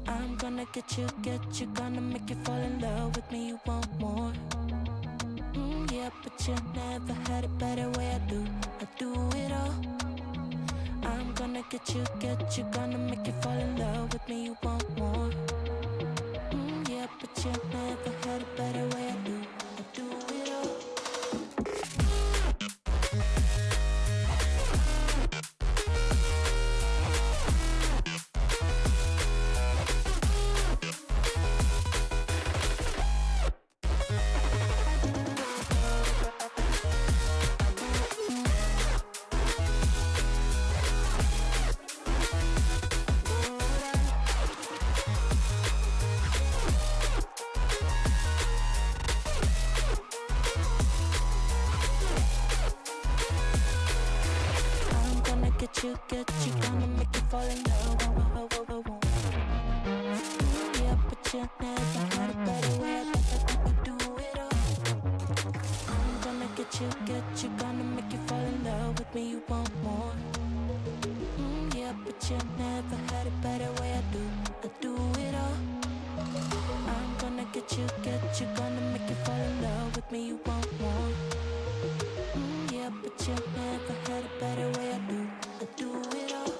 I'm gonna get you, gonna make you fall in love with me, you want more. Yeah, but you never had it better way I do it all. I'm gonna get you, gonna make you fall in love with me, you want more. Yeah, but you never had it better way I do it all. Get you, gonna make you fall in love. Yeah, but you never had a better way to do it all. I'm gonna get you, gonna make you fall in love with me, you want more. Yeah, but you never had a better way I do it all. I'm gonna get you, gonna make you fall in love with me, you want more. Yeah, but you never had a better way I do it all.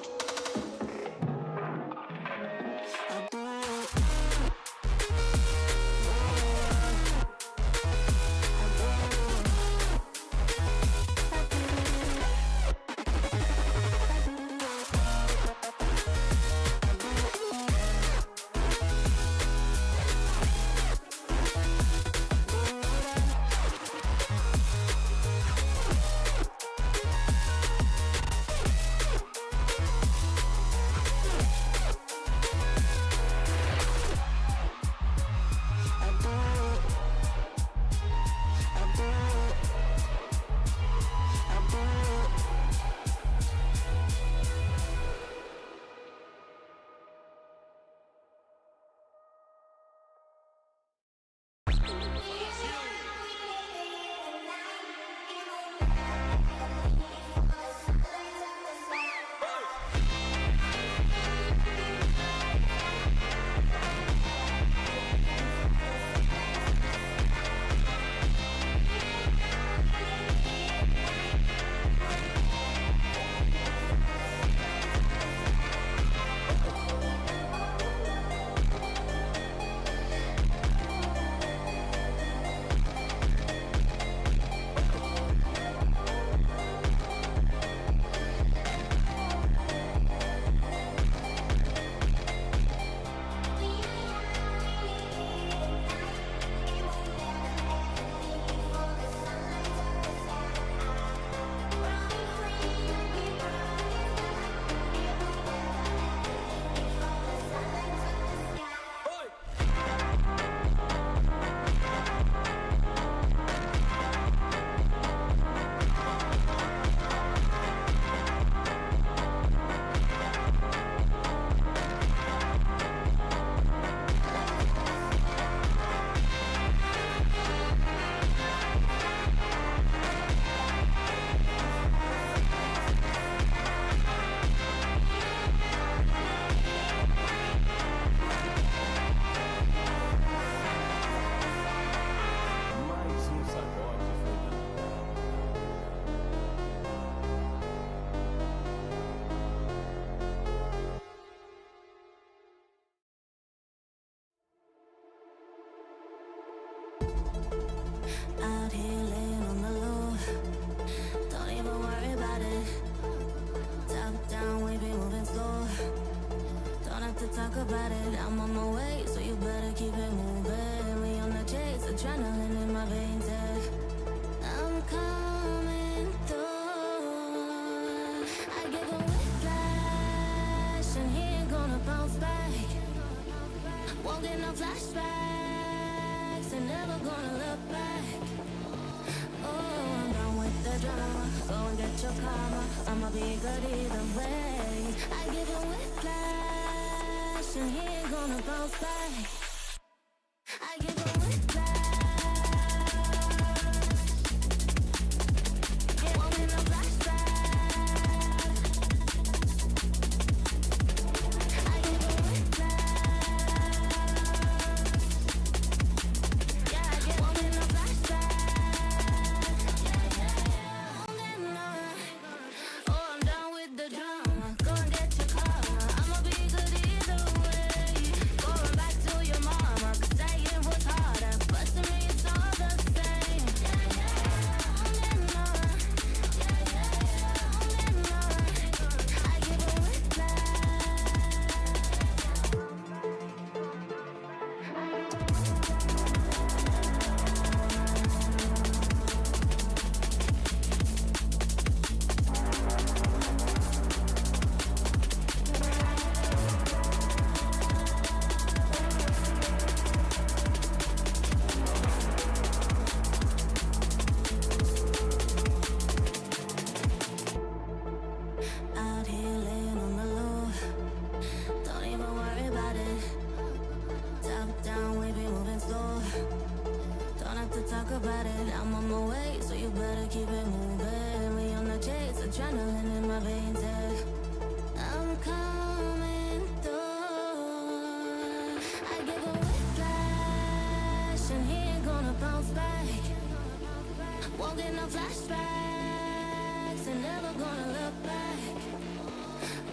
no flashbacks, and never gonna look back.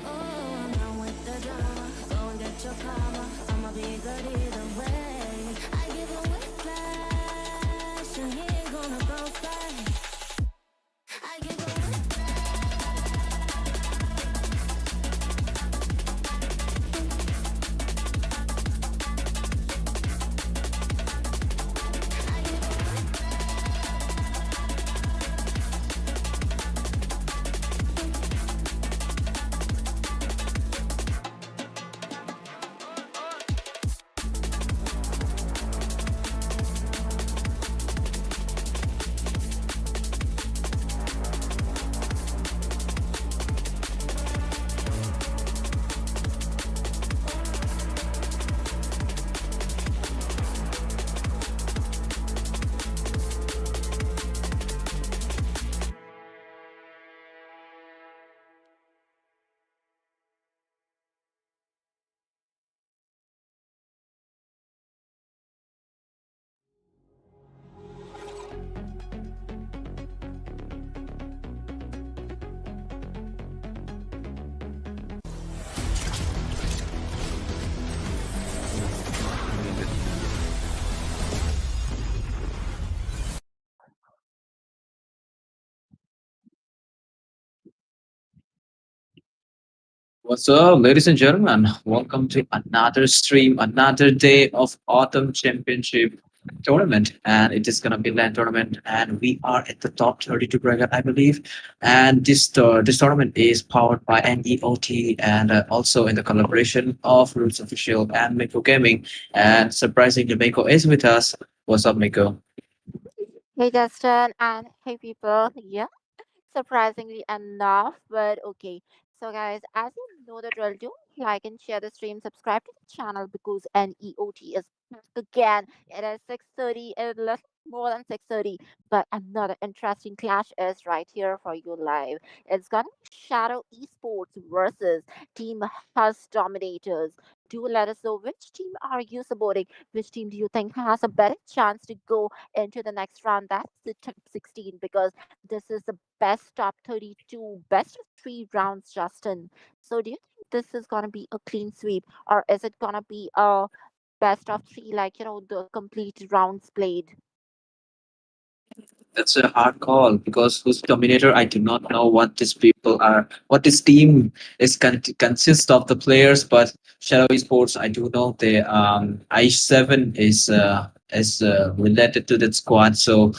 Oh, I'm done with the drama. Go and get your karma. I'ma be good either way. I give a whiplash, and he ain't gonna go back. I give a What's up, ladies and gentlemen? Welcome to another stream, another day of Autumn Championship tournament. And it is going to be LAN tournament. And we are at the top 32 bracket, I believe. And this tournament is powered by NEOT and also in the collaboration of Roots Official and Miko Gaming. And surprisingly, Miko is with us. What's up, Miko? Hey Justin and hey people. Yeah, surprisingly enough, but okay. So guys, as you know the drill, do like and share the stream, subscribe to the channel because NEOT is back again. It is 6:30, a little more than 6:30, but another interesting clash is right here for you live. It's gonna be Shadow Esports versus Team Huss Dominators. Do let us know which team are you supporting? Which team do you think has a better chance to go into the next round? That's the top 16 because this is the best top 32, best of three rounds, Justin. So do you think this is gonna be a clean sweep, or is it gonna be a best of three, like the complete rounds played? That's a hard call because who's Dominator? I do not know what these people are, what this team is consists of the players. But Shadow Esports, I do know the I7 is related to that squad, so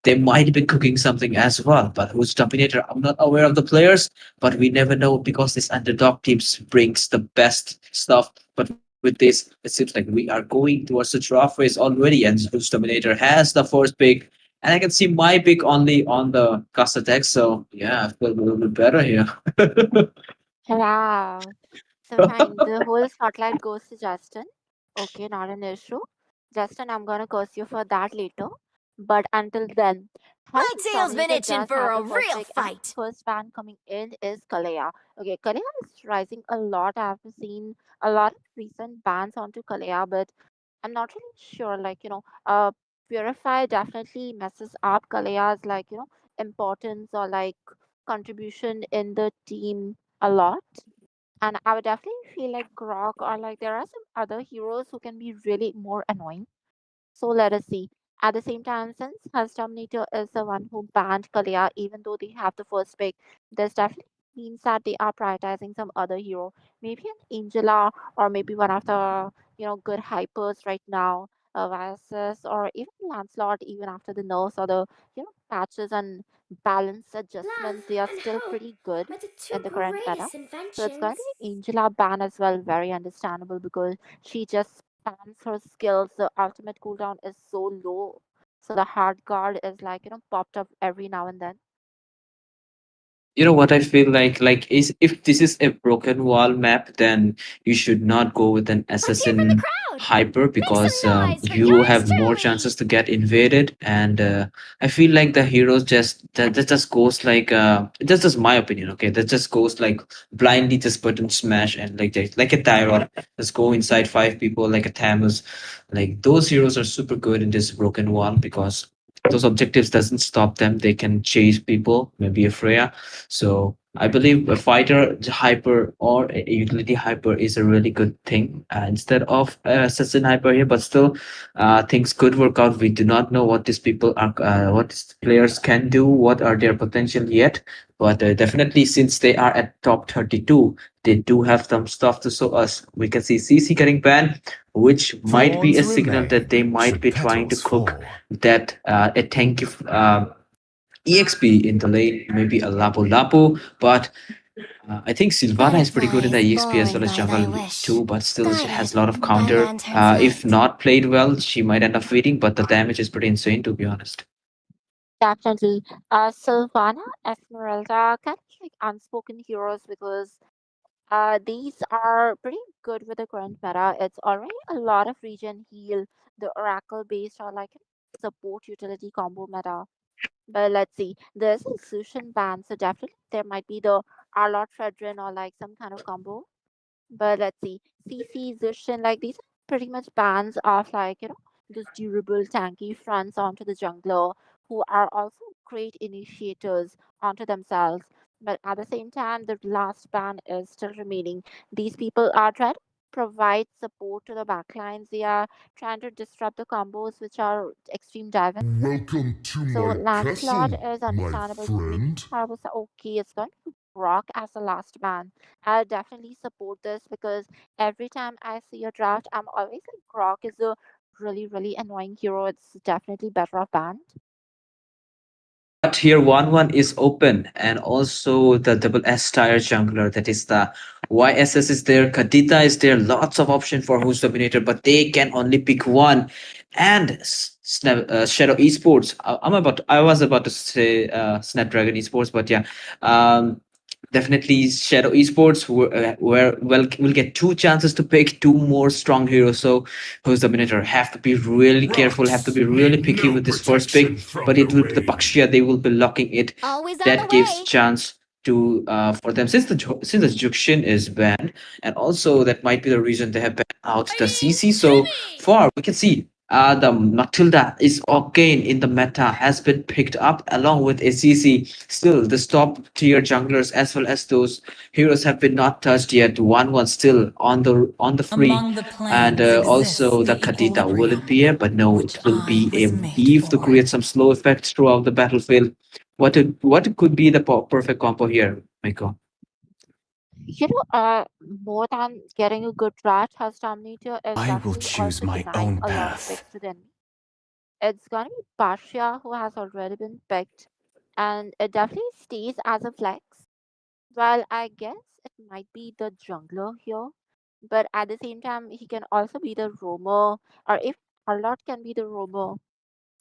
they might be cooking something as well. But who's Dominator? I'm not aware of the players, but we never know because this underdog teams brings the best stuff. But with this, it seems like we are going towards the draft phase already, and who's Dominator has the first pick and I can see my pick only on the Casa deck. So yeah, I feel a little bit better here. Yeah. So fine. The whole spotlight goes to Justin. Okay, not an issue. Justin, I'm gonna curse you for that later. But until then, My House tail's been Dominator itching does for have a the first real pick, and the fight. first fan coming in is Kalea. Okay, Kalea is rising a lot. I've seen a lot of recent bans onto Kalea, but I'm not really sure. Purify definitely messes up Kalea's importance or like contribution in the team a lot. And I would definitely feel like Grok or like there are some other heroes who can be really more annoying. So let us see. At the same time, since Husk Dominator is the one who banned Kalia, even though they have the first pick, this definitely means that they are prioritizing some other hero. Maybe an Angela or maybe one of the good hypers right now, Viasis or even Lancelot, even after the nerfs or the patches and balance adjustments, Love they are and still hope pretty good are the in two the current meta. greatest So it's going to inventions. be Angela ban as well, very understandable because she just spams her skills. The ultimate cooldown is so low. So the hard guard is popped up every now and then. You know what I feel like is if this is a broken wall map, then you should not go with an Let's hear from the assassin crowd. hyper Make some because noise for you yours have more chances truly. to get invaded. And I feel like the heroes that just goes like that's just my opinion. Okay, that just goes like blindly just button smash and like a Tyrant. Let's go inside five people like a Tamus. Like those heroes are super good in this broken wall because those objectives doesn't stop them. They can chase people, maybe a Freya. So I believe a fighter hyper or a utility hyper is a really good thing instead of assassin hyper here. But still, things could work out. We do not know what these people are, what these players can do, what are their potential yet. But definitely, since they are at top 32, they do have some stuff to show us. We can see CC getting banned, which might be Thorns a signal that they remain might should be trying to petals cook fall. that a tanky EXP in the lane, maybe a Lapu Lapu, but I think Sylvana is pretty good in the Butterflies EXP as born well as by thy jungle wish, too, but still she has guided a lot of by counter. lantern's If light. not played well, she might end up feeding, but the damage is pretty insane to be honest. Definitely. Sylvana, Esmeralda, kind of like unspoken heroes because these are pretty good with the current meta. It's already a lot of regen heal, the Oracle based or like support utility combo meta. But let's see, there's a Sushin ban, so definitely there might be the Arlot Fredrin or like some kind of combo. But let's see, CC, Zushin, like these are pretty much bans of like, those durable tanky fronts onto the jungler who are also great initiators onto themselves. But at the same time, the last ban is still remaining. These people are trying to provide support to the backlines. They are trying to disrupt the combos which are extreme dive. Welcome to So my Lancelot castle, is my understandable for me. friend. I was okay, it's going to be Brock as the last man. I'll definitely support this because every time I see a draft, I'm always like Brock is a really, really annoying hero. It's definitely better off banned. But here 1-1 is open, and also the double S tire jungler, that is the YSS is there, Kadita is there, lots of option for who's dominator, but they can only pick one. And Shadow Esports, I was about to say Snapdragon Esports, but yeah, um, definitely Shadow Esports where well will get two chances to pick two more strong heroes. So who's dominator have to be really careful, have to Rocks be really need picky no with this first pick, protection from but the it will be the rain. Bakshia, they will be locking it. Always on the That gives way. chance to for them since the Jukshin is banned, and also that might be the reason they have banned out the CC. So far we can see the Matilda is again in the meta, has been picked up along with ACC. Still, the top tier junglers as well as those heroes have been not touched yet. One still on the free, Among the and planes exists also the the Kadita. Will it equilibrium, be a? But no, which it will I be a was made weave to for. create some slow effects throughout the battlefield. What could be the perfect combo here, Michael? More than getting a good draft, has Dominator is I will definitely choose also my denying own a lot of path. picks to the enemy. It's gonna be Pasha who has already been picked, and it definitely stays as a flex. Well, I guess it might be the jungler here, but at the same time, he can also be the roamer, or if Harlot can be the roamer.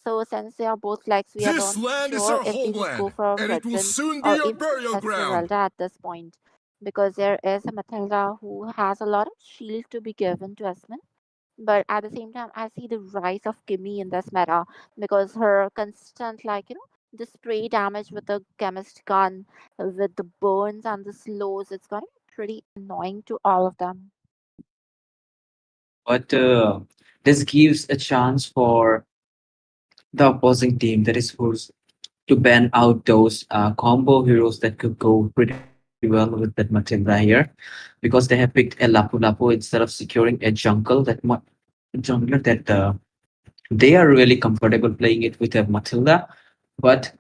So since they are both flex, we are This not land is sure our if they would go homeland, for a and it will Fredrin soon or be our even burial ground. Esmeralda at this point, because there is a Matilda who has a lot of shield to be given to Esme. But at the same time, I see the rise of Kimmy in this meta because her constant, like, the spray damage with the chemist gun, with the burns and the slows, it's going to be pretty annoying to all of them. But this gives a chance for the opposing team, that is who's to ban out those combo heroes that could go pretty well with that Matilda here, because they have picked a Lapu Lapu instead of securing a jungler that they are really comfortable playing it with a Matilda, but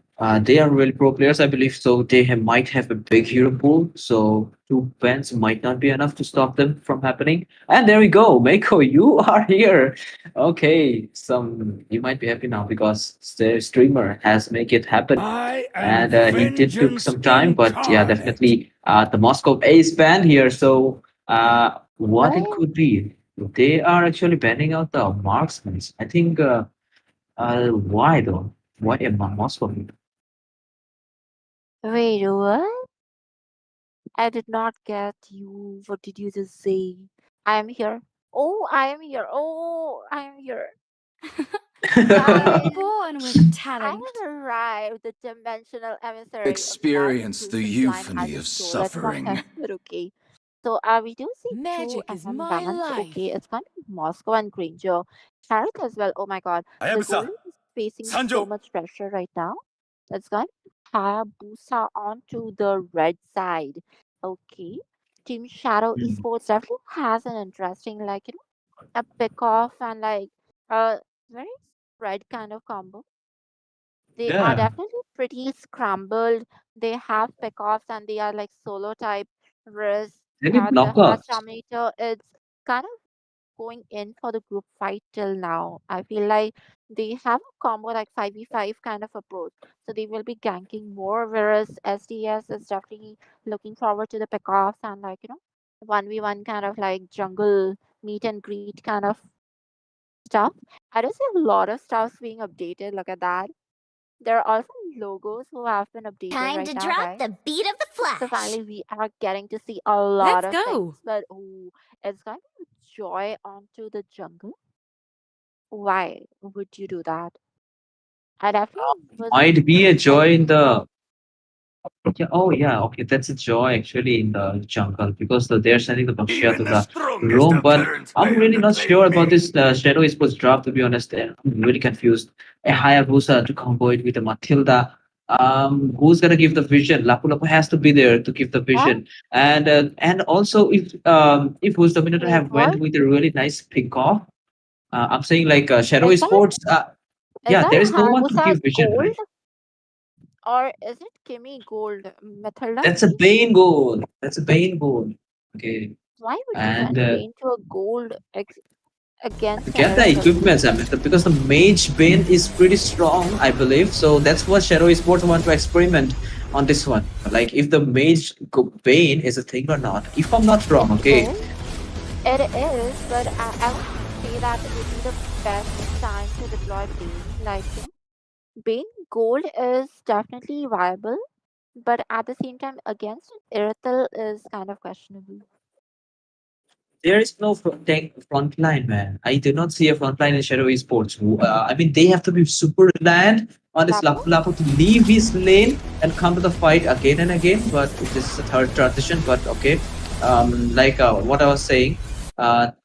they are really pro players, I believe. So they might have a big hero pool. So two bans might not be enough to stop them from happening. And there we go, Mako, you are here. Okay, some you might be happy now because the streamer has make it happen, I am and he did took vengeance some time, but yeah, incarnate. definitely the Moscow Ace band here. So what it Wait, could be? They are actually banning out the marksmen. I think. Why though? Why a Moscow? wait, what? I did not get you. What did you just say? I am here. Oh, I am here. Oh, I am here. I'm Guys, born with I talent. have arrived, the dimensional emissary of last Experience the Sushin blind. I euphony of just stole it from him, suffering. but okay. So we do see two Magic is MM my bands. life. Okay, it's going to be Moscow and Granger. Charlotte as well. Oh my god. I am The sir. golden facing so much pressure right now. It's going Hayabusa onto the red side. Okay. Team Shadow Mm. Esports definitely has an interesting, like, a pick off and like a very spread kind of combo. They are Yeah, definitely pretty scrambled. They have pick offs and they are like solo type. Whereas they need the Hatch knockouts. Dominator, it's kind of going in for the group fight till now. I feel like they have a combo like 5v5 kind of approach. So they will be ganking more, whereas SDS is definitely looking forward to the pickoffs and like, 1v1 kind of like jungle meet and greet kind of stuff. I do see a lot of stuffs being updated. Look at that. There are also logos who have been updated Time right to now, drop guys. the beat of the So flash. finally, we are getting to see a lot Let's of things. go. But ooh, it's going to be Joy onto the jungle. Why would you do that? I definitely wasn't Might be a joy in expecting that. the yeah, oh yeah, okay, that's a joy actually in the jungle because they're sending the Baxia to Even the the strongest room. of But veterans I'm fail really to not claim sure about me. this Shadow Esports draft, to be honest. I'm really confused. A Hayabusa to combo it with a Matilda. Who's gonna give the vision? Lapu Lapu has to be there to give the What? vision. And also if Who's Dominator Wait, have went what? with a really nice pick off, I'm saying like Shadow Is that Esports. is Yeah, there that is no one to Hayabusa give vision, gold right? or is it Kimmy gold? Matilda, That's you a mean? Bane goal. That's a Bane goal. Okay. Why would you And send Bane to a gold against an get the Irithel? equipments, I mean, because the Mage Bane is pretty strong, I believe. So that's what Shadow Esports want to experiment on this one. Like if the Bane is a thing or not. If I'm not It wrong, okay. is. It is, but I wouldn't say that it would be the best time to deploy Bane. Like, Bane Gold is definitely viable, but at the same time, against an Irithel is kind of questionable. There is no front line, man. I do not see a front line in Shadow Esports. I mean, they have to be super reliant on this Lapu? Lapu Lapu to leave his lane and come to the fight again and again. But this is a third transition. But okay, what I was saying,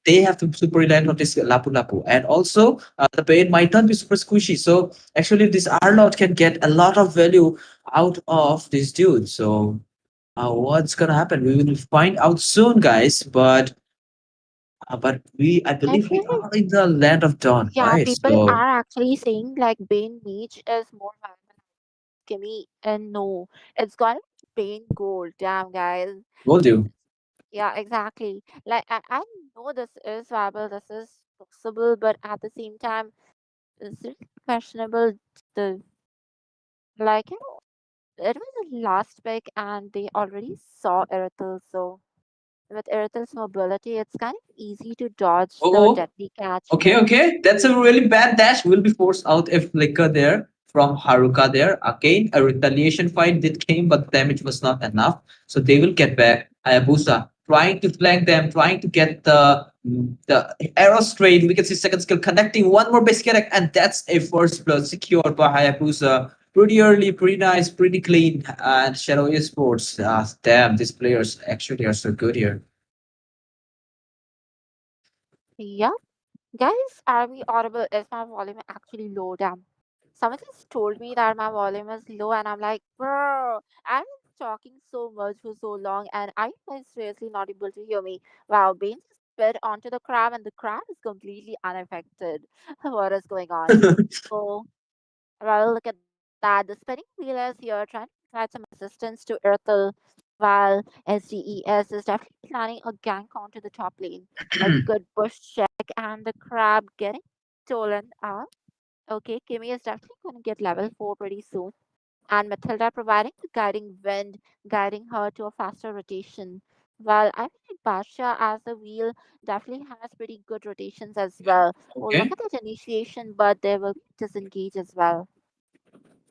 they have to be super reliant on this Lapu Lapu, and also the pain might not be super squishy. So actually, this Arlot can get a lot of value out of this dude. So what's gonna happen? We will find out soon, guys. But I I believe feel we like, are in the land of dawn, yeah, right? people So, are actually saying like Bane Mage is more viable than Kimmy, and no, it's gonna be Bane Gold. Damn, guys. will do. Yeah, exactly. Like, I know this is viable, this is possible, but at the same time, it's really questionable. The like, it was the last pick, and they already saw Irithel. So with Irithel's mobility, it's kind of easy to dodge the Oh, deadly catch. okay, But okay. That's a really bad dash. Will be forced out if Flicker there from Haruka there. Again, a retaliation fight did came, but damage was not enough. So they will get back. Hayabusa trying to flank them, trying to get the arrow straight. We can see second skill connecting one more basic attack, and that's a first blood secured by Hayabusa. Pretty early, pretty nice, pretty clean. And Shadow Esports. Damn, these players actually are so good here. yeah, guys, are we audible? Is my volume actually low? Damn. Someone just told me that my volume is low, and I'm like, bro, I've been talking so much for so long, and are you guys seriously not able to hear me? Wow, Bane just spit onto the crab, and the crab is completely unaffected. What is going on? So, well, look at that. The spinning wheel is here trying to provide some assistance to Earthel, while SDES is definitely planning a gank onto the top lane. A good bush check, and the crab getting stolen out. Okay, Kimmy is definitely going to get level 4 pretty soon. And Matilda providing the guiding wind, guiding her to a faster rotation. While I feel like Basha as a wheel definitely has pretty good rotations as well. Oh, look Okay. at that initiation, but they will disengage as well.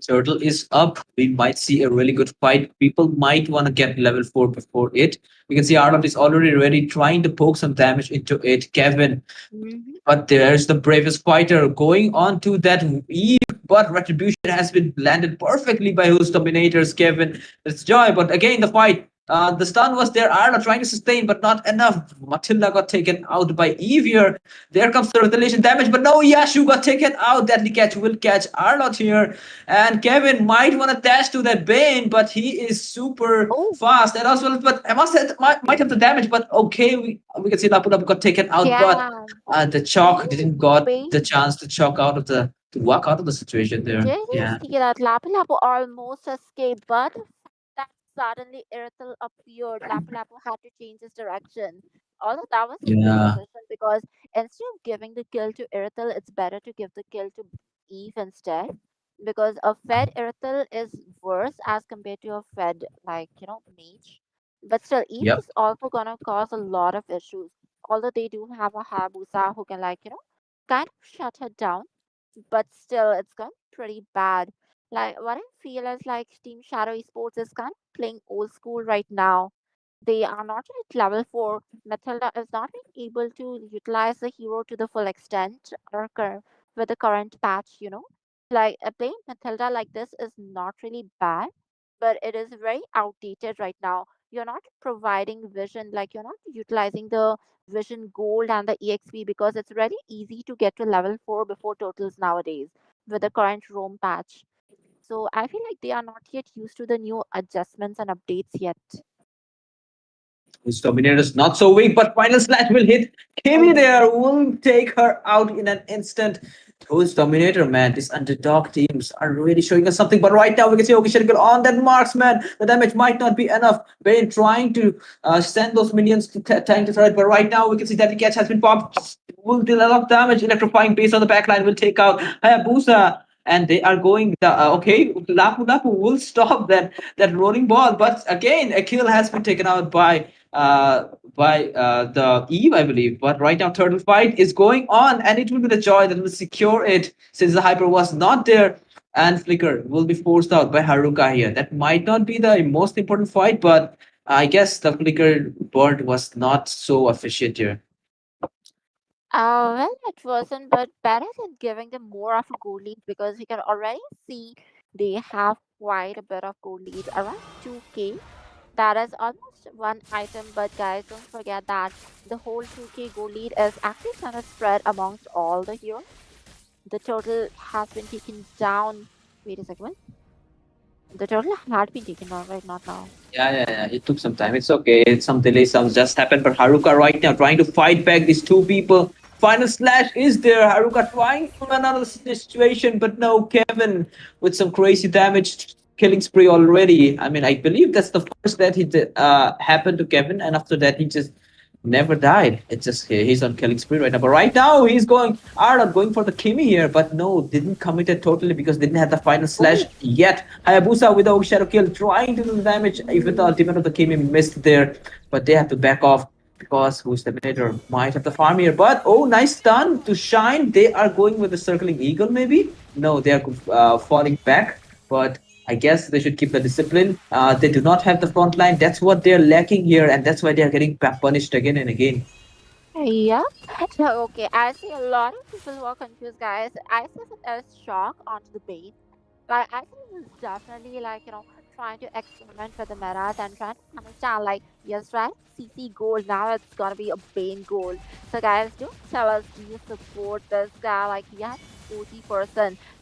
Turtle is up. We might see a really good fight. People might want to get level 4 before it. You can see Arnold is already ready, trying to poke some damage into it. Kevin, Hmm. but there's the bravest fighter going on to that Eve. But Retribution has been landed perfectly by whose Dominators, Kevin. It's Joy, but again, the fight. The stun was there. Arla trying to sustain, but not enough. Matilda got taken out by Eve here. There comes the retaliation damage, but no, Yashu got taken out. Deadly catch will catch Arlott here. And Kevin might want to dash to that Bane, but he is super Oh, fast. And also, but I must say, might have the damage, but okay, we can see Lapu Lapu got taken out, but yeah. the Did chalk you didn't got pay? the chance to chalk out of to walk out of the situation there. Did you Yeah. see that Lapu Lapu almost escaped, but the fact that suddenly Irithel appeared, Lapu Lapu had to change his direction. Although that was a good Yeah. decision because instead of giving the kill to Irithel, it's better to give the kill to Eve instead. Because a fed Irithel is worse as compared to a fed, like, mage. But still, Eve Yep. is also gonna cause a lot of issues. Although they do have a Hayabusa who can, like, kind of shut her down, but still it's gone pretty bad. Like what I feel is like Team Shadow Esports is kind of playing old school right now. They are not at level 4. Matilda is not being able to utilize the hero to the full extent or with the current patch. Like playing Matilda like this is not really bad, but it is very outdated right now. You're not providing vision, like you're not utilizing the vision gold and the EXP because it's very easy to get to level 4 before totals nowadays with the current Rome patch. So I feel like they are not yet used to the new adjustments and updates yet. Whose Dominator is not so weak, but final slash will hit Kimmy Oh, there, will take her out in an instant. Who's Dominator, man? These underdog teams are really showing us something. But right now, we can see Okishirikal on that marksman. The damage might not be enough. Bane trying to send those minions to tank the turret. But right now, we can see that the catch has been popped. Will deal a lot of damage. Electrifying base on the backline will take out Hayabusa. And they are going okay. Lapu Lapu will stop that rolling ball, but again, a kill has been taken out uh, by the Eve, I believe. But right now, turtle fight is going on, and it will be the joy that will secure it since the hyper was not there. And Flicker will be forced out by Haruka here. That might not be the most important fight, but I guess the Flicker bird was not so efficient here. well, it wasn't, but better than giving them more of a goal lead because we can already see they have quite a bit of goal lead, around 2k. That is almost one item, but guys, don't forget that the whole 2k goal lead is actually kind of spread amongst all the heroes. The total has been taken down. Wait a second. The total had been taken down, right? Not now. Yeah. It took some time. It's okay. Some delay, some just happened. But Haruka right now trying to fight back these two people. Final slash is there. Haruka trying to run out of the situation, but no, Kevin with some crazy damage, killing spree already. I mean, I believe that's the first that happened to Kevin, and after that he just never died. It's just he's on killing spree right now. But right now he's going Arnold going for the Kimi here, but no, didn't commit it totally because didn't have the final slash Oh, yet. Hayabusa with the shadow kill trying to do the damage. Even the ultimate of the Kimi missed there, but they have to back off because who's the Terminator might have the farm here. But oh, nice stun to Shine. They are going with the circling eagle, maybe. No, they are falling back, but I guess they should keep the discipline. They do not have the front line. That's what they're lacking here, and that's why they are getting punished again and again. yeah. So, okay, I see a lot of people who are confused, guys. I see it as shock onto the bait. But I think he's definitely like, trying to experiment with the metas and trying to understand like, yes, right? CC gold, now it's gonna be a Bane gold. So guys, don't tell us you support this guy like he has OG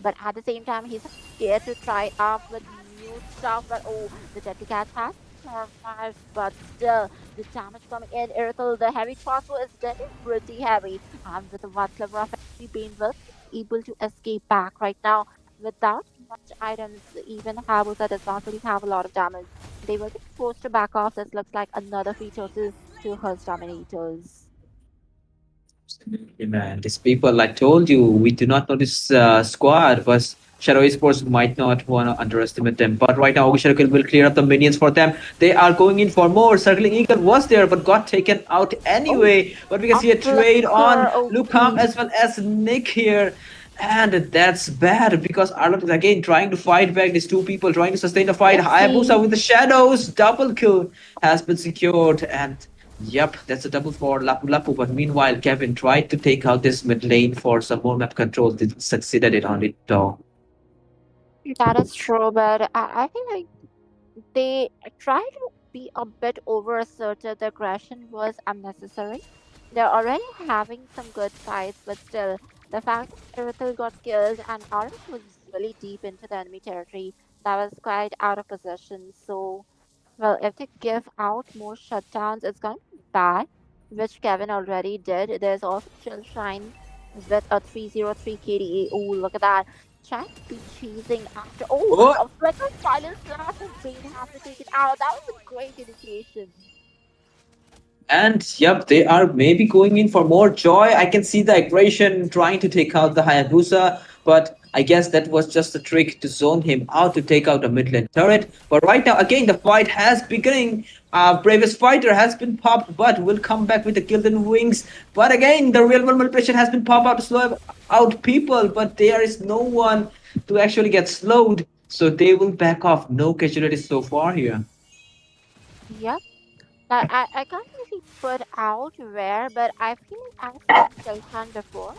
but at the same time he's scared to try up with new stuff. But oh, the deadly catch has survived, but still the damage coming in. Irithel, the heavy crossbow is getting pretty heavy. And with the one clever of Bane will be able to escape back right now without much items. Even Hayabusa does not really have a lot of damage. They will be forced to back off. This looks like another free total to his dominators. Yeah, man, these people, I told you, we do not know this squad, but Shadow Esports might not want to underestimate them. But right now, Shadow will clear up the minions for them. They are going in for more. Circling Eagle was there, but got taken out Oh, anyway. But we can a see a trade on flicker. Lukam Okay. as well as Nick here. And that's bad because Arlott is again trying to fight back. These two people trying to sustain the fight. Hayabusa Oopsie. with the shadows. Double kill has been secured. And yep, that's a double for Lapu Lapu. But meanwhile, Kevin tried to take out this mid lane for some more map control. Didn't succeed at it on it though. That is true, but I feel like they try to be a bit over assertive. The aggression was unnecessary. They're already having some good fights, but still, the fact that Irithel got killed and Arik was really deep into the enemy territory, that was quite out of position. So, well, if they give out more shutdowns, it's going to be bad, which Kevin already did. There's also Chill Shine with a 303 KDA. Oh, look at that. Trying to be chasing after. Oh, Oh, a flicker final slash and Bane has to take it out. That was a great indication. and yep, they are maybe going in for more joy. I can see the aggression trying to take out the Hayabusa, but I guess that was just a trick to zone him out to take out a mid lane turret. But right now, again, the fight has beginning. Bravest fighter has been popped, but will come back with the Gildan wings. But again, the real world manipulation has been popped out to slow out people, but there is no one to actually get slowed. So they will back off. No casualties so far here. Yep. I can't really put out where, but I feel like I've seen Shelton before.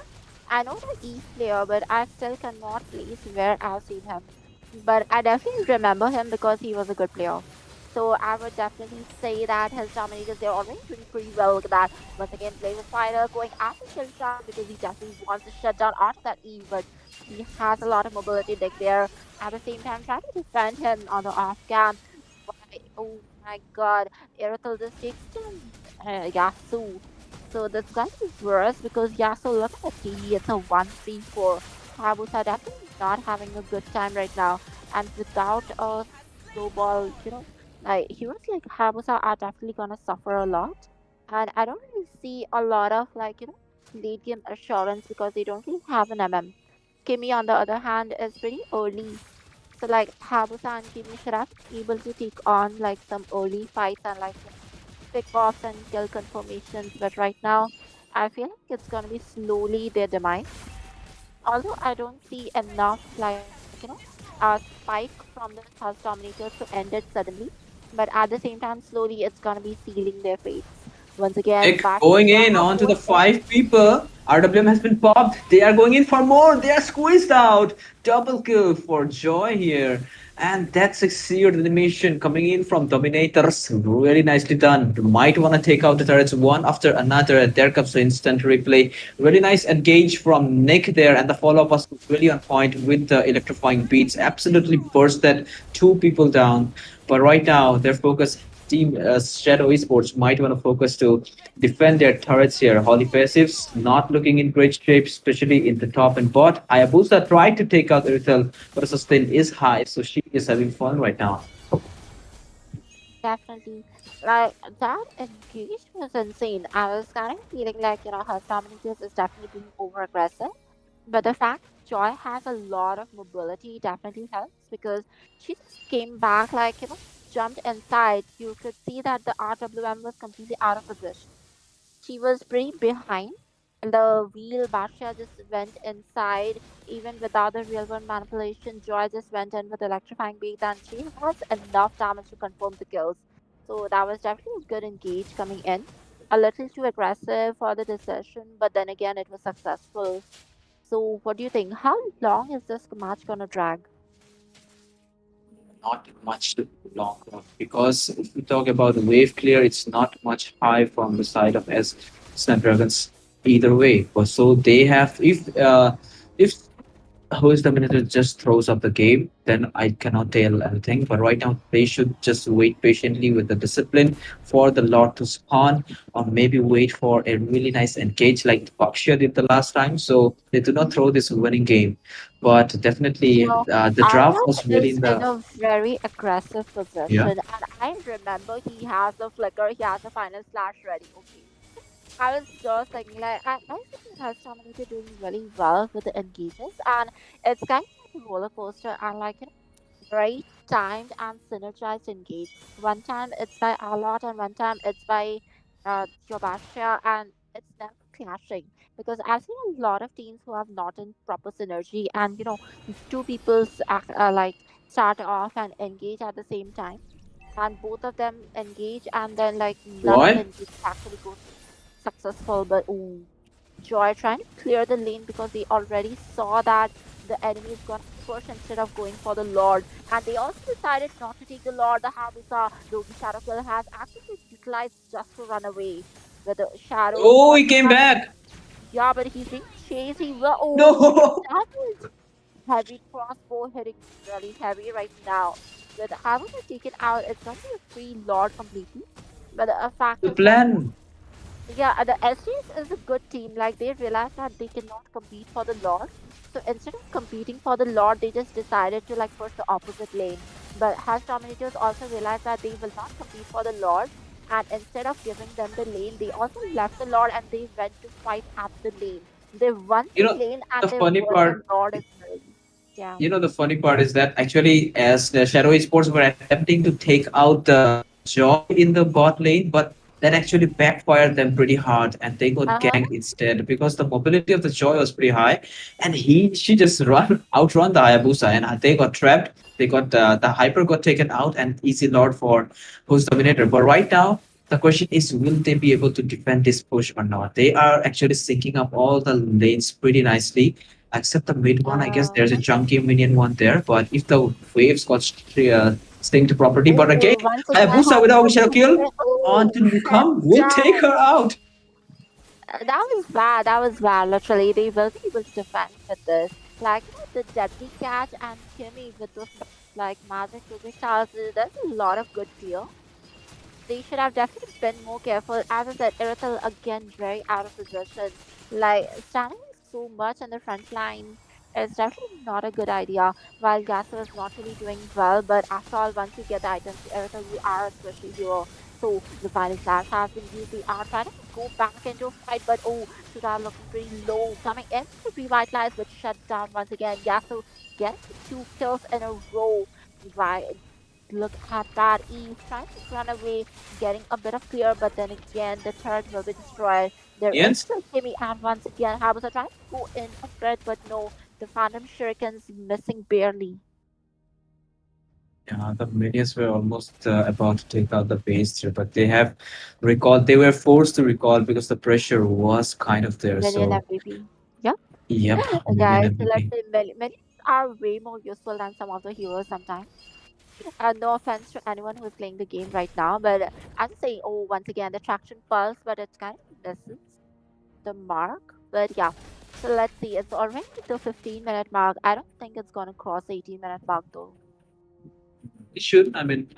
I know the Eve player, but I still cannot place where I've seen him. But I definitely remember him because he was a good player. So I would definitely say that his Dominators, they're already doing pretty well. Look at that. Once again, Blaze Spider going after Shilshan because he definitely wants to shut down after that Eve, but he has a lot of mobility deck there. At the same time, trying to defend him on the off cam. Oh my god, Eracle just takes down Yasu. So that's going to be worse because Yasu, look at the TD, it's a 1-3-4. Hayabusa definitely not having a good time right now. And without a snowball, like heroes like Hayabusa are definitely gonna suffer a lot. And I don't really see a lot of late game assurance because they don't really have an MM. Kimmy on the other hand is pretty early, so like Hayabusa and Kimi should have been able to take on like some early fights and pick offs and kill confirmations. But right now, I feel like it's gonna be slowly their demise. Although I don't see enough a spike from the Thus Dominators to end it suddenly. But at the same time, slowly it's gonna be sealing their fates. Once again, Nick Basha going in onto the going in. five people. RWM has been popped. They are going in for more. They are squeezed out. Double kill for Joy here. And that's a seared animation coming in from Dominators. Really nicely done. You might want to take out the turrets one after another. There comes the instant replay. Really nice engage from Nick there. And the follow up was really on point with the electrifying beats. Absolutely bursted two people down. But right now, their focus team Shadow Esports might want to focus to defend their turrets here. Holy Passives not looking in great shape, especially in the top and bot. Hayabusa tried to take out Irithel, but the sustain is high, so she is having fun right now. Definitely. Like that engage was insane. I was kind of feeling like, her Dominicus is definitely being over aggressive. But the fact Joy has a lot of mobility definitely helps because she just came back like, jumped inside. You could see that the RWM was completely out of position. She was pretty behind. And the wheel Basha just went inside, even without the real world manipulation. Joy just went in with electrifying beat, and she has enough damage to confirm the kills. So that was definitely a good engage coming in. A little too aggressive for the decision, but then again, it was successful. So what do you think? How long is this match gonna drag? Not much long because if we talk about the wave clear, it's not much high from the side of S Snapdragons either way. But so they have if who is the manager just throws up the game, then I cannot tell anything. But right now, they should just wait patiently with the discipline for the Lord to spawn, or maybe wait for a really nice engage like Bakshia did the last time. So they do not throw this winning game. But definitely, Well, the draft Arad was really is in in the a very aggressive yeah. position, and I remember he has the flicker, he has the final slash ready. Okay. I was just thinking, like, I see has Dominator doing really well with the engages, and it's kind of like a roller coaster, and like, very timed and synergized engage. One time it's by Alot, and one time it's by Jobasha, and it's never clashing because I've seen a lot of teams who have not in proper synergy, and two people's like start off and engage at the same time, and both of them engage, and then like none of the Joy. engage actually goes successful. But ooh, Joy trying to clear the lane because they already saw that the enemy is gonna push instead of going for the Lord. And they also decided not to take the Lord. The Habusa, though the Shadow Kill has actually utilized just to run away. But the Shadow Oh, Sword he came has, back. yeah, but he's being chased. He will, oh, look at No. the damage. Heavy crossbow hitting really heavy right now. With Habusa taken out, it's gonna be a free Lord completely. But the fact The is that plan. yeah, the SGs is a good team. Like they realized that they cannot compete for the Lord. So instead of competing for the Lord, they just decided to like push the opposite lane. But Has Dominators also realized that they will not compete for the Lord. And instead of giving them the lane, they also left the Lord and they went to fight at the lane. They won You the know, lane and the they funny won the part. Lord as well. Yeah. The funny part is that actually, as the Shadow Esports were attempting to take out the Joy in the bot lane, but that actually backfired them pretty hard, and they got Uh-huh. ganked instead because the mobility of the Joy was pretty high, and she just outrun the Hayabusa, and they got trapped. They got the Hyper got taken out, and easy Lord for Who's Dominator. But right now, the question is, will they be able to defend this push or not? They are actually syncing up all the lanes pretty nicely, except the mid one. I guess there's a Uh-huh. chunky minion one there. But if the waves got synced properly, but again, Oh, once again, Hayabusa Habusa without shadow coming kill in. Oh, until you shut come, will take down. her out. That was bad. That was bad. Literally, they will be able to defend with this. Like, the deadly catch and Kimmy with those like magic projectiles. There's a lot of good deal. They should have definitely been more careful. As I said, Irithel again very out of position. Like standing so much on the front line is definitely not a good idea. While Gasser is not really doing well, but after all, once you get the items to Irithel, you are a squishy hero. So the final slash has been used. They are trying to go back into a fight, but oh, Shootout looking pretty low. Coming in to revitalize, but shut down once again. Gasser getting two kills in a row. Right, look at that. Eve trying to run away, getting a bit of clear, but then again, the turret will be destroyed. There is Yes. still Kimmy, and once again, Habusa trying to go in a threat, but no, the Phantom Shuriken's missing barely. Yeah, the minions were almost about to take out the base here, but they have recalled. They were forced to recall because the pressure was kind of there. Million So, MVP. Yep. yep, minion Guys, so let's MVP. say millions are way more useful than some of the heroes sometimes. No offense to anyone who is playing the game right now, but as I say, oh, once again, the traction pulse, but it kind of misses the mark. But yeah, so let's see. It's already the 15-minute mark. I don't think it's gonna cross 18-minute mark though. It should. I mean,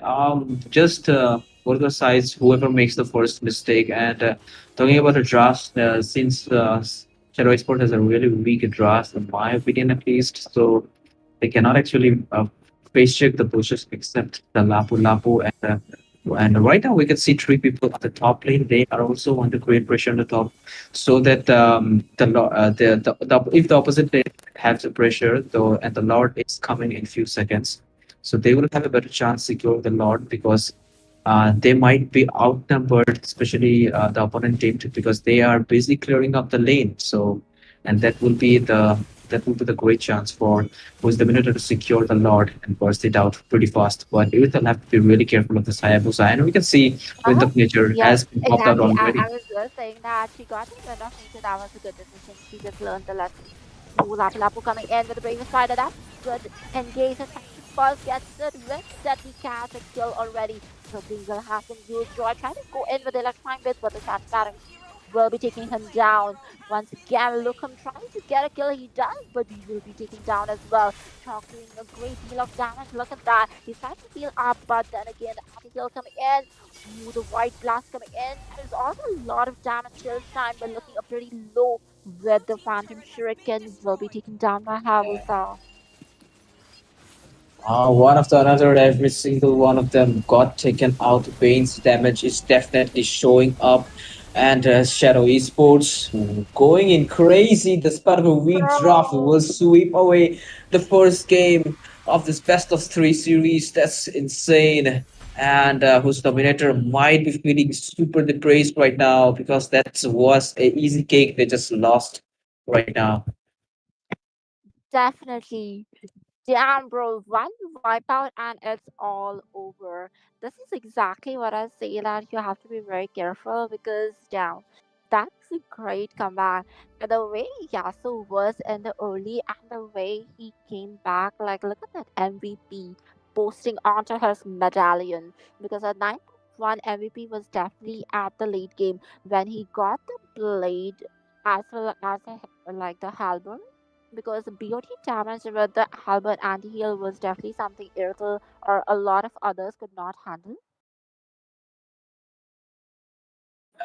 just both the sides, whoever makes the first mistake. And talking about the draft, since Shadow Sport has a really weak draft, in my opinion at least, so they cannot actually face check the bushes except the Lapu Lapu. And right now we can see three people at the top lane. They are also want to create pressure on the top, so that if the opposite lane has the pressure, though, and the Lord is coming in few seconds, so they will have a better chance secure the Lord because they might be outnumbered, especially the opponent team, because they are busy clearing up the lane. So, and that will be the great chance for who's the Minotaur to secure the Lord and burst it out pretty fast. But you will have to be really careful of this Hayabusa. And we can see when Uh-huh. the nature Yeah, has been popped out exactly. I already. was just saying that she got a win of nature. That was a good decision. She just learned the lesson. Ooh, Lapu Lapu coming in with the bravest fighter. That's good. Engage. Attraction Pulse gets it with deadly catch. A kill already. The Dingle has been used. Joy trying to go in with the electrifying bits, but the Shadow Baron will be taking him down. Once again, look him trying to get a kill. He does, but he will be taken down as well. Chalk doing a great deal of damage. Look at that. He's trying to heal up, but then again, the anti-heal coming in. Ooh, the white blast coming in. There's also a lot of damage this time, but looking a pretty low with the Phantom Shuriken will be taken down by Havusa. One after another, every single one of them got taken out. Bane's damage is definitely showing up. And Shadow Esports going in crazy despite of a weak draft Bro, will sweep away the first game of this best of three series. That's insane. And whose Dominator might be feeling super depressed right now because that was a easy cake they just lost right now. definitely. Damn, bro, one wipeout and it's all over. This is exactly what I say that you have to be very careful because, damn. That's a great comeback. And the way Yasu was in the early and the way he came back, like look at that MVP posting onto his medallion. Because a 9.1 MVP was definitely at the late game when he got the blade as well as like the halberd. Because the BOT damage with the halberd anti-heal was definitely something Irtle or a lot of others could not handle.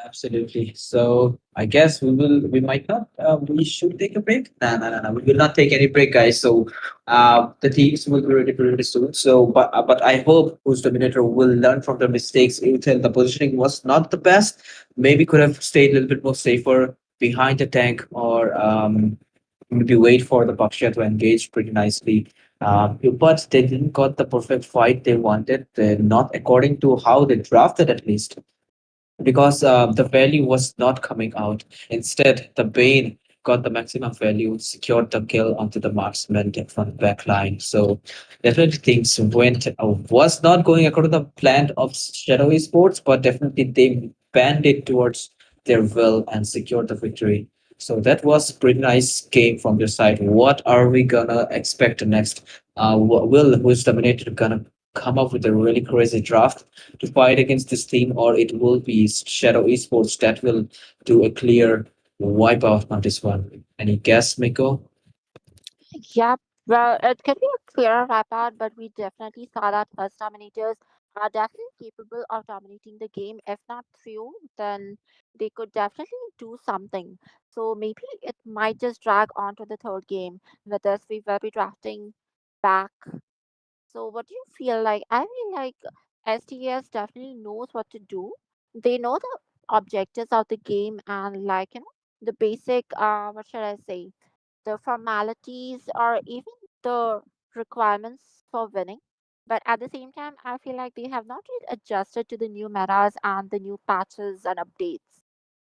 Absolutely. So I guess we might not, we should take a break. No, no, no, no. We will not take any break, guys. So the teams will be ready pretty soon. So, but I hope who's Dominator will learn from their mistakes. Even the positioning was not the best. Maybe could have stayed a little bit more safer behind the tank or maybe wait for the Bakshia to engage pretty nicely. But they didn't got the perfect fight they wanted. Not according to how they drafted, at least because the value was not coming out. Instead, the Bane got the maximum value, secured the kill onto the marksman from the back line. So definitely things was not going according to the plan of Shadow Esports, but definitely they banned it towards their will and secured the victory. So that was a pretty nice game from their side. What are we gonna expect next? Will who's dominated gonna come up with a really crazy draft to fight against this team, or it will be Shadow Esports that will do a clear wipeout on this one? Any guess, Miko? Yeah, well, it can be a clearer wipeout, but we definitely saw that us Dominators are definitely capable of dominating the game. If not through, then they could definitely do something. So maybe it might just drag on to the third game. With us, we will be drafting back. So what do you feel like? I feel like STS definitely knows what to do. They know the objectives of the game and the basic what should I say? The formalities or even the requirements for winning. But at the same time, I feel like they have not really adjusted to the new metas and the new patches and updates.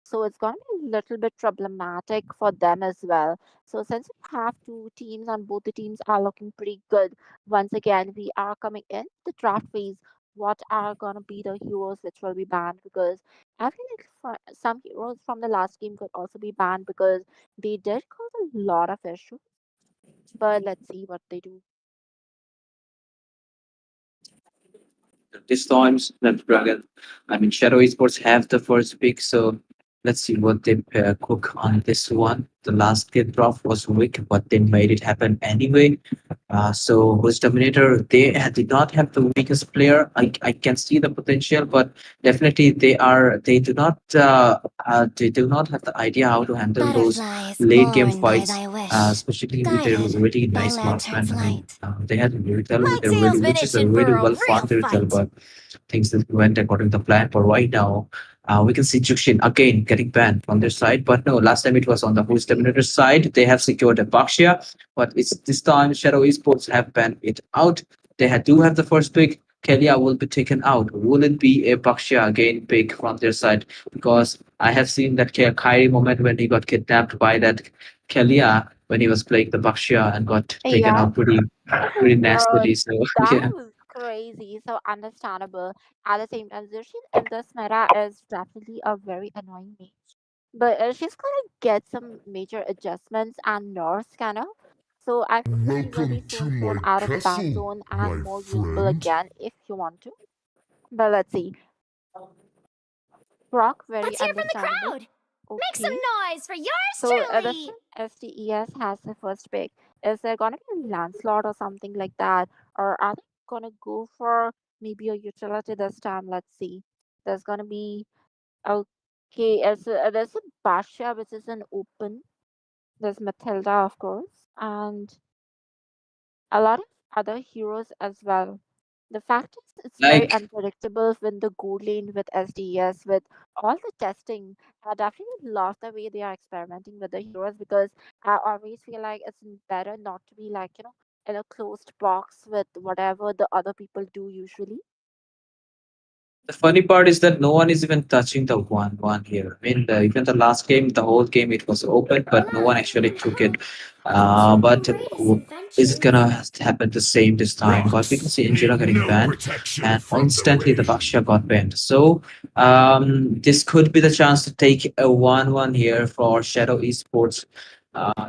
So it's going to be a little bit problematic for them as well. So since we have two teams and both the teams are looking pretty good, once again we are coming in the draft phase. What are going to be the heroes which will be banned? Because I feel like some heroes from the last game could also be banned because they did cause a lot of issues. But let's see what they do. This time, Snapdragon. I mean, Shadow Esports have the first pick, so let's see what they cook on this one. The last get drop was weak, but they made it happen anyway. So with Dominator, did not have the weakest player. I can see the potential, but definitely they do not they do not have the idea how to handle those Butterflies late game born by fights, thy wish, especially with their guided really by nice lantern's marksman. I mean, light. they had Retail My with a really tail's been which is a itching really for a well real farmed Retail, fight. but things that went according to plan. But right now, we can see Juxin again getting banned from their side. But no, last time it was on the Who's Dominator side. They have secured a Bakshia, but it's this time Shadow Esports have banned it out. Do have the first pick. Kelia will be taken out. Will it be a Bakshia again pick from their side? Because I have seen that Kyrie moment when he got kidnapped by that Kelia when he was playing the Bakshia and got taken Yeah, out pretty bro, nastily. So that yeah. was crazy. So understandable. At the same time, Zushin in this meta is definitely a very annoying mage. But she's gonna get some major adjustments and nerfs, kind of. So I feel like she will be Welcome to soon thrown my out of the ban castle, zone and my more usable friend. again if you want to. But let's see. Brock, very Let's hear from the understandable. crowd. Make some Okay. noise for yours So this truly. one, STES has the first pick. Is there gonna be a Lancelot or something like that? Or are they gonna go for maybe a utility this time? Let's see. There's gonna be okay, there's a Basha which is an open. There's Matilda, of course, and a lot of other heroes as well. The fact is, it's very Like unpredictable when the gold lane with SDS, with all the testing. I definitely love the way they are experimenting with the heroes because I always feel like it's better not to be in a closed box with whatever the other people do usually. The funny part is that no one is even touching the 1-1 here. I mean, even the last game, the whole game, it was open, but no one actually took it. But is it gonna happen the same this time? But we can see Angela getting banned, and instantly the Baxia got banned. So this could be the chance to take a 1-1 here for Shadow Esports.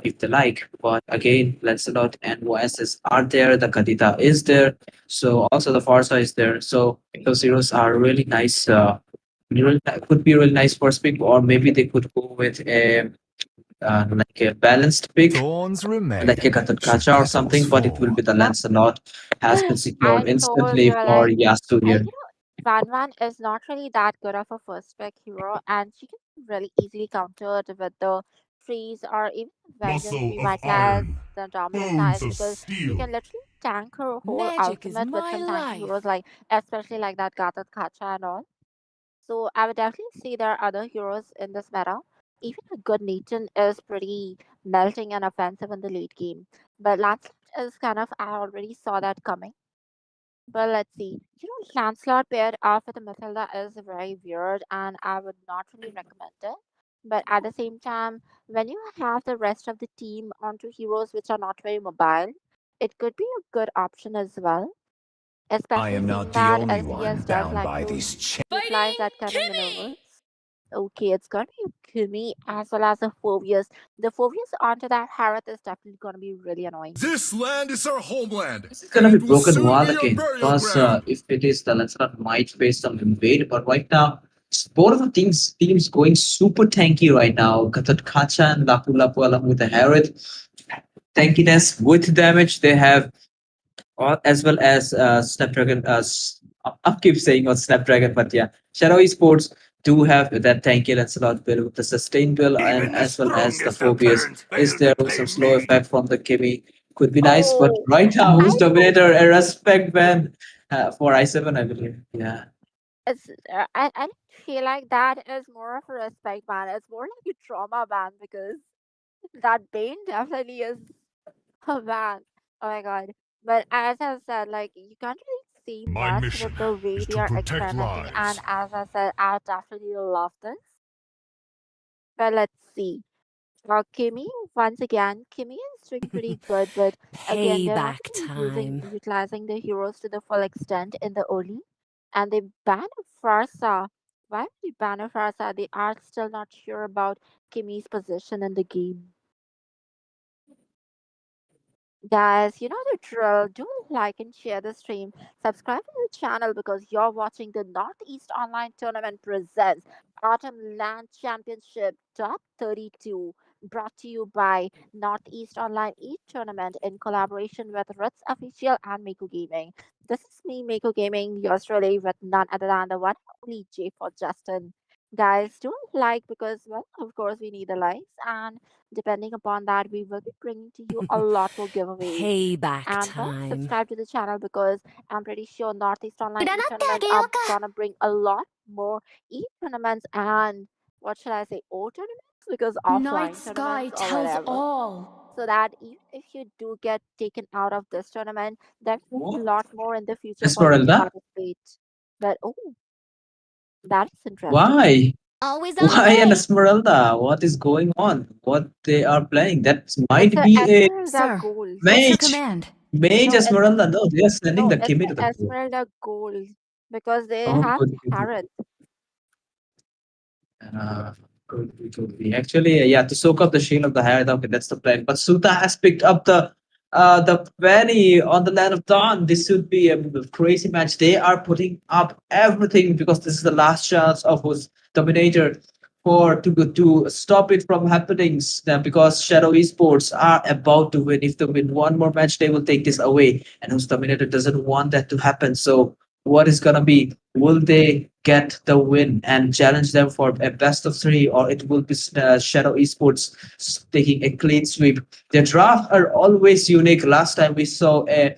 If they like, but again, Lancelot and YSS are there. The Kadita is there, so also the Farsa is there. So those heroes are really nice. Could be really nice first pick, or maybe they could go with a like a balanced pick, Thorns remain. like a Should Katakacha or petals something. But it will fall? be the Lancelot has been I secured told instantly you, for like, Yasu I, here. Van Van is not really that good of a first pick hero, and she can really easily counter it with the freeze or even vengeance, Muscle of revitalize iron, the dominant bones ties of because you steel. can literally tank her whole Magic is ultimate with my some tanky heroes, life. like especially like that Gatat Kacha and all. So I would definitely say there are other heroes in this meta. Even a good Nathan is pretty melting and offensive in the late game. But Lancelot is kind of, I already saw that coming. But let's see. Lancelot paired off with a Matilda is very weird and I would not really recommend it. But at the same time, when you have the rest of the team onto heroes which are not very mobile, it could be a good option as well. I Especially am seeing not the that only one SCS does bound like by to these utilize Fighting that kind of Kimmy! maneuvers. Okay, it's gonna be Kumi as well as the Phobias. The Phobias onto that Harith is definitely gonna be really annoying. This land is our homeland, This is and gonna be it will broken soon wall be our again burial because ground. if it is the Lancelot might face some invade, but right now both of the teams going super tanky right now. Katat Kacha and Lapu Lapu along with the Harith tankiness with damage they have, as well as Snapdragon. I keep saying on Snapdragon, but yeah, Shadow Esports do have that tanky Lancelot build with the sustain build, and Even the as well as the strongest of Phobias. parents Is fail to there with some tame slow me. effect from the Kimmy? Could be nice, but Oh, right now, who's I don't. Dominator? A respect ban for I7, I believe. Yeah. It's I don't feel like that is more of a respect ban. It's more like a trauma ban because that Bane definitely is a ban. Oh my god! But as I said, like you can't really see My much mission with the way is they to are protect experimenting, and lives. as I said, I definitely love this. But let's see. Kimmy, once again, Kimmy is doing pretty good, but again, they're not Payback really using time. utilizing the heroes to the full extent in the early. And they ban Farsa. Why would they ban Farsa? They are still not sure about Kimmy's position in the game. Guys, you know the drill. Do like and share the stream. Subscribe to the channel because you're watching the Northeast Online Tournament presents Autumn LAN Championship Top 32, brought to you by Northeast Online Tournament in collaboration with Ritz Official and Mako Gaming. This is me, Mako Gaming, yours truly, with none other than the one and only J for Justin. Guys, do like because, well, of course, we need the likes and depending upon that, we will be bringing to you a lot more giveaways. Payback And well, time. subscribe to the channel because I'm pretty sure Northeast Online 占ってあ e-tournaments げよ are うか gonna bring a lot more e-tournaments and what should I say, O tournaments? Because Night offline sky tournaments or tells whatever. all. So that even if you do get taken out of this tournament, there will be a What? lot more in the future for you to Esmeralda? participate. But oh, that is interesting. Why? Always on the Why an way. Esmeralda? What is going on? What they are playing? That It's might a be a Esmeralda Sir, gold. what's your mage. command? Mage No, Esmeralda. No, they are sending no, the it's Kimi to a the pool. Esmeralda gold because they Oh, have could Harrods. Uh, could be. Actually, yeah, to soak up the shield of the Harad. Okay, that's the plan. But Suta has picked up the penny on the land of Dawn. This should be a crazy match. They are putting up everything because this is the last chance of who's Dominator for to stop it from happening. Because Shadow Esports are about to win. If they win one more match, they will take this away. And who's Dominator doesn't want that to happen. So what is gonna be? Will they get the win and challenge them for a best of three, or it will be Shadow Esports taking a clean sweep? Their drafts are always unique. Last time we saw a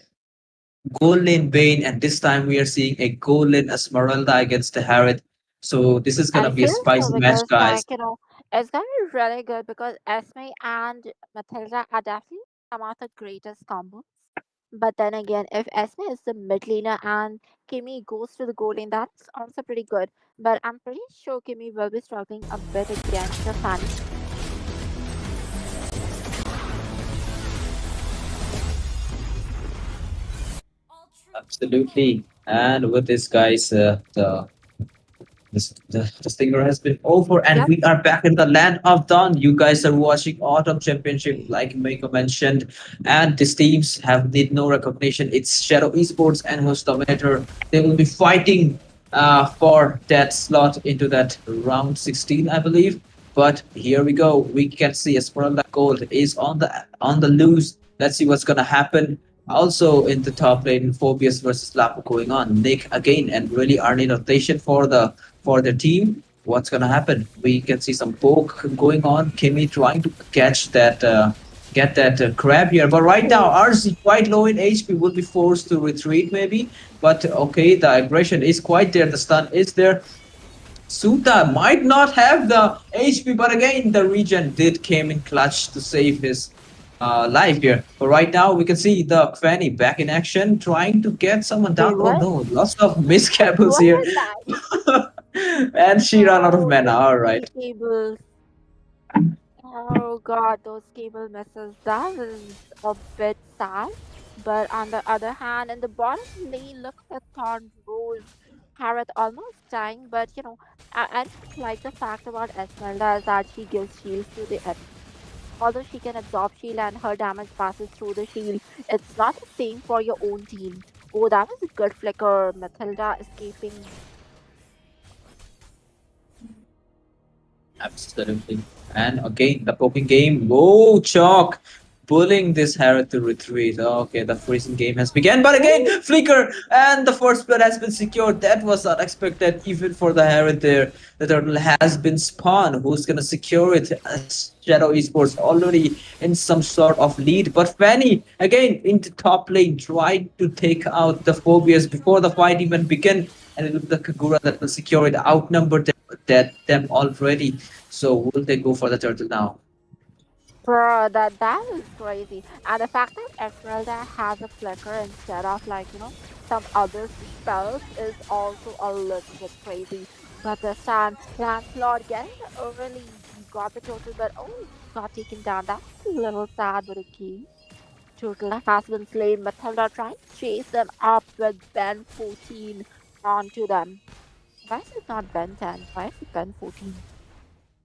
goal lane Bane, and this time we are seeing a goal lane Esmeralda against the Harriet. So this is I gonna be a feel so spicy match, because, guys. like, it's gonna be really good because Esme and Matilda are definitely some of the greatest combos. But then again, if Esme is the mid laner and Kimmy goes to the gold lane, that's also pretty good. But I'm pretty sure Kimmy will be struggling a bit against the Fanny. Absolutely. And with this, guys, the stinger has been over, and Yep. we are back in the land of dawn. You guys are watching Autumn Championship, like Mako mentioned, and these teams have need no recognition. It's Shadow Esports and Host Dominator. They will be fighting for that slot into that round 16, I believe. But here we go. We can see Esmeralda Gold is on the loose. Let's see what's gonna happen. Also in the top lane, Phobius versus Lapo going on. Nick again and really earning rotation for their team. What's gonna happen? We can see some poke going on. Kimmy trying to catch that, get that crab here, but right now RZ quite low in HP, will be forced to retreat maybe. But okay, the aggression is quite there. The stun is there. Suta might not have the HP, but again, the region did came in clutch to save his life here. But right now, we can see the Fanny back in action, trying to get someone Wait, down. Oh what? no, lots of miscables What here. was that? And she ran out of Oh, mana. the All key right. cables. Oh god, those cable misses. That is a bit sad. But on the other hand, in the bottom lane, look at the Thorn Rose. Harriet almost dying, but I don't like the fact about Esmeralda is that she gives shields to the enemy. Although she can absorb shield and her damage passes through the shield, it's not the same for your own team. Oh, that was a good flicker. Matilda escaping. Absolutely. And again, the poking game. Whoa, Chalk pulling this Harriet to retreat. Okay, the freezing game has begun. But again, Flicker and the first blood has been secured. That was unexpected even for the Harriet there. The turtle has been spawned. Who's gonna secure it? Shadow Esports already in some sort of lead. But Fanny again into top lane tried to take out the Phobias before the fight even began. And it looked like Kagura that will secure it, outnumbered them already. So will they go for the turtle now? Bro, that is crazy. And the fact that Esmeralda has a flicker instead of some other spells is also a little bit crazy. But this time, Lancelot getting the early, he got the turtle, but oh, got taken down. That's a little sad, but okay. Turtle has been slain. Matilda trying to chase them up with Ben 14 onto them. Why is it not Ben 10? Why is it Ben 14?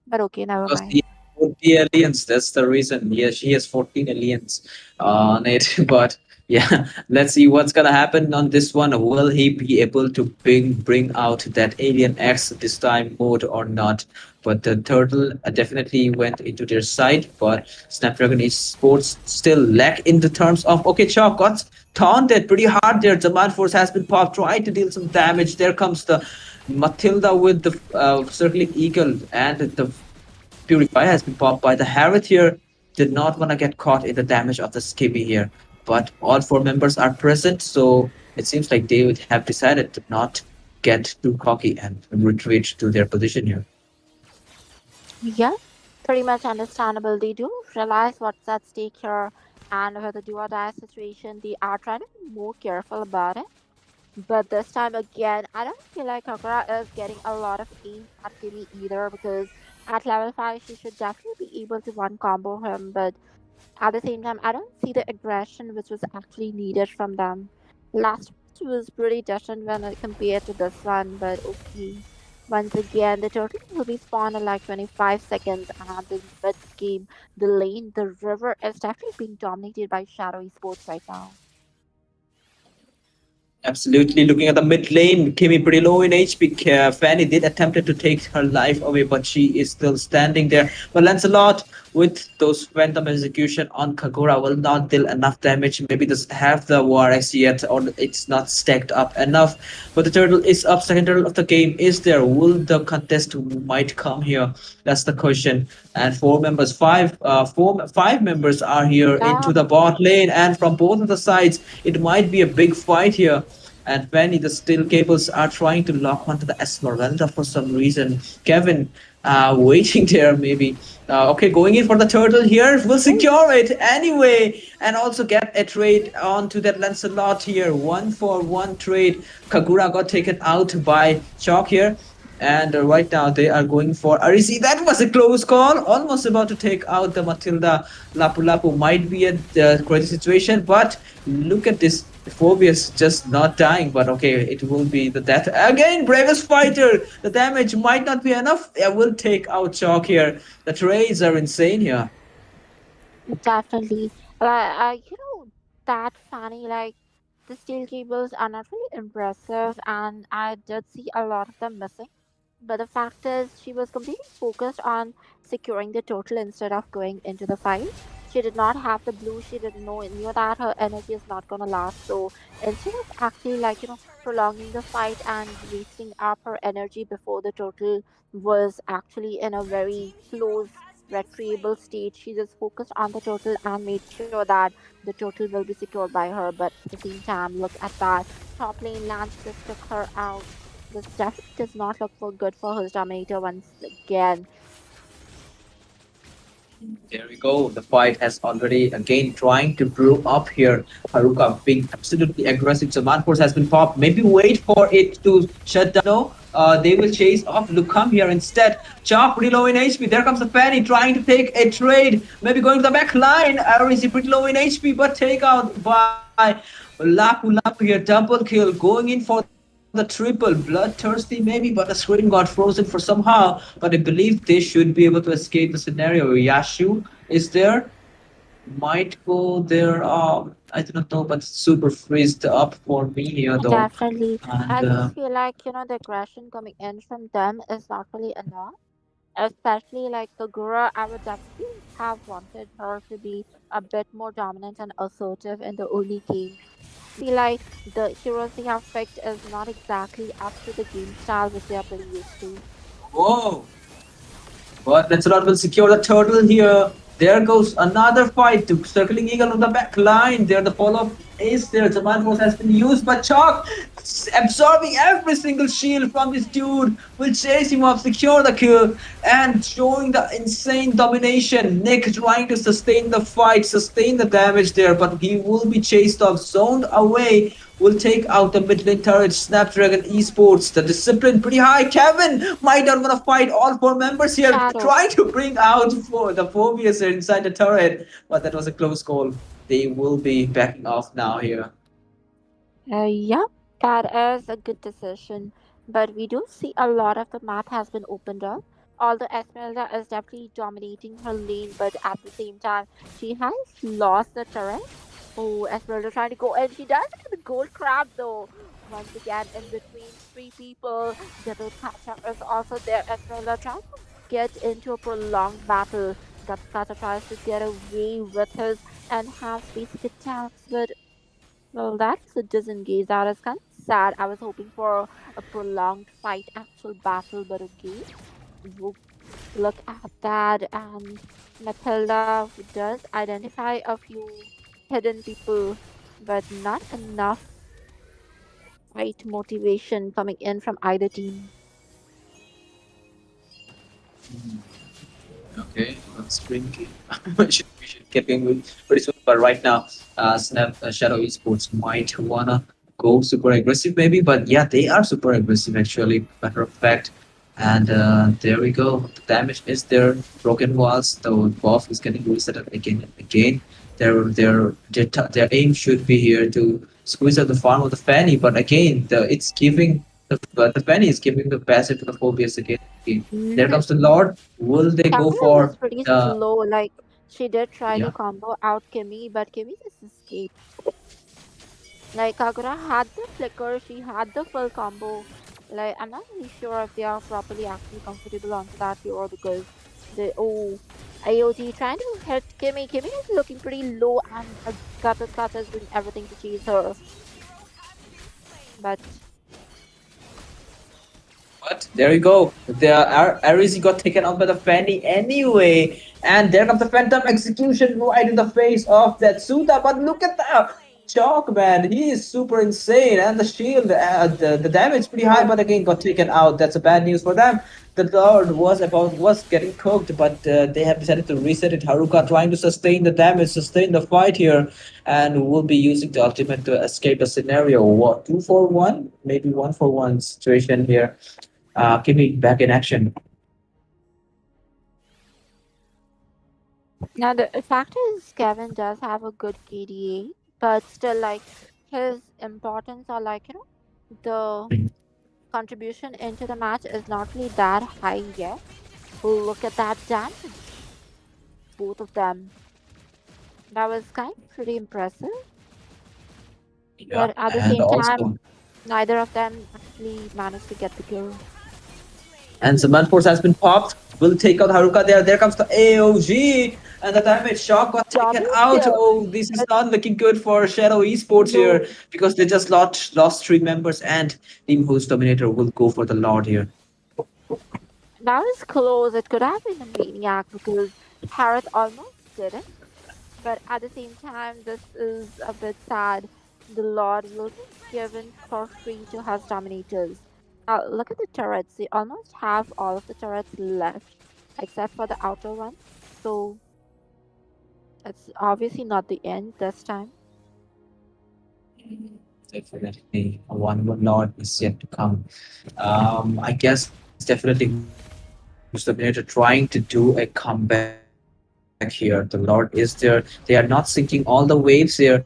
But okay, never Because mind. he has 40 aliens. That's the reason. Yes, he has 14 aliens on it. But yeah, let's see what's gonna happen on this one. Will he be able to bring out that Alien X this time mode or not? But the turtle definitely went into their side. But Snapdragon Esports still lack in the terms of okay, Chalk got taunted pretty hard there. Demand Force has been popped, tried to deal some damage. There comes the Matilda with the circling eagle, and the Purify has been popped by the Harriet here. Did not want to get caught in the damage of the Skibby here. But all four members are present, so it seems like they would have decided to not get too cocky and retreat to their position here. Yeah, pretty much understandable. They do realize what's at stake here, and with the do or die situation, they are trying to be more careful about it. But this time again, I don't feel like Kakura is getting a lot of aim at Kimi either because at level 5, she should definitely be able to one combo him. But at the same time, I don't see the aggression which was actually needed from them. Last match was pretty different when I compared to this one, but okay. Once again, the turtle will be spawned in like 25 seconds, and the mid game, the lane, the river is definitely being dominated by Shadowy Sports right now. Absolutely. Looking at the mid lane, Kimi pretty low in HP. Fanny did attempt to take her life away, but she is still standing there. But Lancelot, with those Phantom Execution on Kagura, will not deal enough damage. Maybe doesn't have the War X yet, or it's not stacked up enough. But the turtle is up. Second turtle of the game is there. Will the contest might come here? That's the question. And five members are here Yeah, into the bot lane, and from both of the sides, it might be a big fight here. And Penny, the steel cables are trying to lock onto the Esmeralda for some reason. Kevin waiting there maybe. Okay, going in for the turtle here. Will secure it anyway, and also get a trade onto that Lancelot here. 1-for-1 trade. Kagura got taken out by Chalk here. And right now they are going for Arisi. That was a close call. Almost about to take out the Matilda. Lapu Lapu might be a crazy situation, but look at this. Phobius just not dying, but okay, it will be the death. Again, bravest fighter. The damage might not be enough. I will take out Chalk here. The trades are insane here. Definitely. That funny, like, the steel cables are not really impressive, and I did see a lot of them missing. But the fact is, she was completely focused on securing the total instead of going into the fight. She did not have the blue. She didn't know knew that her energy is not gonna last. So instead of actually, prolonging the fight and wasting up her energy before the total was actually in a very close retrievable state, she just focused on the total and made sure that the total will be secured by her. But at the same time, look at that. Top lane Lance just took her out. This definitely does not look for good for his Dominator once again. There we go. The fight has already again trying to brew up here. Haruka being absolutely aggressive. So Manforce has been popped. Maybe wait for it to shut down. No, they will chase off Lukam here instead. Chop pretty low in HP. There comes the Fanny trying to take a trade. Maybe going to the back line. Arisi pretty low in HP, but take out by Lapu Lapu here. Double kill. Going in for the triple. Bloodthirsty maybe, but the screen got frozen for somehow. But I believe they should be able to escape the scenario. Yashu is there. Might go there. I do not know, but it's super freezed up for me here though. Definitely. And I just feel like, the aggression coming in from them is not really enough. Especially like Kagura, I would definitely have wanted her to be a bit more dominant and assertive in the early game. Feel like the heroes they have picked is not exactly up to the game style which they are pretty used to. whoa. But Lancelot will secure the turtle here. There goes another fight to circling eagle on the back line. There, the follow-up is there. Zaman Force has been used, but Chalk absorbing every single shield from this dude will chase him up, secure the kill, and showing the insane domination. Nick trying to sustain the fight, sustain the damage there, but he will be chased off, zoned away. Will take out the mid lane turret. Snapdragon Esports, the discipline pretty high. Kevin might not want to fight all four members here, Shadow. trying to bring out for the Phobius inside the turret, but that was a close call. They will be backing off now here. Yeah, that is a good decision. But we do see a lot of the map has been opened up. Although Esmeralda is definitely dominating her lane, but at the same time, she has lost the turret. Oh, Esmeralda trying to go, and she does it with the gold crab though. Once again, in between three people, double catcher is also there. Esmeralda trying to get into a prolonged battle. Double catcher tries to get away with his and have basic attacks, but well, that's a disengage. That is kind of sad. I was hoping for a prolonged fight, actual battle, but okay. Wo- Look at that. And Matilda does identify a few hidden people, but not enough fight motivation coming in from either team. Okay, let's drink. we should get going with pretty soon. But right now, Snap Shadow Esports might wanna go super aggressive, maybe. But yeah, they are super aggressive actually. Matter of fact, and there we go. The damage is there. Broken walls. The buff is getting reset again and again. Their aim should be here to squeeze out the farm of the Fanny, but again, it's giving the Fanny is giving the passive to the Phobius again. There Mm, comes the Lord. Will they go Kagura was for pretty the slow. Like, she did try to yeah? combo out Kimmy, but Kimmy just escaped. Like Kagura had the flicker, she had the full combo. Like I'm not really sure if they are properly actually comfortable onto that hero because the IoT trying to hit Kimmy. Kimmy is looking pretty low and Kata is doing everything to chase her. But But there you go. The Arisi got taken out by the Fanny anyway, and there comes the Phantom Execution right in the face of that Suda. But look at that. Chalk man, he is super insane, and the shield, the damage pretty high, oh, but again got taken out. That's a bad news for them. The Lord was getting cooked, but they have decided to reset it. Haruka trying to sustain the damage, sustain the fight here, and will be using the ultimate to escape the scenario. What, 2-for-1? Maybe 1-for-1 situation here. Kimi back in action. Now the fact is, Kevin does have a good KDA, but still, like his importance or like the contribution into the match is not really that high yet. Look at that damage, both of them. That was kind of pretty impressive, Yeah, but at the and same time, also neither of them actually managed to get the kill. and Zaman Force has been popped. Will take out Haruka there. There comes the AOG. And the damage shock got taken Double out. kill. Oh, this is not looking good for Shadow Esports here No, because they just lost three members and Team Host Dominator will go for the Lord here. that was close. It could have been a maniac because Harith almost did it. But at the same time, this is a bit sad. The Lord will be given for free to House Dominators. Now, look at the turrets. They almost have all of the turrets left, except for the outer one. So, it's obviously not the end this time. Definitely, one more Lord is yet to come. I guess definitely Host Dominator trying to do a comeback here. The Lord is there. They are not sinking all the waves here.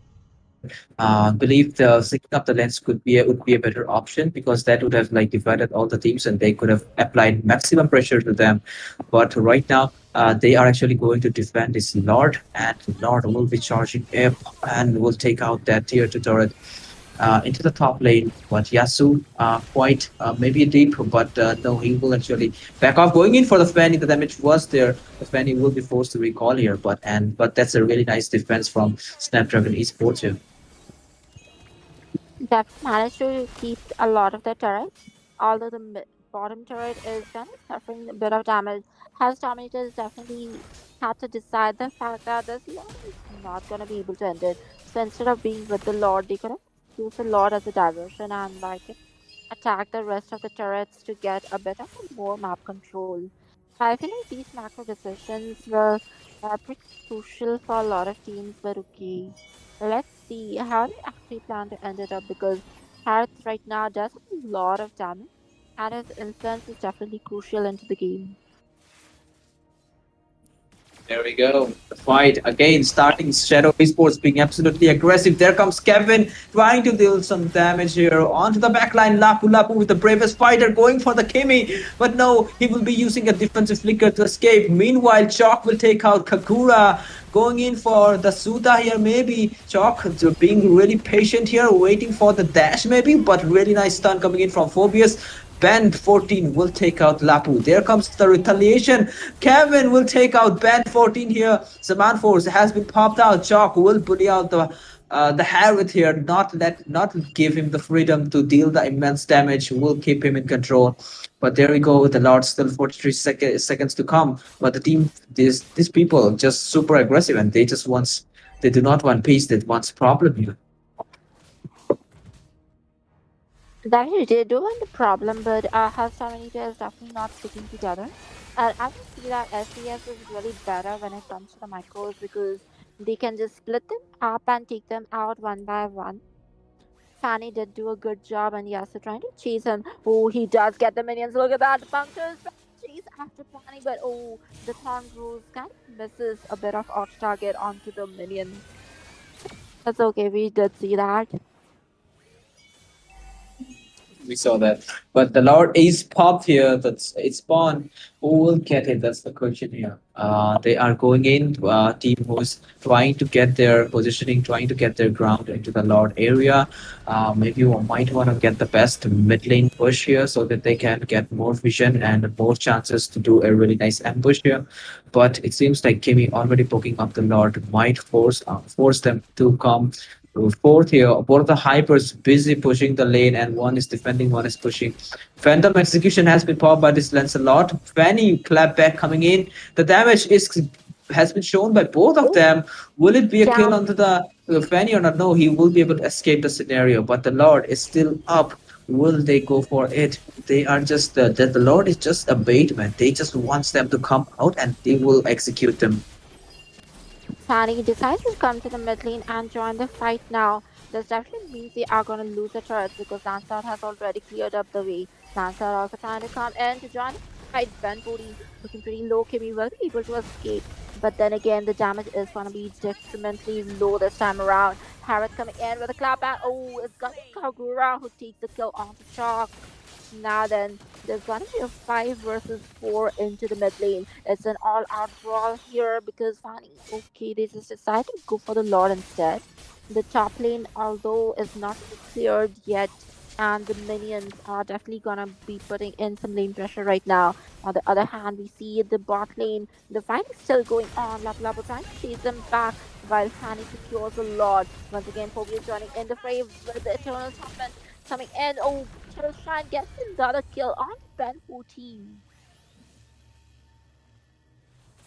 Believe the syncing up the lens would be a better option because that would have like divided all the teams and they could have applied maximum pressure to them. But right now, they are actually going to defend this Lord, and Lord will be charging up and will take out that tier 2 turret into the top lane. But Yasu, maybe deep, but no, he will actually back off. Going in for the Fanny, the damage was there. The Fanny will be forced to recall here, but that's a really nice defense from Snapdragon Esports here. They've managed to keep a lot of their turrets, although the bottom turret is kind of suffering a bit of damage. House Dominators definitely had to decide the fact that this Lord is not going to be able to end it. So instead of being with the Lord, they could have used the Lord as a diversion and attack the rest of the turrets to get a bit of a more map control. I feel like these macro decisions were pretty crucial for a lot of teams, but okay. Let's see how they actually plan to end it up because Harith right now does have a lot of damage and his influence is definitely crucial into the game. There we go. The fight again starting Shadow Esports being absolutely aggressive. There comes Kevin trying to deal some damage here onto the backline. Lapu Lapu with the bravest fighter going for the Kimi. But no, he will be using a defensive flicker to escape. Meanwhile, Chalk will take out Kakura. Going in for the Suda here, maybe. Chalk being really patient here, waiting for the dash maybe. But really nice stun coming in from Phobius. Band 14 will take out Lapu. There comes the retaliation. Kevin will take out Band 14 here. Zaman Force has been popped out. Chalk will bully out the Harith here. Not give him the freedom to deal the immense damage. Will keep him in control. But there we go. The Lord still 43 seconds to come. But the team, these people, just super aggressive and they do not want peace. They want problem here. Definitely, they do want the problem, but House Dominator is definitely not sticking together. And I can see that SES is really better when it comes to the micros because they can just split them up and take them out one by one. Fanny did do a good job, and yes, they're trying to chase him. Oh, he does get the minions. Look at that. Bunkers chase after Fanny, but oh, the Thorn Rose kind of misses a bit of off target onto the minions. That's okay, we did see that. We saw that. But the Lord is popped here. That's it's spawn. Who will get it? That's the question here. They are going in. Team who's trying to get their positioning, trying to get their ground into the Lord area. Maybe you might want to get the best mid lane push here so that they can get more vision and more chances to do a really nice ambush here. But it seems like Kimi already poking up the Lord might force them to come fourth here. Both of the hypers busy pushing the lane, and one is defending, one is pushing. Phantom execution has been powered by this Lancelot. Fanny clapback coming in. The damage is has been shown by both of them. Will it be a kill Jump. onto the Fanny or not? No, he will be able to escape the scenario, but the Lord is still up Will they go for it? They are just the Lord is just a bait, man. They just wants them to come out and they will execute them. Fanny decides to come to the mid lane and join the fight now. This definitely means they are going to lose the turrets because Lancelot has already cleared up the way. Lancelot also trying to come in to join the fight. Ben 40 looking pretty low. Kimmy will be able to escape. But then again, the damage is going to be detrimentally low this time around. Harriet coming in with a clapback. Oh, it's going to be Kagura who takes the kill onto Chalk. Now then, there's gonna be a 5 versus 4 into the mid lane. It's an all-out brawl here because Fanny, okay, they just decided to go for the Lord instead. The top lane, although is not really cleared yet, and the minions are definitely gonna be putting in some lane pressure right now. On the other hand, we see the bot lane, the fight is still going on. Lapu Lapu trying to chase them back while Fanny secures the Lord. Once again, Phobia joining in the fray with the Eternal Summon coming in. Oh, Shine gets another kill on Ben 14.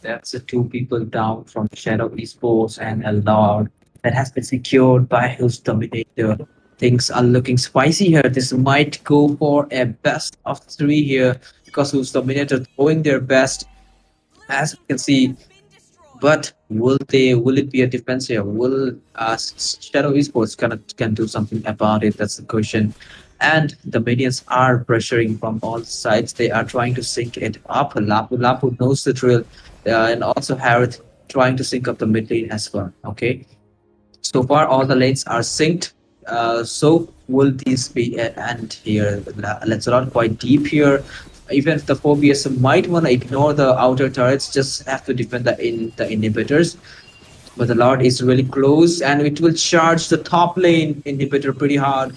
That's the two people down from Shadow Esports and a Lord that has been secured by his Dominator. Things are looking spicy here. This might go for a best of three here because who's Dominator throwing their best, as we can see. But will it be a defense here? Will Shadow Esports can do something about it? That's the question. And the minions are pressuring from all sides. They are trying to sync it up. Lapu Lapu knows the drill, and also Harith trying to sync up the mid lane as well. Okay, so far all the lanes are synced. So will these be at end here? Let's not quite deep here. Even if the Phobias might want to ignore the outer turrets, just have to defend the inhibitors. But the Lord is really close, and it will charge the top lane inhibitor pretty hard.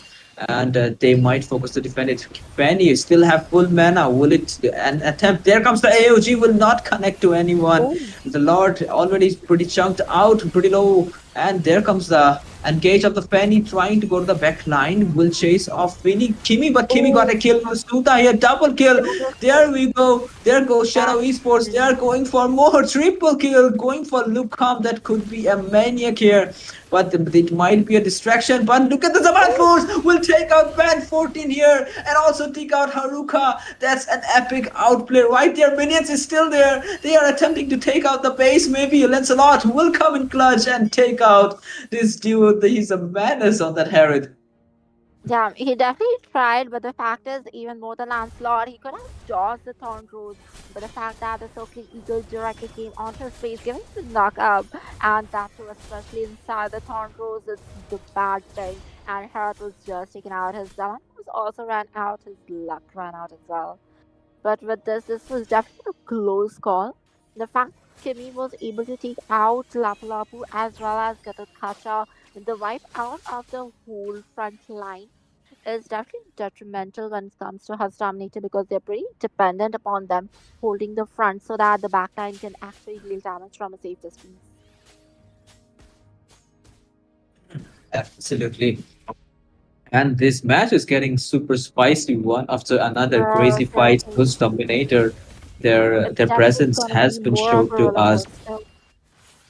And they might focus to defend it. Penny still have full mana. Will it and attempt? There comes the AOG. Will not connect to anyone. Oh, The Lord already pretty chunked out, pretty low. And there comes the engage of the Penny trying to go to the back line. Will chase off Finny Kimmy, but Kimmy got oh, a kill with Suta here. Double kill. double There kill. we go. There goes Shadow Esports. They are going for more triple kill. Going for Lucam. That could be a maniac here. But it might be a distraction. But look at the Zabarat Force. Will take out Band 14 here. And also take out Haruka. That's an epic outplay right there. Minions is still there. They are attempting to take out the base. Maybe Lancelot will come in clutch and take out this dude. He's a madness on that Herod. Yeah, he definitely tried, but the fact is, even more than Lancelot, he could have dodged the Thorn Rose. But the fact that the Circling Eagle directly came onto his face, giving him the knock up, and that too, especially inside the Thorn Rose, it's the bad thing. And Herod was just taken out. His Zalan was also ran out, his luck ran out as well. But with this was definitely a close call. The fact Kimmy was able to take out Lapu Lapu as well as get a Kacha, the wipe out of the whole front line is definitely detrimental when it comes to Hus Dominator because they're pretty dependent upon them holding the front so that the backline can actually deal damage from a safe distance. Absolutely. And this match is getting super spicy one after another. Crazy fights. Who's Certainly. Dominator? It's Their definitely presence gonna has be been more of showed a to roller us. coaster.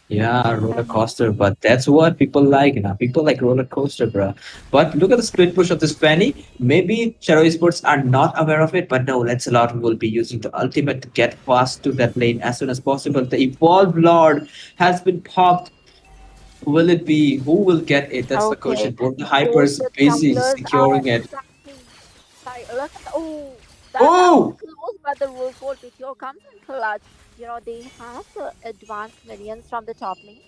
Yeah, roller Mhm. coaster, but that's what people like, you know. People like roller coaster, bro. But look at the split push of this Penny. Maybe Shadow Esports are not aware of it, but no, Lancelot will be using the ultimate to get fast to that lane as soon as possible. The Evolved Lord has been popped. Will it be? Who will get it? That's the Okay, question. Both the both hypers the busy jungles are securing it. exactly. Sorry, look at the, oh, that was Oh! close, but the Rose Gold Meteor comes in clutch. You know, they have the advanced minions from the top lane.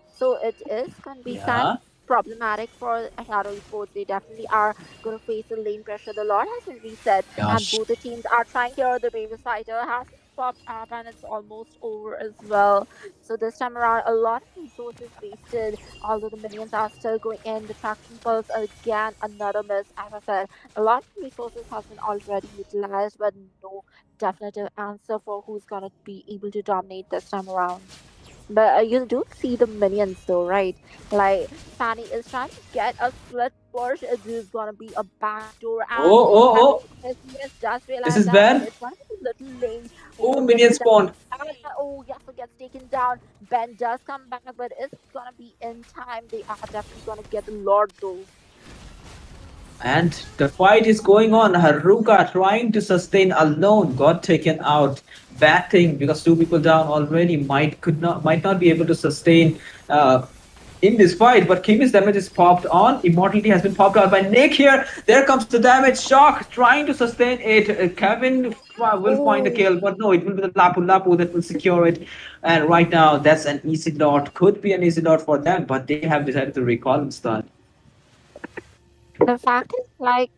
So it is going to be kind of Yeah. problematic for Shadow Esports. They definitely are going to face the lane pressure. The Lord has been reset, and Gosh. both the teams are trying here. The bravest fighter has popped up, and it's almost over as well. So this time around, a lot of resources wasted. Although the minions are still going in, the traction pulse again another miss. As I said, a lot of resources has been already utilized, but no definitive answer for who's going to be able to dominate this time around. But you do see the minions though, right? Like Fanny is trying to get a split push. It is gonna be a backdoor, and Oh, oh, Harry oh. yes just This realized is that, but bad. it's gonna be a little late. Oh, Will get minion the spawn. oh yes, it gets taken down. Ben does come back, but is it gonna be in time? They are definitely gonna get the Lord though. And the fight is going on. Haruka trying to sustain alone got taken out. Bad thing because two people down already might not be able to sustain in this fight. But Kimi's damage is popped on. Immortality has been popped out by Nick here. There comes the damage. Shock trying to sustain it. Kevin will find a Oh, kill, but no, it will be the Lapu Lapu that will secure it. And right now, that's an easy dot. Could be an easy dot for them, but they have decided to recall instead. the fact is, like,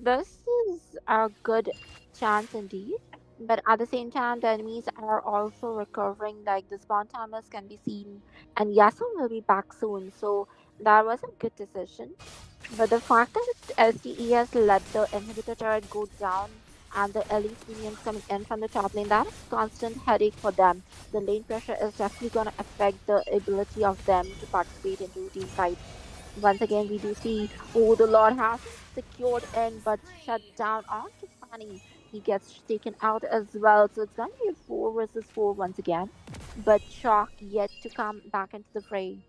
this is a good chance indeed. But at the same time, the enemies are also recovering. Like the spawn timers can be seen, and Yasuo will be back soon. So that was a good decision. But the fact that SDES let the inhibitor turret go down and the elite minions coming in from the top lane, that is constant headache for them. The lane pressure is definitely going to affect the ability of them to participate into team fights. Once again, we do see, oh, the Lord has secured in but shut down onto Fanny. He gets taken out as well. So it's going to be a 4 versus 4 once again. But Chalk yet to come back into the fray.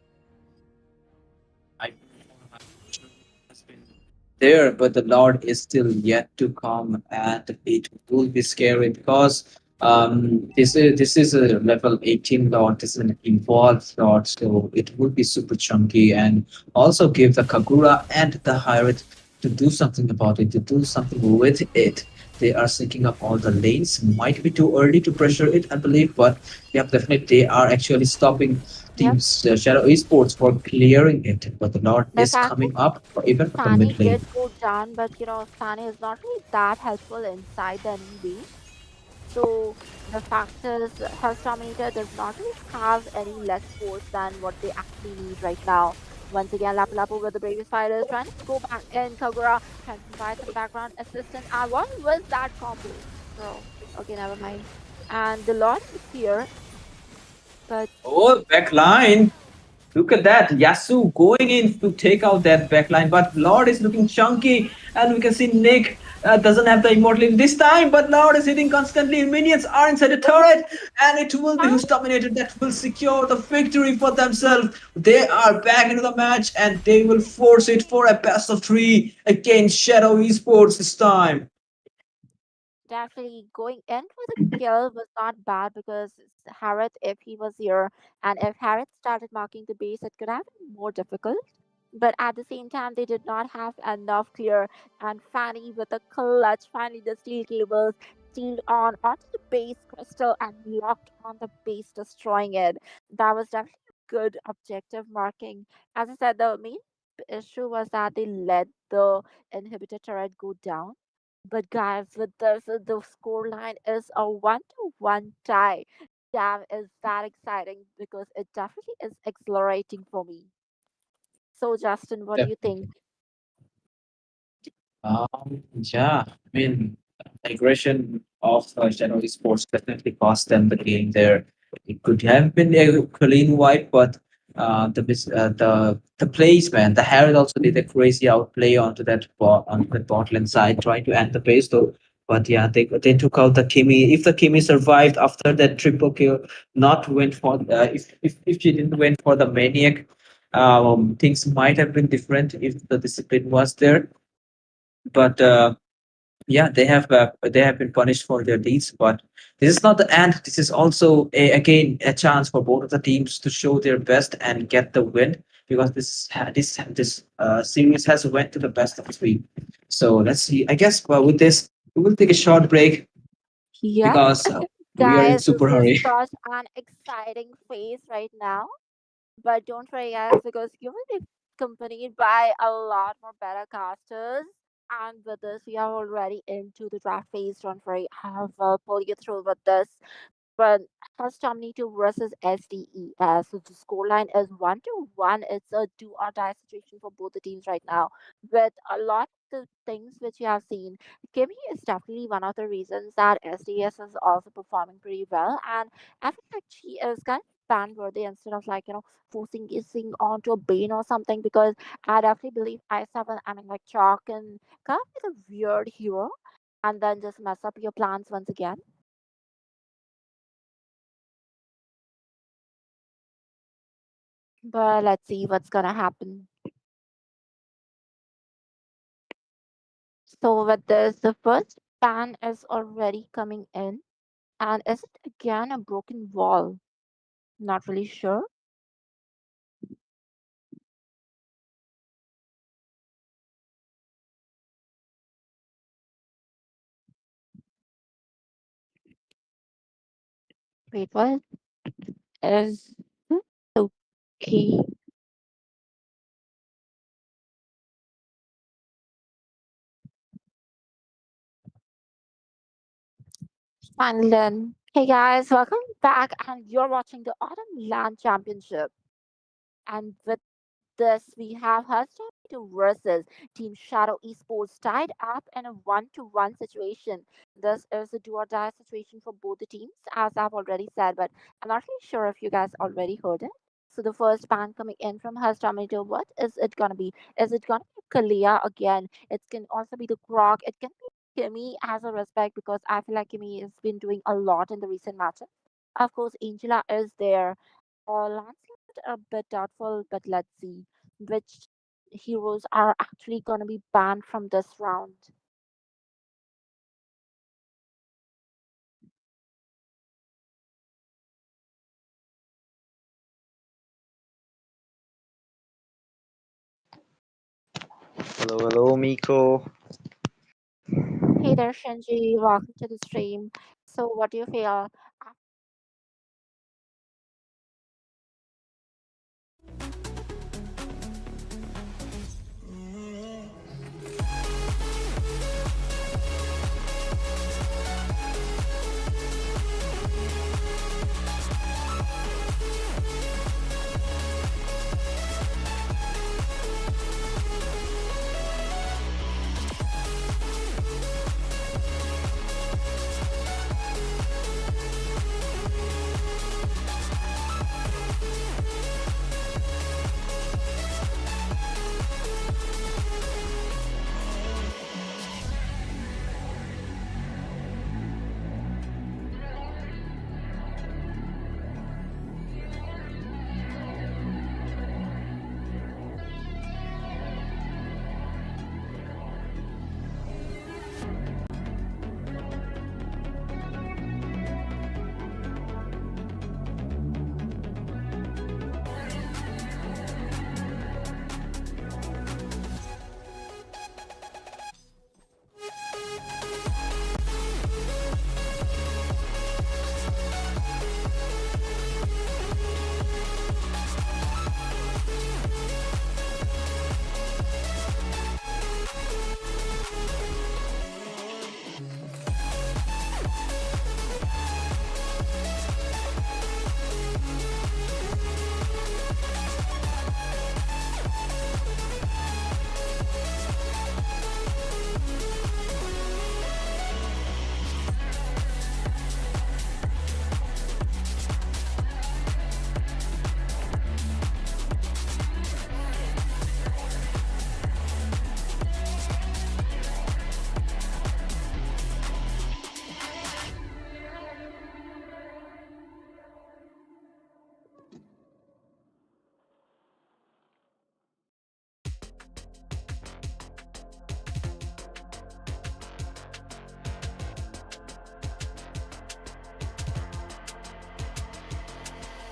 I has been there, but the Lord is still yet to come, and it will be scary because this is a level 18 Lord. This is an involved Lord, so it will be super chunky, and also give the Kagura and the Hyrid to do something about it, to do something with it. They are syncing up all the lanes. Might be too early to pressure it, I believe, but yeah, definitely they are actually stopping Yep. teams Shadow Esports for clearing it, but the Lord The is fact coming is, up for even for the Fanny mid lane. did go down, but Fanny is not really that helpful inside the enemy base. So the fact is, Health Dominator does not really have any less force than what they actually need right now. Once again, Lapu Lapu with the bravest fighters trying to go back in. Kagura trying to provide some background assistance. And what was that combo, bro? Okay, never mind. And the Lord is here, but Oh, back line. Look at that. Yasu going in to take out that backline, but Lord is looking chunky, and we can see Nick doesn't have the immortality this time, but Lord is hitting constantly. Minions are inside the turret, and it will be who's dominated that will secure the victory for themselves. They are back into the match, and they will force it for a best of three against Shadow Esports this time. definitely going in for the kill was not bad because Harith, if he was here, and if Harith started marking the base, it could have been more difficult. But at the same time, they did not have enough clear. And Fanny with a clutch, finally the steel cables sealed on onto the base crystal and locked on the base, destroying it. That was definitely a good objective marking. As I said, the main issue was that they let the inhibitor turret go down. But guys, with this, the score line is a 1-1 tie. Damn, is that exciting because it definitely is exhilarating for me. So, Justin, what do you think? Yeah, I mean, aggression of Shadow Esports definitely cost them the game there. It could have been a clean wipe, but the plays, man, the Herald also did a crazy outplay onto the bot lane side, trying to end the pace though. But yeah, they took out the Kimi. If the Kimi survived after that triple kill, not went for if she didn't went for the maniac, things might have been different if the discipline was there. But yeah, they have been punished for their deeds, but this is not the end. This is also again a chance for both of the teams to show their best and get the win, because this series has went to the best of three. So let's see. I guess with this we will take a short break Yep, because we are in guys, this super is hurry. such an exciting phase right now. But don't worry, guys, because you will be accompanied by a lot more better casters. And with this, we are already into the draft phase. Don't worry, I will pull you through with this. But first Terminator versus SDES. So the scoreline is 1-1. It's a do or die situation for both the teams right now. With a lot of the things which you have seen, Kimmy is definitely one of the reasons that SDS is also performing pretty well. And I feel like she is kind of ban worthy instead of forcing kissing onto a Bane or something, because I definitely believe I7, I mean like Chalk and kind of be the weird hero and then just mess up your plans once again. But let's see what's gonna happen. So with this, the first ban is already coming in. And is it again a broken wall? Not really sure. Wait, what is okay? Fine then. Hey guys, welcome back, and you're watching the Autumn LAN Championship. And with this, we have Hearthstone versus Team Shadow Esports tied up in a 1-1 situation. This is a do or die situation for both the teams, as I've already said, but I'm not really sure if you guys already heard it. So the first ban coming in from Hearthstone, what is it gonna be? Is it gonna be Kalia again? It can also be the Grok. It can be Kimmy as a respect because I feel like Kimmy has been doing a lot in the recent matches. Of course, Angela is there. Lancelot a bit doubtful, but let's see which heroes are actually going to be banned from this round. Hello, Miko. Hey there, Shinji. Welcome to the stream. So, what do you feel?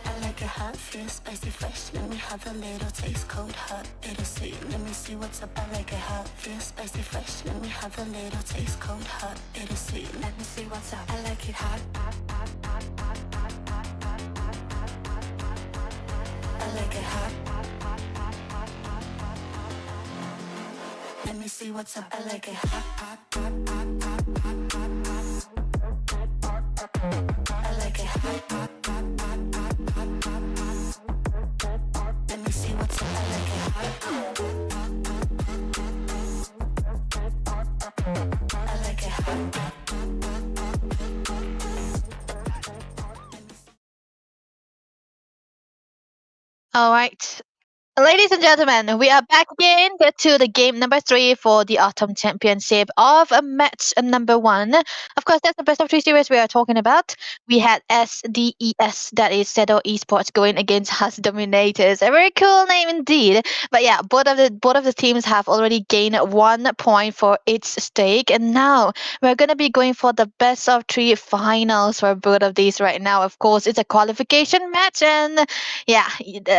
I like it hot, feel spicy, fresh. Let me have a little taste, cold, hot, bittersweet. Let me see what's up. I like it hot, feel spicy, fresh. Let me have a little taste, cold, hot, bittersweet. Let me see what's up. I like it hot, hot, hot, hot, hot, hot, hot, hot, hot, hot, hot, hot, hot, hot. I like it hot, hot, hot, hot, hot, hot, hot, hot, hot. Let me see what's up. I like it hot, hot, hot, hot, hot, hot, hot, hot. I like it hot, hot, hot, hot, hot, hot, hot, hot. Let me see what's up. I like it hot, hot, hot, hot, hot, hot, hot. I like it hot, hot, hot, hot, hot, hot, hot. All right. Ladies and gentlemen, we are back again to the game number 3 for the Autumn Championship of match number 1. Of course, that's the best of 3 series we are talking about. We had SDES, that is Shadow Esports, going against Us Dominators. A very cool name indeed. But yeah, both of the teams have already gained 1 point for each stake, and now we're gonna be going for the best of 3 finals for both of these right now. Of course, it's a qualification match, and yeah,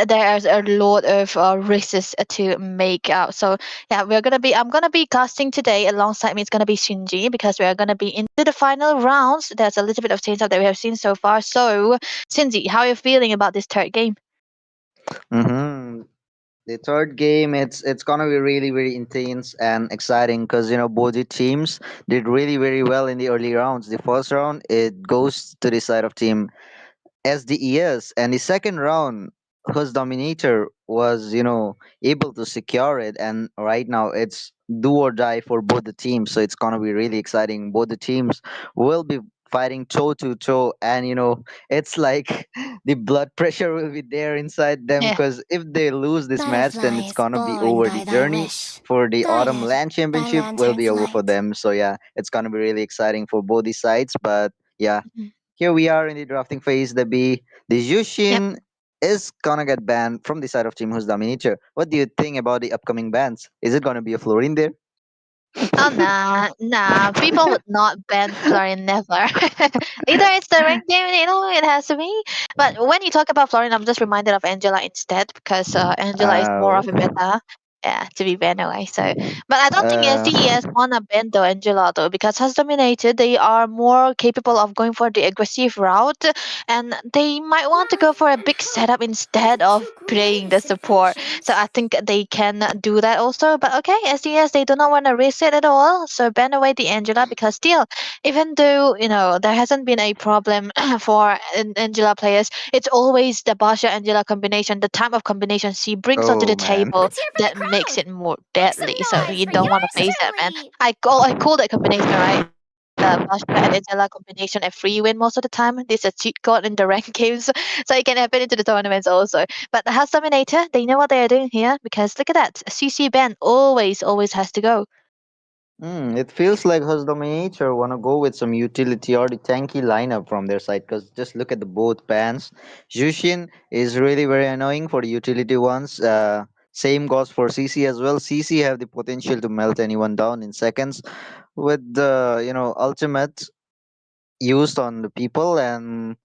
there's a lot of races to make out. So yeah, I'm gonna be casting today. Alongside me it's gonna be Shinji, because we are gonna be into the final rounds. There's a little bit of change up that we have seen so far. So Shinji, how are you feeling about this third game? Mm-hmm. The third game, it's gonna be really very intense and exciting because both the teams did really very well in the early rounds. The first round it goes to the side of team SDES, and the second round, whose dominator was, able to secure it. And right now, it's do or die for both the teams. So it's gonna be really exciting. Both the teams will be fighting toe to toe, and it's like the blood pressure will be there inside them. Yeah. Because if they lose this match, then Butterfly it's is gonna be born over. by The thy journey wish, for the Autumn guided LAN by Championship will be lantern's over for light. them. So yeah, it's gonna be really exciting for both the sides. But yeah, Mhm. here we are in the drafting phase. The Yep. Yushin is gonna get banned from the side of Team Who's Dominator. What do you think about the upcoming bans? Is it gonna be a Florin there? Oh nah. People would not ban Florian, never. Either it's the rank game, it has to be. But when you talk about Florian, I'm just reminded of Angela instead, because Angela is more Oh, of a meta. Yeah, to be banned away. So, but I don't think uh, SDES wanna ban though Angela though, because has dominated. They are more capable of going for the aggressive route, and they might want to go for a big setup instead of playing the support. So I think they can do that also. But okay, SDS, they do not want to risk it at all. So ban away the Angela, because still, even though there hasn't been a problem for Angela players, it's always the Basha Angela combination, the type of combination she brings onto the oh man. table Let's hear from that the makes crowd. it more Make some deadly. So noise you for don't want to yours face that, man. truly. I call that combination, right? The Basha and Angela combination a free win most of the time. This is a cheat code in the ranked games, so it can happen into the tournaments also. But the House Dominator, they know what they are doing here, because look at that. CC ban always has to go. It feels like Hus Dominator wanna go with some utility or the tanky lineup from their side. Because just look at the both bans. Jushin is really very annoying for the utility ones. Same goes for CC as well. CC have the potential to melt anyone down in seconds with the ultimate used on the people. And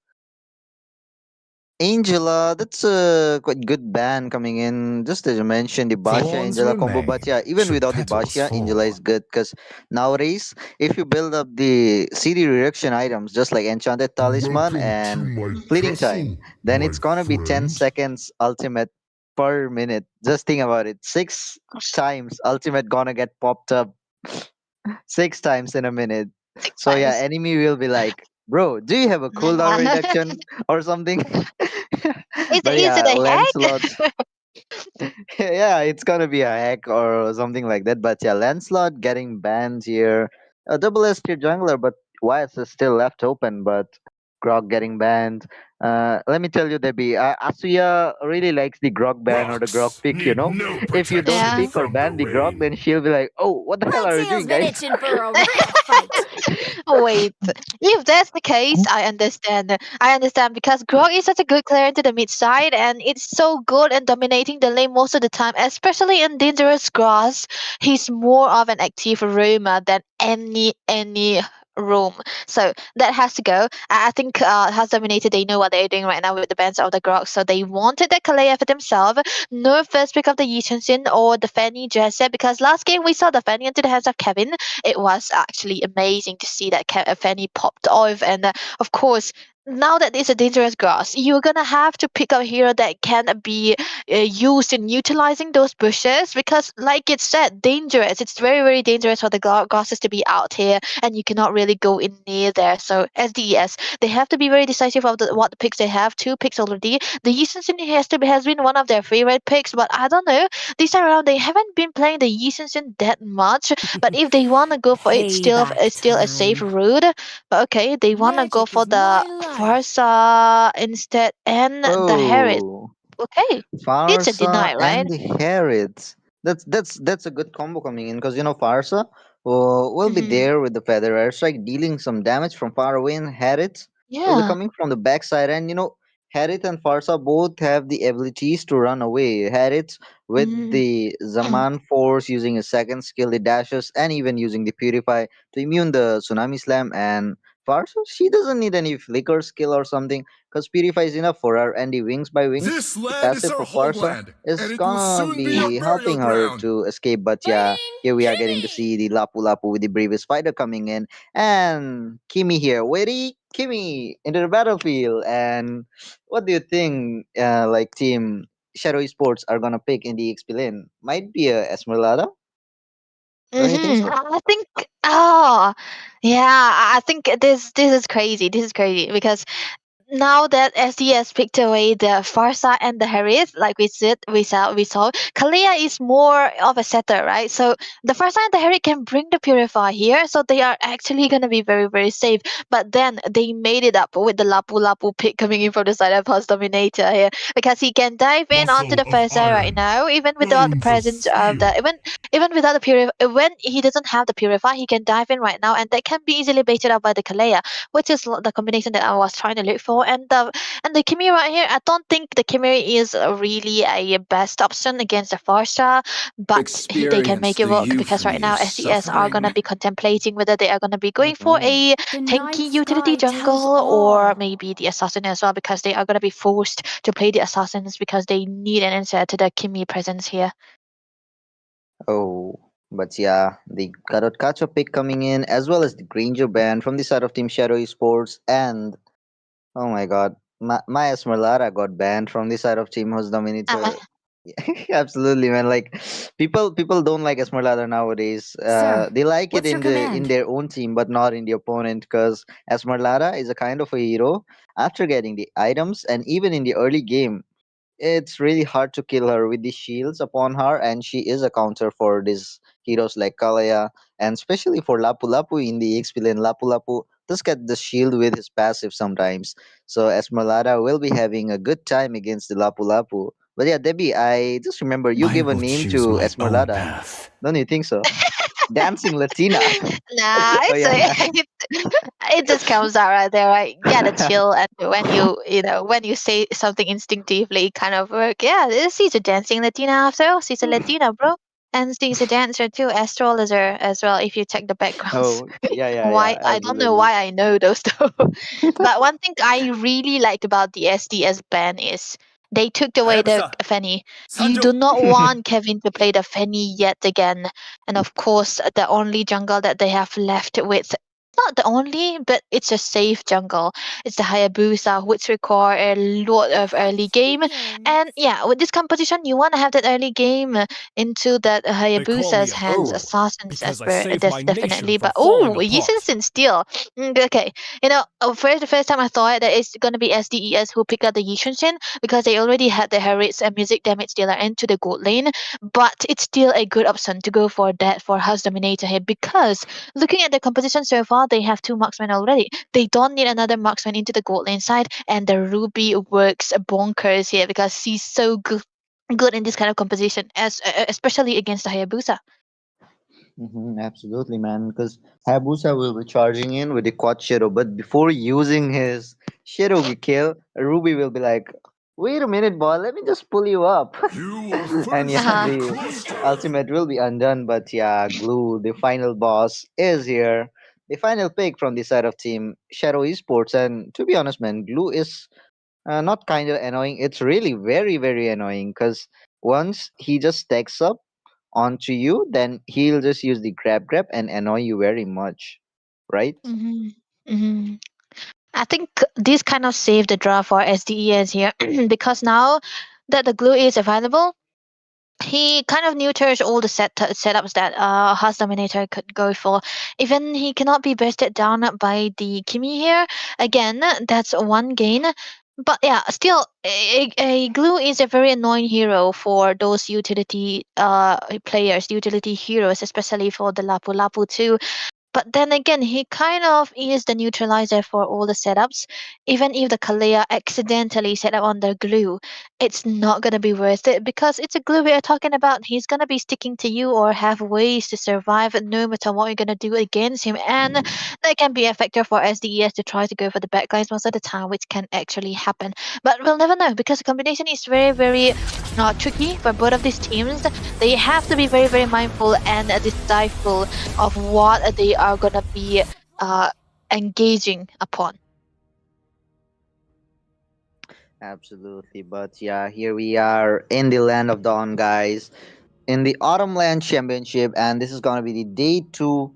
Angela, that's a quite good band coming in. Just as you mentioned, the Basha Thorns Angela combo. But remain, yeah, even should without the petals Basha, Angela is fall. good because nowadays, if you build up the CD reduction items, just like Enchanted Talisman Welcome to and my Fleeting Time, castle, then my it's gonna be 10 friend. seconds ultimate per minute. Just think about it. 6 times ultimate gonna get popped up 6 times in a minute. Six So yeah, times. enemy will be like, bro, do you have a cooldown Nah. reduction or something? But Is it yeah, a Lancelot, hack? yeah, it's gonna be a hack or something like that. But yeah, Lancelot getting banned here. A double S tier jungler, but YS is still left open. But Grog getting banned. Let me tell you, Debbie, Asuya really likes the Grog ban or the Grog Rocks pick. need no If you don't Yeah. protection pick or from the ban the Grog, then rain. she'll be like, "Oh, what the hell My are you tail's doing, been guys?" itching for a real fight. Wait, if that's the case, I understand. I understand, because Grog is such a good player into the mid side, and it's so good and dominating the lane most of the time, especially in dangerous grass. He's more of an active roamer than any roam. So that has to go. I think has dominated. They know what they're doing right now with the bans of the Grog, so they wanted the Kalea for themselves. No first pick of the Yi Chun or the Fanny just yet, because last game we saw the Fanny into the hands of Kevin. It was actually amazing to see that Fanny popped off. And of course, now that it's a dangerous grass, you're gonna have to pick a hero that can be used in utilizing those bushes, because, like it said, dangerous. It's very dangerous for the grasses to be out here, and you cannot really go in near there. So SDES, they have to be very decisive of what the picks they have. 2 picks already. The Yisensin has been one of their favorite picks, but I don't know. This time around, they haven't been playing the Yisensin that much. But if they wanna go for it, Payback it's still a safe time. route. But okay, they wanna go Magic for is my the life. Farsa instead, and the Harriet. Oh. Okay. It's a Farsa deny, right? and the Harrods. That's a good combo coming in because Farsa will be Mm-hmm. there with the feather airstrike, dealing some damage from far away, and Harrods will be Yeah. coming from the backside. And Harith and Farsa both have the abilities to run away. Harith with Mm-hmm. the Zaman Force using his second skill, the dashes, and even using the Purify to immune the Tsunami Slam. And Farsa, she doesn't need any flicker skill or something because Purify is enough for her. And the Wings by Wings, This the land is passive our for Farsa, homeland, is and it will gonna soon be your be burial helping her ground. to escape. But yeah, here we are getting to see the Lapu Lapu with the bravest fighter coming in, and Kimi here, waiting Kimi into the battlefield. And what do you think, like team Shadow Esports are gonna pick in the XP lane? Might be a Esmeralda. Don't you think Mm-hmm. so? I think. Oh, yeah. I think this is crazy. This is crazy because now that SDS picked away the Farsa and the Harith, like we saw, Kalia is more of a setter, right? So the Farsa and the Harith can bring the Purify here, so they are actually gonna be very, very safe. But then they made it up with the Lapu Lapu pick coming in from the side of House Dominator here, because he can dive in onto Muscle the of first eye right iron, now, even without the bones of presence of the steel. even without the Purify. When he doesn't have the Purify, he can dive in right now, and that can be easily baited out by the Kalea, which is the combination that I was trying to look for. And the Kimi right here, I don't think the Kimi is really a best option against the Farsa, but they can Experience make it the work youth because in right you now SDS are suffering. gonna be contemplating whether they are gonna be going for Mm-hmm. a The night tanky utility sky tells jungle or all. maybe the assassin as well, because they are gonna be forced to play the assassins because they need an answer to the Kimi presence here. Oh, but yeah, the Karot Kacho pick coming in, as well as the Granger band from the side of Team Shadow Esports, and oh my god, my Esmeralda got banned from the side of Team Host Uh, Dominator. Absolutely, man. Like people don't like Esmeralda nowadays. Sir, They like it what's your in command? their own team, but not in the opponent, because Esmeralda is a kind of a hero after getting the items, and even in the early game, it's really hard to kill her with the shields upon her, and she is a counter for these heroes like Kalaya, and especially for Lapu Lapu in the XP lane. Lapu Lapu does get the shield with his passive sometimes, so Esmeralda will be having a good time against the Lapu Lapu. But yeah, Debbie, I just remember you I give a will name choose to my own Esmeralda. path. Don't you think so? Dancing Latina. Nah, Oh it's yeah. it just comes out right there, right? Yeah, the chill, and when you say something instinctively, it kind of work. Yeah, she's a dancing Latina after all. She's a Latina, bro, and she's a dancer too, astrologer as well. If you check the backgrounds, Oh yeah, yeah, why yeah. I don't know Absolutely. why I know those though. But one thing I really liked about the SDS ban is they took away the Hayabusa, Fanny. You do Sanjo. not want Kevin to play the Fanny yet again. And of course, the only jungle that they have left with, not the only, but it's a safe jungle. It's the Hayabusa, which require a lot The of early hunt game. begins. And yeah, with this composition, you want to have that early game into that They call Hayabusa's me a hands, hero assassins because as I well. saved That's my nation definitely. from But falling oh, Yeezus apart. and Steel. Okay, for the first time I thought that it's gonna be SDES who pick up the Yishun because they already had the Harriets and music damage dealer into the gold lane. But it's still a good option to go for that for House Dominator here, because looking at the composition so far, they have two marksmen already. They don't need another marksman into the gold lane side, and the Ruby works bonkers here because she's so good in this kind of composition, as especially against the Hayabusa. Absolutely, man. Because Hayabusa will be charging in with the quad shadow, but before using his shadow kill, Ruby will be like, "Wait a minute, boy. Let me just pull you up." You are And first yeah, in the the cluster. ultimate will be undone. But yeah, Glue, the final boss, is here. The final pick from the side of Team Shadow Esports, and to be honest, man, Glue is not kind of annoying. It's really very, very annoying because once he just stacks up onto you, then he'll just use the grab and annoy you very much, right? hmm hmm I think this kind of saved the draw for SDES here because now that the glue is available, he kind of neuters all the setups that Hearth Dominator could go for. Even he cannot be bursted down by the Kimi here. Again, that's one gain. But yeah, still, a glue is a very annoying hero for those utility players, utility heroes, especially for the Lapu Lapu too. But then again, he kind of is the neutralizer for all the setups. Even if the Kalea accidentally set up on the glue, it's not gonna be worth it because it's a glue we are talking about. He's gonna be sticking to you or have ways to survive no matter what you're gonna do against him. And that can be a factor for SDES to try to go for the backlines most of the time, which can actually happen. But we'll never know because the combination is very, very tricky for both of these teams. They have to be very, very mindful and decisive of what they are gonna be uh, engaging upon. Absolutely. But yeah, here we are in the land of dawn, guys, in the Autumn LAN Championship, and this is going to be the day 2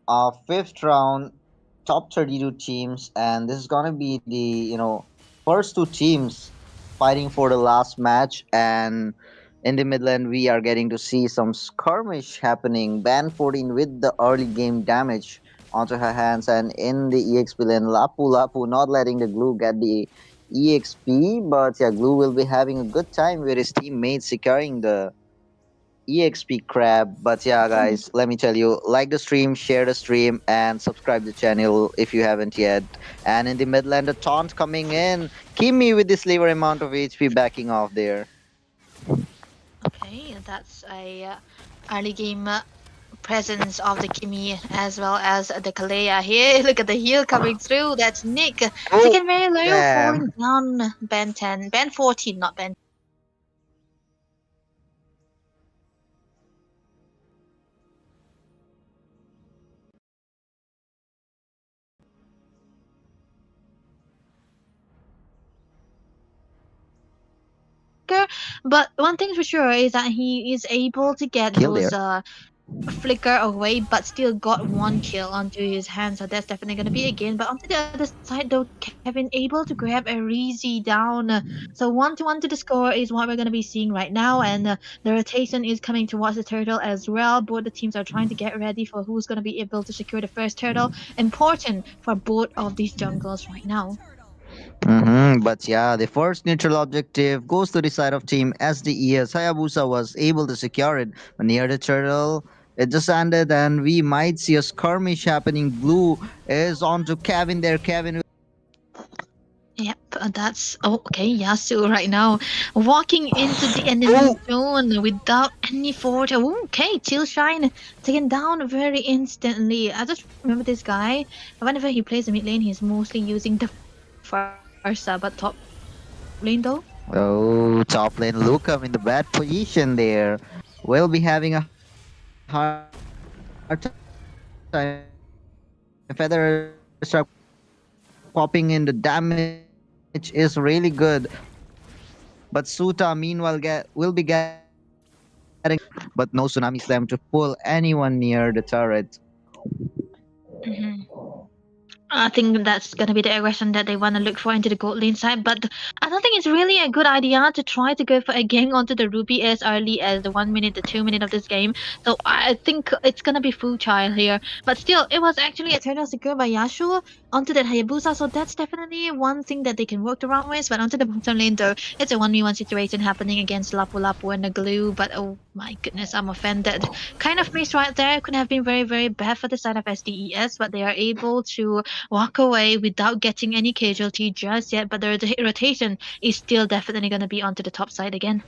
of fifth round, top 32 teams, and this is going to be the first two teams fighting for the last match. And in the midland, we are getting to see some skirmish happening. Ban 14 with the early game damage onto her hands, and in the EXP lane, Lapu Lapu not letting the glue get the EXP, but yeah, Glue will be having a good time with his teammates securing the EXP crab. But yeah, guys, let me tell you, like the stream, share the stream, and subscribe the channel if you haven't yet. And in the midland, a taunt coming in. Kimmy with the sliver amount of HP backing off there. Okay, that's a early game presence of the Kimi as well as the Kalea here. Look at the heal coming through. That's Nick. Oh, Taken very low, damn. falling down. Ben 10, Ben 14, not Ben. But one thing for sure is that he is able to get Kill those there. flicker away, but still got one kill onto his hand, so that's definitely going to be a gain. But onto the other side, though, Kevin able to grab a Reezy down. So 1-1 to the score is what we're going to be seeing right now, and the rotation is coming towards the turtle as well. Both the teams are trying to get ready for who's going to be able to secure the first turtle. Important for both of these junglers right now. But yeah, the first neutral objective goes to the side of team SDES. Hayabusa was able to secure it, but near the turtle, it just ended, and we might see a skirmish happening. Blue is on to Kevin there. Kevin. Yep, that's okay. Yasu right now walking into the enemy zone without any fort. Okay, Chill Shine taken down very instantly. I just remember this guy. Whenever he plays the mid lane, he's mostly using the Farsa, but top lane though. Oh, top lane Luca in the bad position there. Will be having a hard time. Feather start popping in. The damage is really good. But Suta meanwhile will be getting a kill. But no tsunami slam to pull anyone near the turret. Mhm. I think that's gonna be the aggression that they wanna look for into the gold lane side, but I don't think it's really a good idea to try to go for a gang onto the Ruby as early as the 1 minute, the 2 minute of this game. So I think it's gonna be full child here. But still, it was actually a turtle secured by Yasuo onto that Hayabusa, so that's definitely one thing that they can work around with. But onto the bottom lane though, it's a 1v1 situation happening against Lapu Lapu and the glue, but oh my goodness, I'm offended. Kind of miss right there. Could have been very, very bad for the side of SDES, but they are able to walk away without getting any casualty just yet. But the rotation is still definitely going to be onto the top side again.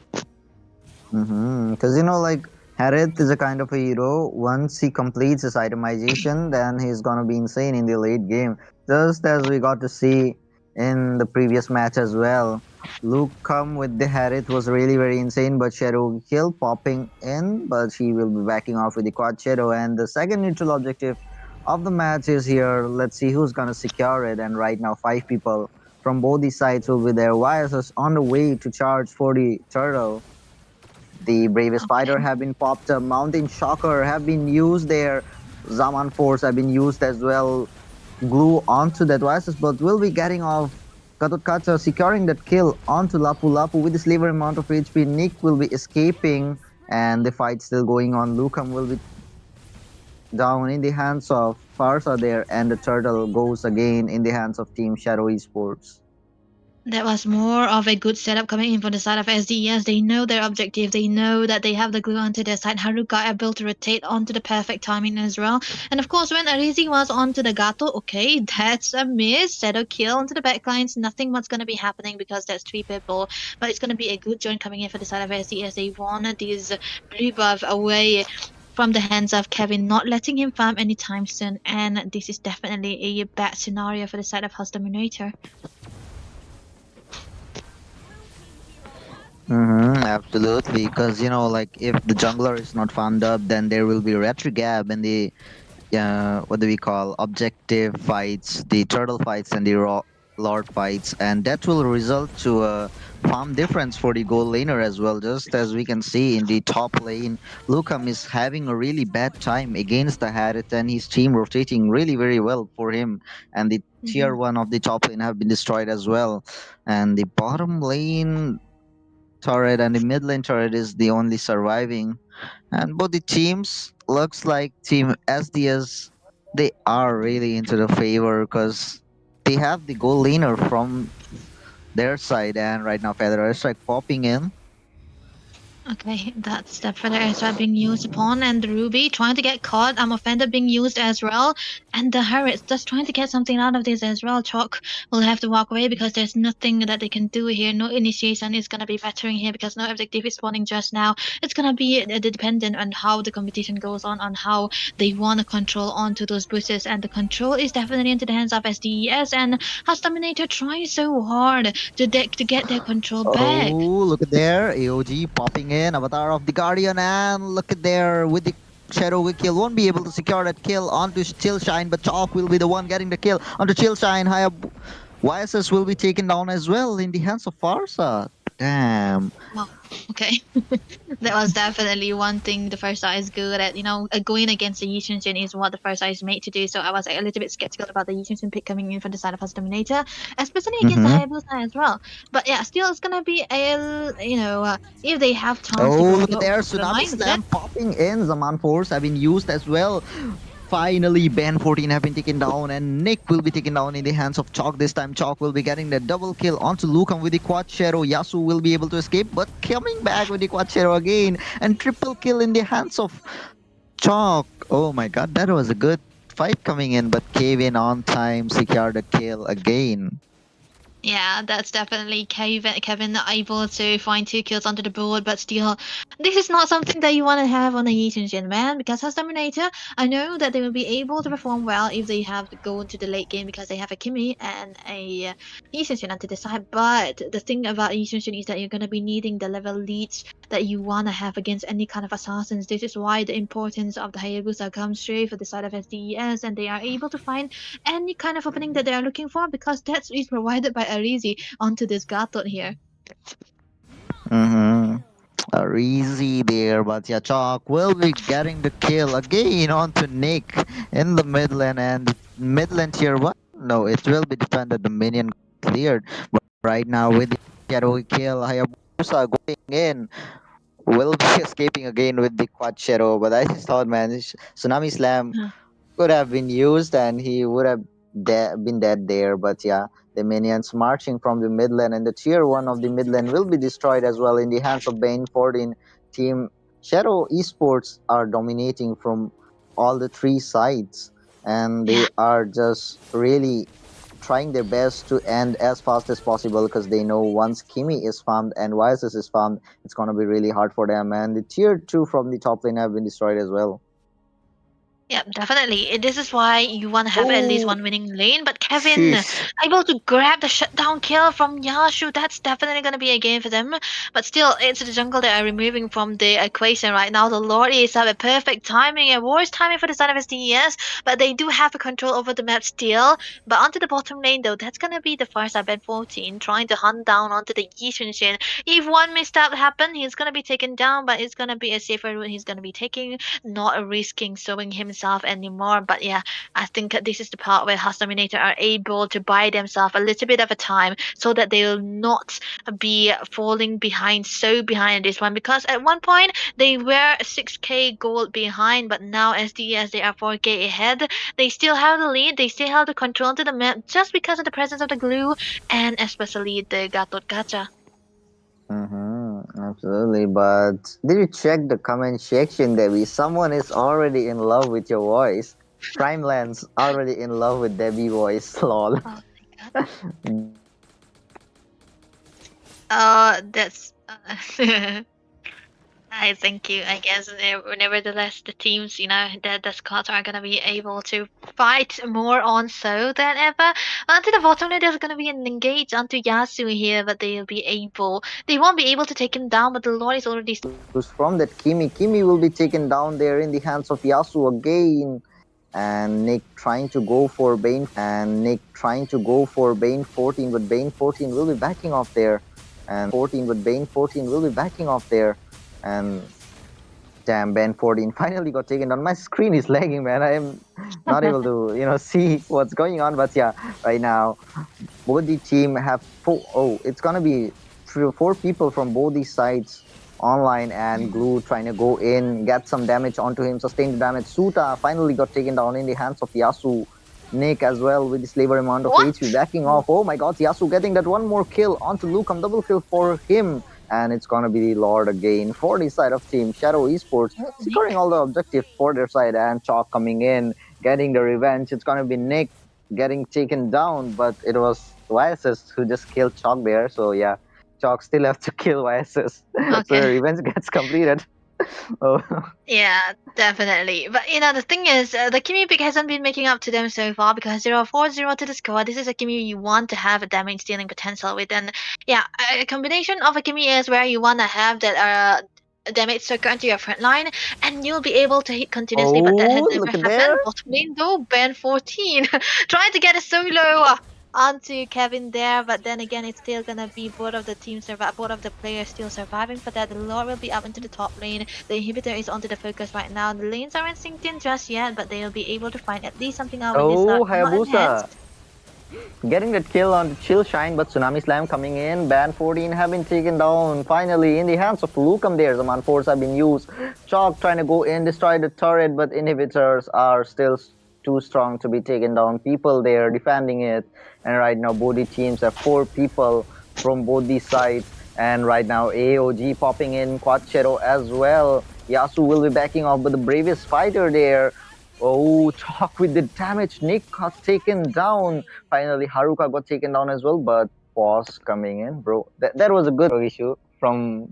Because like Harith is a kind of a hero. Once he completes his itemization, then he's gonna be insane in the late game. Just as we got to see in the previous match as well. Luke come with the Harith was really very insane, but Shadow kill popping in, but he will be backing off with the quad Shadow. And the second neutral objective of the match is here. Let's see who's gonna secure it. And right now, 5 people from both the sides will be there. YS is on the way to charge for the turtle. The bravest fighter have been popped. Mountain shocker have been used there. Zaman force have been used as well. Glue onto that devices, but will be getting off. Katotkacha securing that kill onto Lapu Lapu with the sliver amount of HP. Nick will be escaping, and the fight still going on. Lukam will be down in the hands of Farsa there, and the turtle goes again in the hands of Team Shadow Esports. That was more of a good setup coming in from the side of SDES. They know their objective. They know that they have the glue onto their side. Haruka able to rotate onto the perfect timing as well. And of course, when Arizi was onto the Gato, okay, that's a miss. Shadow kill onto the backlines. Nothing much going to be happening because there's 3 people. But it's going to be a good joint coming in for the side of SDES. They want this blue buff away from the hands of Kevin, not letting him farm anytime soon. And this is definitely a bad scenario for the side of House Dominator. Absolutely, because like if the jungler is not farmed up, then there will be retry gap in the what do we call objective fights, the turtle fights and the lord fights, and that will result to a farm difference for the gold laner as well. Just as we can see in the top lane, Lucam is having a really bad time against the Harit, and his team rotating really very well for him. And the tier one of the top lane have been destroyed as well, and the bottom lane turret and the mid lane turret is the only surviving. And both the teams looks like team SDS, they are really into the favor because they have the goal laner from their side, and right now Feather is like popping in. Okay, that's the Feather Airstrike being used upon, and the Ruby trying to get caught. Offender being used as well, and the Harriet's just trying to get something out of this as well. Chalk will have to walk away because there's nothing that they can do here. No initiation is gonna be mattering here because no objective is spawning just now. It's gonna be dependent on how the competition goes on how they want to control onto those bushes, and the control is definitely into the hands of SDES, and House Dominator trying so hard to get their control back. Oh, look at there, AOG popping in, Avatar of the Guardian, and look at there with the Shadow will kill, won't be able to secure that kill onto Chill Shine, but Chalk will be the one getting the kill onto Chill Shine. YSS will be taken down as well in the hands of Farsa. Damn. Wow. Okay. That was definitely one thing the first eye is good at. Going against the Yishinshin is what the first eye is made to do. So I was a little bit skeptical about the Yishinshin pick coming in from the side of House Dominator, especially against the Hayabusa as well. But yeah, still it's gonna be if they have chance to Oh, go look at there, over the Tsunami line, Slam popping in. Zaman Force have been used as well. Finally, Ben 14 have been taken down, and Nick will be taken down in the hands of Chalk. This time, Chalk will be getting the double kill onto Lucan with the Quad Shadow. Yasu will be able to escape, but coming back with the Quad Shadow again, and triple kill in the hands of Chalk. Oh my god, that was a good fight coming in, but Kevin on time secured a kill again. Yeah, that's definitely Kevin able to find 2 kills onto the board, but still, this is not something that you want to have on a Yishinshin, man, because as Dominator, I know that they will be able to perform well if they have to go into the late game because they have a Kimi and a Yishinshin onto the side, but the thing about Yishinshin is that you're going to be needing the level leads that you want to have against any kind of assassins. This is why the importance of the Hayabusa comes through for the side of SDES, and they are able to find any kind of opening that they are looking for because that is provided by Arizi onto this Gatot here. Easy there, but yeah, Chalk will be getting the kill again onto Nick in the mid lane, and mid lane tier 1. No, it will be defended, the minion cleared. But right now with the shadow kill, Hayabusa going in, will be escaping again with the quad shadow. But I just thought, man, Tsunami Slam could have been used and he would have been dead there. But yeah, the minions marching from the mid lane, and the tier 1 of the mid lane will be destroyed as well in the hands of Bane 14. Team Shadow Esports are dominating from all the 3 sides, and they are just really trying their best to end as fast as possible because they know once Kimi is farmed and YSS is farmed, it's going to be really hard for them. And the tier 2 from the top lane have been destroyed as well. Yeah, definitely. This is why you want to have at least one winning lane. But Kevin Sheesh. able to grab the shutdown kill from Yashu. That's definitely going to be a game for them. But still, it's the jungle they are removing from the equation right now. The Lord is have a perfect timing, a worse timing for the side of SDES. But they do have a control over the map still. But onto the bottom lane though, that's going to be the first Ben 14 trying to hunt down onto the Yishunshin. If one misstep happen, he's going to be taken down. But it's going to be a safer route he's going to be taking, not risking showing himself himself anymore. But yeah, I think this is the part where House Dominator are able to buy themselves a little bit of a time so that they will not be falling behind so behind this one, because at one point they were 6k gold behind, but now SDS they are 4k ahead. They still have the lead, they still have the control to the map just because of the presence of the glue and especially the Gatot Gacha. Absolutely, but did you check the comment section, Debbie? Someone is already in love with your voice. Primeland's already in love with Debbie voice. Lol. Oh my god. That's I thank you. I guess nevertheless, the teams, the squads are gonna be able to fight more on so than ever. Onto the bottom lane, there's gonna be an engage onto Yasu here, but they won't be able to take him down. But the Lord is already From that Kimi. Kimi will be taken down there in the hands of Yasu again. And Nick trying to go for Bane 14, but Bane 14 will be backing off there. And damn, Bane 14 finally got taken down. My screen is lagging, man. I am not able to, see what's going on. But yeah, right now, both the team have it's gonna be 3 or 4 people from both these sides online, and Glue trying to go in, get some damage onto him, sustain the damage. Suta finally got taken down in the hands of Yasu. Nick as well with the slaver amount of HP backing off. Oh my god, Yasu getting that one more kill onto Lucum, double kill for him. And it's gonna be the Lord again for the side of Team Shadow Esports, securing all the objectives for their side, and Chalk coming in, getting the revenge. It's gonna be Nick getting taken down, but it was YSS who just killed Chalk there. So yeah, Chalk still have to kill YSS. So the revenge gets completed. Oh. Yeah, definitely. But the thing is, the Kimi pick hasn't been making up to them so far because 0-4-0 to the score. This is a Kimi you want to have a damage dealing potential with, and yeah, a combination of a Kimi is where you want to have that damage circle into your front line, and you'll be able to hit continuously. But that has never happened. Bottom lane though, Ben 14 trying to get a solo onto Kevin there, but then again, it's still gonna be both of the players still surviving. For that, the Lord will be up into the top lane. The inhibitor is onto the focus right now. The lanes aren't synced in just yet, but they'll be able to find at least something out with this. Hayabusa getting that kill on the Chill Shine, but Tsunami Slam coming in. Ban 14 have been taken down finally in the hands of Lucum there. Zaman Force have been used. Chalk trying to go in, destroy the turret, but inhibitors are still too strong to be taken down. People there defending it, and right now both the teams have 4 people from both these sides, and right now AOG popping in, Quad Shadow as well. Yasu will be backing off, but the bravest fighter there. Oh, Chalk with the damage. Nick got taken down. Finally, Haruka got taken down as well, but Boss coming in, bro. That was a good issue from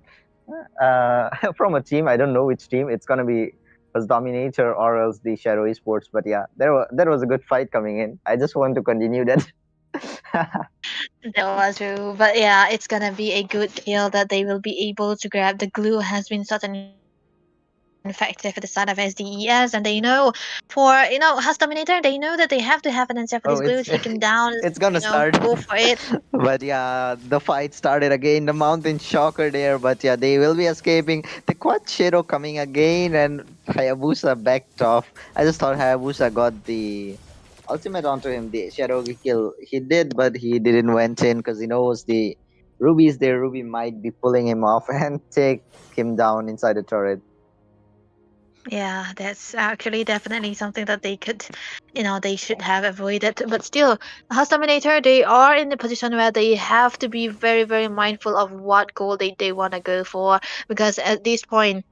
from a team. I don't know which team. It's gonna be as Dominator or else the Shadow Esports. But yeah, there was a good fight coming in. I just want to continue that. That was true, but yeah, it's gonna be a good kill that they will be able to grab. The glue has been such an effective for the side of SDES, and they know for House Dominator, they know that they have to have an answer for this glue, take him down. It's gonna start. Go for it. But yeah, the fight started again. The Mountain Shocker there, but yeah, they will be escaping. The Quad Shadow coming again, and Hayabusa backed off. I just thought Hayabusa got the ultimate onto him, the Shadow kill. He did, but he didn't went in because he knows the Ruby is there. Ruby might be pulling him off and take him down inside the turret. Yeah, that's actually definitely something that they could, they should have avoided. But still, House Dominator, they are in the position where they have to be very, very mindful of what goal they want to go for, because at this point,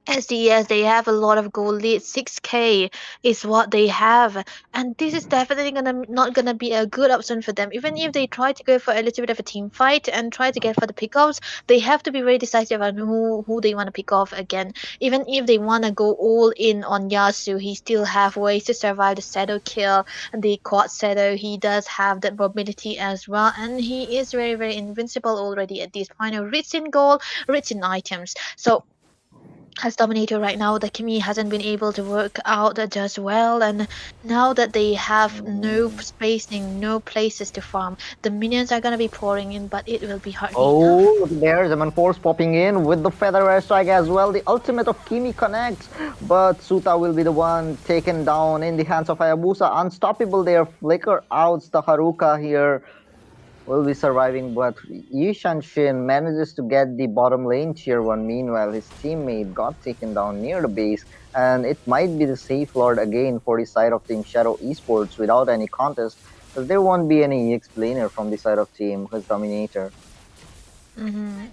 SDS, they have a lot of goal lead. 6k is what they have, and this is definitely not gonna be a good option for them. Even if they try to go for a little bit of a team fight and try to get for the pickoffs, they have to be very decisive on who they want to pick off again. Even if they want to go all in on Yasu, he still have ways to survive the shadow kill and the quad shadow. He does have that mobility as well, and he is very, very invincible already at this point. Rich in gold, rich in items. So as Dominator right now, the Kimi hasn't been able to work out just well, and now that they have no Mm. spacing, no places to farm, the minions are gonna be pouring in, but it will be hardly enough. Oh, there's Zaman Force popping in with the Feather Airstrike as well. The ultimate of Kimi connects, but Suta will be the one taken down in the hands of Hayabusa. Unstoppable there. Flicker outs the Haruka here. Will be surviving, but Yishan Shin manages to get the bottom lane tier 1. Meanwhile, his teammate got taken down near the base, and it might be the safe lord again for the side of Team Shadow Esports without any contest, because there won't be any explainer from the side of Team his Dominator.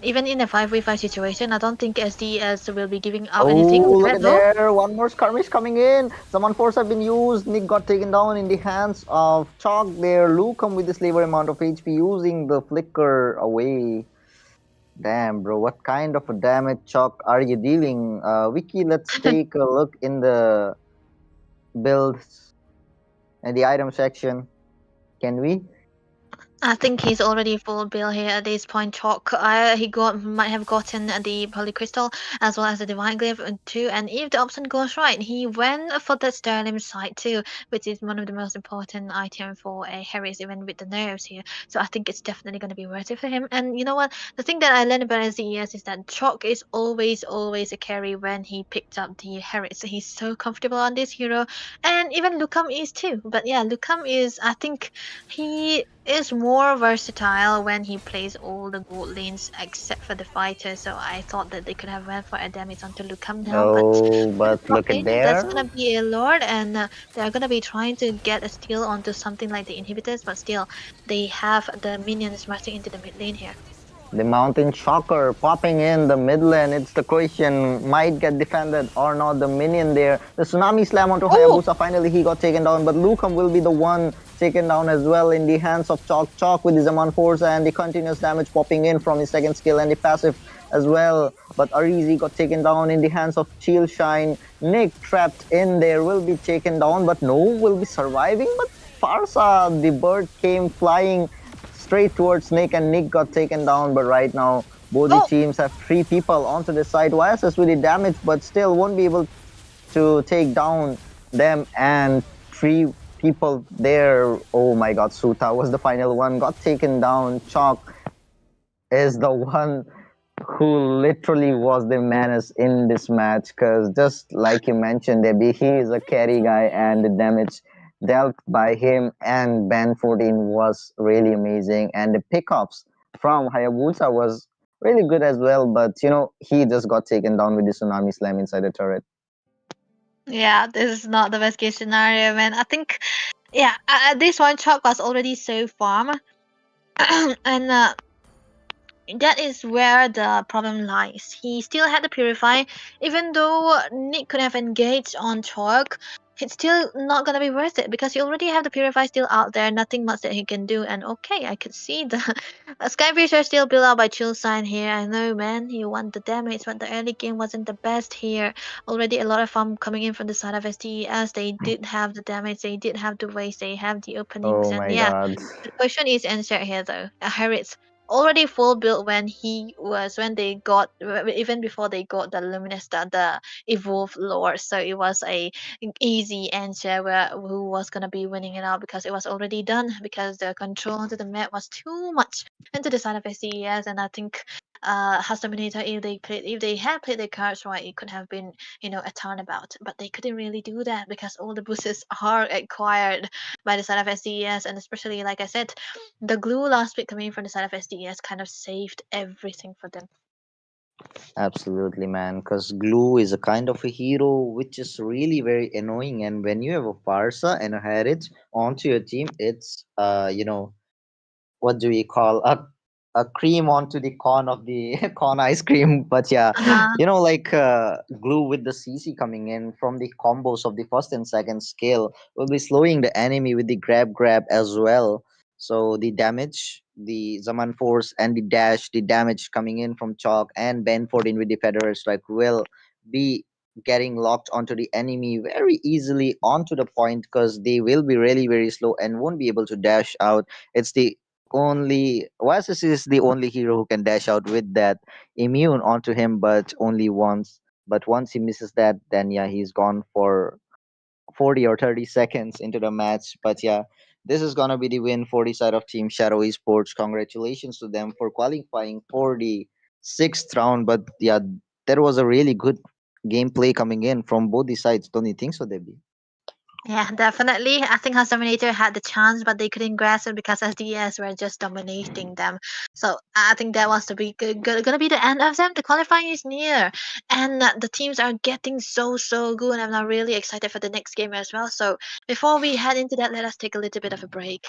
Even in a 5v5 situation, I don't think SDS will be giving out anything Oh, with look that at though. there. One more skirmish coming in. Some force have been used. Nick got taken down in the hands of Chalk there. Luke come with the slaver amount of HP using the flicker away. Damn, bro, what kind of a damage Chalk are you dealing? Wiki, let's take a look in the builds and the item section. Can we? I think he's already full bill here at this point. Chalk, he might have gotten the polycrystal as well as the divine glyph too. And if the option goes right, he went for the sterling side too, which is one of the most important items for a Harris, even with the nerves here. So I think it's definitely going to be worth it for him. And you know what? The thing that I learned about SES is that Chalk is always a carry when he picked up the Harris. He's so comfortable on this hero, and even Lucam is too. But yeah, Lucam is, I think he is more versatile when he plays all the gold lanes except for the fighter, so I thought that they could have went for a damage onto Lucam now, but Oh, for the but top look at lane, that's there. gonna be a lord, and they're gonna be trying to get a steal onto something like the inhibitors, but still, they have the minions rushing into the mid lane here. The Mountain Shocker popping in the mid lane. It's the question, might get defended or not. The minion there. The Tsunami Slam onto Oh! Hayabusa. Finally, he got taken down, but Lukum will be the one taken down as well in the hands of Chalk. Chalk with his Zaman Force and the continuous damage popping in from his second skill and the passive as well. But Arizi got taken down in the hands of Chill Shine. Nick trapped in there will be taken down, but no, will be surviving. But Farsa, the bird came flying straight towards Nick, and Nick got taken down. But right now, both the Oh! teams have 3 people onto the side. YSS really damaged, but still won't be able to take down them. And 3 people there. Oh my god, Suta was the final one, got taken down. Chalk is the one who literally was the menace in this match, because just like you mentioned, Debbie, he is a carry guy, and the damage dealt by him and Ben 14 was really amazing, and the pickups from Hayabusa was really good as well, but he just got taken down with the Tsunami Slam inside the turret. Yeah, this is not the best case scenario, man. I think, yeah, this one Chalk was already so farm, and that is where the problem lies. He still had to purify, even though Nick could have engaged on Chalk. It's still not gonna be worth it because you already have the purify still out there. Nothing much that he can do. And okay, I could see the Skyfisher still built out by Chill Sign here. I know, man, you want the damage, but the early game wasn't the best here. Already a lot of farm coming in from the side of STES. They did have the damage. They did have the waste. They have the openings, Oh and my yeah, god. the question is answered here though. Harriet's already full build when they got even before they got the luminous the evolved lord, so it was an easy answer where who was gonna be winning it out because it was already done because the control to the map was too much into the side of SCES. And I think House Dominator, if they had played their cards right, it could have been a turnabout, but they couldn't really do that because all the boosts are acquired by the side of SCES, and especially like I said, the glue last week coming from the side of SDS kind of saved everything for them. Absolutely, man. Because Glue is a kind of a hero which is really very annoying. And when you have a Farsa and a Heritage onto your team, it's what do we call a cream onto the corn of the corn ice cream. But yeah, Uh-huh. like Glue with the CC coming in from the combos of the first and second skill will be slowing the enemy with the grab as well. So the damage, the Zaman Force and the dash, the damage coming in from Chalk and Ben 14 with the Federer Strike will be getting locked onto the enemy very easily onto the point, because they will be really very slow and won't be able to dash out. It's the only Oasis is the only hero who can dash out with that immune onto him, but only once. But once he misses that, then yeah, he's gone for 40 or 30 seconds into the match. But yeah, this is gonna be the win for the side of Team Shadow Esports. Congratulations to them for qualifying for the sixth round. But yeah, there was a really good gameplay coming in from both the sides. Don't you think so, Debbie? Yeah, definitely. I think House Dominator had the chance, but they couldn't grasp it because SDS were just dominating them. So I think that was gonna be the end of them. The qualifying is near, and the teams are getting so good. And I'm really excited for the next game as well. So before we head into that, let us take a little bit of a break.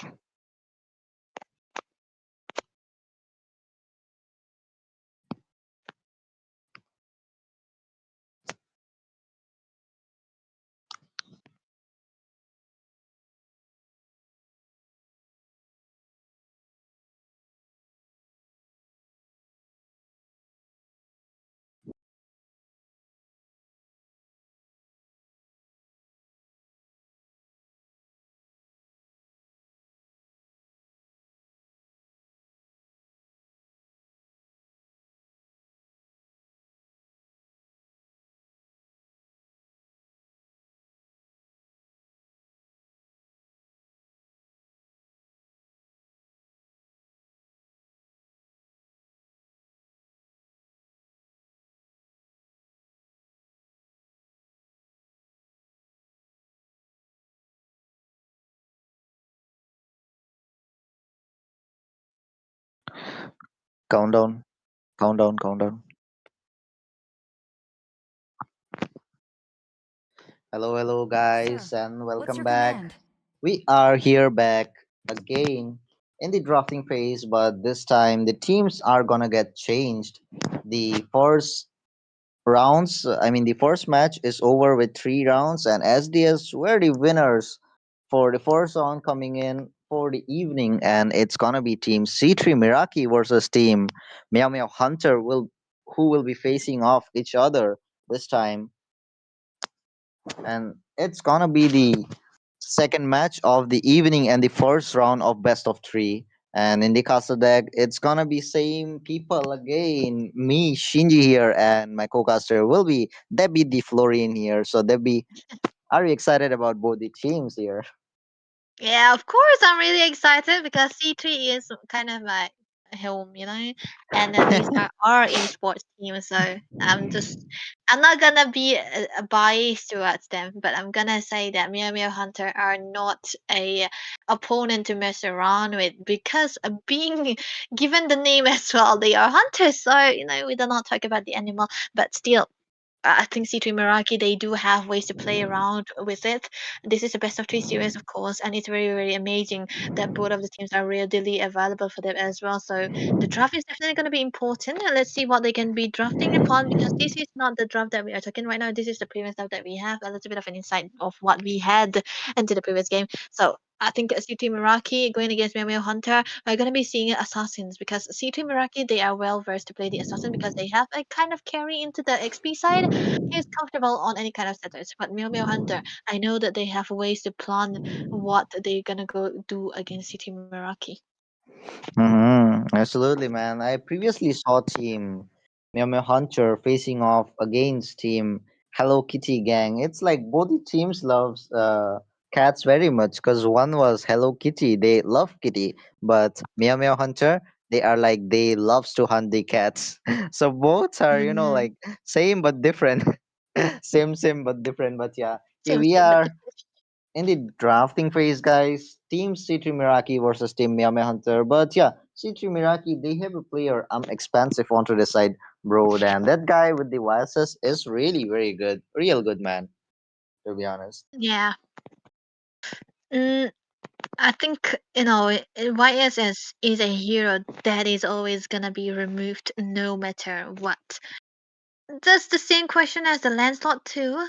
Countdown, countdown, countdown. Hello, hello, Sir, guys, and what's welcome your back. command? We are here back again in the drafting phase, but this time the teams are gonna get changed. The first the first match is over with 3 rounds, and SDS were the winners for the first round coming in for the evening, and it's gonna be Team C3 Miraki versus Team Meow Meow Hunter who will be facing off each other this time, and it's gonna be the second match of the evening and the first round of best of three. And in the castle deck, it's gonna be same people again. Me, Shinji here, and my co-caster will be Debbie the Florian here. So Debbie, are you excited about both the teams here? Yeah, of course, I'm really excited because C3 is kind of my home, and these are our esports teams. So I'm not gonna be a bias towards them, but I'm gonna say that Meow Meow Hunter are not a opponent to mess around with because being given the name as well, they are hunters. So we do not talk about the animal, but still. I think C3 Meraki, they do have ways to play around with it. This is a best of three series, of course, and it's very amazing that both of the teams are readily available for them as well. So the draft is definitely going to be important, and let's see what they can be drafting upon because this is not the draft that we are talking right now. This is the previous draft that we have, a little bit of an insight of what we had into the previous game. So I think C3 Meraki going against Meow Hunter, we're going to be seeing assassins because C3 Meraki, they are well versed to play the assassin because they have a kind of carry into the XP side. He's comfortable on any kind of settings. But Meow Hunter, I know that they have ways to plan what they're gonna go do against City Meraki. Absolutely, man. I previously saw Team Meow Meow Hunter facing off against Team Hello Kitty Gang. It's like both the teams loves cats very much because one was Hello Kitty, they love kitty, but Meow Meow Hunter, they are like they loves to hunt the cats. So both are Mm-hmm. like same but different, same but different. But yeah, here Same, we same, but are different. in the drafting phase, guys. Team C3 Miraki versus Team Miyame Hunter. But yeah, C3 Miraki, they have a player expensive onto the side, bro. And that guy with the YSS is really very good. Real good, man, to be honest. Yeah. Mm, I think YSS is a hero that is always gonna be removed no matter what. That's the same question as the Lancelot too.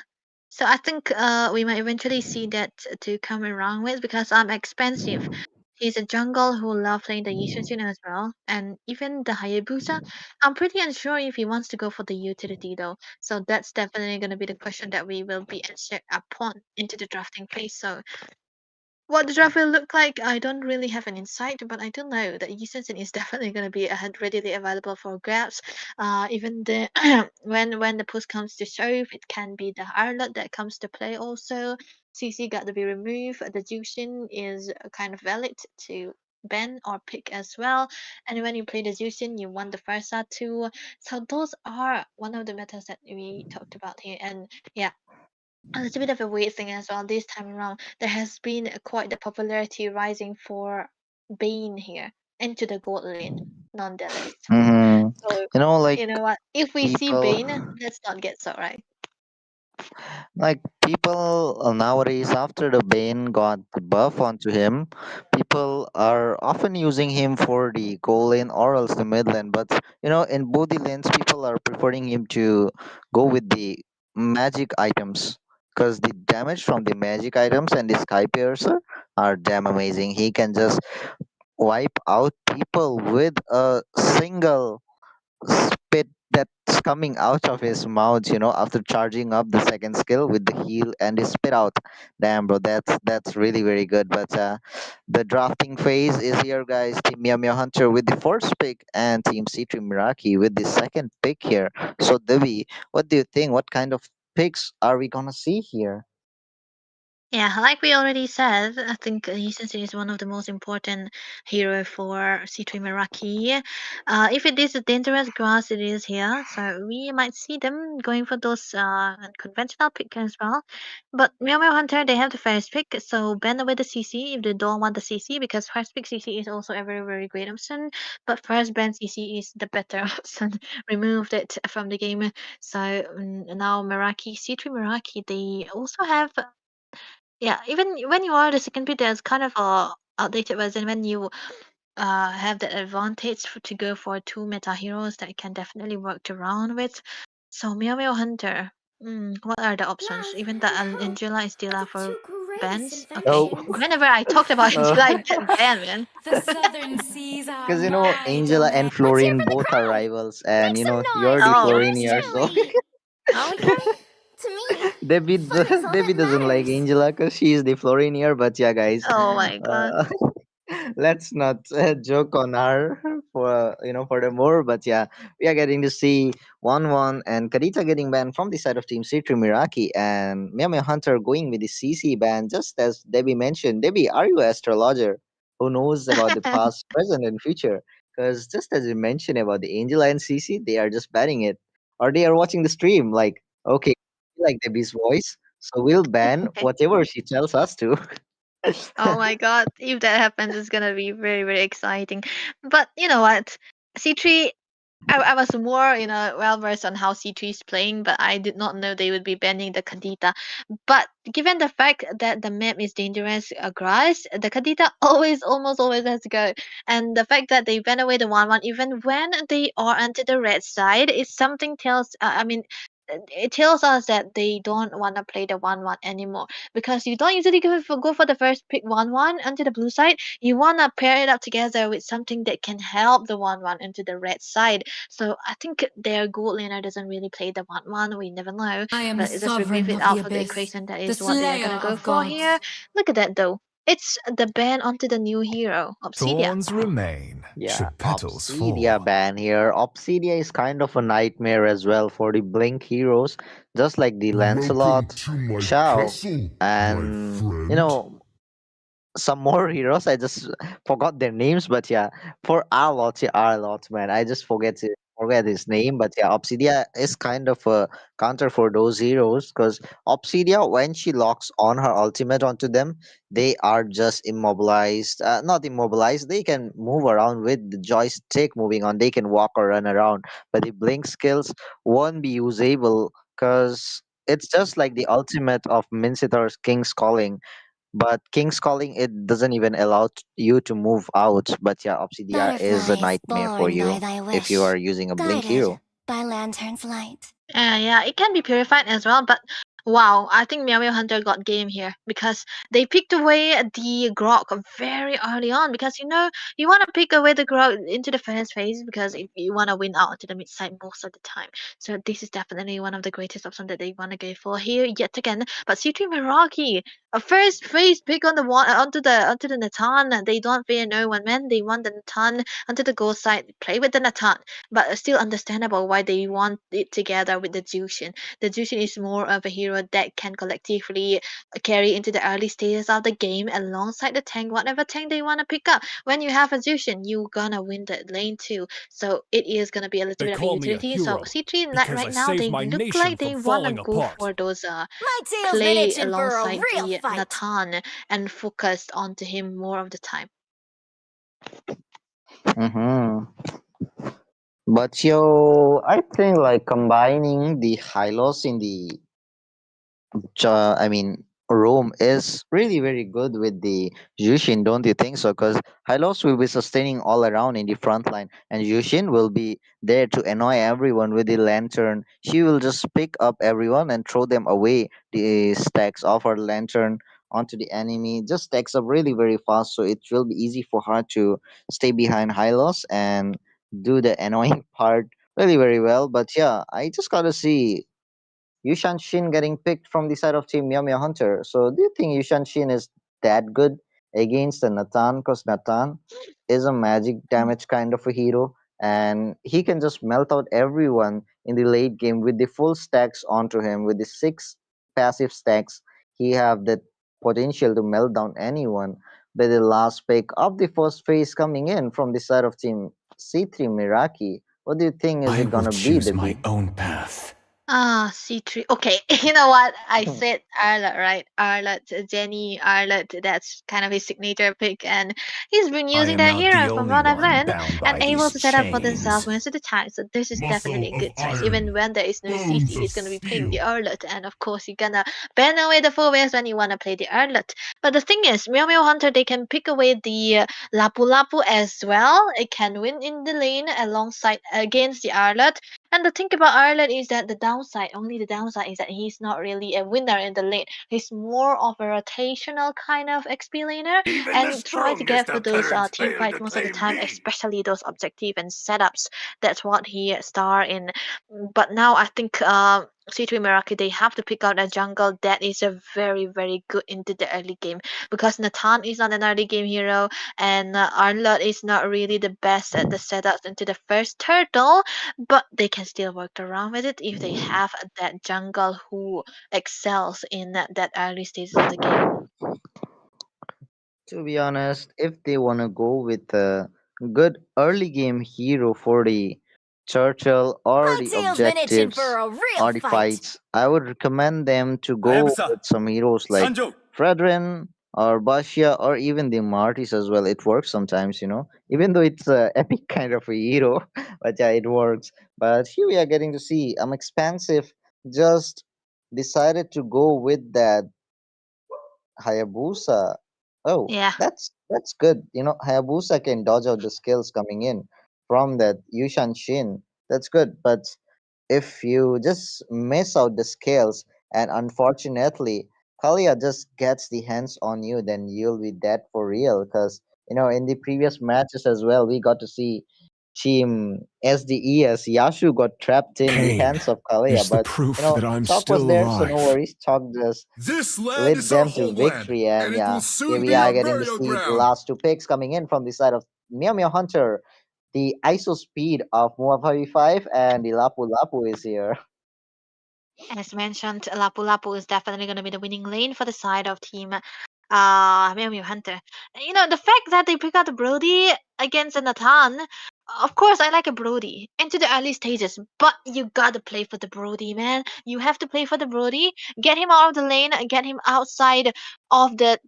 So I think we might eventually see that to come around with because I'm expensive. He's a jungle who love playing the Yishun as well, and even the Hayabusa. I'm pretty unsure if he wants to go for the utility though. So that's definitely going to be the question that we will be answered upon into the drafting phase. So What the draft will look like, I don't really have an insight, but I do know that Yi Sun is definitely going to be readily available for grabs. Even the when the push comes to shove, it can be the harlot that comes to play also. CC got to be removed. The Jushin is kind of valid to ban or pick as well. And when you play the Jushin, you want the Farsa too. So those are one of the metas that we talked about here. And yeah, a little bit of a weird thing as well this time around. There has been quite the popularity rising for Bane here into the gold lane, nonetheless. Hmm. So Like you know what? If we see people. Bane, let's not get so right. Like people nowadays, after the Bane got the buff onto him, people are often using him for the goal lane or else the mid lane. But in both the lanes, people are preferring him to go with the magic items because the damage from the magic items and the Sky Piercer are damn amazing. He can just wipe out people with a single spit that's coming out of his mouth, after charging up the second skill with the heal and his spit out. Damn, bro, that's really very good. But the drafting phase is here, guys. Team Meow Hunter with the first pick and Team C3 Miraki with the second pick here. So, Devi, what do you think? What kind of picks are we gonna see here? Yeah, like we already said, I think Lee Sensei is one of the most important hero for C3 Meraki. If it is a dangerous grass, it is here, so we might see them going for those unconventional pick as well. But Meow Meow Hunter, they have the first pick, so ban away the CC if they don't want the CC, because first pick CC is also a very, very great option, but first ban CC is the better option. Removed it from the game. So now Meraki, C3 Meraki, they also have yeah, even when you are the second pick, there's kind of a outdated version when you have that advantage to go for two meta heroes that can definitely work around with. So Meow Meow Hunter, what are the options? Love Even and that hope Angela is still are up the for two greatest bans. Okay, Oh, inventions. whenever I talked about uh, Angela, I get banned, man. The southern seas are because my Angela domain. and Let's hear Florine from the both are crowd. rivals, and Make some noise you're for the Oh, yours Florine here, so truly. Okay? To me, Debbie, fun is all Debbie that doesn't like matters. Angela because she is the Florinier. But yeah, guys, oh my god. uh, let's not joke on her for furthermore. But yeah, we are getting to see 1-1 and Kadita getting banned from the side of Team C3 Miraki and Meow Hunter going with the CC ban. Just as Debbie mentioned, Debbie, are you an astrologer who knows about the past, present, and future? Because just as you mentioned about the Angela and CC, they are just banning it, or they are watching the stream. Like, okay, we like Debbie's voice, so we'll ban whatever she tells us to. Oh my god, if that happens, it's gonna be very, very exciting. But you know what? C3, I was more, well versed on how C3 is playing, but I did not know they would be banning the Kadita. But given the fact that the map is dangerous grass, the Kadita always, almost always has to go. And the fact that they ban away the 1-1, even when they are onto the red side, is something tells, it tells us that they don't want to play the 1-1 anymore, because you don't usually go for the first pick 1-1 onto the blue side. You want to pair it up together with something that can help the 1-1 into the red side. So I think their gold laner doesn't really play the 1-1. We never know. I am the But just remove sovereign it of the out of the abyss, equation. That the is what they are slayer going to go of for here. gods. Look at that though. It's the ban onto the new hero, Obsidia. Thorns remain, Yeah, should petals Obsidia fall. ban here. Obsidia is kind of a nightmare as well for the Blink heroes, just like the Welcome Lancelot, to my Shao, castle, my and friend. some more heroes. I just forgot their names, but yeah, for Arlot, man, I just forget his name. But yeah, Obsidia is kind of a counter for those heroes because Obsidia, when she locks on her ultimate onto them, they are just immobilized. Not immobilized. They can move around with the joystick moving on. They can walk or run around, but the blink skills won't be usable because it's just like the ultimate of Mincitor's King's Calling, but King's Calling, it doesn't even allow you to move out. But yeah, Obsidia is a Butterflies nightmare for born by you thy if you wish, are using a Blink guided hero. by lantern's light. Yeah, it can be purified as well, but Wow, I think Meow Meow Hunter got game here because they picked away the Grok very early on because you want to pick away the Grok into the first phase because if you want to win out to the mid side most of the time. So this is definitely one of the greatest options that they want to go for here yet again. But C3 Meraki, a first phase pick on the one onto the Natan. They don't fear no one, man. They want the Natan onto the goal side. Play with the Natan, but still understandable why they want it together with the Jushin. The Jushin is more of a hero that can collectively carry into the early stages of the game alongside the tank, whatever tank they want to pick up. When you have a Jushin, you gonna win the lane too. So it is gonna be a little They bit of a call me a utility. So hero C3 because I right now saved they my look nation like from they wanna falling go apart. for those My tail's been play itching for a alongside real the fight. Nathan and focused onto him more of the time. Mm-hmm. But yo, I think like combining the high loss in the I mean, Rome is really very good with the Yushin, don't you think so? Because Hylos will be sustaining all around in the front line, and Yushin will be there to annoy everyone with the lantern. She will just pick up everyone and throw them away the stacks of her lantern onto the enemy. Just stacks up really very fast, so it will be easy for her to stay behind Hylos and do the annoying part really very well. But yeah, I just gotta see Yushan Shin getting picked from the side of Team Meow Hunter. So do you think Yushan Shin is that good against the Nathan? Because Nathan is a magic damage kind of a hero, and he can just melt out everyone in the late game with the full stacks onto him. With the 6 passive stacks, he have the potential to melt down anyone. But the last pick of the first phase coming in from the side of Team C3 Miraki, what do you think is I it will gonna be, choose the my own path. Ah, C3. Okay, you know what? I said Arlott, right? Arlott, Jenny, Arlott. That's kind of his signature pick, and he's been I using am that not the hero from only what I've one learned bound and by able these to set up for themselves chains. most of the time. So this is definitely a Muscle of good choice. Even iron, when there is no CC, bones of he's gonna be playing the steel. Arlott, and of course you're gonna ban away the four ways when you wanna play the Arlott. But the thing is, Meow Meow Hunter they can pick away the Lapu Lapu as well. It can win in the lane alongside against the Arlott. And the thing about Ireland is that only the downside is that he's not really a winner in the lane. He's more of a rotational kind of XP laner Even the and try to get strongest for of those turrets team fail fights to most of the tame time, me. especially those objective and setups. That's what he star in. But now I think C3 Meraki they have to pick out a jungle that is a very very good into the early game because Nathan is not an early game hero and Arlott is not really the best at the setups into the first turtle, but they can still work around with it if they have that jungle who excels in that early stages of the game. To be honest, if they want to go with a good early game hero for the turtle or My the tail's been itching for objectives a real or the fight. fights, I would recommend them to go Hayabusa, with some heroes like Sanjo. Fredrin or Bashia or even the Martys as well. It works sometimes, even though it's a epic kind of a hero, but yeah, it works. But here we are getting to see Expansive just decided to go with that Hayabusa. Oh, Yeah. that's good. Hayabusa can dodge out the skills coming in from that Yushan Shin. That's good. But if you just miss out the scales and unfortunately Kalia just gets the hands on you, then you'll be dead for real. Because in the previous matches as well, we got to see Team SDES Yashu got trapped in the Pain hands of Kalia, is the but proof that I'm Chalk was still there, so no alive. worries. Chalk just This land lead is our them to homeland, victory. And and it will yeah, here soon we be are our getting to burial see the ground. last 2 picks coming in from the side of Meow Meow Hunter. The ISO speed of Muapavi 5 and the Lapu Lapu is here. As mentioned, Lapu Lapu is definitely going to be the winning lane for the side of team Mew Mew Hunter. The fact that they pick out the Brody against a Nathan, of course, I like a Brody into the early stages, but you gotta play for the Brody, man. You have to play for the Brody, get him out of the lane, get him outside of the,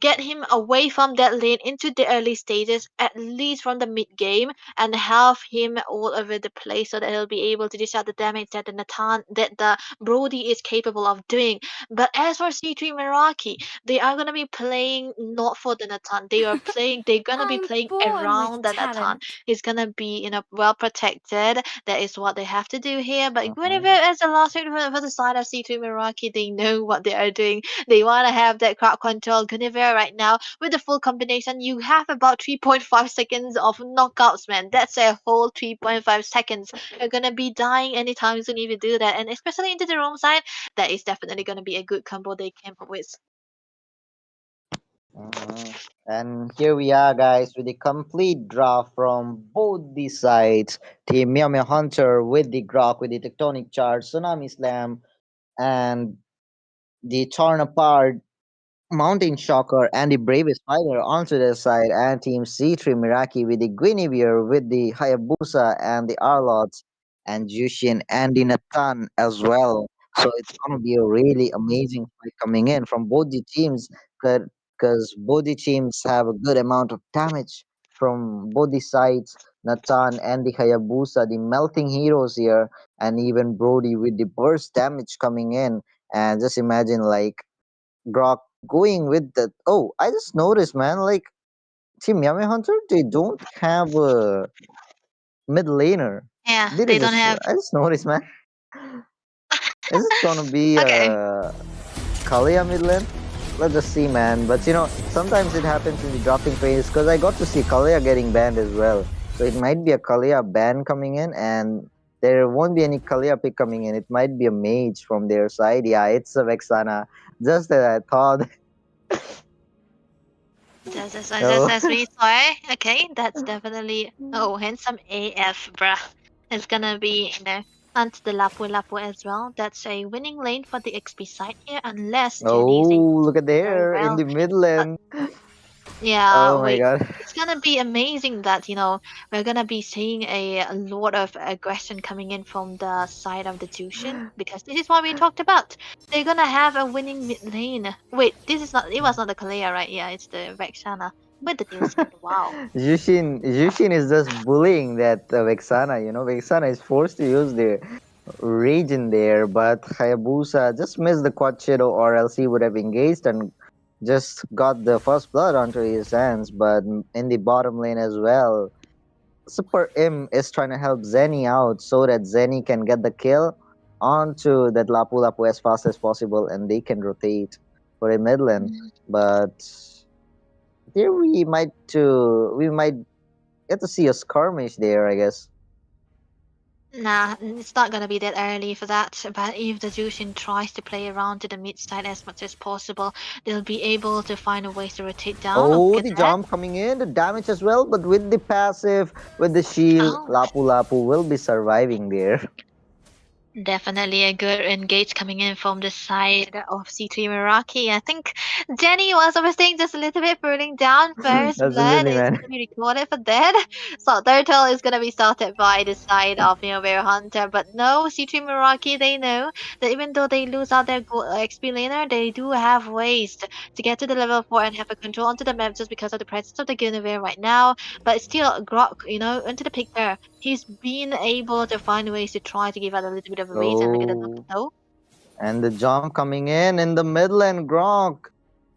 get him away from that lane into the early stages, at least from the mid game, and have him all over the place so that he'll be able to dish out the damage that the Nathan, that the Brody is capable of doing. But as for C3 Meraki, they are gonna be playing not for the Nathan. They're gonna be I'm playing born with around the Nathan. talent. He's gonna be well protected said, that is what they have to do here. But Guinevere, Uh-huh. as the last pick for the side of C3 Meraki, they know what they are doing. They want to have that crowd control. Guinevere right now, with the full combination, you have about 3.5 seconds of knockouts, man. That's a whole 3.5 seconds. You're gonna be dying anytime soon if you do that. And especially into the wrong side, that is definitely gonna be a good combo they came up with. And here we are, guys, with a complete draft from both the sides. Team Meow Hunter with the Grok, with the Tectonic Charge, Tsunami Slam, and the torn apart Mountain Shocker and the Bravest Fighter onto their side, and Team C3 Miraki with the Guinevere, with the Hayabusa and the Arlots, and Jushin and the Nathan as well. So it's gonna be a really amazing fight coming in from both the teams, because both the teams have a good amount of damage from both the sides. Nathan and the Hayabusa, the melting heroes here, and even Brody with the burst damage coming in. And just imagine, like, Grok going with that. Oh, I just noticed, man. Like, Team Yami Hunter, they don't have a mid laner. Yeah, Did I they don't just? have. I just noticed, man. Is it gonna be Okay. Kalia mid lane? Let's just see, man. But sometimes it happens in the dropping phase because I got to see Kalia getting banned as well. So it might be a Kalia ban coming in, and there won't be any Kalia pick coming in. It might be a mage from their side. Yeah, it's a Vexana. Just as I thought. Just Oh. as we saw. Okay, that's definitely handsome AF, bruh. It's gonna be onto the Lapu Lapu as well. That's a winning lane for the XP side here, unless Jenny is able Oh, to look at do very there in well. the Midland. Yeah, Oh my wait. god. It's gonna be amazing that, we're gonna be seeing a lot of aggression coming in from the side of the Jushin, because this is what we talked about. They're gonna have a winning mid lane. Wait, it was not the Kalea, right? Yeah, it's the Vexana with the new skin. Wow. Jushin is just bullying that Vexana. Vexana is forced to use the rage in there, but Hayabusa just missed the quad shadow, or else he would have engaged and just got the first blood onto his hands. But in the bottom lane as well, Super M is trying to help Zenny out so that Zenny can get the kill onto that Lapu Lapu as fast as possible, and they can rotate for a mid lane. Mm, But there we might get to see a skirmish there, I guess. Nah, it's not gonna be that early for that. But if the Jushin tries to play around to the mid side as much as possible, they'll be able to find a way to rotate down. Oh, Look at the that. jump coming in, the damage as well, but with the passive, with the shield, Oh, Lapu Lapu will be surviving there. definitely a good engage coming in from the side of C3 Meraki. I think Jenny was overstaying just a little bit, burning down. First blood Absolutely, is man. going to be recorded for that. So Turtle is going to be started by the side of Bear Hunter. But no, C3 Meraki, they know that even though they lose out their XP laner, they do have ways to get to the level 4 and have a control onto the map just because of the presence of the Guinevere right now. But still, Grok, into the picture. He's been able to find ways to try to give out a little bit of a raise, and look at the Oh, though. and the jump coming in the middle, and Gronk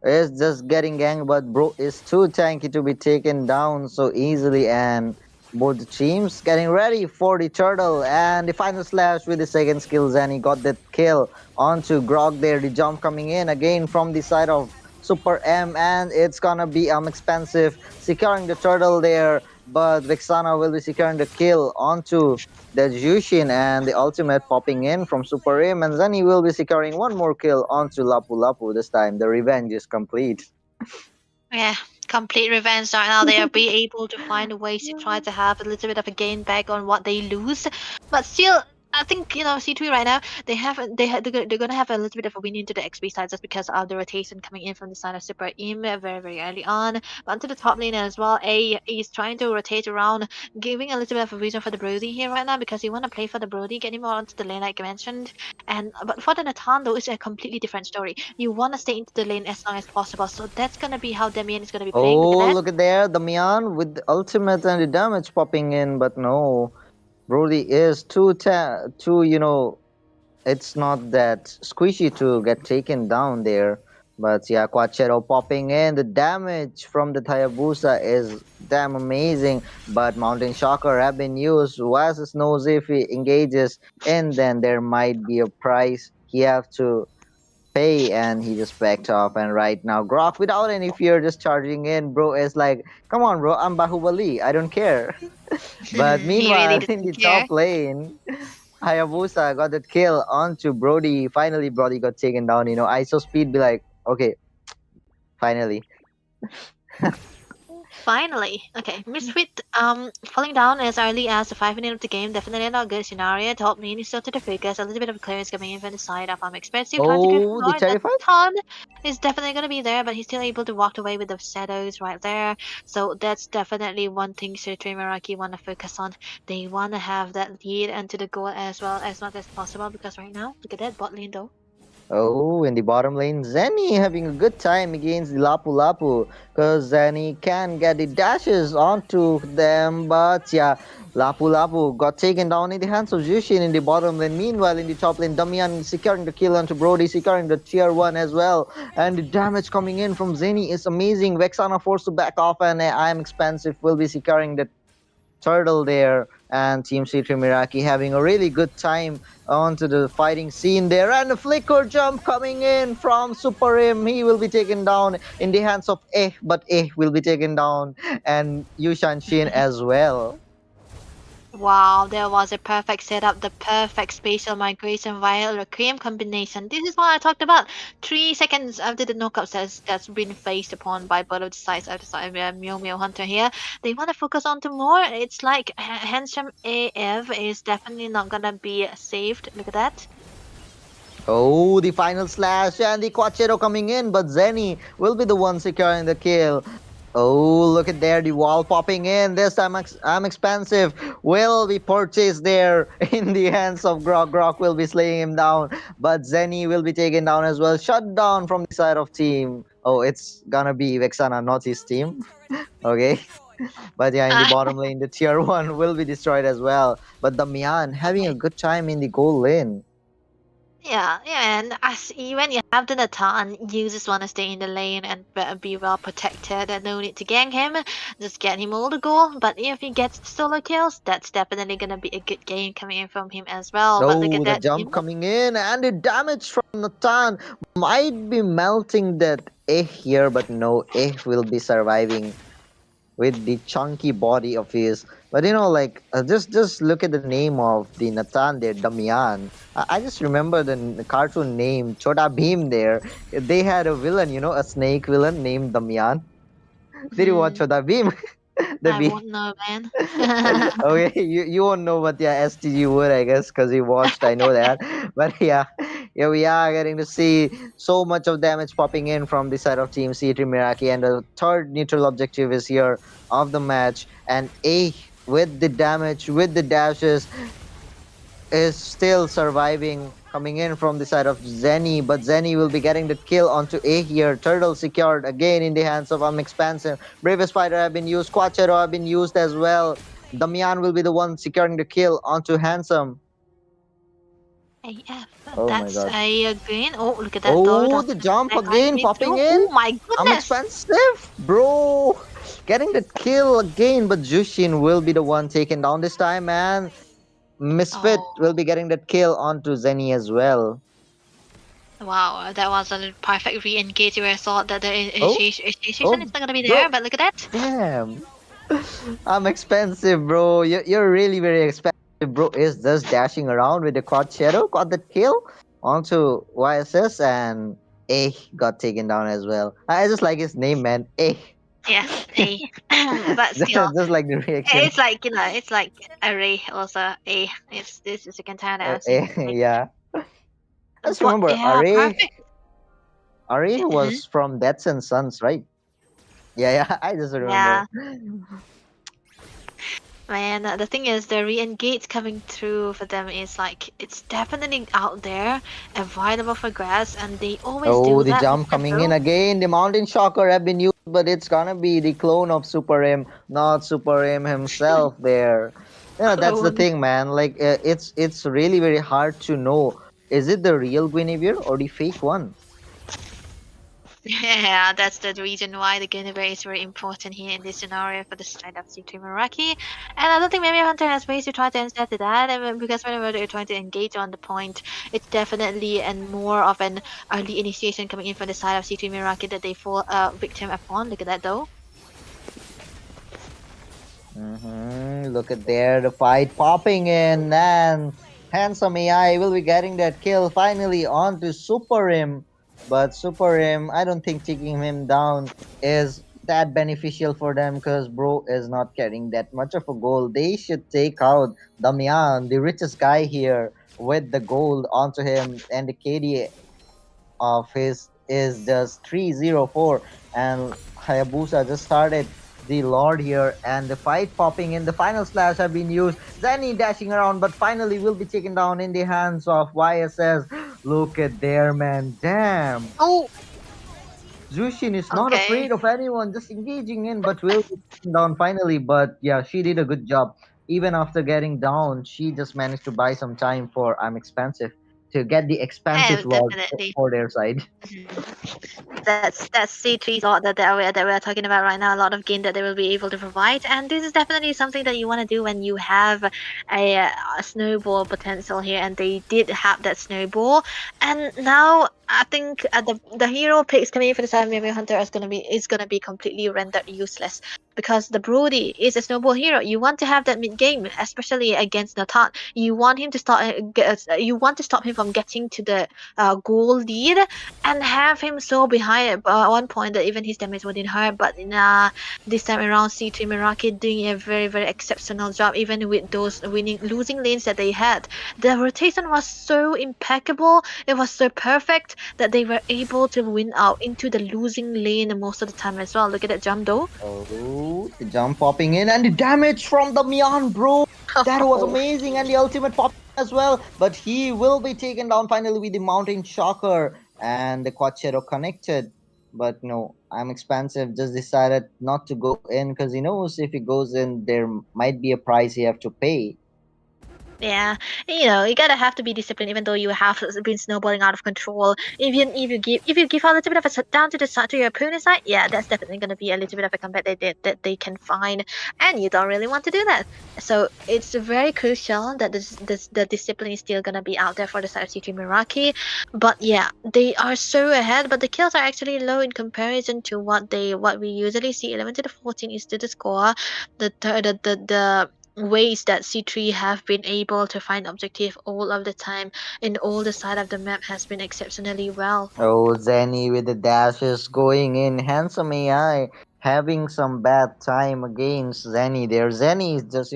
is just getting ganked, but bro is too tanky to be taken down so easily. And both teams getting ready for the turtle, and the final slash with the second skills, and he got that kill onto Grog there. The jump coming in again from the side of Super M, and it's gonna be expensive securing the turtle there, but Vexana will be securing the kill onto the Jushin, and the ultimate popping in from Super M, and then he will be securing one more kill onto Lapu Lapu. This time the revenge is complete. Yeah, complete revenge right now. They'll be able to find ways to try to have a little bit of a gain back on what they lose, but still. I think C3 right now they're gonna have a little bit of a win into the XP side just because of the rotation coming in from the side of Super Im very very early on. But onto the top lane as well, A is trying to rotate around, giving a little bit of a reason for the Brody here right now because you want to play for the Brody, get him onto the lane like I mentioned. And but for the Natan though, it's a completely different story. You want to stay into the lane as long as possible, so that's gonna be how Demian is gonna be playing. Look at Oh, that. look at there, the Mian with the ultimate and the damage popping in, but no, Brody is too, it's not that squishy to get taken down there. But yeah, Quachero popping in. The damage from the Hayabusa is damn amazing. But Mountain Shocker have been used. Oasis knows if he engages in, then there might be a price he have to pay, and he just backed off. And right now, Grok, without any fear, just charging in. Bro is like, come on, bro, I'm Bahubali. I don't care. But He really meanwhile, in doesn't the care. top lane, Hayabusa got that kill onto Brody. Finally, Brody got taken down. ISO speed be like, okay, finally. Finally. Okay, Misfit falling down as early as the 5 minute of the game. Definitely not a good scenario. Top lane is still to the focus. A little bit of clearance coming in from the side of expensive. Trying to go for Oh, the more. The Terrified? ton is definitely gonna be there, but he's still able to walk away with the shadows right there. So that's definitely one thing Sutre Meraki wanna focus on. They wanna have that lead into the goal as well as much as possible, because right now, look at that bot lane though. Oh, in the bottom lane, Zenny having a good time against the Lapu Lapu, because Zenny can get the dashes onto them, but yeah, Lapu Lapu got taken down in the hands of Jushin in the bottom lane. Meanwhile, in the top lane, Damian securing the kill onto Brody, securing the tier 1 as well, and the damage coming in from Zenny is amazing. Vexana forced to back off, and I'm expensive will be securing the turtle there, and Team C3 Miraki having a really good time onto the fighting scene there, and a flicker jump coming in from Super M. He will be taken down in the hands of but will be taken down, and Yushan Shin as well. Wow, there was a perfect setup, the perfect spatial migration via the cream combination. This is what I talked about. 3 seconds after the knockup that's been faced upon by both of the sides of the side, Meow Meow Hunter here. They want to focus on to more. It's like Handsome AF is definitely not gonna be saved. Look at that. Oh, the final slash and the Quachero coming in, but Zenny will be the one securing the kill. Oh, look at there, the wall popping in. This time I'm expensive. Will be purchased there in the hands of Grok. Grok will be slaying him down, but Zenny will be taken down as well. Shut down from the side of team. Oh, it's gonna be Vexana, not his team. Okay. But yeah, in the Uh, bottom lane, the tier 1 will be destroyed as well. But Damian having a good time in the gold lane. yeah, and as when you have the Natan, you just want to stay in the lane and be well protected, and no need to gank him. Just get him all the goal. But if he gets solo kills, that's definitely gonna be a good game coming in from him as well. But look Oh, at the that, jump coming in, and the damage from Natan might be melting that here, but no, will be surviving with the chunky body of his. But like, just look at the name of the Natan there, Damian. I just remember the cartoon name Chota Bheem there. They had a villain, a snake villain named Damian. Did you watch Hmm, Chota Bheem? the I Bheem. won't know, man. Okay, you won't know, but yeah, STG would, I guess, because he watched. I know that. But yeah, here we are getting to see so much of damage popping in from the side of Team C3 Miraki, and the third neutral objective is here of the match. And with the damage, with the dashes, is still surviving, coming in from the side of Zenny, but Zenny will be getting the kill onto here. Turtle secured again in the hands of Expansive. Bravest Spider have been used, Quachero have been used as well. Damian will be the one securing the kill onto Handsome. AF, Oh my that's god. a green. Oh, look at that though. Oh, That's the jump that guy again coming popping through. in. Oh my goodness! Expansive, bro. Getting the kill again, but Jushin will be the one taken down this time, man. Misfit Oh. will be getting that kill onto Zenny as well. Wow, that was a perfect re-engage where I thought that the Oh, initiation oh, is not gonna be bro. there, but look at that. Damn. I'm expensive, bro. You're really very expensive, bro. Is just dashing around with the quad shadow, got the kill onto YSS, and got taken down as well. I just like his name, man. Yeah, A. But still, Just like the reaction. it's like it's like array also A. It's this is the second time that I've seen it. Yeah. I just But remember yeah, perfect. Array Mhm. was from Deaths and Sons, right? Yeah, yeah. I just Yeah, remember. man. The thing is, the re-engage coming through for them is like it's definitely out there, available for grabs, and they always Oh, do the that. Look jump at coming in bro. again. The Mountain Shocker have been used, but it's gonna be the clone of Super M, not Super M himself there. That's the Clone. thing, man. Like, it's really very hard to know. Is it the real Guinevere or the fake one? Yeah, that's the reason why the Guinevere is very important here in this scenario for the side of C3 Meraki. And I don't think maybe Hunter has ways to try to answer to that, because whenever they're trying to engage on the point, it's definitely and more of an early initiation coming in from the side of C3 Meraki that they fall victim upon. Look at that though. Look at there, the fight popping in, and handsome AI will be getting that kill finally onto Super Him. But Super Him, I don't think taking him down is that beneficial for them because bro is not carrying that much of a goal. They should take out Damian, the richest guy here, with the gold onto him, and the KD of his is just 304, and Hayabusa just started the Lord here, and the fight popping in. The final slash have been used. Zenny dashing around, but finally will be taken down in the hands of YSS. Look at there, man. Damn. Oh, Zushin is not okay. afraid of anyone, just engaging in, but will be taken down finally. But yeah, she did a good job. Even after getting down, she just managed to buy some time for I'm expensive to get the expensive Lord Definitely. for their side. That's C3's lot that we're talking about right now. A lot of gain that they will be able to provide, and this is definitely something that you want to do when you have a snowball potential here, and they did have that snowball. And now I think the hero picks coming in for the side of Memory Hunter is gonna be completely rendered useless because the Brody is a snowball hero. You want to have that mid game, especially against Natan. You want him to you want to stop him from getting to the goal lead and have him so behind at one point that even his damage wouldn't hurt. But nah, this time around, C3 Meraki doing a very, very exceptional job, even with those losing lanes that they had. The rotation was so impeccable, it was so perfect that they were able to win out into the losing lane most of the time as well. Look at that jump though. Oh, the jump popping in and the damage from the Mian, bro. That was amazing, and the ultimate pop as well. But he will be taken down finally with the Mountain Shocker and the Quad Shadow connected. But no, I'm expensive. Just decided not to go in because he knows if he goes in, there might be a price he have to pay. Yeah, you gotta have to be disciplined, even though you have been snowballing out of control. Even if you give a little bit of a shutdown to the side to your opponent's side, yeah, that's definitely gonna be a little bit of a combat that they can find, and you don't really want to do that. So it's very crucial that the discipline is still gonna be out there for the side of C3 Meraki. But yeah, they are so ahead, but the kills are actually low in comparison to what we usually see. 11 to the 14 is to the score. The ways that C3 have been able to find objective all of the time in all the side of the map has been exceptionally well. Oh, Zenny with the dashes going in. Handsome AI having some bad time against Zenny there. Zenny is just,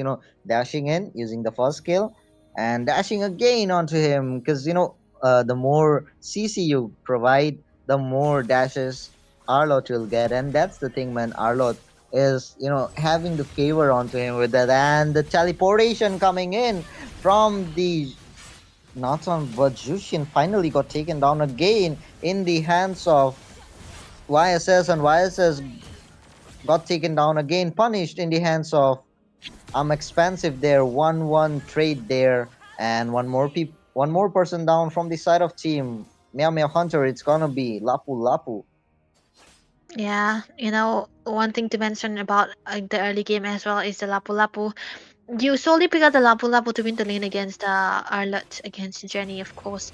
dashing in using the first skill and dashing again onto him because, the more CC you provide, the more dashes Arlot will get. And that's the thing, man. Arlot is, having the favor onto him with that. And the teleportation coming in from the Nathan Vajushin finally got taken down again in the hands of YSS, and YSS got taken down again, punished in the hands of expensive there, 1-1 trade there, and one more person down from the side of team. Meow Meow Hunter, it's gonna be Lapu Lapu. Yeah, one thing to mention about the early game as well is the Lapu Lapu. You solely pick up the Lapu Lapu to win the lane against Arlott, against Jenny, of course.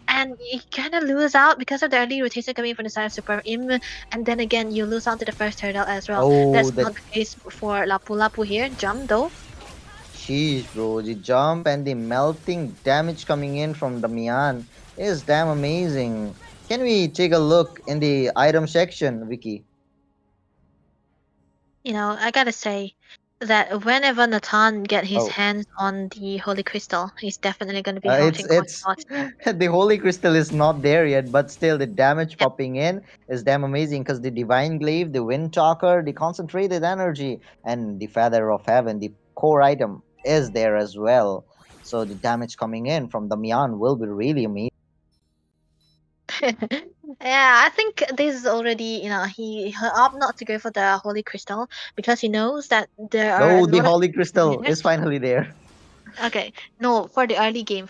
And you kind of lose out because of the early rotation coming from the side of Super Im, and then again you lose out to the first turtle as well. Oh, That's the not the case for Lapu Lapu here. Jump though. sheesh, bro. The jump and the melting damage coming in from the Mian is damn amazing. Can we take a look in the item section, Vicky? I gotta say that whenever Nathan get his Oh, hands on the Holy Crystal, he's definitely gonna be helping quite it's a lot. the holy crystal is not there yet, but still the damage Yep. popping in is damn amazing because the divine glaive, the wind talker, the concentrated energy, and the feather of heaven, the core item, is there as well. So the damage coming in from the Mian will be really amazing. Yeah, I think this is already, he opt not to go for the Holy Crystal because he knows that there are a Oh, the lot of holy people crystal here. is finally there. Okay, no, for the early game,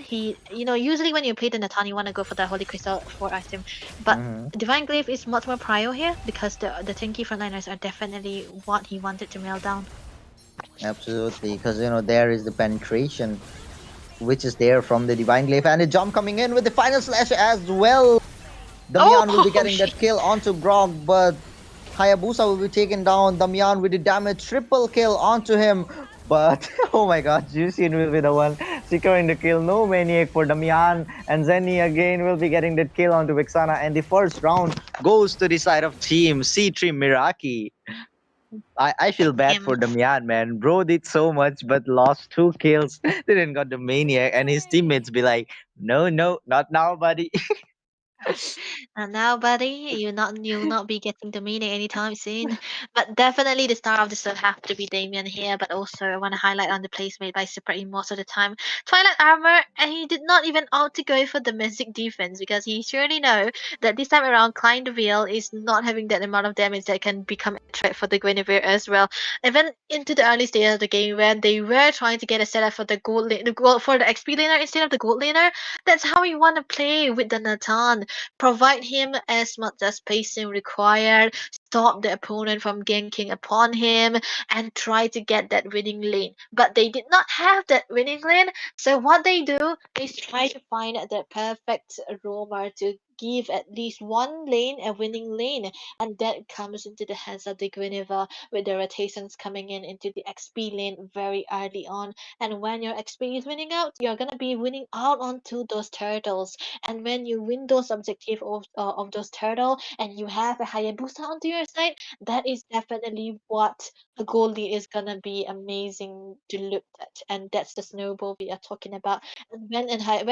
usually when you play the Natan, you want to go for the Holy Crystal for item, but Hmm. Divine Glaive is much more prio here because the tanky frontliners are definitely what he wanted to nail down. Absolutely, because there is the penetration which is there from the Divine Glaive, and a jump coming in with the final slash as well. Damian will be Oh, getting that shit. kill onto Grog, but Hayabusa will be taken down. Damian with the damage, triple kill onto him. But oh my god, Juicin will be the one securing the kill. No Maniac for Damian, and Zenny again will be getting that kill onto Vexana. And the first round goes to the side of team C3 Miraki. I feel bad Him. for Damian, man. Bro did so much but lost 2 kills. Didn't got the Maniac, and his teammates be like, no, no, not now, buddy. And now, buddy, you'll not be getting the meaning anytime soon. But definitely the star of the show have to be Damien here. But also I want to highlight on the plays made by Super E most of the time. Twilight Armor, and he did not even opt to go for domestic defense because he surely know that this time around Klein Veil is not having that amount of damage that can become a threat for the Guinevere as well. Even into the early stage of the game when they were trying to get a setup for the gold for the XP laner instead of the gold laner, that's how you want to play with the Natan. Provide him as much as spacing required, stop the opponent from ganking upon him, and try to get that winning lane. But they did not have that winning lane, so what they do is try to find the perfect roamer to give at least one lane a winning lane, and that comes into the hands of the Guinevere with the rotations coming in into the XP lane very early on. And when your XP is winning out, you're gonna be winning out onto those turtles, and when you win those objective of those turtle and you have a Hayabusa onto your side, that is definitely what a goalie is gonna be amazing to look at, and that's the snowball we are talking about. And when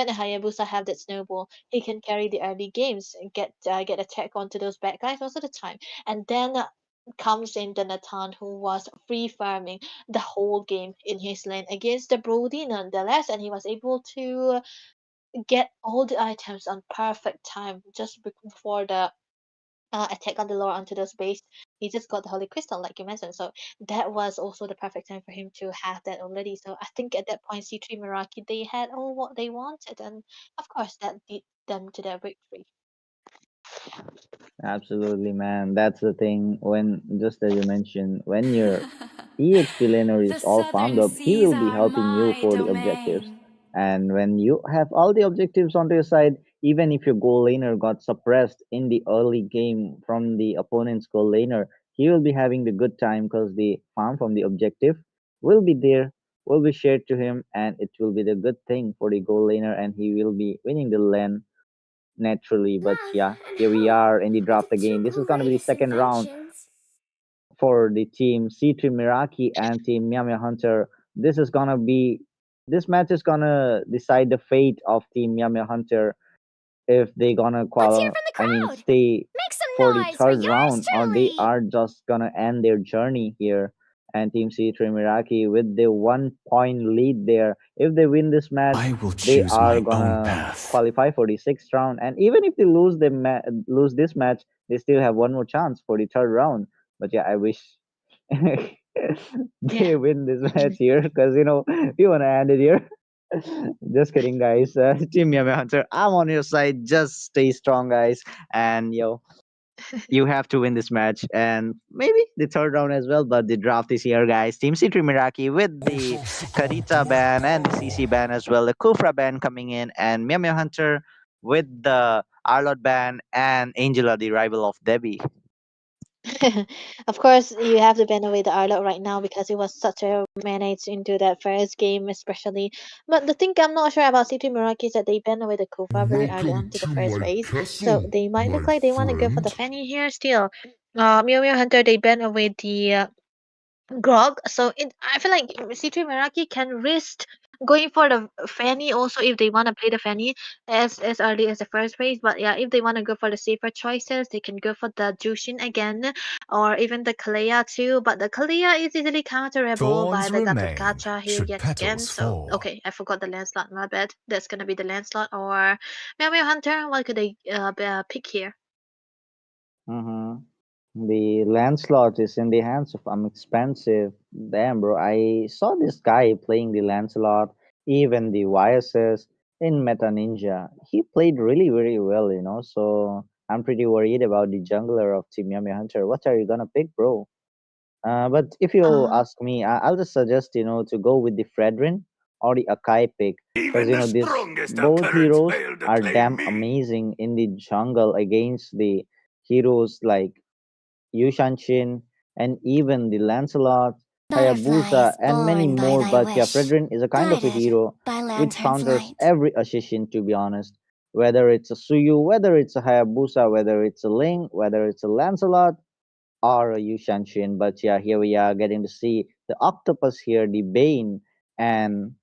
a Hayabusa have that snowball, he can carry the early games and get attack onto those bad guys most of the time, and then. Comes in the Natan, who was free farming the whole game in his lane against the Brody nonetheless, and he was able to get all the items on perfect time just before the attack on the lore onto those base. He just got the holy crystal, like you mentioned. So that was also the perfect time for him to have that already. So I think at that point, C3 Meraki, they had all what they wanted, and of course that did them to their victory. Absolutely, man. That's the thing. When, just as you mentioned, when your EXP laner The is all farmed southern up, he seas will be are helping you my for the objectives. domain. And when you have all the objectives onto your side, even if your goal laner got suppressed in the early game from the opponent's goal laner, he will be having the good time because the farm from the objective will be there, will be shared to him, and it will be the good thing for the goal laner, and he will be winning the lane naturally. But Love yeah, and here we hope are in the are draft the two again. This is gonna be the greatest second round inventions. for the team C3 Miraki and team Miami Hunter. This is gonna be this match is gonna decide the fate of team Miami Hunter if they gonna Let's hear from the crowd. stay Make for some the noise for third yours round, or they truly. are just gonna end their journey here. And team C3 Miraki with the 1 point lead there. If they win this match, I will they choose are my own gonna path. qualify for the sixth round. And even if they lose this match, they still have one more chance for the third round. But yeah, I wish Yeah. they win this match here because we want to end it here. Just kidding, guys. Team Yami Hunter, I'm on your side. Just stay strong, guys. And you have to win this match and maybe the third round as well. But the draft is here, guys. Team C3 Miraki with the Karita ban and the CC ban as well. The Kufra ban coming in, and Meow Hunter with the Arlot ban and Angela, the rival of Debbie. Of course, you have to ban away the Arlot right now because it was such a manage into that first game, especially. But the thing I'm not sure about C2 Meraki is that they ban away the Kufa very early on Welcome to the to first my phase, so castle, they might my look like they want to go for the friend. Fanny here still. Mew Mew Hunter, they ban away the Grog. So I feel like C3 Meraki can risk going for the Fanny also if they want to play the Fanny as early as the first phase. But yeah, if they want to go for the safer choices, they can go for the Jushin again or even the Kalea too. But the Kalea is easily counterable by Thorns the Gatot remain, Kacha here should yet again. petals So fall. okay, I forgot the Lancelot. My bad. That's gonna be the Lancelot or Meow Meow Hunter. What could they pick here? Mm-hmm. The Lancelot is in the hands of expensive. Damn, bro. I saw this guy playing the Lancelot, even the YSS in Meta Ninja. He played really, very well, So I'm pretty worried about the jungler of Team Yami Hunter. What are you gonna pick, bro? But if you Uh, ask me, I'll just suggest, to go with the Fredrin or the Akai pick. Because, Even the these strongest of both currents heroes failed to are claim damn me. amazing in the jungle against the heroes like Yushanshin, and even the Lancelot, Hayabusa, Butterflies and many born by more. thy But yeah, wish, Fredrin is a kind of a guided hero by which lantern's counters light. every Ashishin, to be honest. Whether it's a Suyu, whether it's a Hayabusa, whether it's a Ling, whether it's a Lancelot, or a Yushanshin. But yeah, here we are getting to see the octopus here, the Bane, and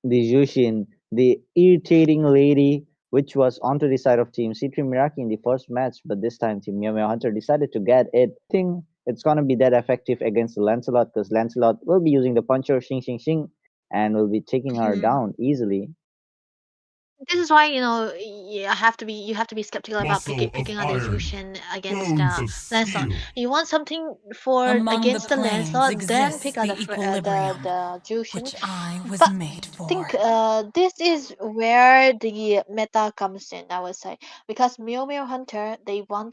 the Jushin, the irritating lady, which was onto the side of Team C3 Miraki in the first match, but this time Team Meow Meow Hunter decided to get it. I think it's gonna be that effective against the Lancelot because Lancelot will be using the puncher Xing Xing Xing and will be taking her down easily. this is why you have to be skeptical about Muscle of picking out the iron, Jushin against bones of Lancelot. steel. You want something for Among the against the planes Lancelot, then exists pick out the the equilibrium, Jushin. which I was But made I think for. this is where the meta comes in, I would say, because Mew Mew Hunter they want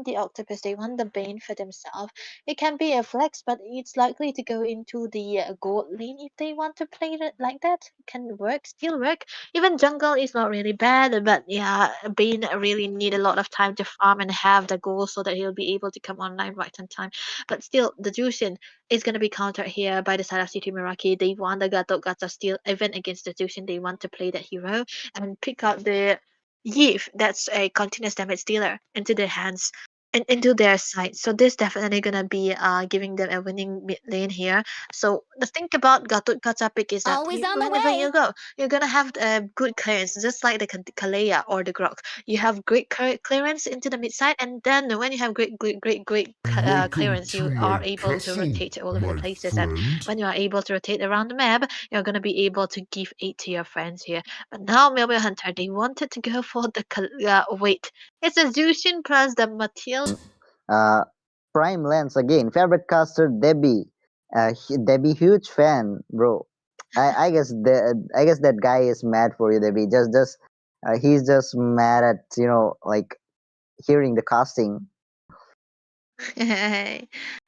the octopus, they want the Bane for themselves. It can be a flex, but it's likely to go into the gold lane if they want to play it like that. Can work, still work. Even jungle is not really bad, but yeah, Bane really need a lot of time to farm and have the goal so that he'll be able to come online right on time. But still, the Jushin is going to be countered here by the side of City Miraki. They want the Gato Gata still, even against the Jushin, they want to play that hero and pick out the Yif, that's a continuous damage dealer, into their hands and into their side. So this definitely gonna be giving them a winning mid lane here. So the thing about Gatot Kaca pick is that Always on the whenever you way. go, you're gonna have good clearance, just like the Kalea or the Grok. You have great clearance into the mid side, and then when you have Welcome clearance, to you are my able to castle, rotate all over the my places. And friend. when you are able to rotate around the map, you're gonna be able to give aid to your friends here. But now Melville Hunter, they wanted to go for the wait. It's a Zushin plus the Matilda. Uh, Prime Lens again, favorite caster Debbie. Debbie, huge fan, bro. I guess that guy is mad for you, Debbie. He's just mad at like hearing the casting.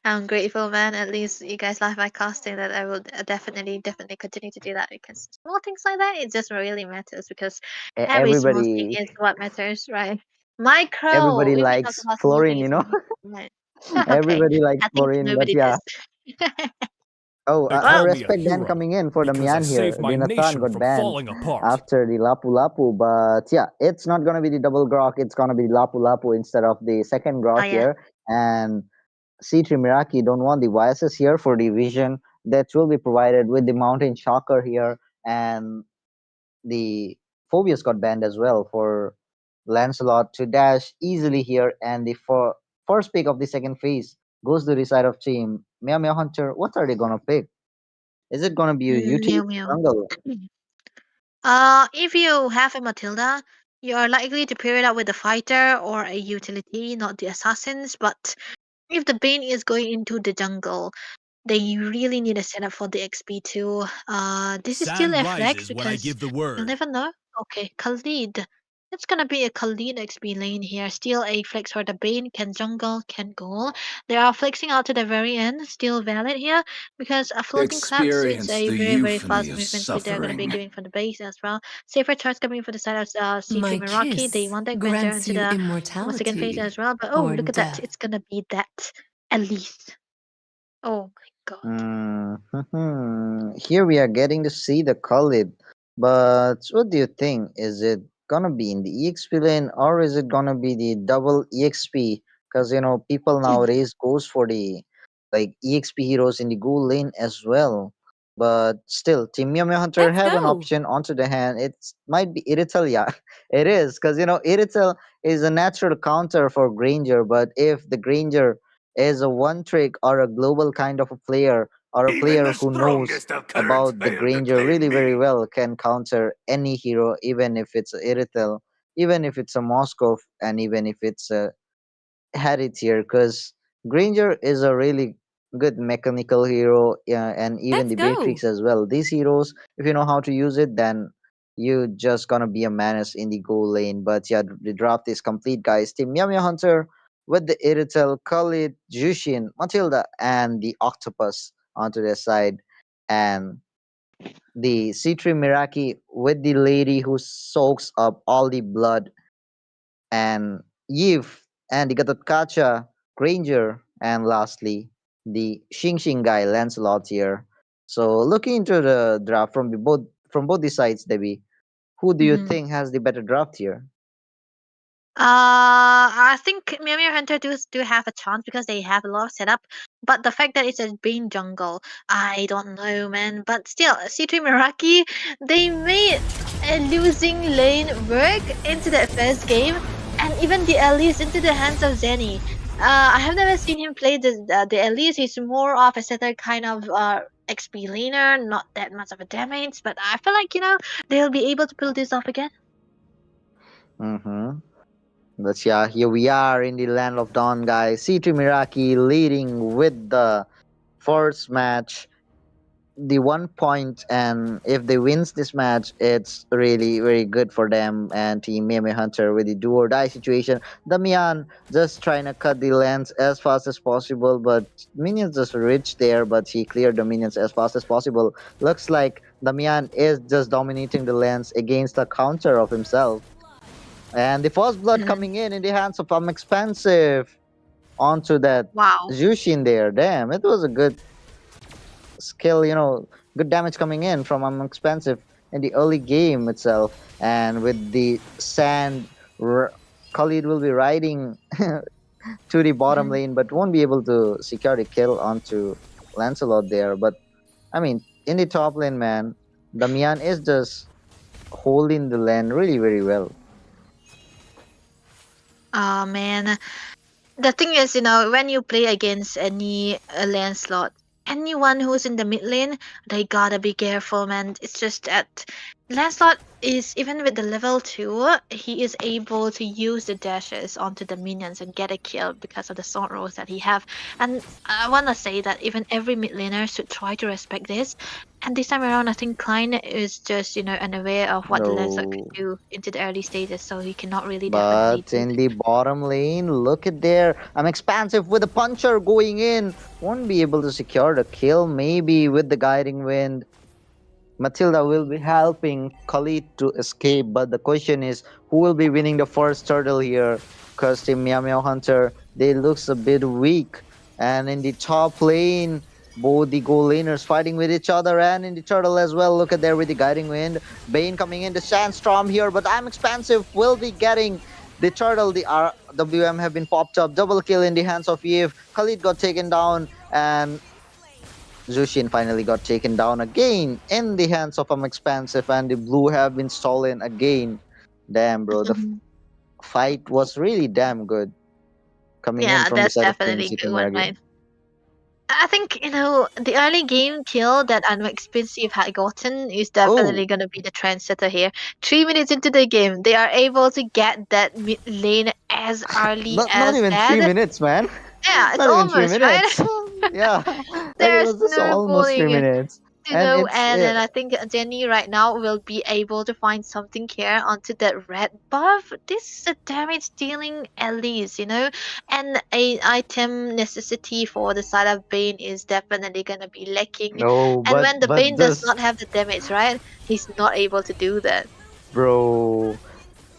I'm grateful, man. At least you guys like my casting. That I will definitely continue to do that because small things like that it just really matters because every small thing Everybody is what matters, right? Micro. everybody We may talk likes about small Florin, things. everybody Right. Okay. likes I think Florin, but nobody yeah. does. Oh, They I call Well, me a respect Dan hero coming in for the because I Mian here. saved my The Nathan nation got from banned falling apart. after the Lapu Lapu, but yeah, it's not gonna be the double grok. It's gonna be Lapu Lapu instead of the second oh grok yeah. here. And C3 Miraki don't want the YSS here for the vision that will be provided with the Mountain Shocker here, and the Phobius got banned as well for Lancelot to dash easily here, and the first pick of the second phase goes to the side of team Meow Meow Hunter. What are they gonna pick? Is it gonna be a UT Meow meow. jungle? If you have a Matilda, you are likely to pair it up with a fighter or a utility, not the assassins. But if the Bane is going into the jungle, they really need a setup for the XP too. This is still Sun a flex rises when I because give the you'll word. never know. Okay, Khalid. It's gonna be a Khalid XP lane here. Still a flex for the Bane, can jungle, can goal. They are flexing out to the very end, still valid here because a floating collapse it's Experience a the very euphony fast of movement speed they're gonna be suffering. giving for the base as well. Safer charge coming for the side of C3 My Meraki. They kiss want that Granger grants into you the second phase immortality as well. But oh or look at that. death. It's gonna be that at least. Oh my god. Here we are getting to see the Khalid, but what do you think? Is it gonna be in the EXP lane or is it gonna be the double EXP? Because people nowadays goes for the like EXP heroes in the gold lane as well. But still, Team Yami Hunter Let's have an go. option onto the hand. It might be Iritel, yeah, it is because Iritel is a natural counter for Granger. But if the Granger is a one trick or a global kind of a player or a Even player the who knows strongest of currents about the failed to Granger claim really very me. well can counter any hero, even if it's a Iritel, even if it's a Moskov, and even if it's a had it here because Granger is a really good mechanical hero, and even Let's the go. Beatrix as well. These heroes, if you know how to use it, then you just gonna be a menace in the goal lane. But yeah, the draft is complete, guys. Team Meow Meow Hunter with the Iritel, Khalid, Jushin, Matilda, and the Octopus onto their side, and the C3 Miraki with the lady who soaks up all the blood, and Yves, and the Gatotkacha, Granger, and lastly, the Xing Xing guy, Lancelot here. So looking into the draft from both the sides, Debbie, who do you Mhm. think has the better draft here? I think Mew Hunter do have a chance because they have a lot of setup. But the fact that it's a Bane jungle, I don't know, man. But still, C3 Meraki, they made a losing lane work into that first game, and even the Elise into the hands of Zenny. I have never seen him play the Elise. He's more of a setter kind of XP laner, not that much of a damage. But I feel like they'll be able to pull this off again. Mm-hmm. But yeah, here we are in the land of dawn, guys. C3 Miraki leading with the first match, the 1 point, and if they wins this match, it's really very good for them and Team Meme Hunter with the do or die situation. Damian just trying to cut the lands as fast as possible, but minions just reached there, but he cleared the minions as fast as possible. Looks like Damian is just dominating the lands against a counter of himself. And the first blood Mhm. coming in the hands of Expensive onto that Wow. Jushin there. Damn, it was a good skill, good damage coming in from Expensive in the early game itself. And with the sand, Khalid will be riding to the bottom Mhm. lane, but won't be able to secure the kill onto Lancelot there. But I mean, in the top lane, man, Damian is just holding the lane really very well. Oh man. The thing is, when you play against any Lancelot, anyone who's in the mid lane, they gotta be careful, man. It's just that Lancelot is, even with the level 2, he is able to use the dashes onto the minions and get a kill because of the sword rolls that he have. And I wanna say that even every mid laner should try to respect this. And this time around, I think Klein is just, unaware of what the Lancelot could No. do into the early stages, so he cannot really definitely But do in the bottom lane, look at there. Expansive with a puncher going in. Won't be able to secure the kill. Maybe with the guiding wind, Matilda will be helping Khalid to escape. But the question is, who will be winning the first turtle here? Because Team Meow Meow Hunter, they looks a bit weak. And in the top lane, both the goal laners fighting with each other, and in the turtle as well. Look at there with the guiding wind. Bane coming in, the sandstorm here, but Expansive will be getting the turtle. The RWM have been popped up. Double kill in the hands of Eve. Khalid got taken down, and Zushin finally got taken down again in the hands of Expansive, and the blue have been stolen again. Damn, bro, the it. fight was really damn good coming in Yeah, from the that's side of Team definitely a City good one, Mirage. right? I think, the early game kill that Unexpensive had gotten is Oh, definitely going to be the trendsetter here. 3 minutes into the game, they are able to get that mid lane as early not as even three that. minutes, man. Yeah, it's Not even three almost, right? minutes. Yeah, like it They're was just almost three snowballing. minutes, and it's And I think Jenny right now will be able to find something here onto that red buff. This is a damage dealing Elise, and a item necessity for the side of Bane is definitely gonna be lacking. no, And when the but Bane does this, not have the damage, right, he's not able to do that. bro.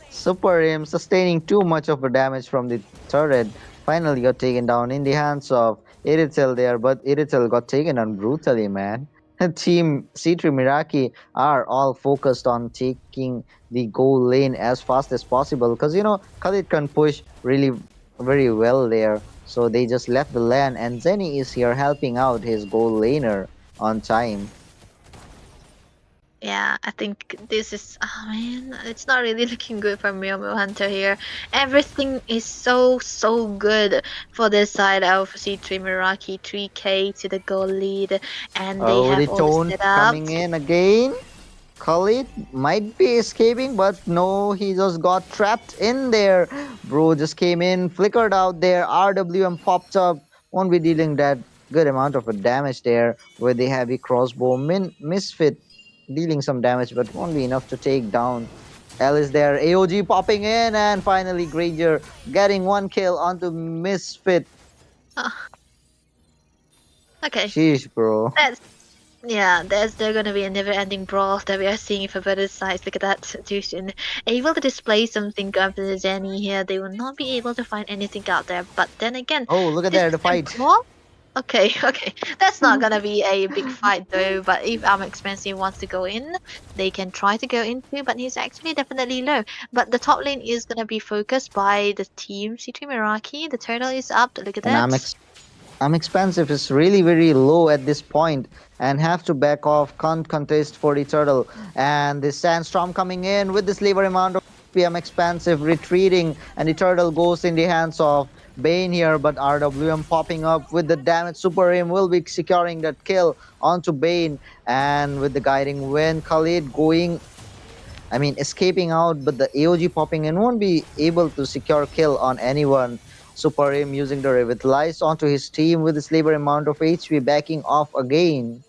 Super him sustaining too much of a damage from the turret finally got taken down in the hands of Iritel there, but Iritel got taken down brutally, man. Team C3 Miraki are all focused on taking the goal lane as fast as possible because Khalid can push really very well there. So they just left the lane, and Zenny is here helping out his goal laner on time. Yeah, I think this is, oh man, it's not really looking good for Miyomo Hunter here. Everything is so good for this side of C3 Meraki, 3k to the goal lead, and they Oh, the have all the taunt coming setups. in again. Khalid might be escaping, but no, he just got trapped in there. Bro just came in, flickered out there. RWM popped up. Won't be dealing that good amount of a damage there with the heavy crossbow. Misfit dealing some damage, but won't be enough to take down. L is there. AOG popping in, and finally Granger getting one kill onto Misfit. Okay. Sheesh, bro. Yeah, they're gonna be a never-ending brawl that we are seeing for both sides. Look at that situation. Able to display something after the Zenny here, they will not be able to find anything out there. But then again, Oh, look at this there, is the a fight. brawl. Okay, okay. That's not gonna be a big fight though, but if Expensive wants to go in, they can try to go into, but he's actually definitely low. But the top lane is gonna be focused by the team C3 Meraki. The turtle is up, look at And that. I'm expensive is really very low at this point and have to back off, can't contest for the turtle. And the sandstorm coming in with this labor amount of PM expansive retreating, and the turtle goes in the hands of Bane here, but RWM popping up with the damage. Super Aim will be securing that kill onto Bane, and with the guiding wind, Khalid going, I mean, escaping out, but the AOG popping in won't be able to secure kill on anyone. Super Aim using the Revitalize onto his team with his labor amount of HP backing off again.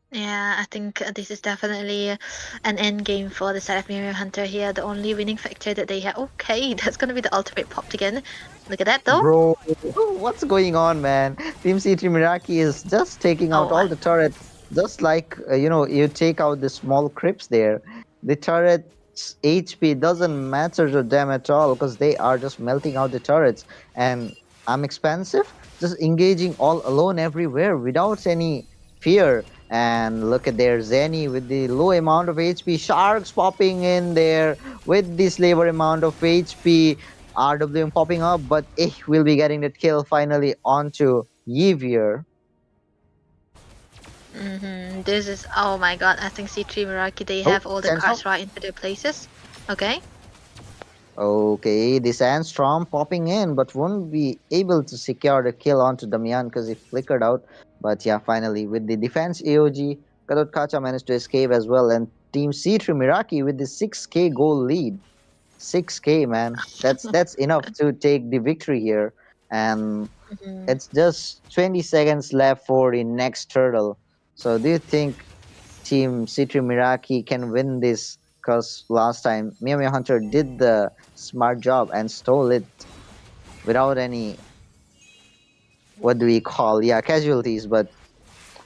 Yeah, I think this is definitely an end game for the side of Miriam Hunter here. The only winning factor that they have. Okay, that's gonna be the ultimate popped again. Look at that though. Bro, what's going on, man? Team C3 Miraki is just taking out Oh, all the turrets, just like, you take out the small crypts there. The turret's HP doesn't matter to them at all because they are just melting out the turrets. And I'm expensive, just engaging all alone everywhere without any fear. And look at their Zenny with the low amount of HP. Sharks popping in there with this labor amount of HP. RWM popping up, but will be getting that kill finally onto Yvier. This is, oh my god, I think C3 Meraki, they Oh, have all the Sandstorm. cards right into their places. Okay. Okay, the Sandstorm popping in, but won't be able to secure the kill onto Damian because he flickered out. But yeah, finally, with the defense AOG, Kadot Kacha managed to escape as well, and Team C3 Miraki with the 6k goal lead. 6k, man. That's enough to take the victory here. And it's just 20 seconds left for the next turtle. So do you think Team C3 Miraki can win this? Because last time Meow Hunter did the smart job and stole it without any, what do we call, yeah, casualties. But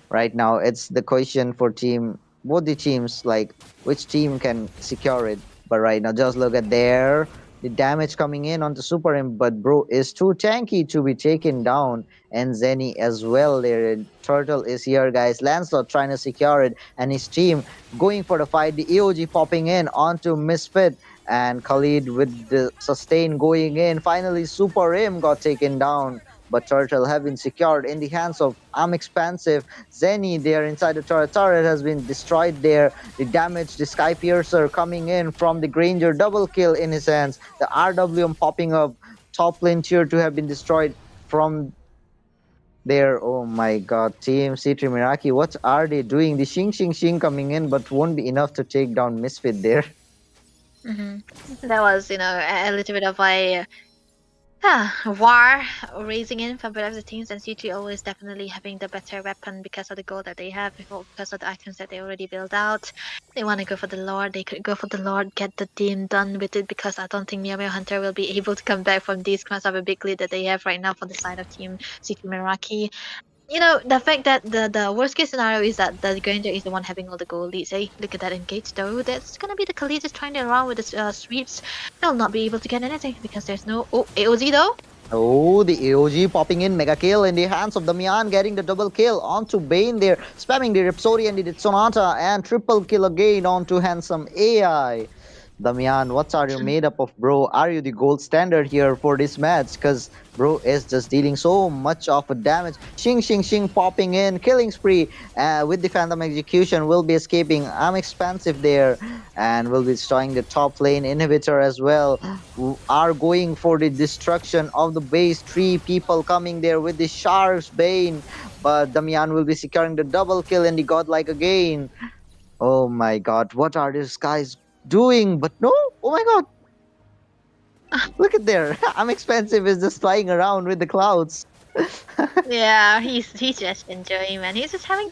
right now it's the question for team, both the teams, like which team can secure it. But right now, just look at there, the damage coming in onto Super Imp, but bro is too tanky to be taken down. And Zenny as well there. Turtle is here, guys. Lancelot trying to secure it, and his team going for the fight. The AOG popping in onto Misfit, and Khalid with the sustain going in. Finally, Super Im got taken down, but Turtle have been secured in the hands of I'm Expansive. Zenny there inside the turret. Turret has been destroyed there. The damage, the Sky Piercer coming in from the Granger. Double kill in his hands. The RWM popping up. Top lane tier 2 have been destroyed from there. Oh my god. Team C3 Miraki, what are they doing? The Xing coming in, but won't be enough to take down Misfit there. That was, a little bit of a war raising in from both of the teams, and C3 always definitely having the better weapon because of the goal that they have, because of the items that they already built out. They want to go for the Lord, they could go for the Lord, get the team done with it, because I don't think Meow Hunter will be able to come back from these kinds of a big lead that they have right now for the side of Team C3 Meraki. The fact that the worst case scenario is that the Granger is the one having all the goal leads. Hey, look at that engage though. That's gonna be the Khalid just trying to run with the sweeps. They'll not be able to get anything because there's no AOZ though. Oh, the AOG popping in, mega kill in the hands of Damian, getting the double kill onto Bane there, spamming the Rhapsody and the Sonata, and triple kill again onto Handsome AI. Damian, what are you made up of, bro? Are you the gold standard here for this match? Because bro is just dealing so much of a damage. Xing popping in, killing spree with the Phantom Execution, will be escaping. I'm expansive there, and will be destroying the top lane inhibitor as well. Who are going for the destruction of the base. 3 people coming there with the Sharks Bane, but Damian will be securing the double kill and the godlike again. Oh my god, what are these guys doing? But no, oh my god, look at there. I'm expensive is just flying around with the clouds. Yeah, he's just enjoying, man. He's just having.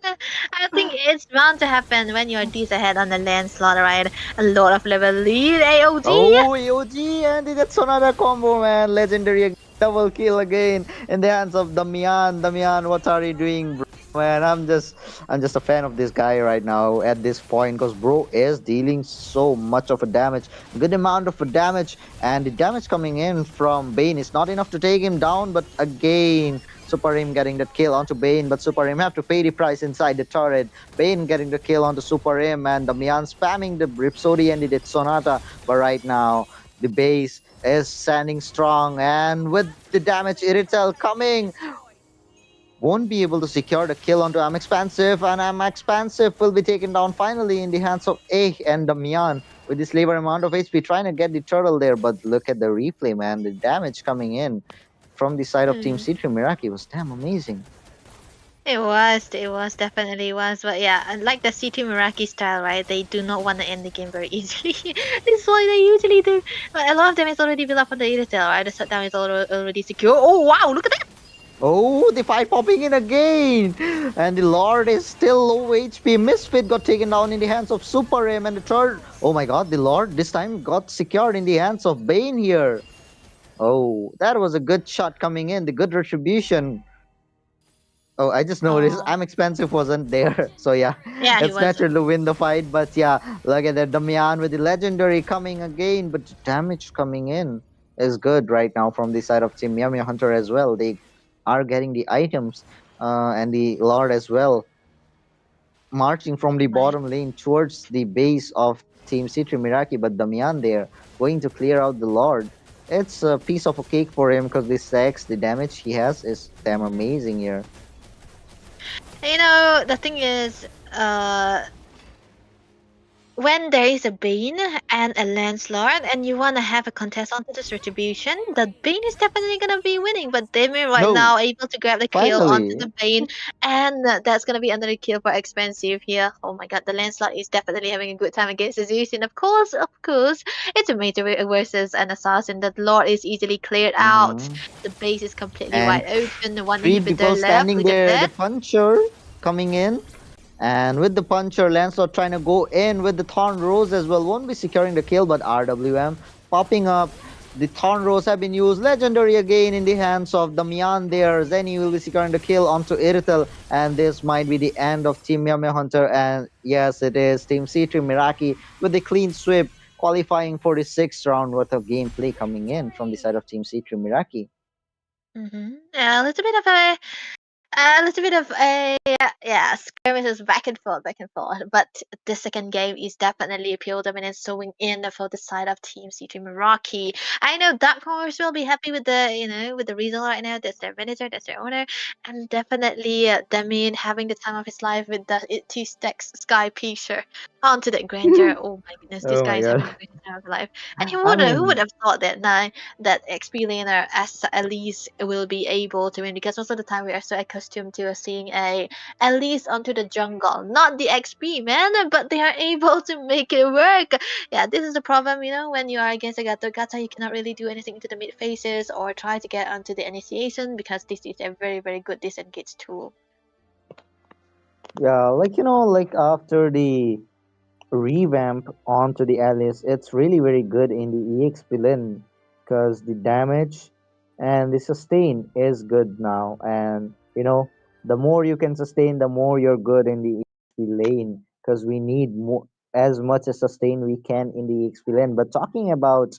I think it's bound to happen when you're this ahead on the landslide, right? A lot of level lead, AOG. Oh, AOG, and that's another combo, man. Legendary double kill again in the hands of Damian. Damian, what are you doing, bro? Man, I'm just a fan of this guy right now at this point because bro is dealing so much of a damage, good amount of a damage, and the damage coming in from Bane is not enough to take him down. But again, Super Him getting that kill onto Bane, but Super Him have to pay the price inside the turret. Bane getting the kill onto Super Him, and Damian spamming the Rhapsody and the Sonata. But right now, the base is standing strong, and with the damage Iritel coming, won't be able to secure the kill onto I'm Expansive, and I'm Expansive will be taken down finally in the hands of A and Damian with this labor amount of HP trying to get the turtle there. But look at the replay, man. The damage coming in from the side of Team Mhm. C3 Miraki was damn amazing. It was, definitely was. But yeah, unlike the C2 Meraki style, right? They do not want to end the game very easily. This is why they usually do. But a lot of them is already built up on the Irritel, right? The shutdown is already secure. Oh wow, look at that! Oh, the fight popping in again! And the Lord is still low HP. Misfit got taken down in the hands of Super M, and the third. Oh my god, the Lord this time got secured in the hands of Bane here. Oh, that was a good shot coming in. The good retribution. Oh, I just noticed Oh, I'm expensive wasn't there. So yeah, yeah, he it's was. natural to win the fight. But yeah, look at that Damian with the legendary coming again. But the damage coming in is good right now from the side of Team Yami Hunter as well. They are getting the items and the Lord as well, marching from the Right. bottom lane towards the base of Team Citri Miraki. But Damian there going to clear out the Lord. It's a piece of a cake for him because the sex, the damage he has is damn Mhm. amazing here. The thing is, when there is a Bane and a Lancelot and you want to have a contest onto this retribution, the Bane is definitely going to be winning. But Damien right No, now able to grab the kill onto finally. the Bane, and that's going to be another kill for Expensive here. Oh my god, the Lancelot is definitely having a good time against the Zeus. And of course, it's a major versus an assassin. The Lord is easily cleared out. Hmm. The base is completely And wide open. The one three people inhibitor left. standing Look at there. The that. puncher coming in. And with the puncher, Lancelot trying to go in with the Thorn Rose as well. Won't be securing the kill, but RWM popping up. The Thorn Rose have been used. Legendary again in the hands of Damian there. Zenny will be securing the kill onto Iritel. And this might be the end of Team Yame Hunter. And yes, it is. Team C3 Miraki with the clean sweep, qualifying for the sixth round worth of gameplay coming in from the side of Team C3 Miraki. Yeah, a little bit of a yeah, skirmishes back and forth. But the second game is definitely a pure dominance showing in for the side of Team C2 Meraki. I know Dark Horse will be happy with the result right now. That's their manager, that's their owner, and definitely Damien having the time of his life with the two stacks Sky Picture onto that Granger. Oh my goodness, this Oh guy my is having god. the greatest time of his life. And I who would mean, have thought that now that XP laner as Elise will be able to win, because most of the time we are so accustomed to seeing a Elise onto the jungle, not the XP man, but they are able to make it work. Yeah, this is the problem, when you are against a Gato, you cannot really do anything into the mid phases or try to get onto the initiation because this is a very, very good disengage tool. yeah, like after the revamp onto the Alice, it's really very good in the EXP lane because the damage and the sustain is good now. And the more you can sustain, the more you're good in the EXP lane because we need more as much as sustain we can in the EXP lane. But talking about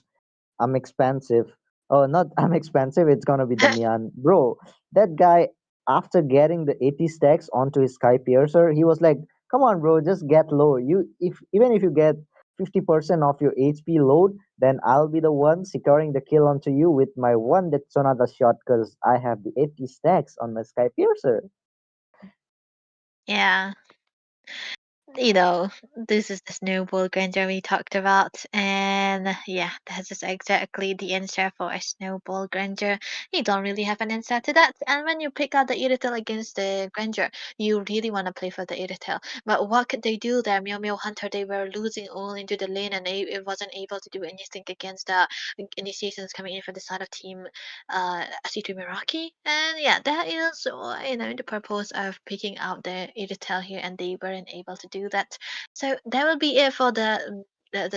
I'm expensive. Oh, not I'm expensive. It's gonna be Damian, bro. That guy, after getting the 80 stacks onto his Sky Piercer, he was like, "Come on, bro, just get low. If even if you get 50% of your HP load, then I'll be the one securing the kill onto you with my one that Sonata shot, cause I have the 80 stacks on my Sky Piercer." Yeah. this is the snowball grandeur we talked about, and yeah, that is exactly the answer for a snowball grandeur. You don't really have an answer to that, and when you pick out the Irrital against the grandeur, you really want to play for the Irrital. But what could they do there? Meow Meow Hunter, they were losing all into the lane, and it wasn't able to do anything against the initiations coming in from the side of team C2 Meraki. And yeah, that is the purpose of picking out the Irrital here, and they weren't able to do that. So that will be it for the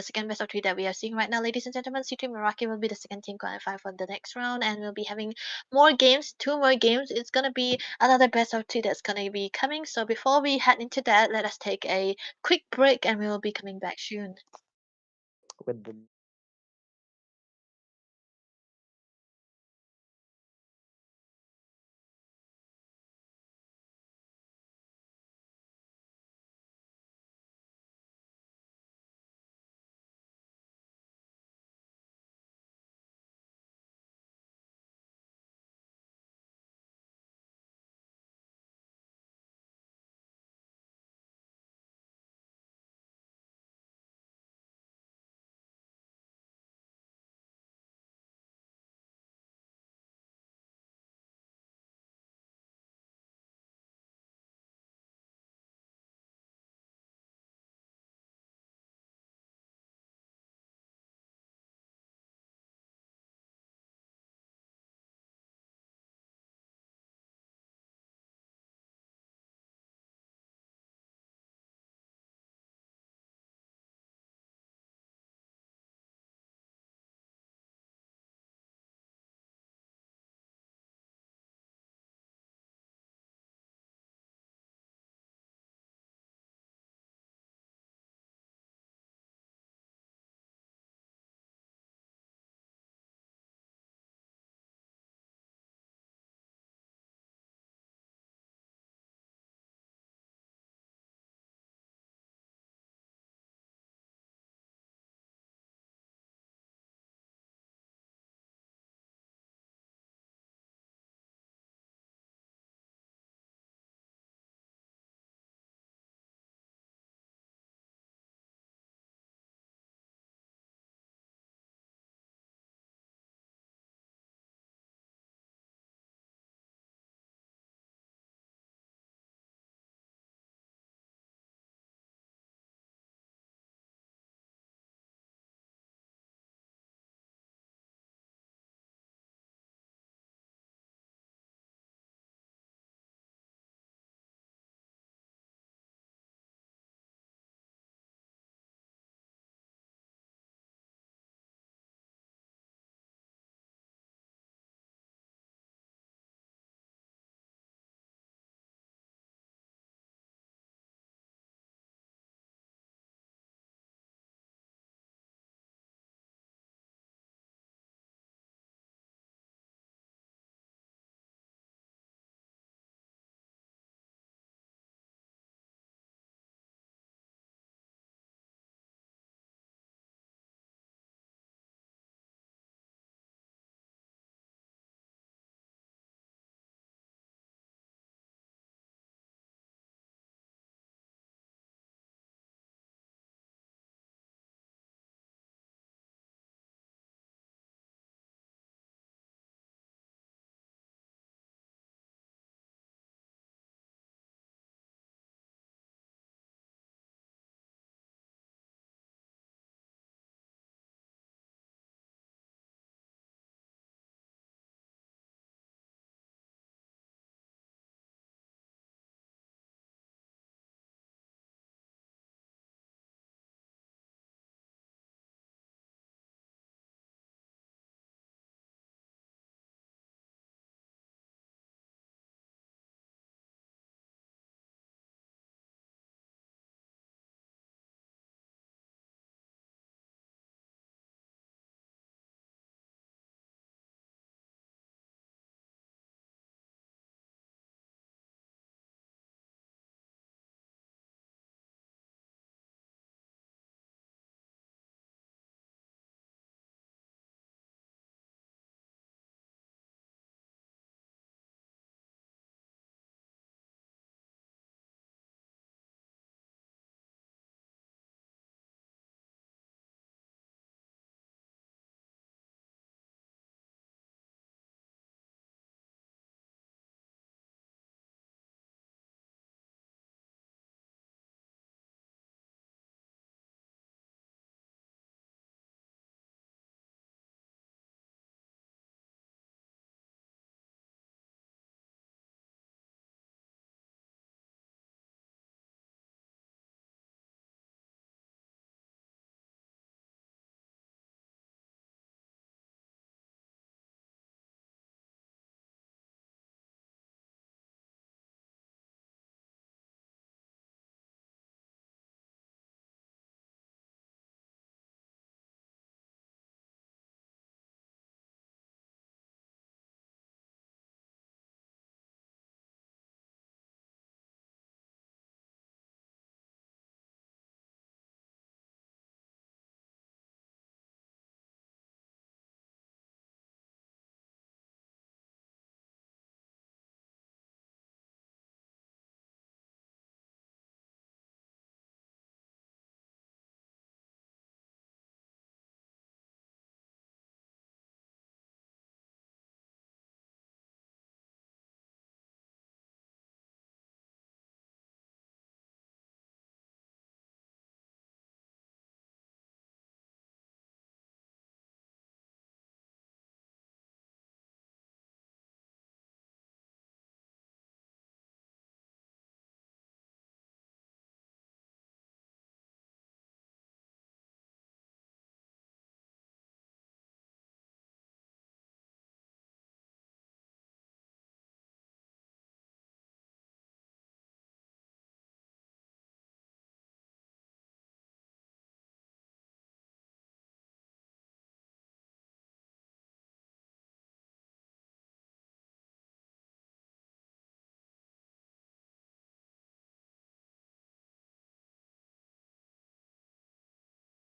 second best of three that we are seeing right now, ladies and gentlemen. C2 Meraki will be the second team qualified for the next round, and we'll be having more games, two more games. It's gonna be another best of three that's gonna be coming. So before we head into that, let us take a quick break, and we will be coming back soon. With the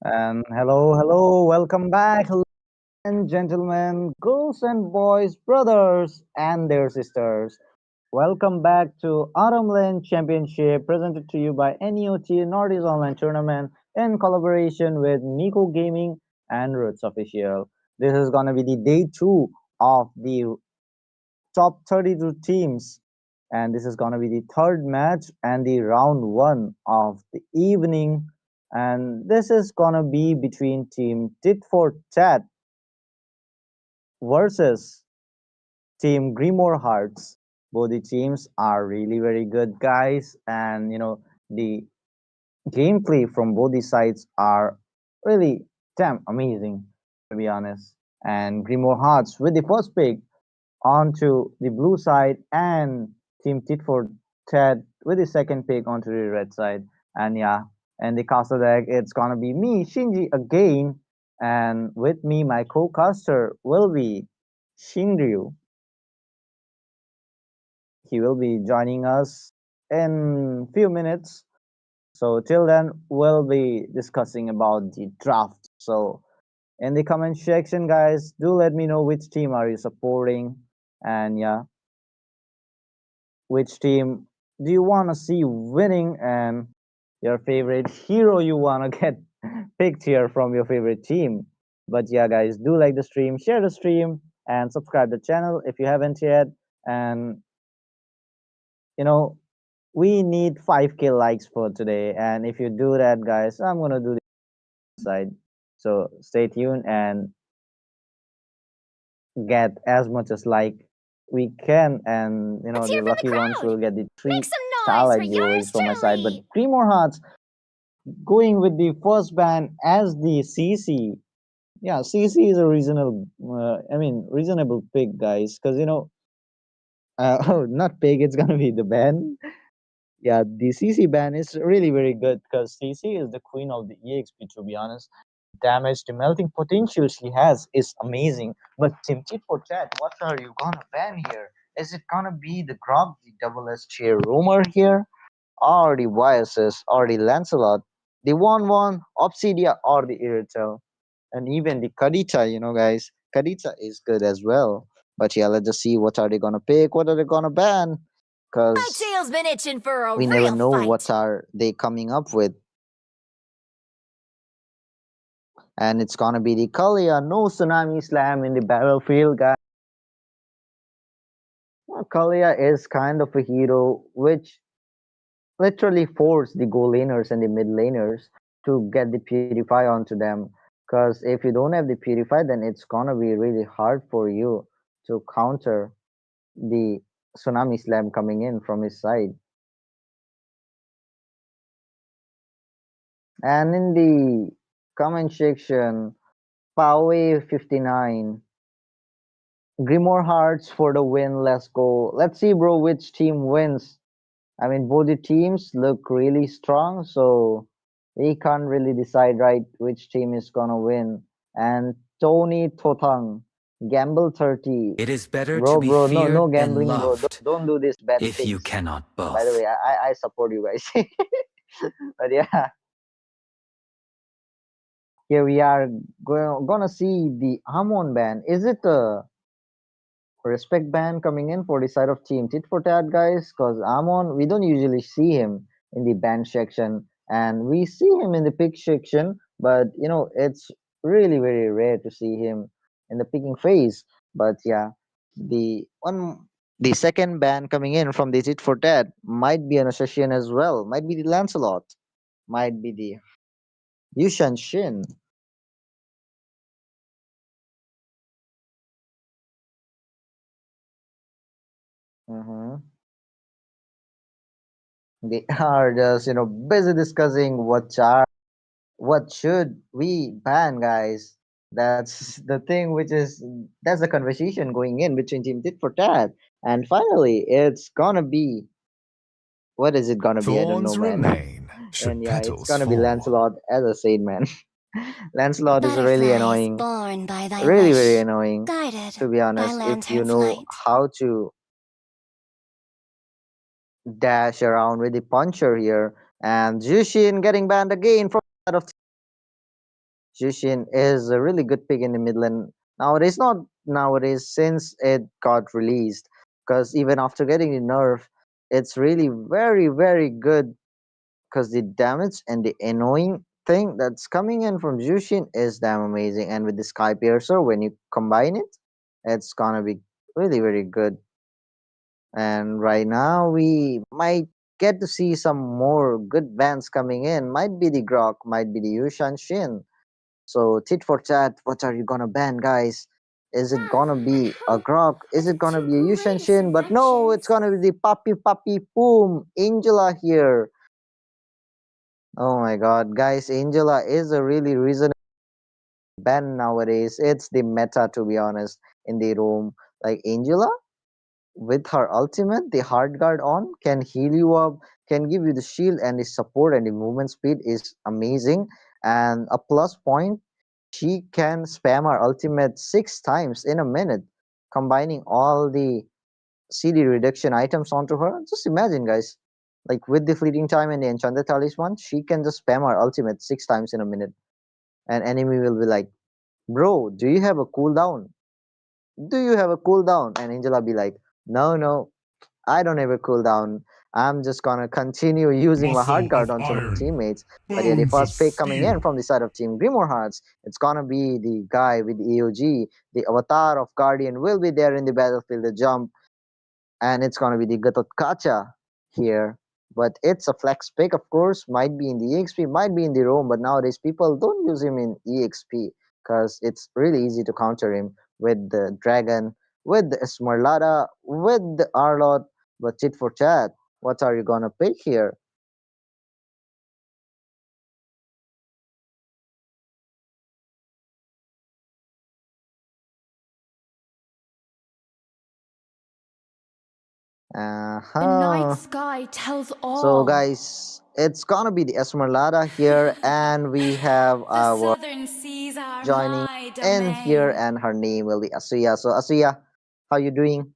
And hello, welcome back, ladies and gentlemen, girls and boys, brothers and their sisters. Welcome back to LAN Championship, presented to you by NEOT Northeast Online Tournament in collaboration with Miko Gaming and Roots Official. This is gonna be the day two of the top 32 teams, and this is going to be the third match and the round one of the evening. And this is going to be between team tit for tat versus team Grimoire Hearts. Both the teams are really very good guys, and the gameplay from both the sides are really damn amazing, to be honest. And Grimoire Hearts with the first pick onto the blue side, and Team Tit for Tat with the second pick onto the red side. And yeah, and the caster deck, it's gonna be me, Shinji, again. And with me, my co-caster will be Shinryu. He will be joining us in few minutes. So till then, we'll be discussing about the draft. So in the comment section, guys, do let me know which team are you supporting, and yeah, which team do you want to see winning, and your favorite hero you want to get picked here from your favorite team. But yeah, guys, do like the stream, share the stream, and subscribe the channel if you haven't yet. And you know, we need 5K likes for today, and if you do that, guys, I'm gonna do the side. So stay tuned and get as much as like we can, and the lucky ones will get the three starlight giveaways from my side. But Grimoire Hearts going with the first ban as the CC. Yeah, CC is a reasonable, reasonable pick, guys, because oh, not pick, it's gonna be the ban. Yeah, the CC ban is really very good because CC is the queen of the EXP, to be honest. Damage, the melting potential she has is amazing. But Timchi for chat, what are you gonna ban here? Is it gonna be the Grog, the double S chair rumor here? Or the YSS, or the Lancelot, the 1-1, Obsidia, or the Irritel? And even the Kadita, guys. Kadita is good as well. But yeah, let's just see what are they gonna pick, what are they gonna ban? My Because tail's been itching for a we never real know what fight. are they coming up with. And it's gonna be the Kalia, no tsunami slam in the battlefield, guys. Well, Kalia is kind of a hero which literally force the goal laners and the mid laners to get the purify onto them. Because if you don't have the purify, then it's gonna be really hard for you to counter the tsunami slam coming in from his side. And in the comment section, Pawe59, Grimoire Hearts for the win. Let's go. Let's see, bro, which team wins. I mean, both the teams look really strong, so we can't really decide right which team is gonna win. And Tony Totang, Gamble 30. It is better to Bro, be bro, no feared than gambling, bro. loved Don't do this bad if you things. cannot By the both. way, I support you guys. But yeah, here we are gonna see the Amon ban. Is it a respect ban coming in for the side of Team Tit for Tat, guys? Because Amon, we don't usually see him in the ban section, and we see him in the pick section, but it's really very rare to see him in the picking phase. But yeah, the second ban coming in from the Tit for Tat might be an assassin as well, might be the Lancelot, might be the Yushan Shin. Mhm. They are just busy discussing what should we ban, guys. That's the thing, which is that's the conversation going in between Team Tit for Tat. And finally, it's gonna be, what is it gonna be? I don't know, Thorns man. remain, And should yeah, it's petals gonna be fall. Lancelot, as I said, man. Lancelot is really Butterflies annoying, born by thy really very wish, annoying. guided To be by honest, if you lantern know flight. how to dash around with the puncher here, and Jushin getting banned again from that of Jushin is a really good pick in the mid lane nowadays. Not nowadays, since it got released, because even after getting the nerf, it's really very very good. Because the damage and the annoying thing that's coming in from Jushin is damn amazing, and with the Sky Piercer, when you combine it, it's gonna be really very good. And right now, we might get to see some more good bands coming in. Might be the Grok, might be the Yushan Shin. So, tit for tat, what are you gonna ban, guys? Is it gonna be a Grok? Is it gonna be a Yushan Shin? But no, it's gonna be the Puppy Boom Angela here. Oh my god, guys, Angela is a really reasonable ban nowadays. It's the meta, to be honest, in the room. Like Angela, with her ultimate, the hard guard on, can heal you up, can give you the shield, and the support and the movement speed is amazing. And a plus point, she can spam her ultimate 6 times in a minute, combining all the CD reduction items onto her. Just imagine, guys, like with the fleeting time and the enchanted talisman, she can just spam her ultimate 6 times in a minute, and enemy will be like, "Bro, do you have a cooldown? Do you have a cooldown?" And Angela be like, "No, no, I don't have a cooldown. I'm just gonna continue using my hard Muscle guard of onto my iron, teammates." But yeah, the bones of first pick coming in steel. from the side of Team Grimoire Hearts, it's gonna be the guy with the EOG, the avatar of Guardian will be there in the battlefield, the jump, and it's gonna be the Gatot here. But it's a flex pick, of course. Might be in the EXP, might be in the roam, but nowadays people don't use him in EXP because it's really easy to counter him with the Dragon, with the Smarlada, with the Arlot. But tit for tat, what are you gonna pick here? The night Uh-huh. sky tells So all. guys, it's gonna be the Esmeralda here, and we have The our southern seas are joining my in here, domain. and her name will be Asuya. So Asuya, how you doing?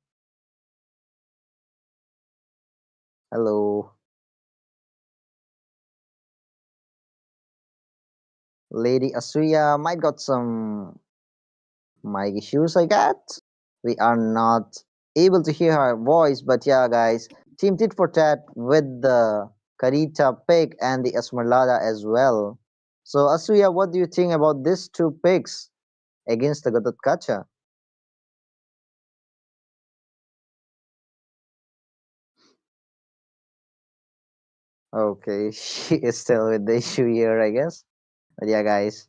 Hello, Lady Asuya. Might got some mic issues, I got. We are not able to hear her voice, but yeah, guys, Team Tit for Tat with the Karita pick and the Esmeralda as well. So Asuya, what do you think about these two picks against the Gatot? Okay, she is still with the issue here, I guess. But yeah, guys,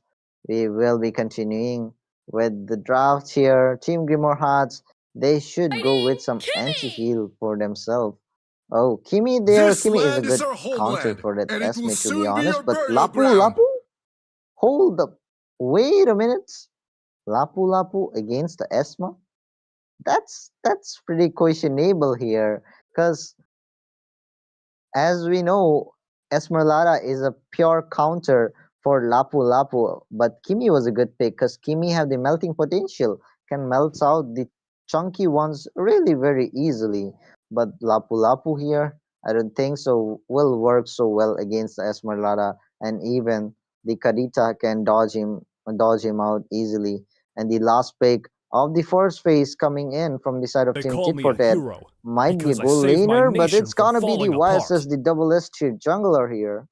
we will be continuing with the draft here. Team Grimoire Hearts, they should go with Fighting some Kimmy! anti-heal for themselves. Oh, Kimi there. This Kimi is a land is good our counter homeland, for that and it will Esme, to be soon be our honest. But burial Lapu ground. Lapu? Hold up. Wait a minute. Lapu Lapu against the Esma? That's pretty questionable here. Because as we know, Esmeralda is a pure counter for Lapu Lapu, but Kimi was a good pick because Kimi have the melting potential, can melt out the chunky ones really very easily. But Lapu Lapu here, I don't think so will work so well against the Esmeralda, and even the Kadita can dodge him out easily. And the last pick of the first phase coming in from the side of They Team call Tit me for a Tat hero might be a because I gold saved my laner, but nation it's from gonna be the falling apart. YSS, the double S tier jungler here.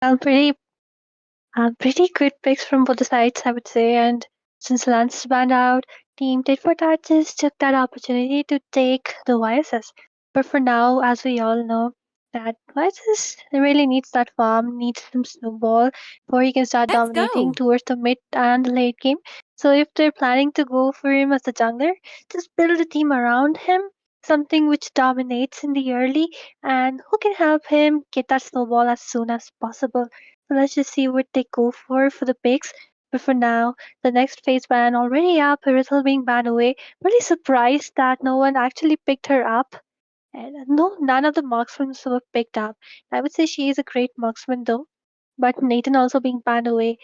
Well, pretty good picks from both the sides, I would say. And since Lance banned out, Team Tit for Tat just took that opportunity to take the YSS. But for now, as we all know, that YSS really needs that farm, needs some snowball before he can start Let's dominating go! towards the mid and the late game. So if they're planning to go for him as the jungler, just build a team around him, something which dominates in the early, and who can help him get that snowball as soon as possible. So let's just see what they go for the picks. But for now, the next phase ban already up, Irithel being banned away. Really surprised that no one actually picked her up. And no, none of the marksmen were picked up. I would say she is a great marksman though. But Nathan also being banned away.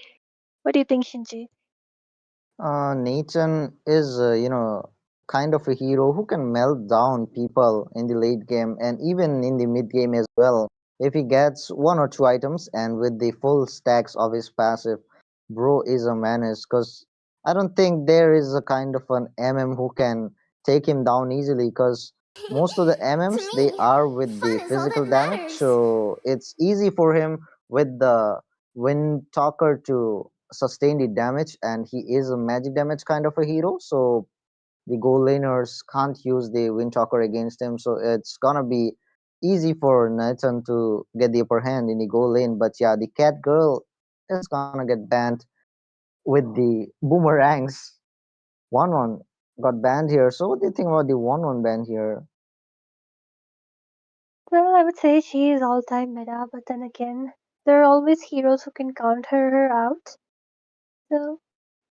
What do you think, Shinji? Nathan is, kind of a hero who can melt down people in the late game and even in the mid game as well. If he gets one or two items and with the full stacks of his passive, bro is a menace. Because I don't think there is a kind of an MM who can take him down easily. Because most of the MMs they are with the physical damage, so it's easy for him with the Wind Talker to sustain the damage, and he is a magic damage kind of a hero. So the goal laners can't use the Wind Talker against him, so it's gonna be easy for Nathan to get the upper hand in the goal lane. But yeah, the cat girl is gonna get banned with the boomerangs. 1-1 got banned here. So what do you think about the 1-1 ban here? Well, I would say she is all-time meta, but then again, there are always heroes who can counter her out. So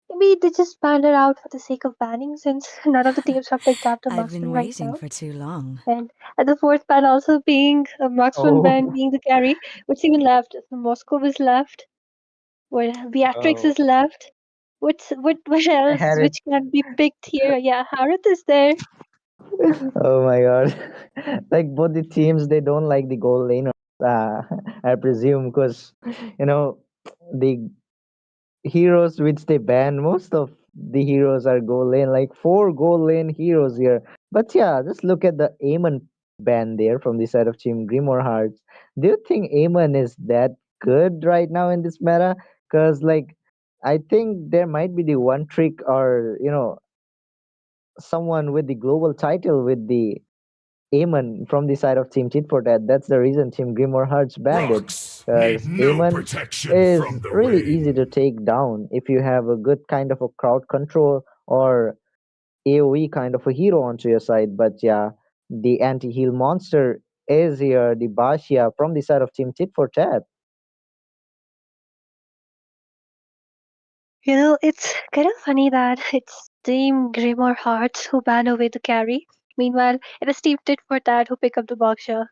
maybe they just banned her out for the sake of banning, since none of the teams have picked up the I've been marksman right waiting now. for too long. And the fourth ban also being a marksman ban, Oh, being the carry. What's even left? Moscow is left. Where Beatrix oh, is left. What else? Harriet. Which can be picked here? Yeah, Harith is there. Oh my god. Like both the teams, they don't like the goal laners, I presume, because you know the heroes which they ban, most of the heroes are goal lane, like four goal lane heroes here. But yeah, just look at the Aemon ban there from the side of Team Grimoire Hearts. Do you think Aemon is that good right now in this meta? Because like I think there might be the one trick, or someone with the global title with the Aemon from the side of Team Tit for Tat. That's the reason Team Grimoire Hearts banned it. Because Aemon is really easy to take down if you have a good kind of a crowd control or AoE kind of a hero onto your side. But yeah, the anti-heal monster is here, the Bashia from the side of Team Tit for Tat. It's kind of funny that it's Team Grimoire Hearts who ban away the carry. Meanwhile, it is Team Tit for Tat who pick up the Baksha.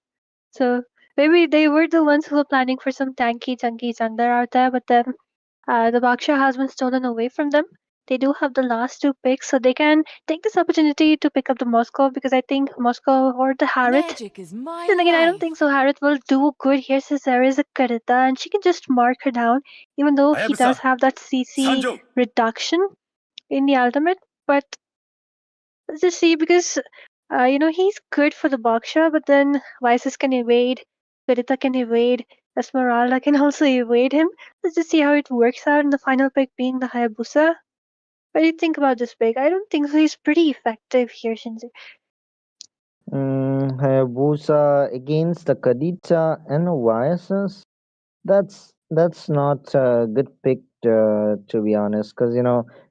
So maybe they were the ones who were planning for some tanky, chunky jungler out there, but then the Baksha has been stolen away from them. They do have the last two picks, so they can take this opportunity to pick up the Moscow, because I think Moscow or the Harith. Magic is my Then again, I don't life. think so. Harith will do good here since there is a Karita and she can just mark her down, even though he does have that CC reduction in the ultimate. But let's just see, because he's good for the Baksha, but then Vices can evade, Karita can evade, Esmeralda can also evade him. Let's just see how it works out in the final pick being the Hayabusa. What do you think about this pick? I don't think so. He's pretty effective here, Shinji. Hayabusa against the Kadita and Oasis. That's not a good pick, to be honest, because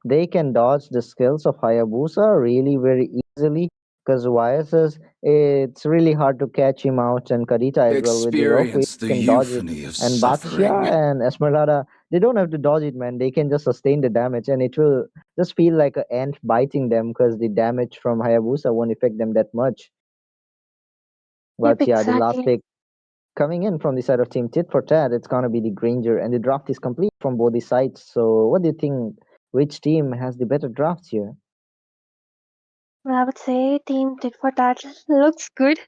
they can dodge the skills of Hayabusa really very easily. Because Oasis, it's really hard to catch him out, and Kadita as well with the rope Experience the can dodge it. euphony of And suffering. Batshia and Esmeralda, they don't have to dodge it, man. They can just sustain the damage, and it will just feel like an ant biting them, because the damage from Hayabusa won't affect them that much. Yep, But yeah, the last exactly. pick coming in from the side of Team Tit for Tat, it's gonna be the Granger, and the draft is complete from both the sides. So, what do you think? Which team has the better drafts here? Well, I would say Team Tit for Tat looks good,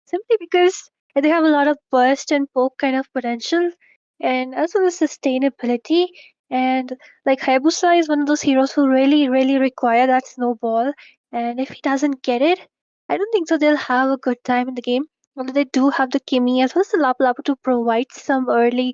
simply because they have a lot of burst and poke kind of potential, and as well as sustainability. And like Hayabusa is one of those heroes who really, really require that snowball. And if he doesn't get it, I don't think so they'll have a good time in the game. Although they do have the Kimi as well as the Lapu Lapu to provide some early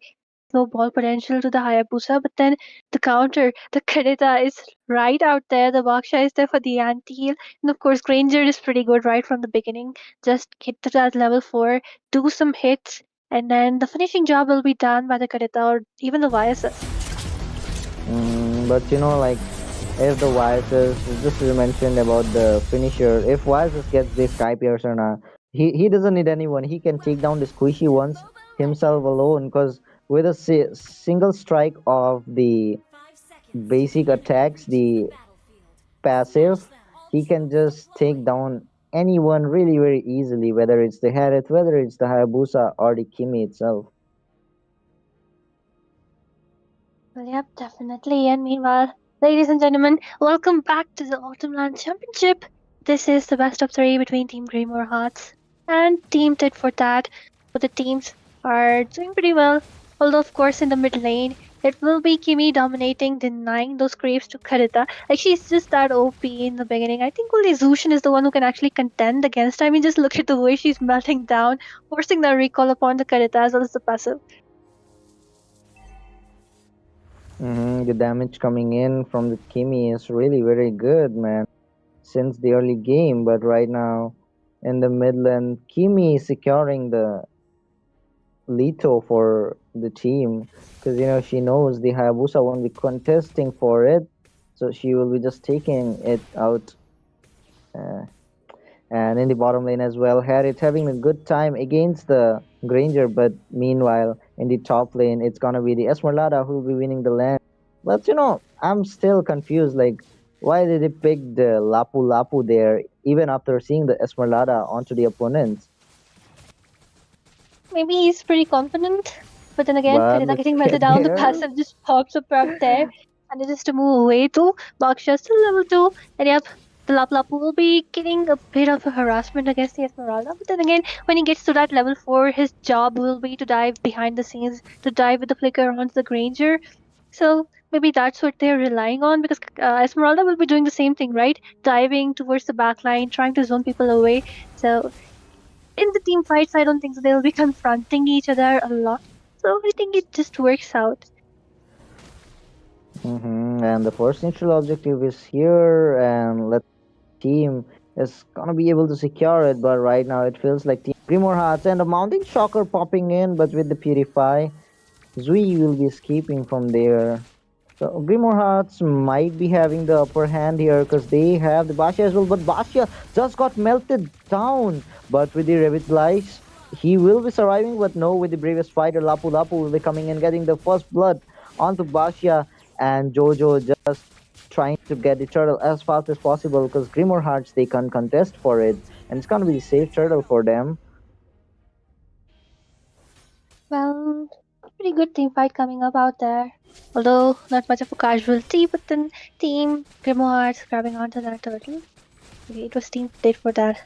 snowball potential to the Hayabusa, but then the counter, the Kadeta is right out there, the Baksha is there for the anti-heal, and of course Granger is pretty good right from the beginning. Just get to that level 4, do some hits, and then the finishing job will be done by the Kadeta or even the YSS. But like if the Vices, just you mentioned about the finisher, if Vices gets this Sky Piercer now, he doesn't need anyone. He can take down the squishy ones himself alone, because with a single strike of the basic attacks, the passive, he can just take down anyone really very easily, whether it's the Harith, whether it's the Hayabusa or the Kimi itself. Well, yep, definitely. And meanwhile, ladies and gentlemen, welcome back to the Autumn LAN Championship. This is the best of 3 between Team Grimoire Hearts and Team Tit for Tat. Both the teams are doing pretty well. Although, of course, in the mid lane, it will be Kimi dominating, denying those creeps to Karita. Like, she's just that OP in the beginning. I think only Zushin is the one who can actually contend against her. I mean, just look at the way she's melting down, forcing the recall upon the Karita as well as the passive. The damage coming in from the Kimi is really very good, man, since the early game. But right now, in the mid lane, Kimi is securing the Lito for the team because she knows the Hayabusa won't be contesting for it, so she will be just taking it out. Uh, and in the bottom lane as well, Harriet having a good time against the Granger, but meanwhile in the top lane, it's gonna be the Esmeralda who will be winning the lane. But I'm still confused. Like, why did they pick the Lapu Lapu there, even after seeing the Esmeralda onto the opponents? Maybe he's pretty confident, but then again, But Karita look getting melted at down, the there. passive just pops up right there, and it is to move away too. Baksha still level 2, and yep, the Laplapu will be getting a bit of a harassment against the Esmeralda, but then again, when he gets to that level 4, his job will be to dive behind the scenes, to dive with the flicker onto the Granger. So maybe that's what they're relying on, because Esmeralda will be doing the same thing, right? Diving towards the backline, trying to zone people away. So in the team fights, I don't think so. They'll be confronting each other a lot. So I think it just works out. And the first initial objective is here, and let team is gonna be able to secure it. But right now, it feels like Team Grimoire Hearts and a mounting shocker popping in, but with the Purify, Zui will be escaping from there. So Grimoire Hearts might be having the upper hand here because they have the Basha as well, but Basha just got melted down. But with the Revitalize, he will be surviving, but no, with the bravest fighter, Lapu Lapu will be coming and getting the first blood onto Basha, and Jojo just trying to get the turtle as fast as possible because Grimoire Hearts, they can't contest for it, and it's gonna be the safe turtle for them. Well, pretty good team fight coming up out there. Although not much of a casualty, but then Team Grimoire grabbing onto that turtle. Okay, it was team played for that.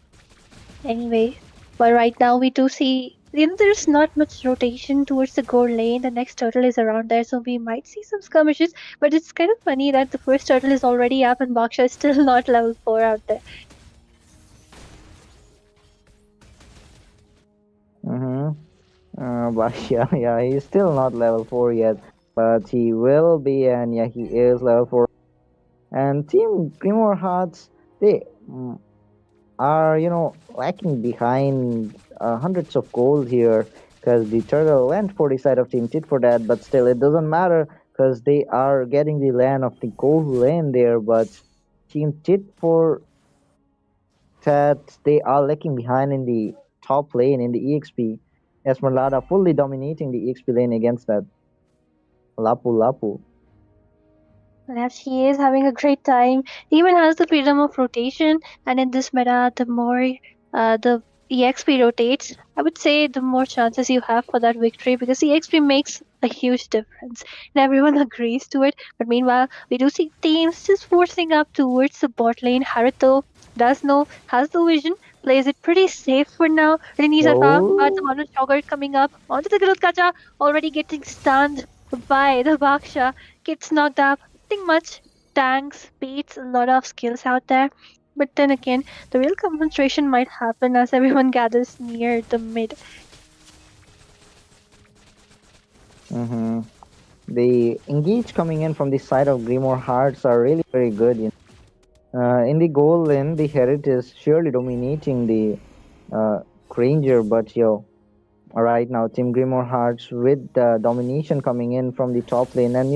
Anyway, but right now we do see, there's not much rotation towards the gold lane. The next turtle is around there, so we might see some skirmishes. But it's kind of funny that the first turtle is already up and Baksha is still not level 4 out there. But yeah, he's still not level 4 yet, but he will be, and yeah, he is level 4. And Team Grimoire Hearts, they are, lacking behind hundreds of gold here because the turtle went for the side of Team Tit for that, but still, it doesn't matter because they are getting the land of the gold lane there, but Team Tit for that, they are lacking behind in the top lane in the EXP. Esmeralda fully dominating the EXP lane against that Lapu Lapu. Perhaps he is having a great time. He even has the freedom of rotation, and in this meta, the more the EXP rotates, I would say the more chances you have for that victory, because EXP makes a huge difference, and everyone agrees to it. But meanwhile, we do see teams just forcing up towards the bot lane. Haruto does know, has the vision, plays it pretty safe for now. Rini's Alpha, but the Oh, Manu Shogar coming up onto the Garudkacha, already getting stunned by the Baksha, gets knocked up. Nothing much. Tanks, beats, a lot of skills out there. But then again, the real concentration might happen as everyone gathers near the mid. the engage coming in from the side of Grimoire Hearts are really very good. In the goal lane, the Heritage is surely dominating the Granger, but right now, Team Grimoire Hearts with the domination coming in from the top lane, and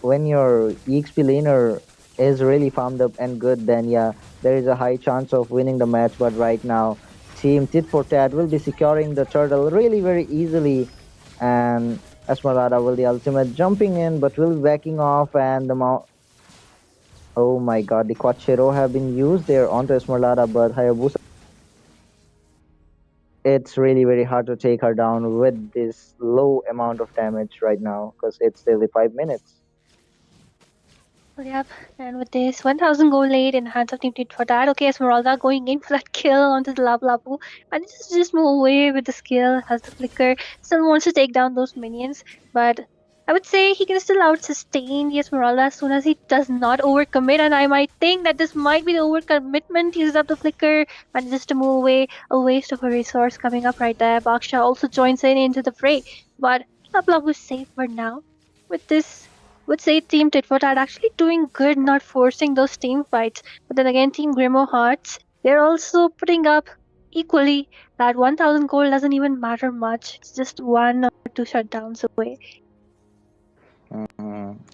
when your EXP laner is really farmed up and good, then yeah, there is a high chance of winning the match. But right now, Team Tit for Tat will be securing the turtle really very easily, and Esmeralda will the ultimate jumping in, but will be backing off, and the mount. Oh my god, the Quachero have been used there onto Esmeralda, but Hayabusa, it's really very hard to take her down with this low amount of damage right now because it's still the 5 minutes. Well, yep, and with this 1000 gold lead in hands of Team Tit for that. Okay, Esmeralda going in for that kill onto the Lapu Lapu. And this is just move away with the skill, has the flicker, still wants to take down those minions. But I would say he can still out sustain the Esmeralda as soon as he does not overcommit. And I might think that this might be the overcommitment. He uses up the flicker, manages to move away, a waste of a resource coming up right there. Baksha also joins in into the fray. But Lapu Lapu is safe for now. With this, would say Team Titfort are actually doing good, not forcing those team fights. But then again, Team Grimo Hearts, they're also putting up equally that 1000 gold doesn't even matter much. It's just one or two shutdowns away.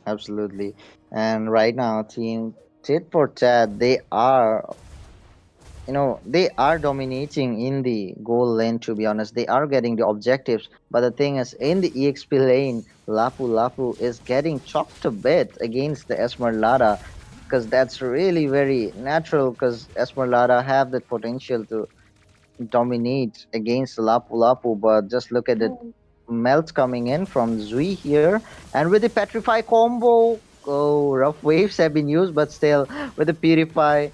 Absolutely. And right now, Team Tit for Tat, they are, they are dominating in the goal lane, to be honest. They are getting the objectives. But the thing is, in the EXP lane, Lapu Lapu is getting chopped a bit against the Esmeralda. Because that's really very natural, because Esmeralda have the potential to dominate against Lapu Lapu. But just look at the melt coming in from Zui here. And with the Petrify combo, oh, rough waves have been used, but still, with the Purify,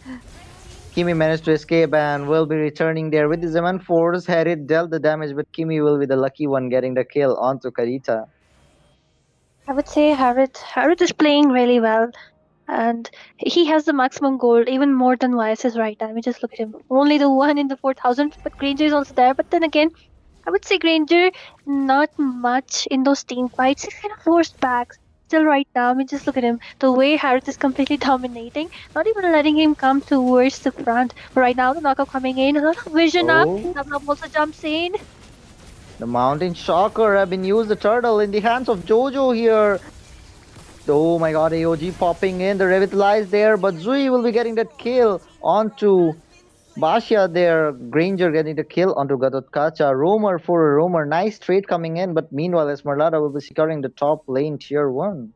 Kimi managed to escape and will be returning there with the Zeman Force. Harit dealt the damage, but Kimi will be the lucky one getting the kill onto Karita. I would say Harith is playing really well. And he has the maximum gold, even more than YS's right now. I mean, just look at him. Only the one in the 4000, but Granger is also there. But then again, I would say Granger, not much in those team fights. He's kind of forced back. Still right now, I mean, just look at him. The way Harith is completely dominating, not even letting him come towards the front. But right now, the knockout coming in, a lot of vision up. Nabnab also jumps in. The Mountain Shocker have been used, the turtle in the hands of Jojo here. Oh my god, AOG popping in, the Revitalize there, but Zui will be getting that kill onto Basha there. Granger getting the kill onto Gadotkacha. Roamer for a Roamer. Nice trade coming in, but meanwhile Esmeralda will be securing the top lane tier 1.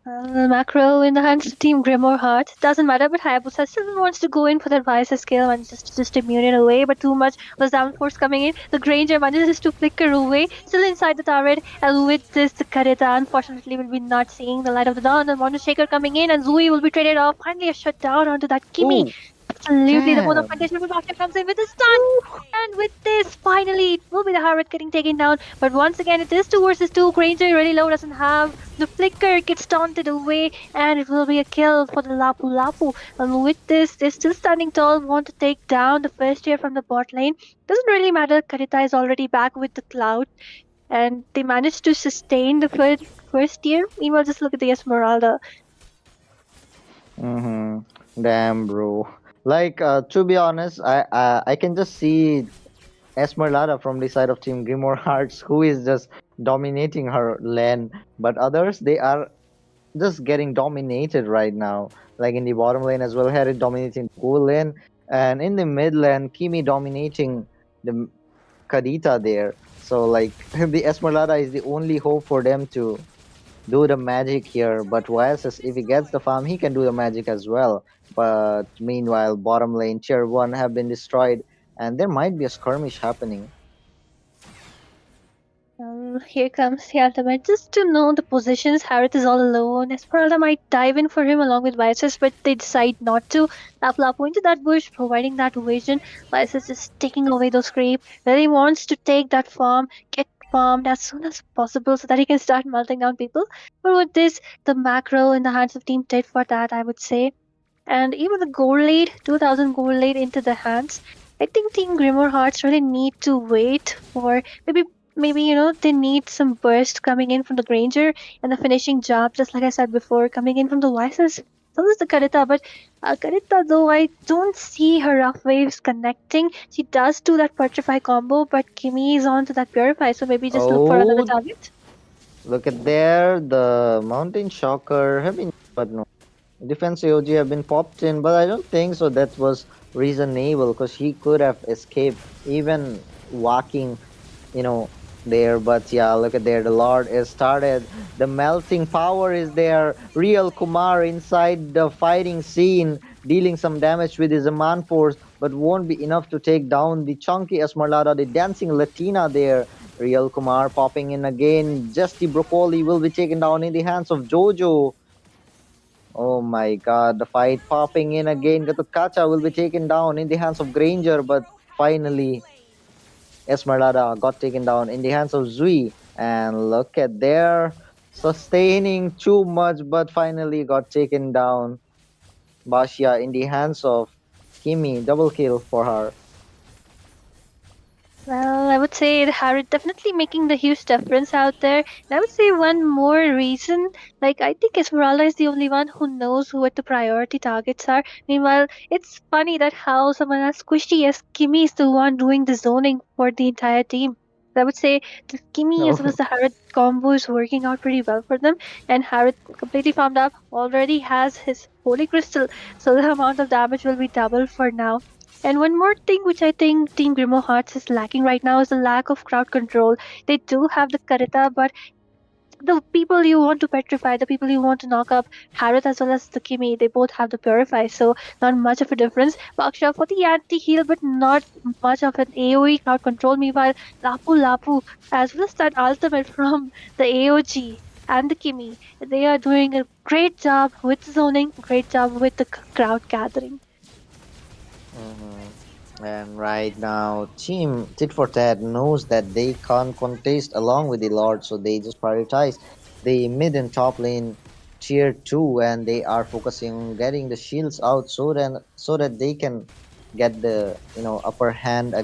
Macro in the hands of Team Grimoire Heart. Doesn't matter, but Hayabusa still wants to go in for that Vice skill and just immune it away, but too much was down force coming in. The Granger manages to flicker away, still inside the turret, and with this, the Karita unfortunately will be not seeing the light of the dawn. The Mono Shaker coming in, and Zui will be traded off. Finally, a shutdown onto that Kimi. Absolutely, the mode of contention from Doctor comes in with a stun. And with this, finally, it will be the Harvard getting taken down. But once again, it is 2 versus 2. Granger really low, doesn't have the flicker, gets taunted away, and it will be a kill for the Lapu Lapu. And with this, they're still standing tall, want to take down the first tier from the bot lane. Doesn't really matter, Karita is already back with the Cloud. And they managed to sustain the first tier. Meanwhile, just look at the Esmeralda. Damn, bro. Like, to be honest, I can just see Esmeralda from the side of Team Grimoire Hearts, who is just dominating her lane. But others, they are just getting dominated right now. Like in the bottom lane as well, Harry dominating the goal lane. And in the mid lane, Kimi dominating the Kadita there. So, like, the Esmeralda is the only hope for them to do the magic here. But YSS, if he gets the farm, he can do the magic as well. But meanwhile, bottom lane, tier 1 have been destroyed, and there might be a skirmish happening. Here comes the ultimate. Just to know the positions, Harith is all alone. Esmeralda might dive in for him along with Vices, but they decide not to. Lapu into that bush, providing that vision. Vices just taking away those creep. Really wants to take that farm, get farmed as soon as possible so that he can start melting down people. But with this, the macro in the hands of Team Tit for that, I would say. And even the gold lead, 2000 gold lead into the hands. I think Team Grimoire Hearts really need to wait for maybe they need some burst coming in from the Granger and the finishing job, just like I said before, coming in from the Vices. So is the Karita, but Karita, though, I don't see her rough waves connecting. She does do that Petrify combo, but Kimi is on to that Purify, so maybe just look for another target. Look at there, the Mountain Shocker have been, but no. Defense AOG have been popped in, but I don't think so that was reasonable, because he could have escaped even walking, there. But yeah, look at there, the Lord is started, the melting power is there. Real Kumar inside the fighting scene, dealing some damage with his Zaman force, but won't be enough to take down the chunky Esmeralda, the dancing Latina there. Real Kumar popping in again. Just the broccoli will be taken down in the hands of Jojo. Oh my god, the fight popping in again. Gatotkacha will be taken down in the hands of Granger, but finally Esmeralda got taken down in the hands of Zui. And look at there, sustaining too much, but finally got taken down. Bashia in the hands of Kimi, double kill for her. Well, I would say Harriet definitely making the huge difference out there. And I would say one more reason, like I think Esmeralda is the only one who knows what the priority targets are. Meanwhile, it's funny that how someone as squishy as Kimmy is the one doing the zoning for the entire team. I would say the Kimmy as well as Oh. the Harriet combo is working out pretty well for them. And Harriet completely farmed up, already has his holy crystal, so the amount of damage will be double for now. And one more thing which I think Team Grimo Hearts is lacking right now is the lack of crowd control. They do have the Karita, but the people you want to petrify, the people you want to knock up, Harith as well as the Kimi, they both have the Purify, so not much of a difference. Baksha for the anti-heal, but not much of an AoE crowd control. Meanwhile, Lapu Lapu, as well as that ultimate from the AOG and the Kimi, they are doing a great job with zoning, great job with the crowd gathering. And right now, Team Tit for Tat knows that they can't contest along with the Lord, so they just prioritize the mid and top lane tier 2, and they are focusing on getting the shields out so that they can get the upper hand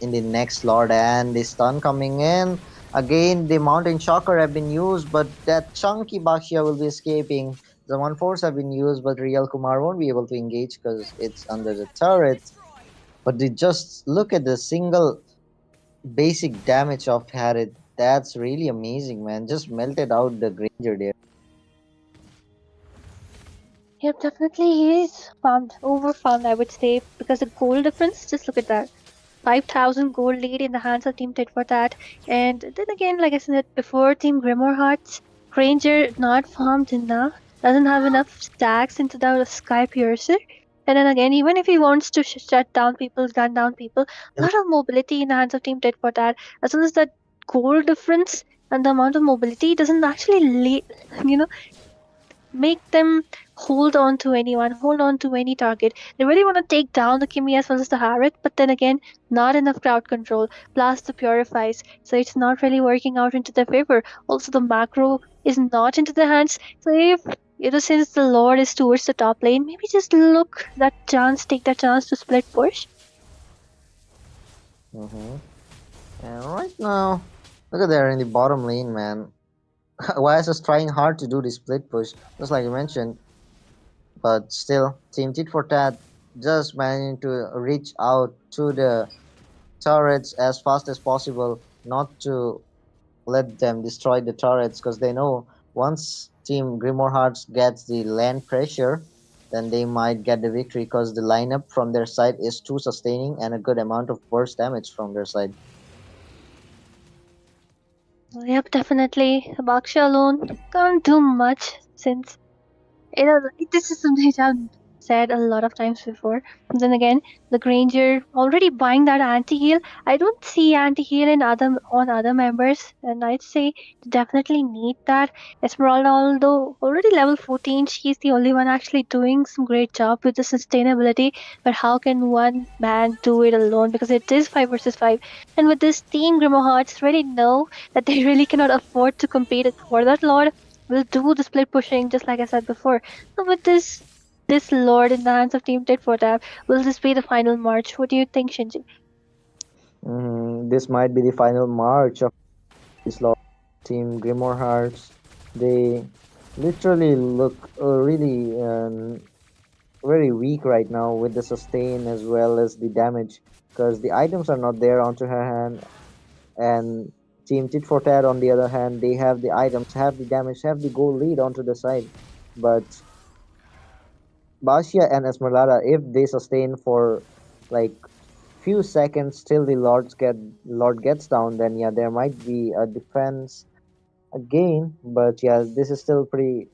in the next Lord. And the stun coming in again. The Mountain Shocker have been used, but that chunky Bakshia will be escaping. The 1-4s have been used, but Real Kumar won't be able to engage because it's under the turret. But they just look at the single basic damage of Harriet. That's really amazing, man. Just melted out the Granger there. Yep, definitely he is farmed, over farmed, I would say, because the goal difference, just look at that. 5,000 gold lead in the hands of Team Tit for Tat. And then again, like I said before, Team Grimoire Hearts, Ranger not farmed enough, doesn't have enough stacks into the Sky Piercer. And then again, even if he wants to shut down people, gun down people, a lot of mobility in the hands of Team Tit for Tat, as well as that goal difference and the amount of mobility doesn't actually, you know, make them hold on to anyone, hold on to any target. They really want to take down the Kimi as well as the Harriet, but then again, not enough crowd control, plus the purifies, so it's not really working out into their favor. Also, the macro is not into their hands, so if since the Lord is towards the top lane, maybe just take that chance to split push. And right now, look at there in the bottom lane, man. YS is trying hard to do the split push, just like you mentioned. But still, Team Tit for Tat just managing to reach out to the turrets as fast as possible, not to let them destroy the turrets, because they know once Team Grimoire Hearts gets the land pressure, then they might get the victory because the lineup from their side is too sustaining and a good amount of burst damage from their side. Yep, definitely. Baksha alone can't do much since this is something I've said a lot of times before. Then again, the Granger already buying that anti-heal. I don't see anti-heal in other members, and I'd say they definitely need that. Esmeralda, although already level 14, she's the only one actually doing some great job with the sustainability. But how can one man do it alone? Because it is 5 versus 5. And with this team, Grimoire Hearts really know that they really cannot afford to compete for that Lord. Will do the split pushing, just like I said before. So with this Lord in the hands of Team Tit for Tat, will this be the final march? What do you think, Shinji? This might be the final march of this lot. Team Grimoire Hearts. They literally look really very weak right now with the sustain as well as the damage, because the items are not there onto her hand. And Team Tit for Tat, on the other hand, they have the items, have the damage, have the goal lead onto the side. But Basia and Esmeralda, if they sustain for like few seconds till the Lord gets down, then yeah, there might be a defense again. But yeah, this is still pretty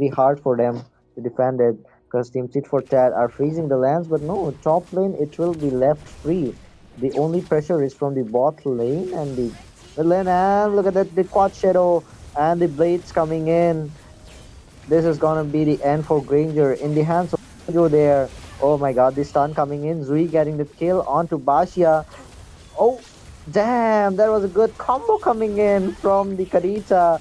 hard for them to defend it, because Team Tit for Tat are freezing the lands. But no, top lane it will be left free. the only pressure is from the bot lane and the mid lane. And look at that, the quad shadow and the blades coming in. This is gonna be the end for Granger in the hands of Joe there. Oh my god, the stun coming in. Zui getting the kill onto Bashia. Oh, damn, that was a good combo coming in from the Kadita.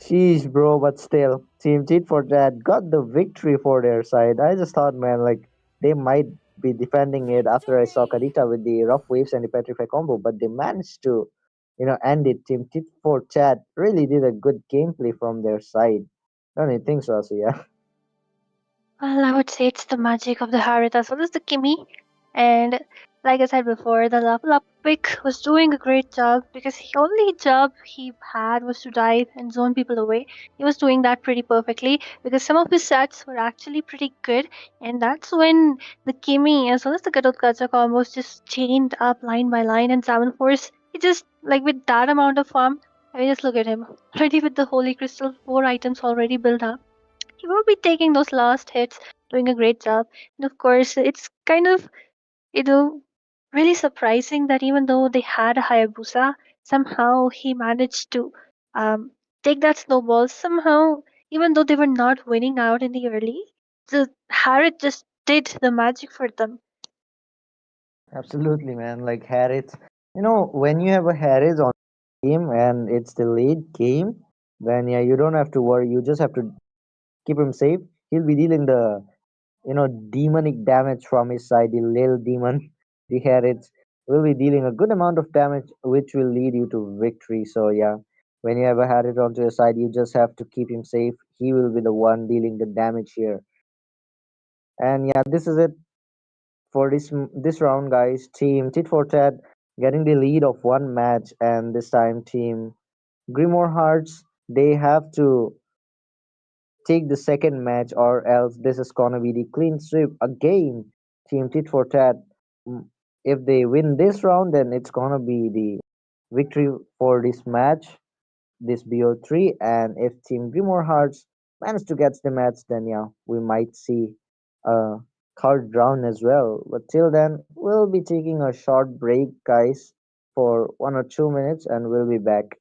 Sheesh, bro, but still, Team Tit for that got the victory for their side. I just thought, man, like, they might be defending it after I saw Kadita with the rough waves and the petrify combo, but they managed to, end it. Team Tit for Chat really did a good gameplay from their side. Don't you think so, yeah? Well, I would say it's the magic of the Harith as well as the Kimi. And like I said before, the level up pick was doing a great job because the only job he had was to dive and zone people away. He was doing that pretty perfectly because some of his sets were actually pretty good. And that's when the Kimi as well as the Gadot Gacha combos just chained up line by line. And Salmon Force, he just, like with that amount of farm, I mean, just look at him. Already with the Holy Crystal, 4 items already built up, he will be taking those last hits, doing a great job. And of course, it's kind of, you know, really surprising that even though they had a Hayabusa, somehow he managed to um, take that snowball. Somehow, even though they were not winning out in the early, the Harriet just did the magic for them. Absolutely, man. Like Harris, when you have a Harris on team and it's the late game, then yeah, you don't have to worry. You just have to keep him safe. He'll be dealing the demonic damage from his side. The little demon, the Harris, will be dealing a good amount of damage, which will lead you to victory. So yeah, when you have a Harris onto your side, you just have to keep him safe. He will be the one dealing the damage here. And yeah, this is it for this round, guys. Team Tit for Tat getting the lead of one match, and this time Team Grimoire Hearts, they have to take the second match, or else this is gonna be the clean sweep again. Team Tit for Tat, mm, if they win this round, then it's gonna be the victory for this match, this BO3. And if Team Grimoire Hearts manage to get the match, then yeah, we might see a third round as well. But till then, we'll be taking a short break, guys, for 1 or 2 minutes, and we'll be back.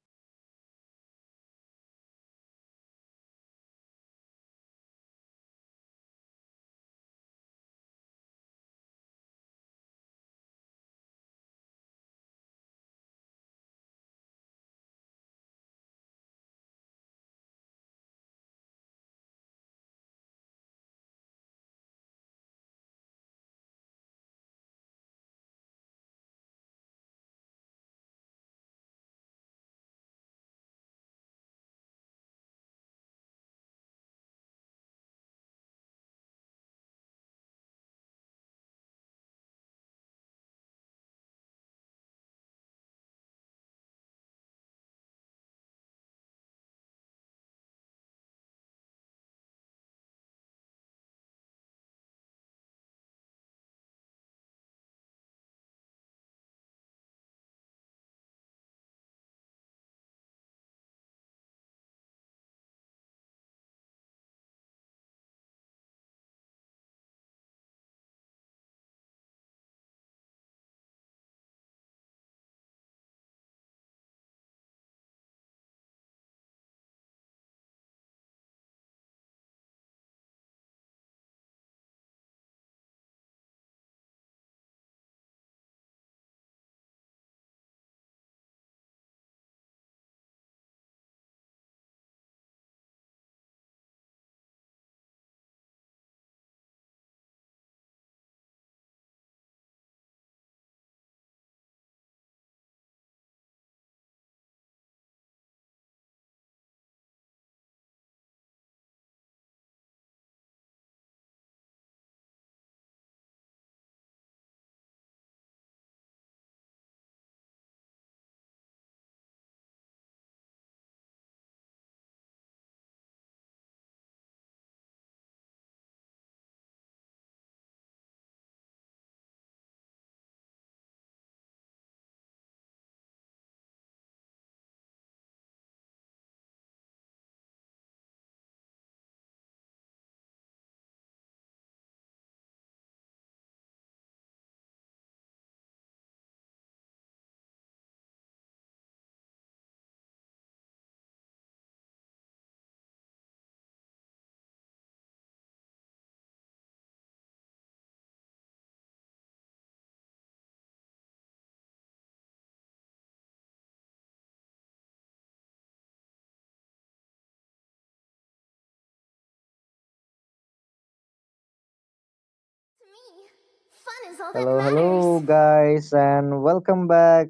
Hello, hello, guys, and welcome back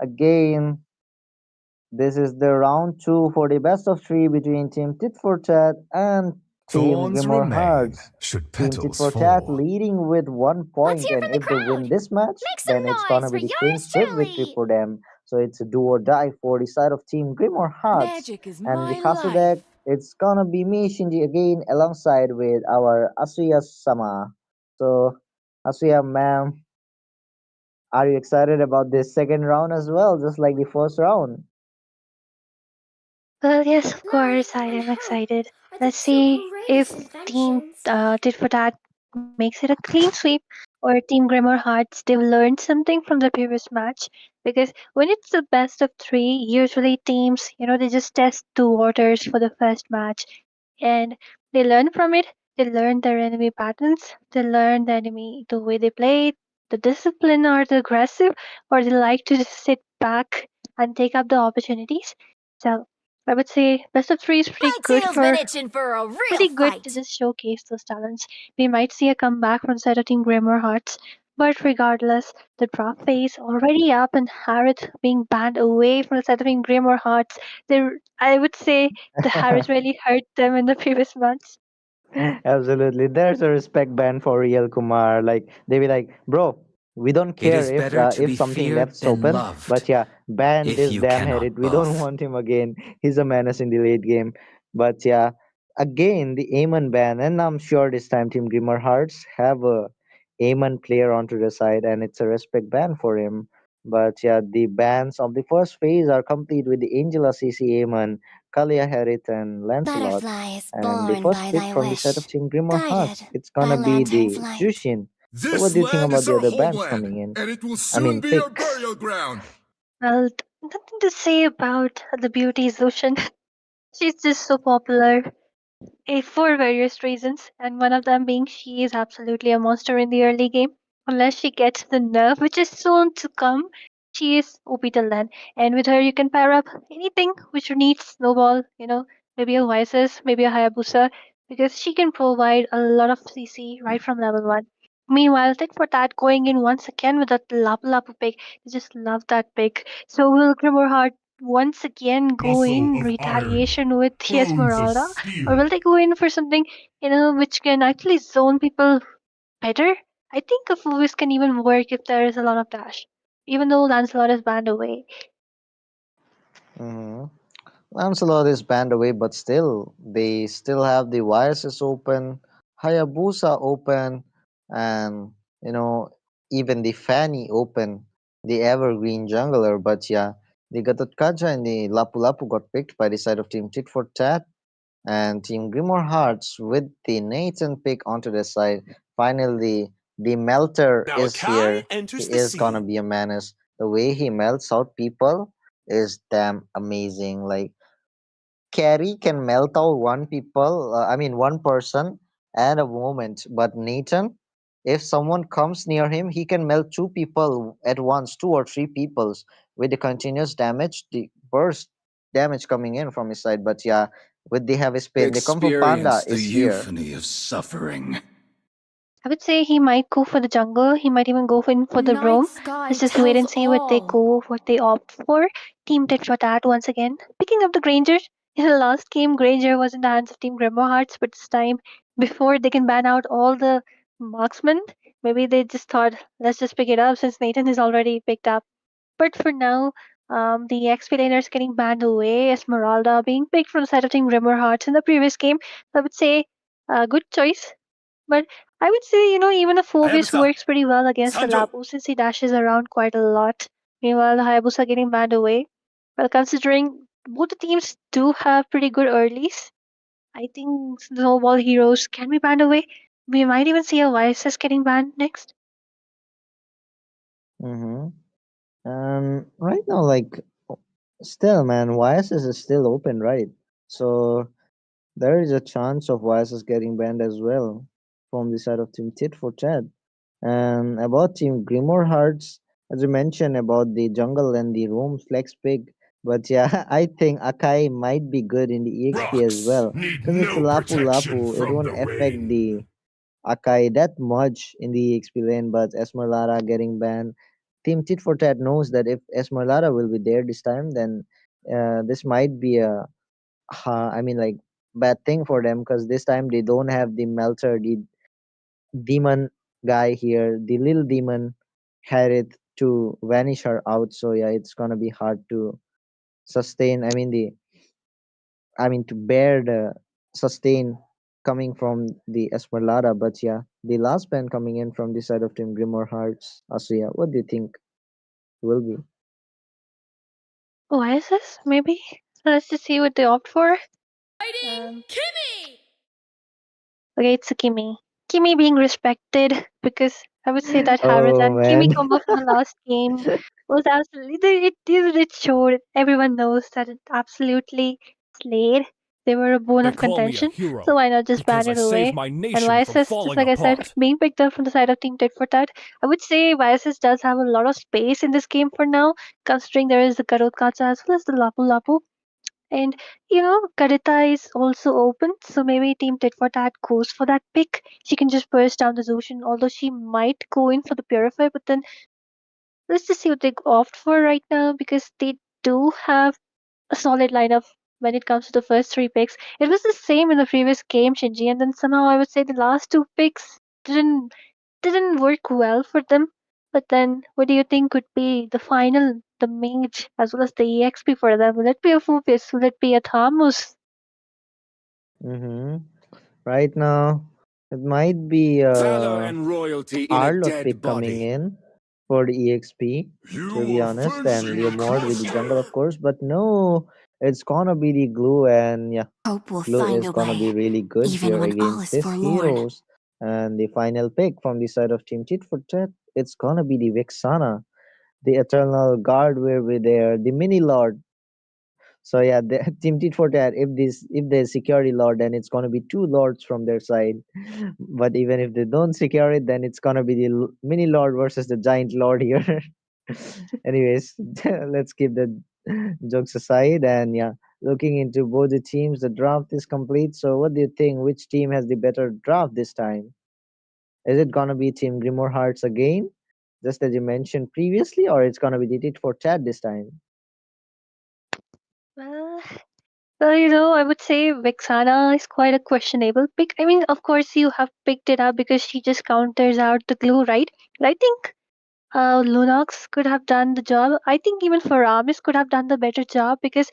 again. This is the round two for the best of three between Team Tit for Tat and Team Thorns Grimmer remain, Hearts. should Team Tit petals for Tat fall. leading with 1 point, and if they win this match, then it's gonna be the clean sweep victory for them. So it's a do or die for the side of Team Grimmer Hearts. Magic is And in the my castle life. deck, it's gonna be me, Shinji, again, alongside with our Asuya Sama. So, Asuya, ma'am, are you excited about this second round as well, just like the first round? Well, yes, of course, I am excited. Let's see if Team Tit for Tat makes it a clean sweep or Team Grimmer Hearts, they've learned something from the previous match. Because when it's the best of three, usually teams, they just test the waters for the first match and they learn from it. They learn their enemy patterns, they learn the enemy, the way they play, the discipline or the aggressive, or they like to just sit back and take up the opportunities. So I would say best of three is pretty good to just showcase those talents. We might see a comeback from side of Team Grimmer Hearts, but regardless, the drop phase already up and Harith being banned away from the side of Team Grimmer Hearts. I would say the Harith really hurt them in the previous months. Absolutely. There's a respect band for real Kumar. Like they be like, bro, we don't It care is better to if be something feared left's than open, but loved, yeah, ban if this you damn cannot Herit. We don't both. want him again. He's a menace in the late game. But yeah, again the Aemon ban, and I'm sure this time Team Grimmer Hearts have a Aemon player onto the side, and it's a respect ban for him. But yeah, the bans of the first phase are complete with the Angela CC Aemon, Kalia Herit, and Lancelot. And the first pick from the set of Team Grimmer Hearts, it's gonna be the Jushin. So what This do you think land about is the our other bands homeland, coming in? and it will I soon mean, be our picks. burial ground. Well, nothing to say about the beauty Zushan. She's just so popular for various reasons, and one of them being she is absolutely a monster in the early game. Unless she gets the nerf, which is soon to come, she is OP till then. And with her, you can pair up anything which needs snowball, maybe a Vices, maybe a Hayabusa, because she can provide a lot of CC right from level 1. Meanwhile, Tit for Tat going in once again with that Lapu Lapu pick. I just love that pick. So will Grimmerheart once again go Muscle in of iron, retaliation with the bones of Esmeralda? Or steel. will they go in for something, which can actually zone people better? I think a Focus can even work if there is a lot of dash, even though Lancelot is banned away. hmm Lancelot is banned away, but still, they still have the Vices open, Hayabusa open, and you know even the Fanny open, the evergreen jungler. But yeah, the Gatotkacha and the Lapu Lapu got picked by the side of Team Tit for Tat, and Team Grimoire Hearts with the Nathan pick onto their side. Finally, the Melter Now is Akai here. He enters the is gonna scene. be a menace. The way he melts out people is damn amazing. Like Carrie can melt out one person at a moment, but Nathan, if someone comes near him, he can melt two people at once, two or three peoples with the continuous damage, the burst damage coming in from his side. But yeah, with the heavy spin, the Kung Fu Panda Experience the is here. euphony of suffering. I would say he might go for the jungle. He might even go for the Night roam. sky Let's just wait tells and see all. what they opt for. Team Tit for Tat once again. Picking up the Granger. In the last game, Granger was in the hands of Team Grimoire Hearts, but this time, before they can ban out all the marksmen, maybe they just thought, let's just pick it up since Nathan is already picked up. But for now, the XP laner is getting banned away. Esmeralda being picked from the side of Team Grimoire Hearts in the previous game. I would say a good choice. But I would say, even a Phoebus Hayabusa, works pretty well against the Sanjo. Labu since he dashes around quite a lot. Meanwhile, the Hayabusa getting banned away. Well, considering both the teams do have pretty good earlies, I think Snowball Heroes can be banned away. We might even see a YSS getting banned next. Mm-hmm. Right now, like, still, man, YSS is still open, right? So there is a chance of YSS getting banned as well from the side of Team Tit for Tat. And about Team Grimoire Hearts, as you mentioned about the jungle and the roam flex pick, but yeah, I think Akai might be good in the EXP as Rocks well. need Since it's a no Lapu protection Lapu, it from won't the affect rain. Akai that much in the EXP lane, but Esmeralda getting banned. Team Tit for Tat knows that if Esmeralda will be there this time, then this might be a I mean like bad thing for them because this time they don't have the Melter, the demon guy here, the little demon had it to vanish her out. So yeah, it's gonna be hard to sustain. To bear the sustain coming from the Esmeralda. But yeah, the last band coming in from the side of Team Grimoire Hearts, Asuya, what do you think will be? Oasis, maybe? Let's just see what they opt for. Okay, it's a Kimi. Kimi being respected because I would say that Harris Oh and Kimi man. combo from the last game was absolutely it showed everyone knows that it absolutely slayed. They were a bone They of call me a contention, hero so why not just ban because I it saved away? my And nation from YSS, just falling like I said, apart. being picked up from the side of Team Tit for Tat, I would say YSS does have a lot of space in this game for now, considering there is the Karot Kacha as well as the Lapu Lapu. And Karita is also open, so maybe Team Tit for Tat goes for that pick. She can just burst down the Zushin, although she might go in for the Purify, but then let's just see what they opt for right now because they do have a solid lineup when it comes to the first three picks. It was the same in the previous game, Shinji, and then somehow I would say the last two picks didn't work well for them. But then, what do you think would be the final, the mage, as well as the EXP for them? Will it be a Focus? Will it be a Thamus? Mm-hmm. Right now, it might be Valor and royalty in a Arlot dead pick coming body. in for the EXP, to be honest, and Leomord with the jungle, of course. But no, it's gonna be the Glue, and yeah, Hope will Glue find is a gonna be way, really good even here when all against is his forlorn. heroes. And the final pick from the side of Team Tit for Tat, it's gonna be the Vexana. The Eternal Guard will be there, the Mini Lord. So yeah, the Team Tit for Tat, if there's security lord, then it's gonna be two lords from their side. But even if they don't secure it, then it's gonna be the mini lord versus the giant lord here. Anyways, let's keep the jokes aside, and yeah, looking into both the teams, the draft is complete. So what do you think? Which team has the better draft this time? Is it gonna be Team Grimoire Hearts again, just as you mentioned previously, or it's gonna be the Tit for Tat this time? Well, I would say Vexana is quite a questionable pick. I mean, of course, you have picked it up because she just counters out the glue, right? But I think Lunox could have done the job. I think even Faramis could have done the better job because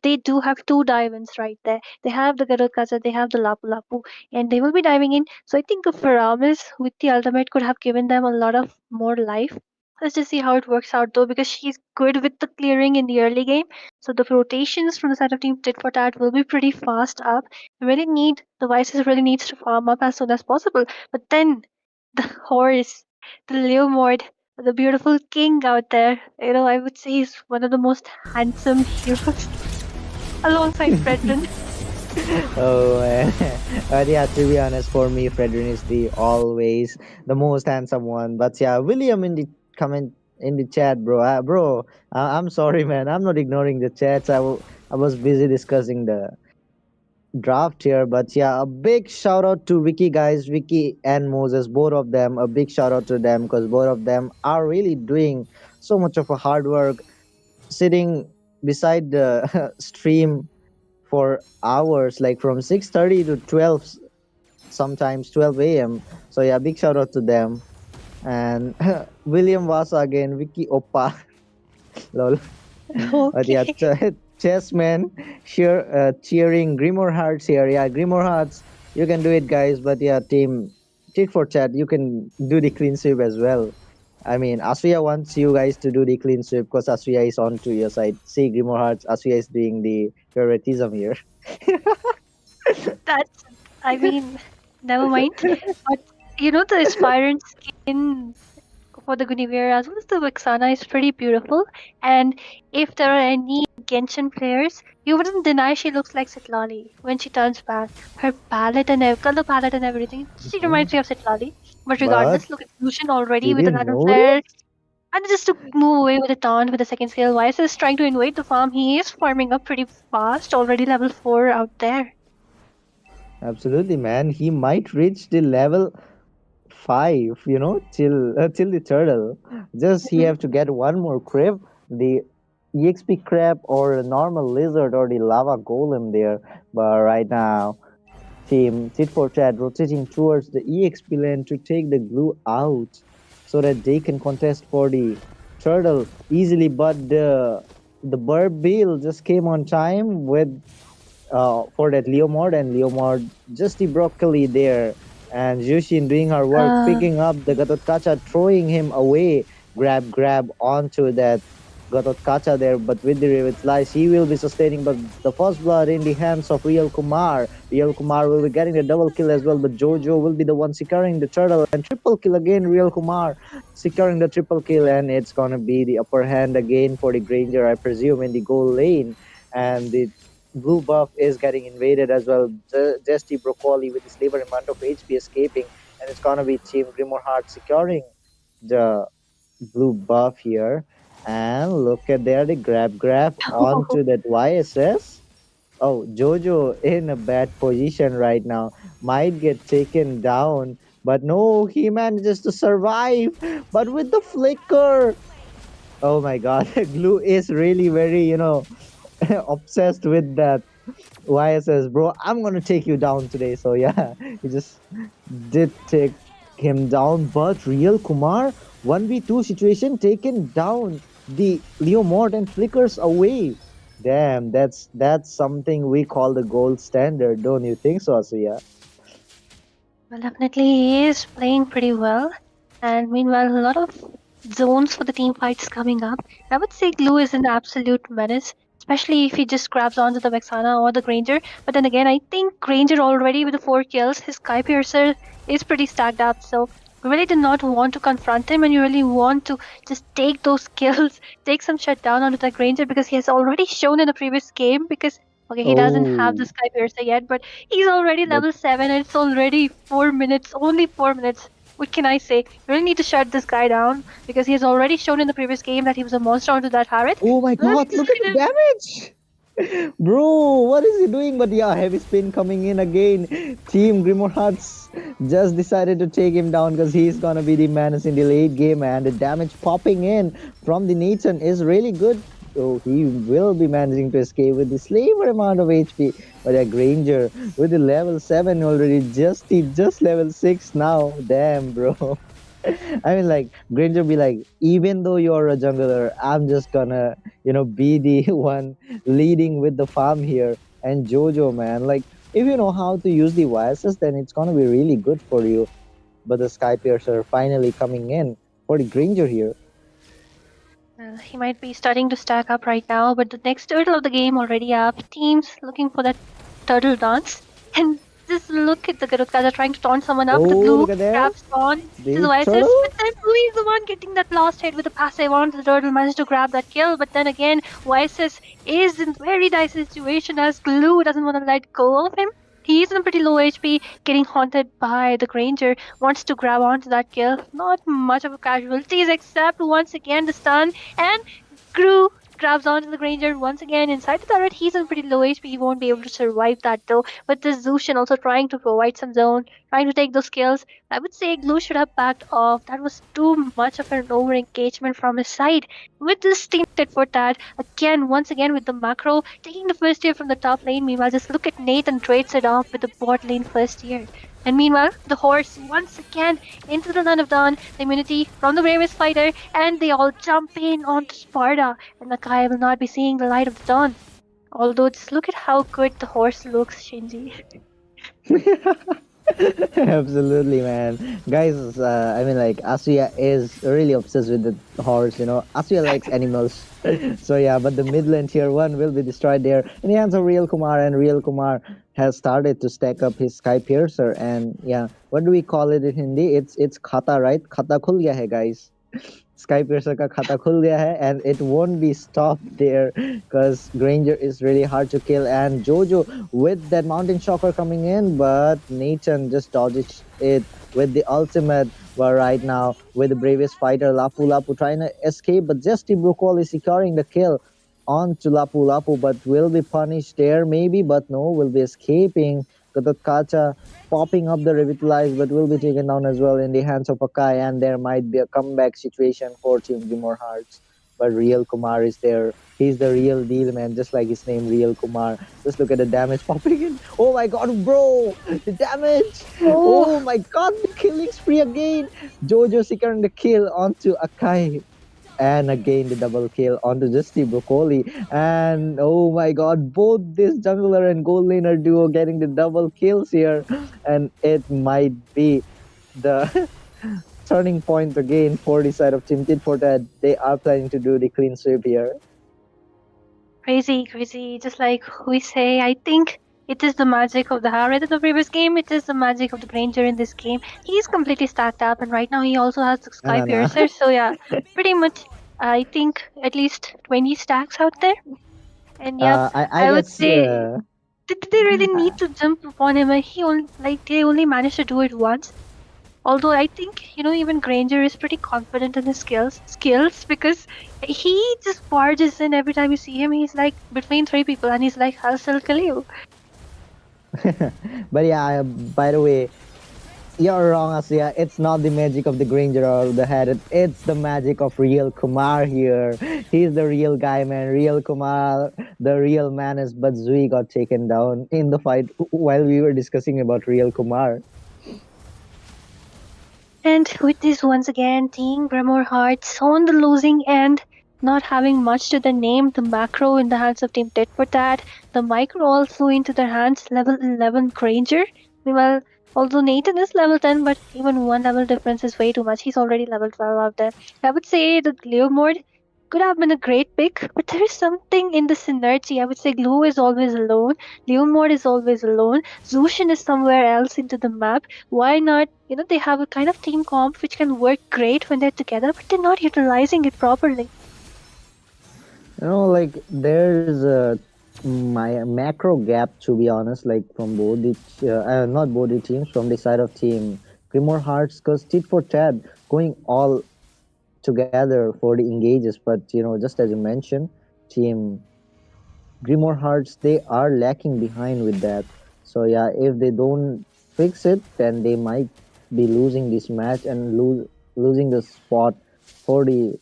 they do have two diamonds right there. They have the Garukaza, they have the Lapu Lapu, and they will be diving in. So I think a Faramis with the ultimate could have given them a lot of more life. Let's just see how it works out though, because she's good with the clearing in the early game. So the rotations from the side of Team Tit for Tat will be pretty fast up. The Vices really needs to farm up as soon as possible. But then the horse, the Leomord, the beautiful king out there. I would say he's one of the most handsome heroes alongside Fredrin. Oh man. But yeah, to be honest, for me, Fredrin is the always the most handsome one. But yeah, William in the comment in the chat, bro. I'm sorry, man. I'm not ignoring the chats. I was busy discussing the draft here. But yeah, a big shout out to Vicky guys, Vicky and Moses, both of them. A big shout out to them because both of them are really doing so much of a hard work, sitting beside the stream for hours, like from 6:30 to 12, sometimes 12 a.m. So yeah, big shout out to them. And William Vasa again, Vicky Oppa. Lol. But yeah, Okay. Chessman cheering Grimoire Hearts here. Yeah, Grimoire Hearts, you can do it, guys. But yeah, team Tit for Chat, you can do the clean sweep as well. I mean, Asuya wants you guys to do the clean sweep because Asuya is on to your side. See, Grimoire Hearts, Asuya is doing the favoritism here. That's, I mean, never mind. But the aspirant skin for the Guinevere as well as the Vexana is pretty beautiful. And if there are any Genshin players, you wouldn't deny she looks like Sitlali when she turns back. Her palette and color palette and everything, she Mhm. reminds me of Sitlali. But But regardless, look at Lucian already did with you the Random know Flare. this? And just to move away with a taunt with the second skill, Weiss is trying to invade the farm. He is farming up pretty fast, already level 4 out there. Absolutely, man. He might reach the level 5, till the turtle. Just he have to get one more crab, the EXP crab or a normal lizard or the lava golem there. But right now, team tit for tat rotating towards the EXP lane to take the glue out so that they can contest for the turtle easily. But the burb bill just came on time with for that Leomord, and Leomord just the broccoli there, and Jushin doing her work, Uh, picking up the Gatotkacha, throwing him away, grab onto that Gatotkacha there, but with the Rivet Slice, he will be sustaining, but the first blood in the hands of Real Kumar. Real Kumar will be getting a double kill as well, but Jojo will be the one securing the turtle, and triple kill again, Real Kumar securing the triple kill, and it's gonna be the upper hand again for the Granger, I presume, in the goal lane, and the blue buff is getting invaded as well. Zesty Broccoli with the sliver amount of HP escaping, and it's gonna be Team Grimoire Heart securing the blue buff here. And look at there, the grab onto that YSS. Oh, Jojo in a bad position right now. Might get taken down, but no, he manages to survive. But with the flicker, oh my god, Glue is really very, obsessed with that YSS, bro. I'm gonna take you down today. So yeah, he just did take him down. But Real Kumar 1v2 situation taken down. The Leo Mort and flickers away. Damn, that's something we call the gold standard, don't you think so, Asuya? well, definitely he is playing pretty well. And meanwhile, a lot of zones for the team fights coming up. I would say Glue is an absolute menace, especially if he just grabs onto the Vexana or the Granger. But then again, I think Granger already with the 4 kills, his Sky Piercer is pretty stacked up. So you really did not want to confront him, and you really want to just take those kills, take some shutdown onto the Granger, because he has already shown in the previous game. Because okay, he doesn't have the Oh, Sky Piercer yet, but he's already but level 7, and it's already 4 minutes, only 4 minutes. What can I say? You really need to shut this guy down because he has already shown in the previous game that he was a monster onto that Harith. oh my Let's god, just look at let the him. damage! Bro, what is he doing? But yeah, heavy spin coming in again. Team Grimoire Hearts just decided to take him down because he's gonna be the menace in the late game, and the damage popping in from the Nathan is really good. So he will be managing to escape with the slaver amount of HP. But a Granger with the level 7 already, just level 6 now. Damn, bro. I mean, like, Granger be like, even though you're a jungler, I'm just gonna, be the one leading with the farm here. And Jojo, man, like, if you know how to use the YSS, then it's gonna be really good for you. But the Sky Piercer finally coming in for the Granger here. He might be starting to stack up right now, but the next turtle of the game already up. Teams looking for that turtle dance. And just look at the Garutkaza trying to taunt someone up. The Oh, blue look at there. grabs on to The the Oasis, turtle. but then Blue is the one getting that last hit with the passive on. The turtle managed to grab that kill, but then again, Oasis is in very dicey situation as Glue doesn't want to let go of him. He's in a pretty low HP, getting haunted by the Granger, wants to grab onto that kill. Not much of a casualties, except once again the stun, and Gru grabs onto the Granger once again inside the turret. He's in pretty low HP. He won't be able to survive that though. But this Zushin also trying to provide some zone, trying to take those kills. I would say Glue should have backed off. That was too much of an over engagement from his side. With this team tit for tat, again, once again with the macro, taking the first year from the top lane. Meanwhile, just look at Nathan trades it off with the bot lane first year. And meanwhile, the horse once again into the Land of Dawn, the immunity from the bravest fighter, and they all jump in onto Sparta, and the guy will not be seeing the light of the dawn. Although, just look at how good the horse looks, Shinji. Absolutely, man. Guys, I mean, like, Asuya is really obsessed with the horse, Asuya likes animals. So, yeah, but the Midland tier 1 will be destroyed there in the hands of Real Kumar, and Real Kumar has started to stack up his Sky Piercer. And, yeah, what do we call it in Hindi? It's khata, right? Khata khul gaya hai, guys. Sky Piercer का खाता खुल गया है, and it won't be stopped there because Granger is really hard to kill, and Jojo with that mountain shocker coming in, but Nathan just dodges it with the ultimate. But right now with the bravest fighter Lapu Lapu trying to escape, but just Broccoli is securing the kill on to Lapu Lapu, but will be punished there maybe, but no, will be escaping Kacha popping up the revitalize, but will be taken down as well in the hands of Akai, and there might be a comeback situation for Team Grimor Hearts. But Real Kumar is there. He's the real deal, man. Just like his name, Real Kumar. Just look at the damage popping in. Oh my god, bro! The damage! Oh my god, the killing spree again! Jojo securing the kill onto Akai. And again the double kill onto Justy Broccoli. And oh my god, both this jungler and gold laner duo getting the double kills here. And it might be the turning point again for the side of Team Tit for that. They are planning to do the clean sweep here. Crazy, crazy. Just like we say, I think it is the magic of the Harriet in the previous game. It is the magic of the Granger in this game. He's completely stacked up, and right now he also has the Sky Nah. Piercer. So yeah, pretty much. I think at least 20 stacks out there. And yeah, I would guess say, did they really need to jump upon him? He only they only managed to do it once. Although I think even Granger is pretty confident in his skills because he just barges in every time you see him. He's like between three people and he's like, I'll still kill you. But yeah, by the way, you're wrong, Asya. It's not the magic of the Granger or the head. It's the magic of Real Kumar here. He's the real guy, man. Real Kumar, the real man is. But Zui got taken down in the fight while we were discussing about Real Kumar. And with this, once again, Team Grimor Hearts on the losing end, not having much to the name, the macro in the hands of Team Tit for Tat, the micro also into their hands, level 11 Granger. Meanwhile, although Nathan is level 10, but even one level difference is way too much. He's already level 12 out there. I would say the Glue mode could have been a great pick, but there is something in the synergy. I would say Glue is always alone, Leo mode is always alone, Zushin is somewhere else into the map. Why not? They have a kind of team comp which can work great when they're together, but they're not utilizing it properly. Like there's my macro gap, to be honest, like from both the not both the teams, from the side of Team Grimor Hearts, because Tit for Tat going all together for the engages, but just as you mentioned, Team Grimor Hearts, they are lacking behind with that. So yeah, if they don't fix it, then they might be losing this match and losing the spot for the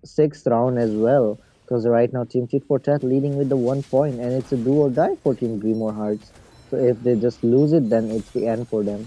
6th round as well. Because right now Team Tit for Tat leading with the 1 point, and it's a do or die for Team Grimor Hearts. So if they just lose it, then it's the end for them.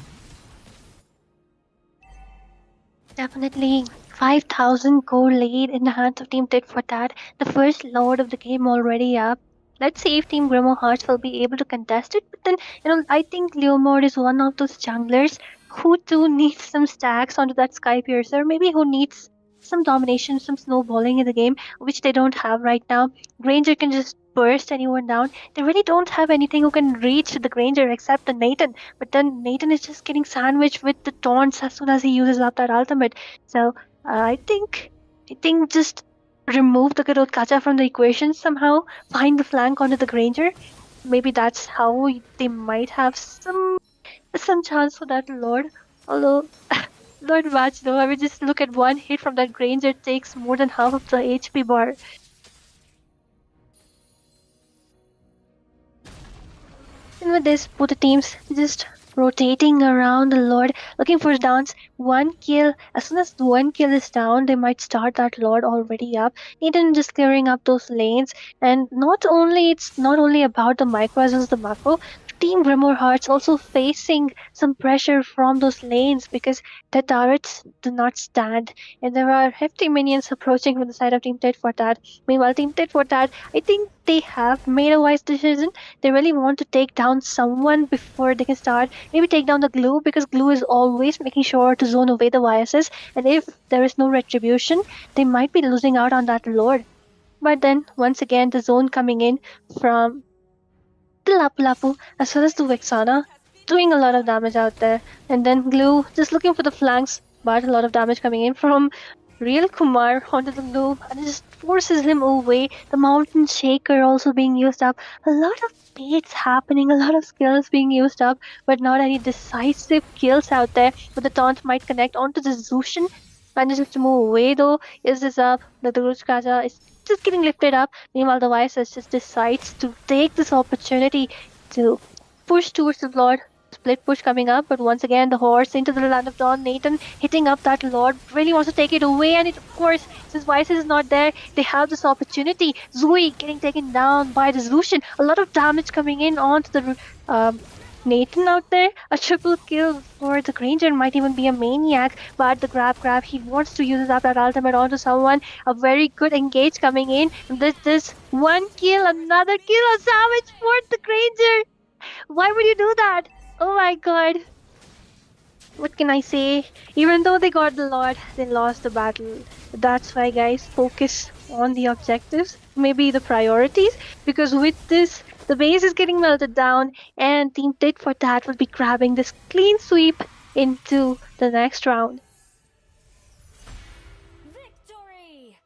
Definitely 5,000 gold lead in the hands of Team Tit for Tat. The first lord of the game already up. Let's see if Team Grimor Hearts will be able to contest it. But then, I think Leomord is one of those junglers who too needs some stacks onto that Sky Piercer. Maybe who needs some domination, some snowballing in the game, which they don't have right now. Granger can just burst anyone down. They really don't have anything who can reach the Granger except the Nathan. But then Nathan is just getting sandwiched with the taunts as soon as he uses up that ultimate. So I think just remove the Kacha from the equation somehow, find the flank onto the Granger. Maybe that's how they might have some chance for that Lord. Although not much though. I mean, just look at one hit from that Granger takes more than half of the HP bar. And with this, both the teams just rotating around the Lord, looking for downs. One kill. As soon as one kill is down, they might start that Lord already up. Eden just clearing up those lanes. And it's not only about the micro as well as the macro. Team Grimor Hearts also facing some pressure from those lanes because the turrets do not stand. And there are hefty minions approaching from the side of Team Tit for Tat. Meanwhile, Team Tit for Tat, I think they have made a wise decision. They really want to take down someone before they can start. Maybe take down the Glue because Glue is always making sure to zone away the viruses. And if there is no retribution, they might be losing out on that Lord. But then, once again, the zone coming in from the Lapu Lapu as well as the Vexana, doing a lot of damage out there. And then Glue just looking for the flanks, but a lot of damage coming in from Real Kumar onto the Glue and it just forces him away. The Mountain Shaker also being used up. A lot of baits happening, a lot of skills being used up, but not any decisive kills out there. But the taunt might connect onto the Zushin. Manages to move away though. Is this up? The Kaja is just getting lifted up. Meanwhile, the Vices just decides to take this opportunity to push towards the Lord. split push coming up, but once again the horse into the land of Dawn. Nathan hitting up that lord, really wants to take it away, and it, of course, since Vices is not there, they have this opportunity. Zui getting taken down by this Lucian. A lot of damage coming in onto the Nathan out there. A triple kill for the Granger, might even be a maniac, but the grab, he wants to use up that ultimate onto someone. A very good engage coming in. This one kill, another kill, a savage for the Granger. Why would you do that? Oh my god. What can I say? Even though they got the Lord, they lost the battle. That's why, guys, focus on the objectives, maybe the priorities, because with this, the base is getting melted down, and Team Tit for that will be grabbing this clean sweep into the next round. Victory!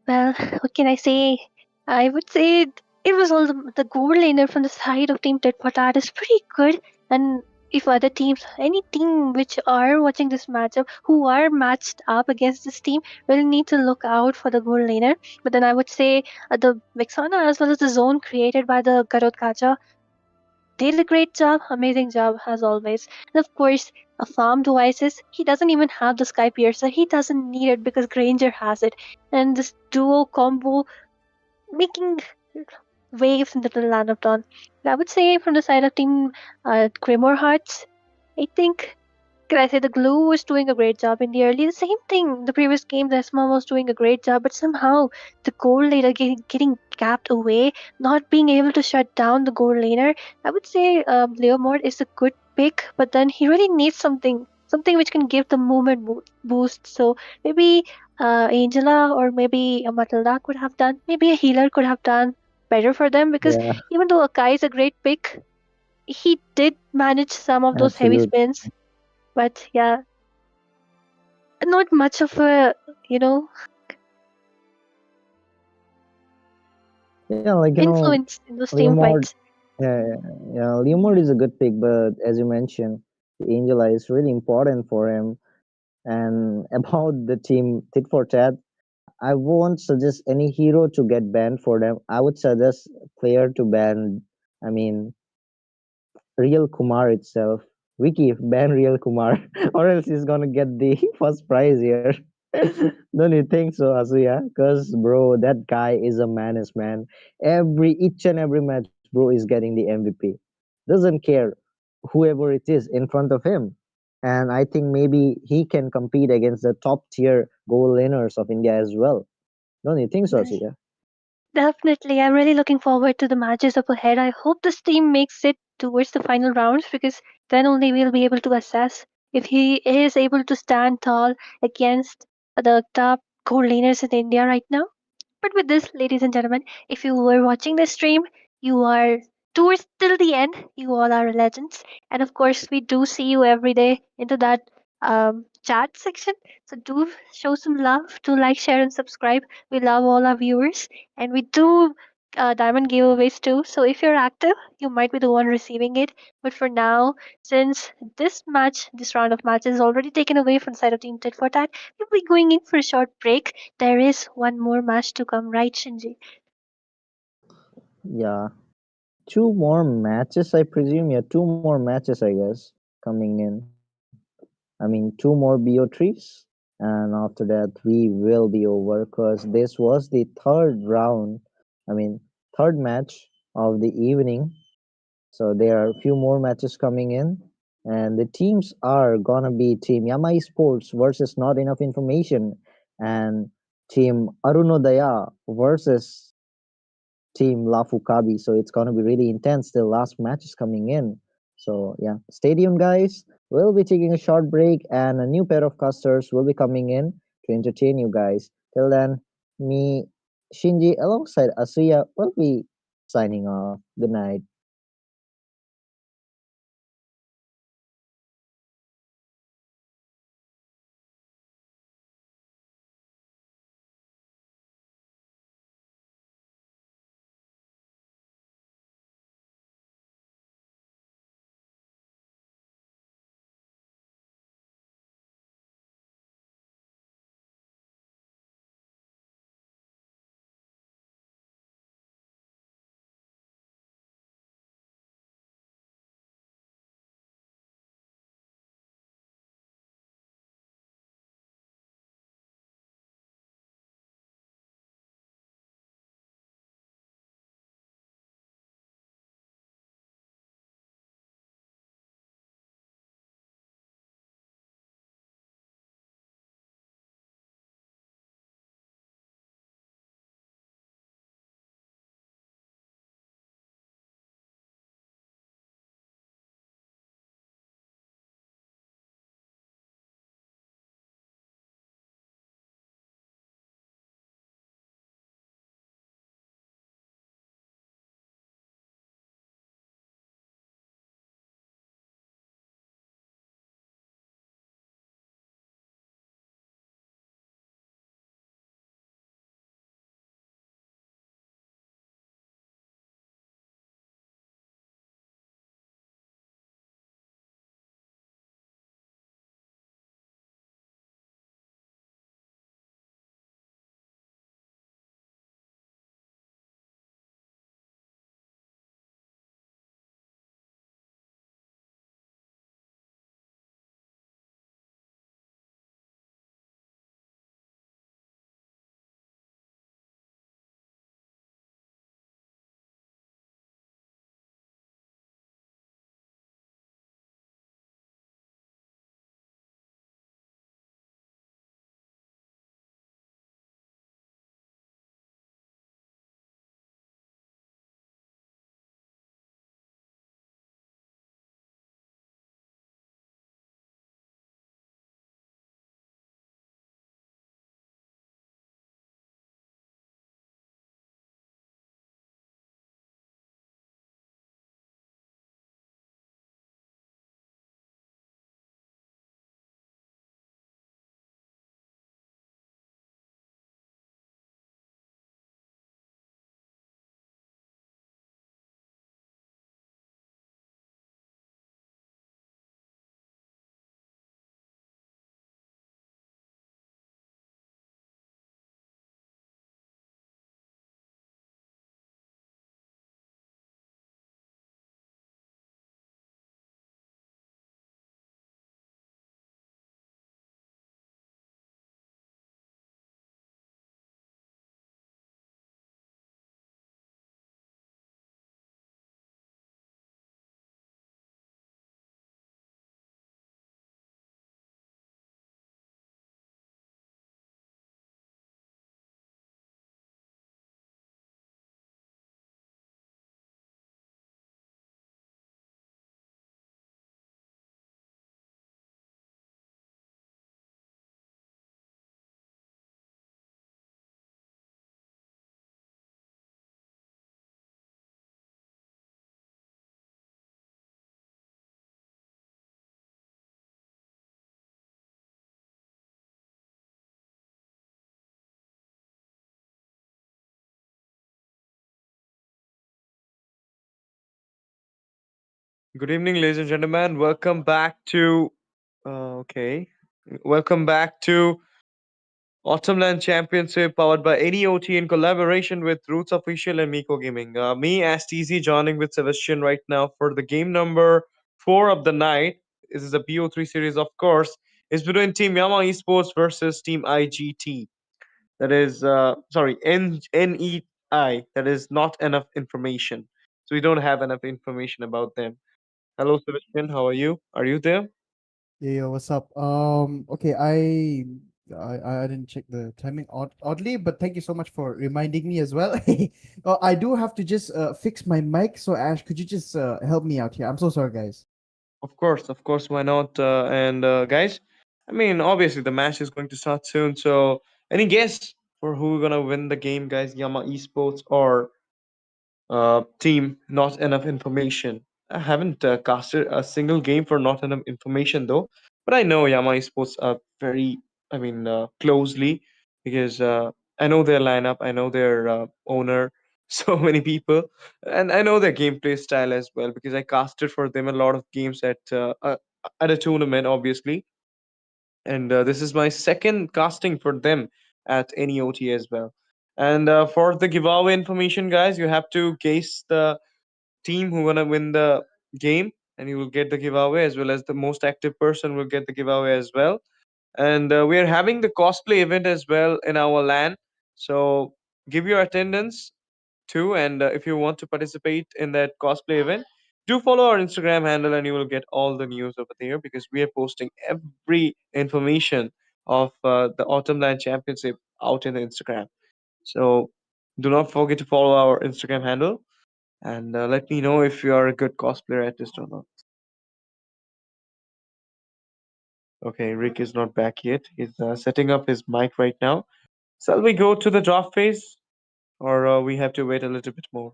Well, what can I say? I would say it was all the goal laner from the side of Team Tit for tat is pretty good. And if other teams, any team which are watching this matchup, who are matched up against this team, will need to look out for the goal laner. But then I would say the Vexana as well as the zone created by the Garot Kacha did a great job, amazing job as always. And of course, a farm devices, he doesn't even have the Sky Piercer, he doesn't need it because Granger has it. And this duo combo making waves into the land of dawn. I would say from the side of team Grimoire Hearts, I think can I say the glue was doing a great job in the early. The same thing, the previous game, the Esma was doing a great job, but somehow the gold laner getting capped away, not being able to shut down the gold laner. I would say Leomord is a good pick, but then he really needs something which can give the movement boost. So maybe Angela or maybe a Matilda could have done, maybe a healer could have done better for them because Yeah, even though Akai is a great pick, he did manage some of those heavy absolutely. spins. But yeah, not much of a, you know, Yeah, like influence in those team Leomord. fights. Yeah, Leomord is a good pick, but as you mentioned, the Angela is really important for him. And about the team tit for tat, I won't suggest any hero to get banned for them. I would suggest player to ban. I mean, Real Kumar itself. Wiki, ban Real Kumar, or else he's gonna get the first prize here. Don't you think so, Asuya? Cause bro, that guy is a menace, man. Each and every match, bro, is getting the MVP. Doesn't care whoever it is in front of him. And I think maybe he can compete against the top tier goal laners of India as well. Don't you think so, Well, Asuya? definitely, I'm really looking forward to the matches up ahead. I hope this team makes it towards the final rounds because then only we'll be able to assess if he is able to stand tall against the top goal laners in India right now. But with this, ladies and gentlemen, if you were watching this stream, you are towards till the end. You all are legends, and of course, we do see you every day into that chat section. So do show some love. Do like, share, and subscribe. We love all our viewers, and we do diamond giveaways too. So if you're active, you might be the one receiving it. But for now, since this round of matches is already taken away from the side of Team Tit for Tat, we'll be going in for a short break. There is one more match to come, right, Shinji? Yeah, two more matches, I presume. Yeah, two more matches, I guess, coming in. I mean, two more BO3s, and after that, we will be over because this was the third round. I mean, third match of the evening. So there are a few more matches coming in, and the teams are gonna be Team Yamai Sports versus Not Enough Information, and Team Arunodaya versus Team Lafukabi. So it's gonna be really intense. The last match is coming in. So yeah, stay tuned, guys. We'll be taking a short break, and a new pair of casters will be coming in to entertain you guys. Till then, me, Shinji, alongside Asuya, will be signing off. Good night. Good evening, ladies and gentlemen. Welcome back to okay. Welcome back to LAN Championship powered by NEOT in collaboration with Roots Official and Miko Gaming. Me as TZ joining with Sebastian right now for the game number 4 of the night. This is a BO3 series, of course. It's between Team Yama Esports versus Team IGT. That is, sorry, NEI. That is not enough information. So we don't have enough information about them. Hello, Sebastian. How are you? Are you there? Yeah, yo, what's up? Okay, I didn't check the timing oddly, but thank you so much for reminding me as well. I do have to just fix my mic, so Ash, could you just help me out here? I'm so sorry, guys. Of course, why not? And guys, I mean, obviously the match is going to start soon. So, any guess for who gonna win the game, guys? Yama Esports or team? Not enough information. I haven't casted a single game for not enough information though, but I know Yama Esports very, I mean, closely because I know their lineup, I know their owner, so many people, and I know their gameplay style as well because I casted for them a lot of games at a tournament, obviously, and this is my second casting for them at NEOT as well. And for the giveaway information, guys, you have to guess the team who gonna win the game, and you will get the giveaway, as well as the most active person will get the giveaway as well. And we are having the cosplay event as well in our LAN, so give your attendance too. And if you want to participate in that cosplay event, do follow our Instagram handle, and you will get all the news over there because we are posting every information of the Autumn LAN Championship out in the Instagram. So do not forget to follow our Instagram handle, and let me know if you are a good cosplayer artist or not. Okay, Rick is not back yet. He's setting up his mic right now. Shall we go to the draft phase, or we have to wait a little bit more?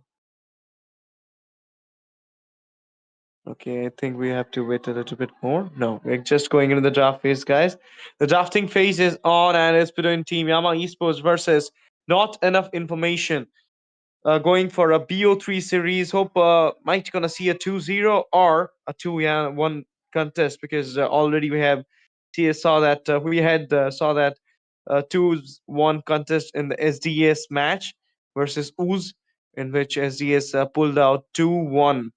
Okay, I think we have to wait a little bit more. No, we're just going into the draft phase, guys. The drafting phase is on, and it's between Team Yama Esports versus Not Enough Information. Going for a BO3 series. Hope might gonna see a 2-0 or a 2-1 contest because already we have saw that we had saw that 2-1 contest in the SDS match versus Ooze, in which SDS pulled out 2-1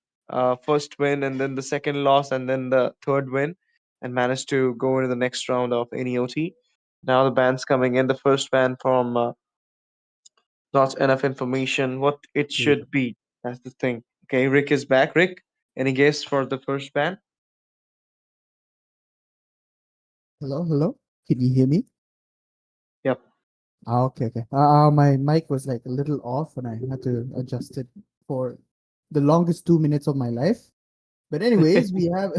first win, and then the second loss, and then the third win, and managed to go into the next round of NEOT. Now the band's coming in. The first band from not enough information what it Yeah. should be. That's the thing. Okay, Rick is back. Rick, any guess for the first band? Hello, hello. Can you hear me? Yep. Okay, okay. My mic was like a little off, and I had to adjust it for the longest 2 minutes of my life. But anyways, we have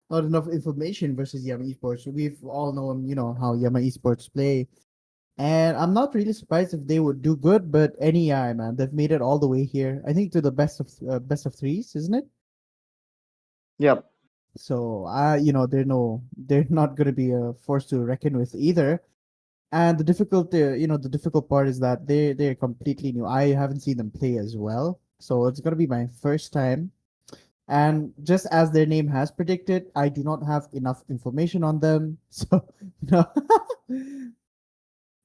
not enough information versus Yama Esports. We've all known, how Yama Esports play. And I'm not really surprised if they would do good, but NEI, man, they've made it all the way here. I think to the best of threes, isn't it? Yep. So they're not gonna be a force to reckon with either. And the difficult part is that they're completely new. I haven't seen them play as well, so it's gonna be my first time. And just as their name has predicted, I do not have enough information on them. So, you know,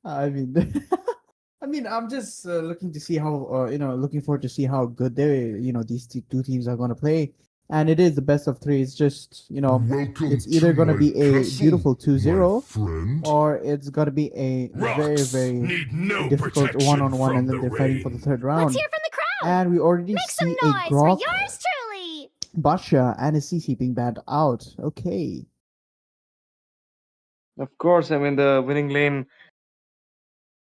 I mean, I'm just looking to see how, looking forward to see how good these two teams are going to play. And it is the best of three. It's just, it's either going to be a beautiful 2-0, or it's going to be a very, very difficult one-on-one, and then they're fighting for the third round. And we already see a Grok, Basha, and a CC being banned out. Okay. Of course, I mean the winning lane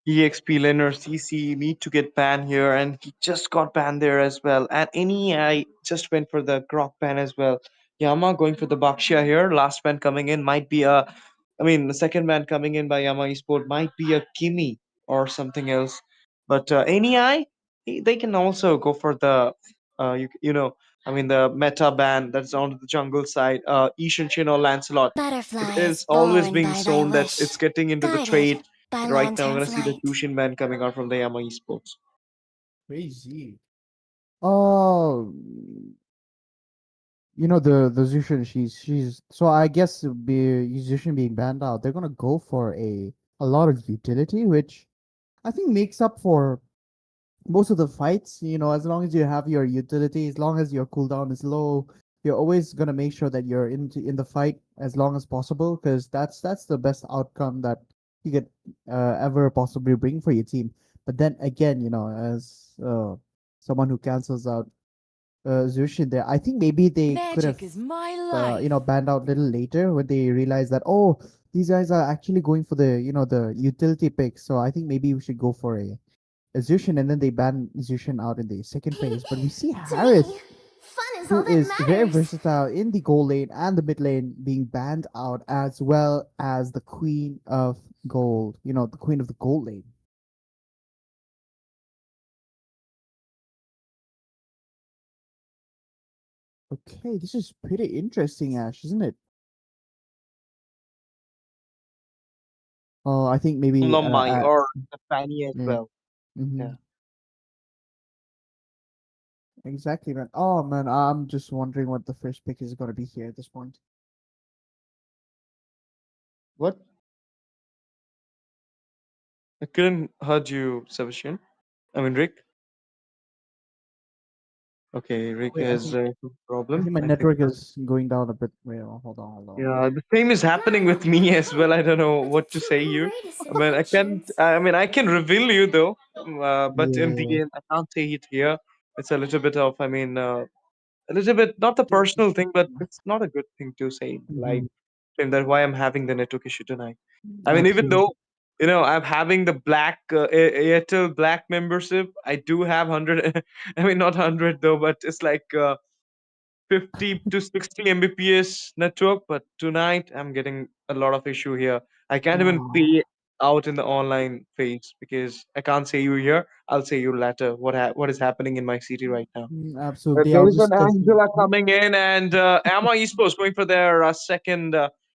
EXP laner CC need to get banned here, and he just got banned there as well. And NEI just went for the Grok ban as well. Yama going for the Bakshia here. Last ban coming in might be the second ban coming in by Yama Esport might be a Kimi or something else. But NEI, they can also go for the, the meta ban that's on the jungle side. Ishan Chin or Lancelot. It is always being shown that it's getting into the trade. But right now, we're gonna see the Tushin ban coming out from the Yama Esports. Crazy. Oh, the Zushin, she's so I guess Zushin being banned out, they're gonna go for a lot of utility, which I think makes up for most of the fights. As long as you have your utility, as long as your cooldown is low, you're always gonna make sure that you're in the fight as long as possible, because that's the best outcome that you could ever possibly bring for your team. But then again, as someone who cancels out Zushin there, I think maybe they could have Magic is my life. banned out a little later when they realized that, oh, these guys are actually going for the utility pick. So I think maybe we should go for a Zushin, and then they ban Zushin out in the second phase. But we see Harith, who is very versatile in the gold lane and the mid lane, being banned out, as well as the Queen of Gold, the Queen of the gold lane. Okay, this is pretty interesting, Ash, isn't it? Oh, I think maybe Lomai or the Fanny as yeah. well. hmm Yeah. Exactly, man. Oh man, I'm just wondering what the first pick is gonna be here at this point. What? I couldn't heard you, Sebastian. I mean, Rick. Okay, Rick Wait, has a I problem. think my I think. network is going down a bit. Wait, hold on. Yeah, the same is happening with me as well. I don't know what to say you. I mean, I can. I mean, I can reveal you though, but in the Yeah. end, I can't say it here. It's a little bit of. I mean, a little bit not the personal thing, but it's not a good thing to say in live Mm-hmm. stream. That why I'm having the network issue tonight. I mean, even Absolutely. though I'm having the black Airtel Black membership, I do have 100. I mean, not 100 though, but it's like 50 to 60 Mbps network. But tonight I'm getting a lot of issue here. I can't even Oh, pay out in the online phase because I can't say you here. I'll say you later. What is happening in my city right now? absolutely. There I'll is an just Angela coming in, and Amma Esports going for their second.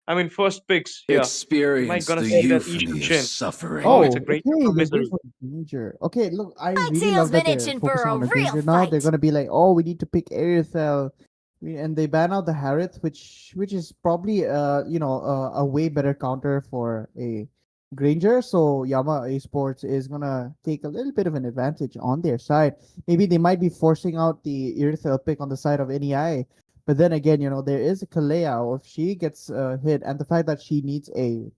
I mean, first picks here. We might Experience gonna the see that Ishan euphony of Shin. Oh, it's a suffering. Oh, great okay. from They're going Misery. for Granger. Okay, look, I My really tail's love that been they're itching for focusing a on a real Granger now. They're fight. gonna be like, oh, we need to pick Aerithel, and they ban out the Harith, which is probably a way better counter for a Granger. So Yama Esports is gonna take a little bit of an advantage on their side. Maybe they might be forcing out the Aerithel pick on the side of NEI. But then again, there is a Kalea. If she gets hit, and the fact that she needs the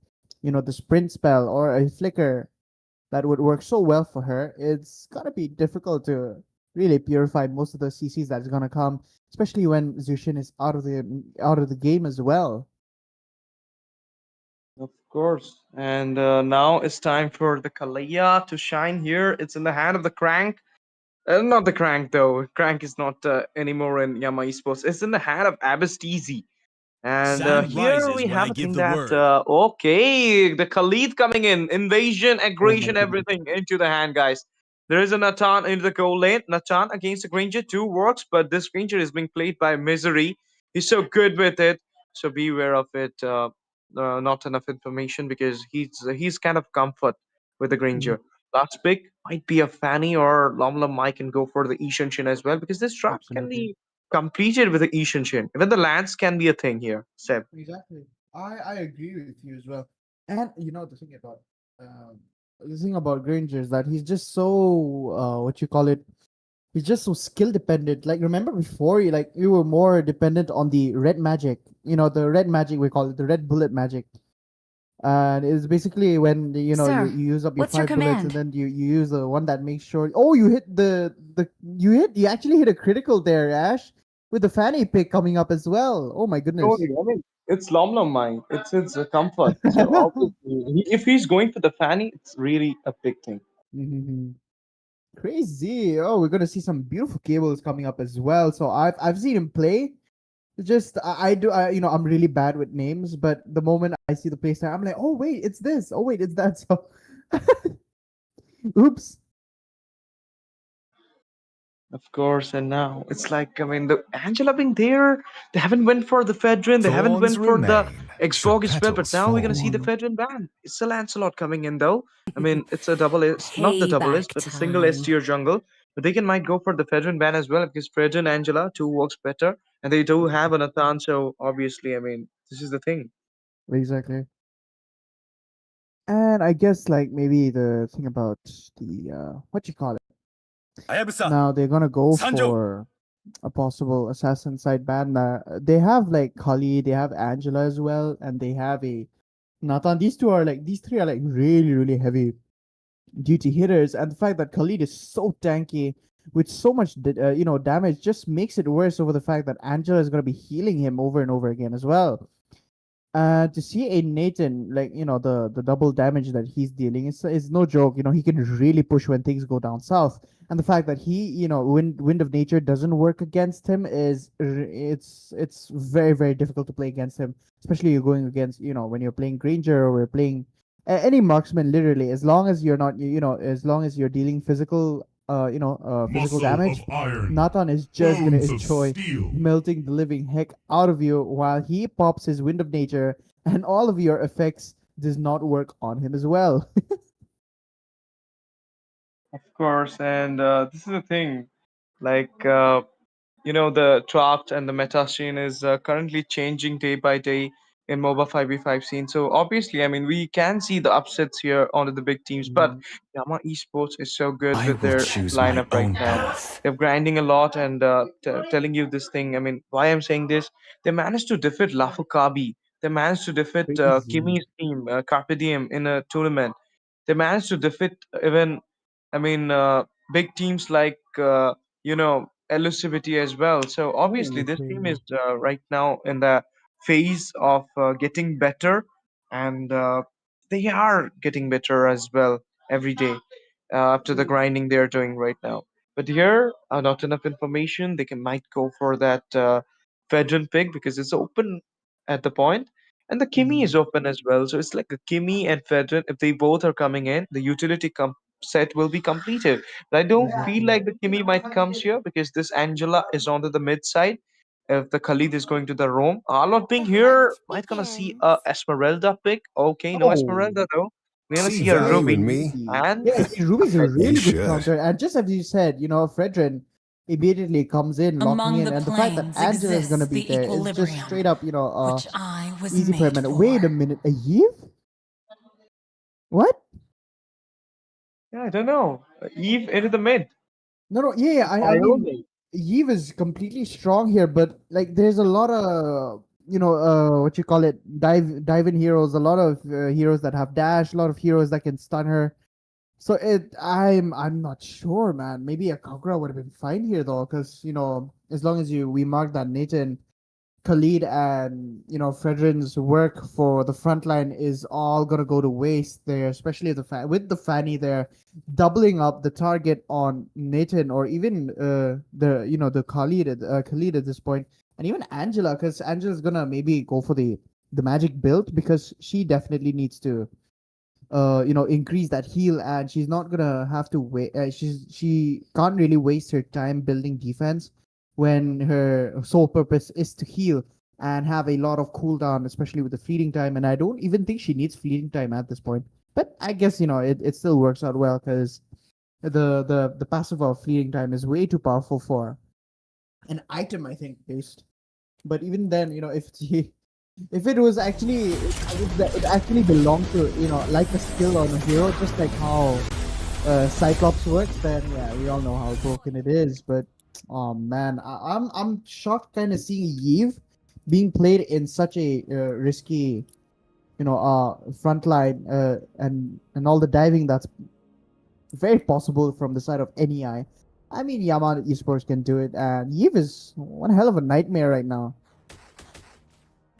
sprint spell or a flicker that would work so well for her, it's gonna be difficult to really purify most of the CCs that's gonna come, especially when Zushin is out of the game as well. Of course. And now it's time for the Kalaya to shine here. It's in the hand of the Crank. Not the Crank though. Crank is not anymore in Yama Esports. It's in the hand of Abasteezy. And Sound here rises we when have I a give thing the that word. okay, the Khalid coming in, invasion, Oh my aggression, goodness. everything into the hand, guys. There is a Natan into the goal lane. Natan against the Granger, two works, but this Granger is being played by Misery. He's so good with it, so beware of it. Not enough information because he's kind of comfort with the Mhm. Granger. Last pick might be a Fanny or Lomlam Mike can go for the Ishanshin as well because this draft can Absolutely. be completed with the Ishanshin. Even the lands can be a thing here, Seb. Exactly. I agree with you as well. And um the thing about Granger is that he's just so what you call it, he's just so skill dependent. Like, remember before, you were more dependent on the red magic, the red magic, we call it the red bullet magic. And it's basically when Sir, you use up your what's your 5 bullets, and command? then you use the one that makes sure, oh, you hit you actually hit a critical there, Ash, with the fanny pick coming up as well. Oh my goodness. Totally. I mean, it's Lomlam Mine. It's a comfort. So obviously, if he's going for the Fanny, it's really a big thing. Mhm. Crazy. Oh, we're gonna see some beautiful cables coming up as well. So I've seen him play. It's just I do I'm really bad with names, but the moment I see the playstyle, I'm like, oh wait, it's this. Oh wait, it's that. So, oops. Of course, and now it's like I mean the Angela being there, they haven't went for the Fedrin, they haven't Thorns went for the remain should Xbox as well, but petals now we're gonna see the fall. Fedrin ban. It's a Lancelot coming in though. I mean it's a double S, not the double S, Payback but a single S time. tier jungle. But they can might go for the Fedrin ban as well because Fedrin Angela two works better. and they do have a Nathan. So obviously, I mean, this is the thing. Exactly. And I guess like maybe the thing about the what you call it. Now they're gonna go for a possible assassin side ban. They have like Kali, they have Angela as well, and they have a Nathan. These three are like really really heavy duty hitters, and the fact that Khalid is so tanky with so much damage just makes it worse over the fact that Angela is gonna be healing him over and over again as well. To see a Nathan, like the double damage that he's dealing is no joke. He can really push when things go down south, and the fact that he wind of nature doesn't work against him it's very very difficult to play against him, especially you're going against when you're playing Granger or we're playing any marksman. Literally, as long as you're not as long as you're dealing physical damage, Nathan is just gonna enjoy melting the living heck out of you while he pops his wind of nature, and all of your effects does not work on him as well. Of course, and this is the thing. Like the draft and the meta scene is currently changing day by day in MOBA 5v5 scene. So obviously, I mean, we can see the upsets here onto the big teams, but Yama Esports is so good with their lineup right now. They're grinding a lot and telling you this thing. I mean, why I'm saying this? They managed to defeat Lafukabi. They managed to defeat Crazy. Kimi's team, Carpe Diem, in a tournament. They managed to defeat even, I mean, big teams like elusivity as well. So obviously Oh, this team crazy. is right now in the phase of getting better, and they are getting better as well every day after the grinding they're doing right now. But here, not enough information. They can might go for that veteran pick because it's open at the point, and the Kimi is open as well. So it's like a Kimi and veteran. If they both are coming in, the utility set will be completed. But I don't feel Exactly. like the Kimi might comes here because this Angela is onto the mid side. If the Khalid is going to the Rome, Arlot being The here, hunt might gonna see a begins. Esmeralda pick. Okay, no Oh, Esmeralda though. We're gonna See see a value Ruby in me. crazy. and Yeah, see, Ruby's a You really good should. counter, and just as you said, Fredrin immediately comes in, locking Among in, the and the fact that planes Angela is gonna exists be the there is just straight equilibrium, up, which I was easy for a made minute. Wait a for. minute, a Eve? What? yeah, I don't know. Eve into the mid. No, no, yeah, yeah. I mean, Ione. Eve is completely strong here, but like, there's a lot of what you call it, dive in heroes. A lot of heroes that have dash. A lot of heroes that can stun her. So I'm not sure, man. Maybe a Kagura would have been fine here though, because as long as we mark that Nathan, Khalid, and Fredrin's work for the front line is all gonna go to waste there, especially with the Fanny there, doubling up the target on Nathan, or even the Khalid at this point, and even Angela, because Angela's gonna maybe go for the magic build because she definitely needs to increase that heal, and she's not gonna have to wait. She can't really waste her time building defense when her sole purpose is to heal and have a lot of cooldown, especially with the fleeting time. And I don't even think she needs fleeting time at this point, but I guess it still works out well because the passive of fleeting time is way too powerful for an item, I think, based. But even then, if it was actually if it actually belonged to like a skill on a hero, just like how Cyclops works, then yeah, we all know how broken it is. But oh man, I'm shocked kind of seeing Eve being played in such a risky front line, and all the diving that's very possible from the side of NEI. I mean, Yamaha Esports can do it, and Eve is one hell of a nightmare right now.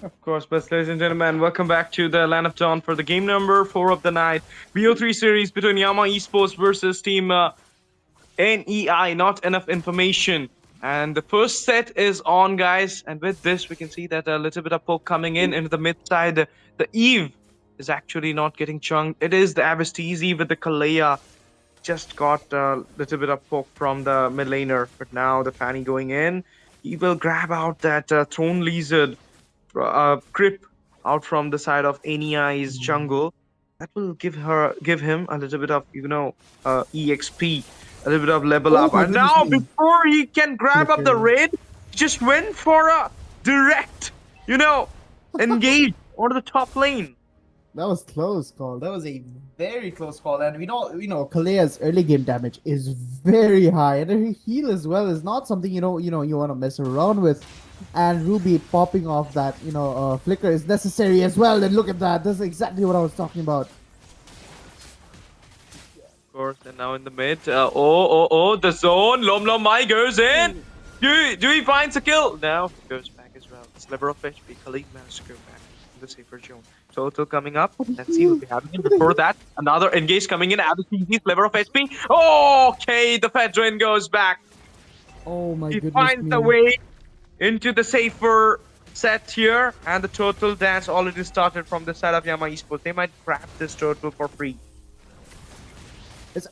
Of course, but ladies and gentlemen, welcome back to the Land of Dawn for the game number 4 of the night. BO3 series between Yama Esports versus Team NEI. Not enough information. And the first set is on, guys. And with this, we can see that a little bit of poke coming in into the mid side. The Eve is actually not getting chunked. It is the Abastizi with the Kalea. Just got a little bit of poke from the mid laner. But now the Fanny going in. He will grab out that Throne Lizard Grip out from the side of NEI's jungle. That will give him a little bit of EXP, a little bit of level Oh up. my And goodness now me! before he can grab up the Flicker. raid, just went for a direct, engage on the top lane. That was close call. That was a very close call, and Kalea's early game damage is very high, and her heal as well is not something you want to mess around with. And Ruby popping off that flicker is necessary as well. And look at that. That's exactly what I was talking about. Of course, and now in the mid. The zone. Lom Mai goes in. Do he finds a kill? Now he goes back as well. Sliver of HP. Khalid managed to go back in the safer zone. Total coming up. Let's see what we have. Before that, another engage coming in. Add the CG. Sliver of HP. Okay, the Fedrin goes back. Oh my goodness. He finds a way into the safer set here, and the total dance already started from the side of Yama Esports. They might grab this total for free.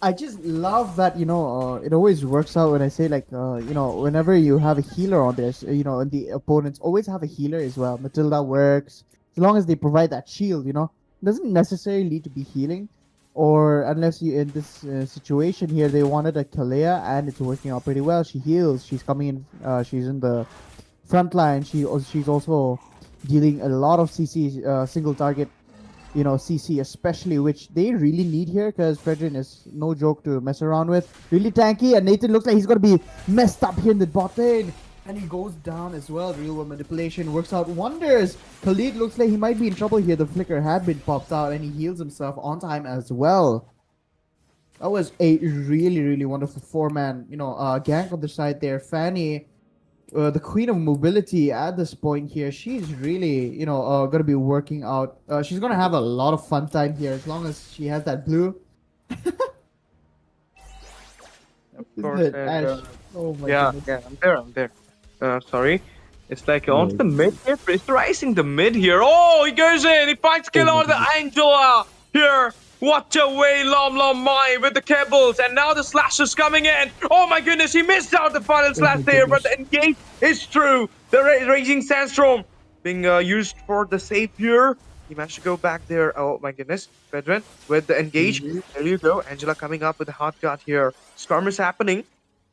I just love that it always works out when I say whenever you have a healer on there, and the opponents always have a healer as well. Matilda works as long as they provide that shield. It doesn't necessarily need to be healing, or unless you in this situation here they wanted a Kalea and it's working out pretty well. She heals. She's coming in. She's in the front line. She's also dealing a lot of CC single target. CC especially, which they really need here because Fredrin is no joke to mess around with. Really tanky, and Nathan looks like he's going to be messed up here in the bot lane. And he goes down as well. Real world manipulation works out wonders. Khalid looks like he might be in trouble here. The flicker had been popped out and he heals himself on time as well. That was a really, really wonderful four-man, gank on the side there. Fanny, the queen of mobility at this point here, she's really, going to be working out. She's going to have a lot of fun time here as long as she has that blue. Of course. And, oh my goodness. Yeah, I'm there. Sorry. It's like on the mid here, pressurizing the mid here. Oh, he goes in, he finds kill on the Angela here. What a way, Lom Mai with the cables, and now the slash is coming in. Oh my goodness, he missed out the final slash there, but the engage is true. The Raging Sandstorm being used for the save here. He managed to go back there. Oh my goodness, Vedran with the engage. There you go, Angela coming up with the hot guard here. Storm is happening,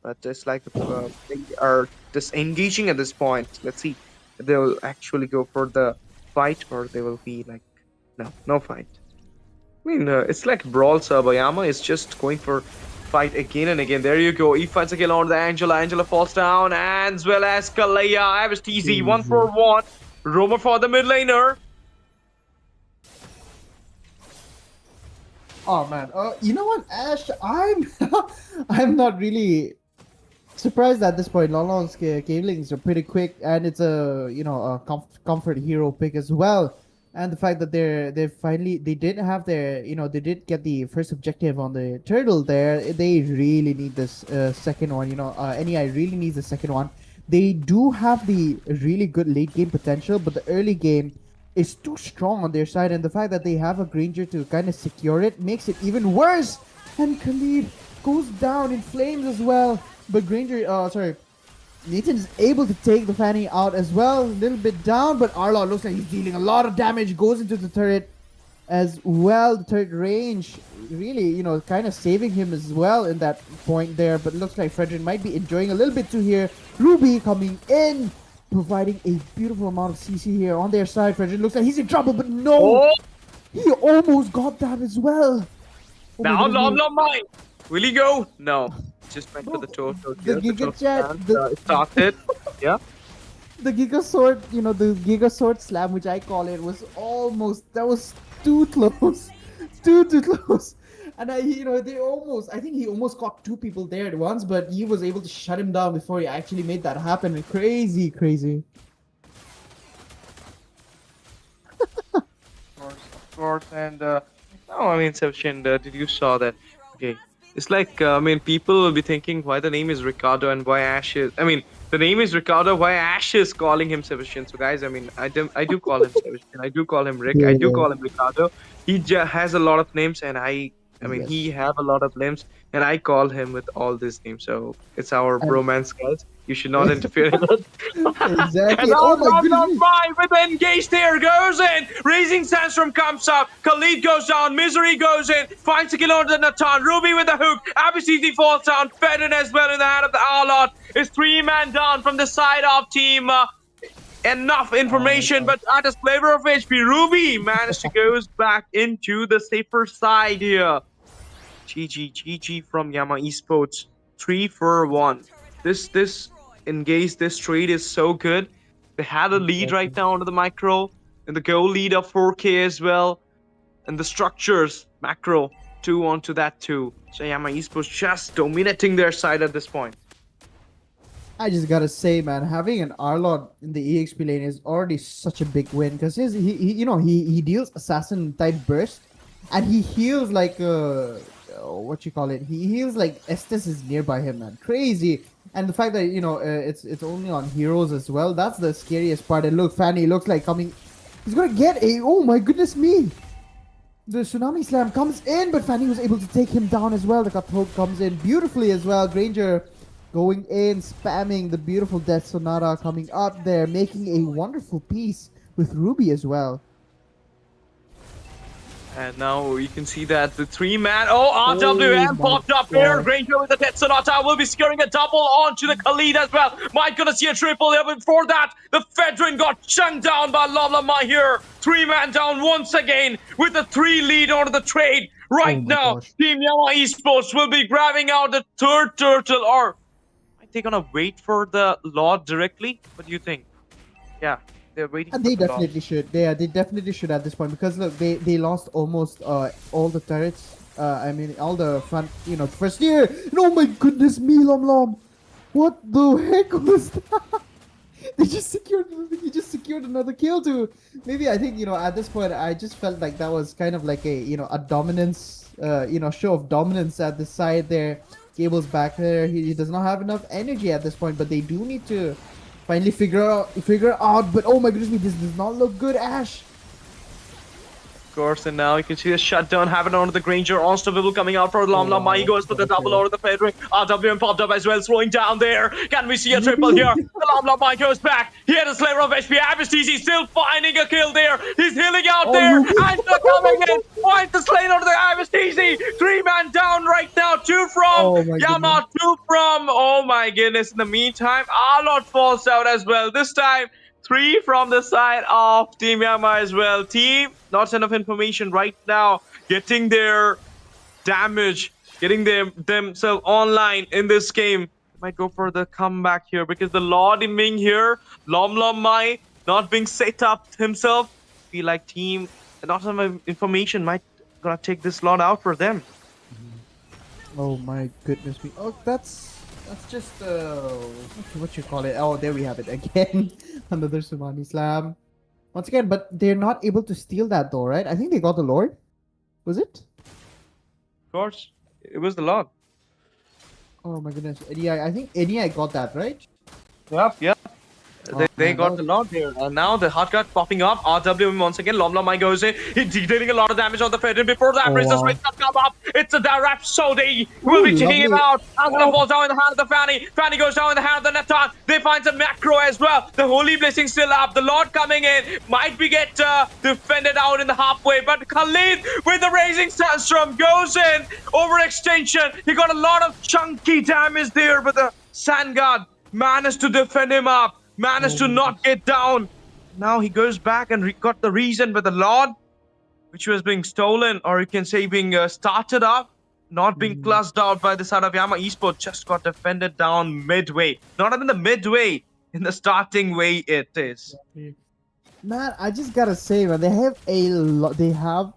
but it's like they are disengaging at this point. Let's see if they will actually go for the fight or they will be like, no fight. I mean, it's like Brawl Sabayama is just going for fight again and again. There you go. He finds a kill on the Angela. Angela falls down, and as well as Kalea. I was TZ 1-for-1. Roamer for the mid laner. Oh man, you know what, Ash? I'm not really surprised at this point. Long's cablings are pretty quick, and it's a comfort hero pick as well. And the fact that they finally did have their they did get the first objective on the turtle there. They really need this second one. NEI really needs the second one. They do have the really good late game potential, but the early game is too strong on their side, and the fact that they have a Granger to kind of secure it makes it even worse. And Khalid goes down in flames as well. But Granger, Nathan is able to take the Fanny out as well. A little bit down, but Arlaw looks like he's dealing a lot of damage. Goes into the turret as well. The turret range really, kind of saving him as well in that point there. But it looks like Fredrin might be enjoying a little bit too here. Ruby coming in, providing a beautiful amount of CC here on their side. Fredrin looks like he's in trouble, but no! He almost got that as well. Now, Lom Mai. Will he go? No. Just went for the total. The Giga Chat. Started. Yeah. The Giga Sword, the Giga Sword slam, which I call it, was that was too close. Too close. And I think he almost caught two people there at once, but he was able to shut him down before he actually made that happen. Crazy. Of course. And, Sebastian, did you saw that? Okay. It's like, people will be thinking why the name is Ricardo and why Ash is... the name is Ricardo, why Ash is calling him Sebastian. So guys, I do call him Sebastian. I do call him Rick. I do call him Ricardo. He has a lot of names, and he have a lot of names, and I call him with all these names. So it's our bromance, guys. You should not interfere in it. Exactly. And with the engage there goes in. Raising Sandstorm comes up. Khalid goes down. Misery goes in. Finds a kill on the Natan. Ruby with the hook. ABCZ falls down. Fedden as well in the hand of the Arlot. Is 3-man down from the side of team. Enough information, but at a flavor of HP, Ruby managed to go back into the safer side here. GG from Yama Esports. 3 for 1. This engage, this trade is so good. They had a lead right now under the micro, and the goal lead of 4K as well, and the structures macro 2 onto that too. So Yama Esports just dominating their side at this point. I just gotta say, man, having an Arlot in the EXP lane is already such a big win because he deals assassin type burst, and he heals like what you call it? He heals like Estes is nearby him, man. Crazy. And the fact that it's only on heroes as well. That's the scariest part. And look, Fanny looks like coming. He's gonna get a. Oh my goodness me! The Tsunami Slam comes in, but Fanny was able to take him down as well. The Cutthroat comes in beautifully as well. Granger going in, spamming the beautiful Death Sonata coming up there, making a wonderful piece with Ruby as well. And now you can see that the 3-man. Oh, RWM popped up here. Granger with the Death Sonata will be securing a double onto the Khalid as well. Might gonna see a triple here, but before that, the Fedrin got chunked down by Lavlamai here. 3-man down once again with the 3 lead onto the trade. Right now, gosh. Team Yama Esports will be grabbing out the 3rd turtle, or are they gonna wait for the Lord directly? What do you think? Yeah. They're waiting. And they definitely should. They definitely should at this point because look, they lost almost all the turrets. I mean, all the front, first year. And oh my goodness me, Lom. What the heck was that? He just secured another kill too. Maybe I think at this point I just felt like that was kind of like a dominance, show of dominance at the side there. Cable's back there. He does not have enough energy at this point, but they do need to finally figure out. But oh my goodness me, this does not look good, Ash. Of course, and now you can see the shutdown happen onto the Granger. Unstoppable coming out for Lam. Mai goes for the double over the Fedring. RWM popped up as well, slowing down there. Can we see a triple here? The Mai goes back. He had a slayer of HP. Abistisi still finding a kill there. He's healing out there. And they're coming in. Finds the slayer onto the Abistisi. 3-man down right now. 2 from Yama. 2 from. Oh my goodness. In the meantime, Arlot falls out as well. This time, 3 from the side of Team Yama as well. Team, not enough information right now. Getting their damage, getting themselves online in this game. They might go for the comeback here because the Lord being here, Lom Mai not being set up himself. Feel like team, not enough information might gonna take this Lord out for them. Oh my goodness me. Oh, that's just what you call it. Oh, there we have it again. Another Tsunami Slam. Once again, but they're not able to steal that though, right? I think they got the Lord. Was it? Of course, it was the Lord. Oh my goodness. NEI, I think NEI got that, right? Yep. They got the Lord here. And now the hot cut popping up. RWM once again. Lam Mai goes in. He's dealing a lot of damage on the Fedrin. Before that, Princess Race come up. It's a direct Sodi. Will be taking him out. Angela falls down in the hand of the Fanny. Fanny goes down in the hand of the Natan. They find some macro as well. The Holy Blessing still up. The Lord coming in. Might be get defended out in the halfway. But Khalid with the Raising Sandstorm goes in. Overextension. He got a lot of chunky damage there. But the Sand Guard managed to defend him up. Managed to not get down. Now he goes back and got the reason with the Lord, which was being stolen, or you can say being started up, not being clutched out by the side of Yama Esports, just got defended down midway. Not even the midway, in the starting way it is. Man, I just gotta say, man, they have a lot. They have,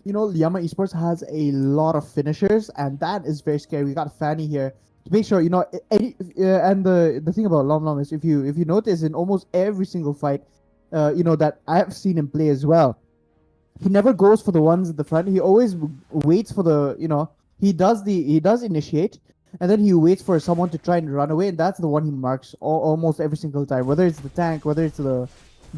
Yama Esports has a lot of finishers, and that is very scary. We got Fanny here. To make sure, and the thing about Lom is if you notice in almost every single fight, that I have seen him play as well, he never goes for the ones at the front. He always waits for the, he does initiate, and then he waits for someone to try and run away, and that's the one he marks almost every single time. Whether it's the tank, whether it's the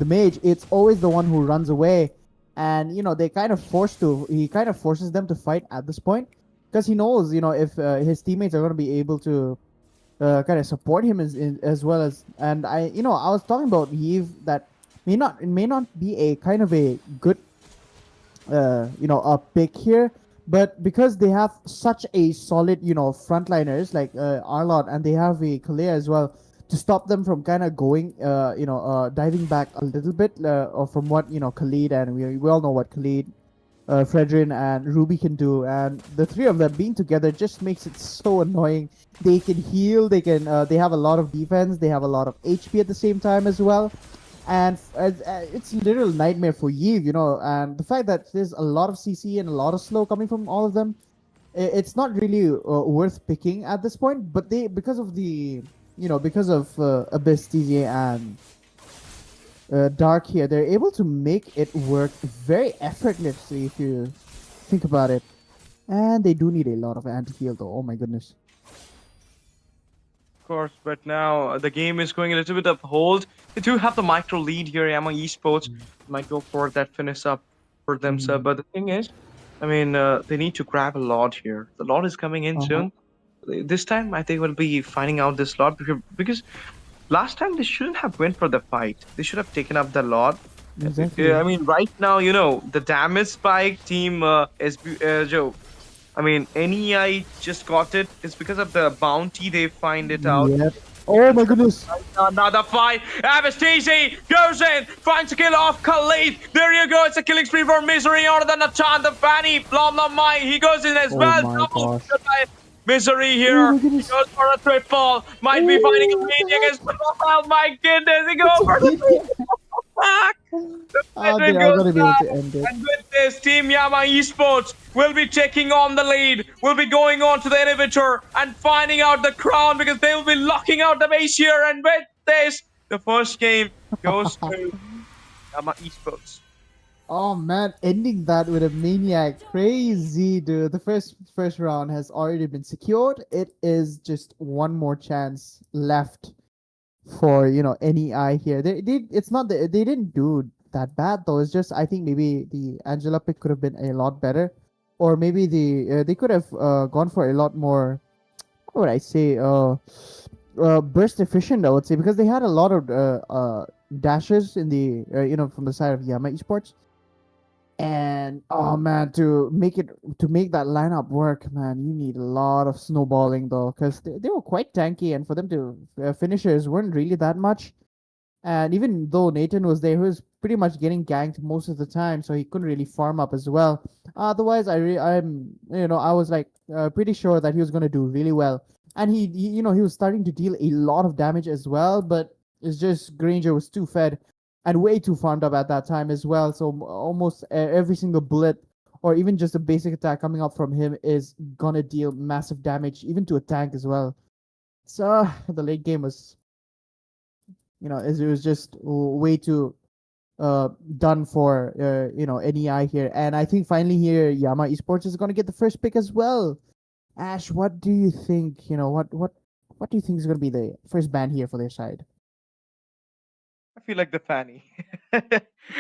mage, it's always the one who runs away, and he kind of forces them to fight at this point. Because he knows, if his teammates are going to be able to kind of support him as well as, and I was talking about Eve that may not be a kind of a good a pick here, but because they have such a solid frontliners like Arlot, and they have a Kalea as well to stop them from kind of going diving back a little bit or from what Khalid, and we all know what Khalid, Fredrin and Ruby can do, and the three of them being together just makes it so annoying. They can heal, they have a lot of defense, they have a lot of HP at the same time as well, and it's a little nightmare for you, and the fact that there's a lot of CC and a lot of slow coming from all of them, it's not really worth picking at this point. But they, because of Abyss, TJ, and Dark here, they're able to make it work very effortlessly if you think about it. And they do need a lot of anti-heal though. Oh my goodness. Of course, but now the game is going a little bit of hold. They do have the micro lead here. Yama Esports might go for that finish up for themselves. But the thing is, I mean, they need to grab a lot here. The lot is coming in soon. This time, I think we'll be finding out this lot because last time they shouldn't have went for the fight. They should have taken up the lot. Exactly. I mean, right now, the damage spike team Joe. I mean, NEI just got it. It's because of the bounty they find it out. Yep. Oh my goodness. Another fight. Abastisi goes in, finds a kill off Khalid. There you go. It's a killing spree for Misery other than Nachan. The Fanny, Mai. He goes in as well. My gosh. Misery here. Oh my He goodness. goes for a triple. Might be finding a meeting against. Oh my goodness. He goes for the triple. The They veteran are goes gonna be able down. to end it. And with this, Team Yama Esports will be taking on the lead. Will be going on to the inhibitor and finding out the crown because they will be locking out the base here. And with this, the first game goes to Yama Esports. Oh man, ending that with a maniac, crazy dude. The first round has already been secured. It is just one more chance left for NEI here. It's not that they didn't do that bad though. It's just I think maybe the Angela pick could have been a lot better, or maybe they could have gone for a lot more. What would I say? Burst efficient, I would say, because they had a lot of dashes in the from the side of Yama Esports. And oh man, to make that lineup work, man, you need a lot of snowballing though, because they were quite tanky, and for them to finishers weren't really that much. And even though Nathan was there, he was pretty much getting ganked most of the time, so he couldn't really farm up as well. Otherwise, I was like pretty sure that he was gonna do really well, and he was starting to deal a lot of damage as well. But it's just Granger was too fed and way too farmed up at that time as well. So almost every single bullet or even just a basic attack coming up from him is gonna deal massive damage, even to a tank as well. So the late game was, it was just way too done for NEI here. And I think finally here Yama Esports is gonna get the first pick as well. Ash, what do you think? What do you think is gonna be the first ban here for their side? I feel like the Fanny.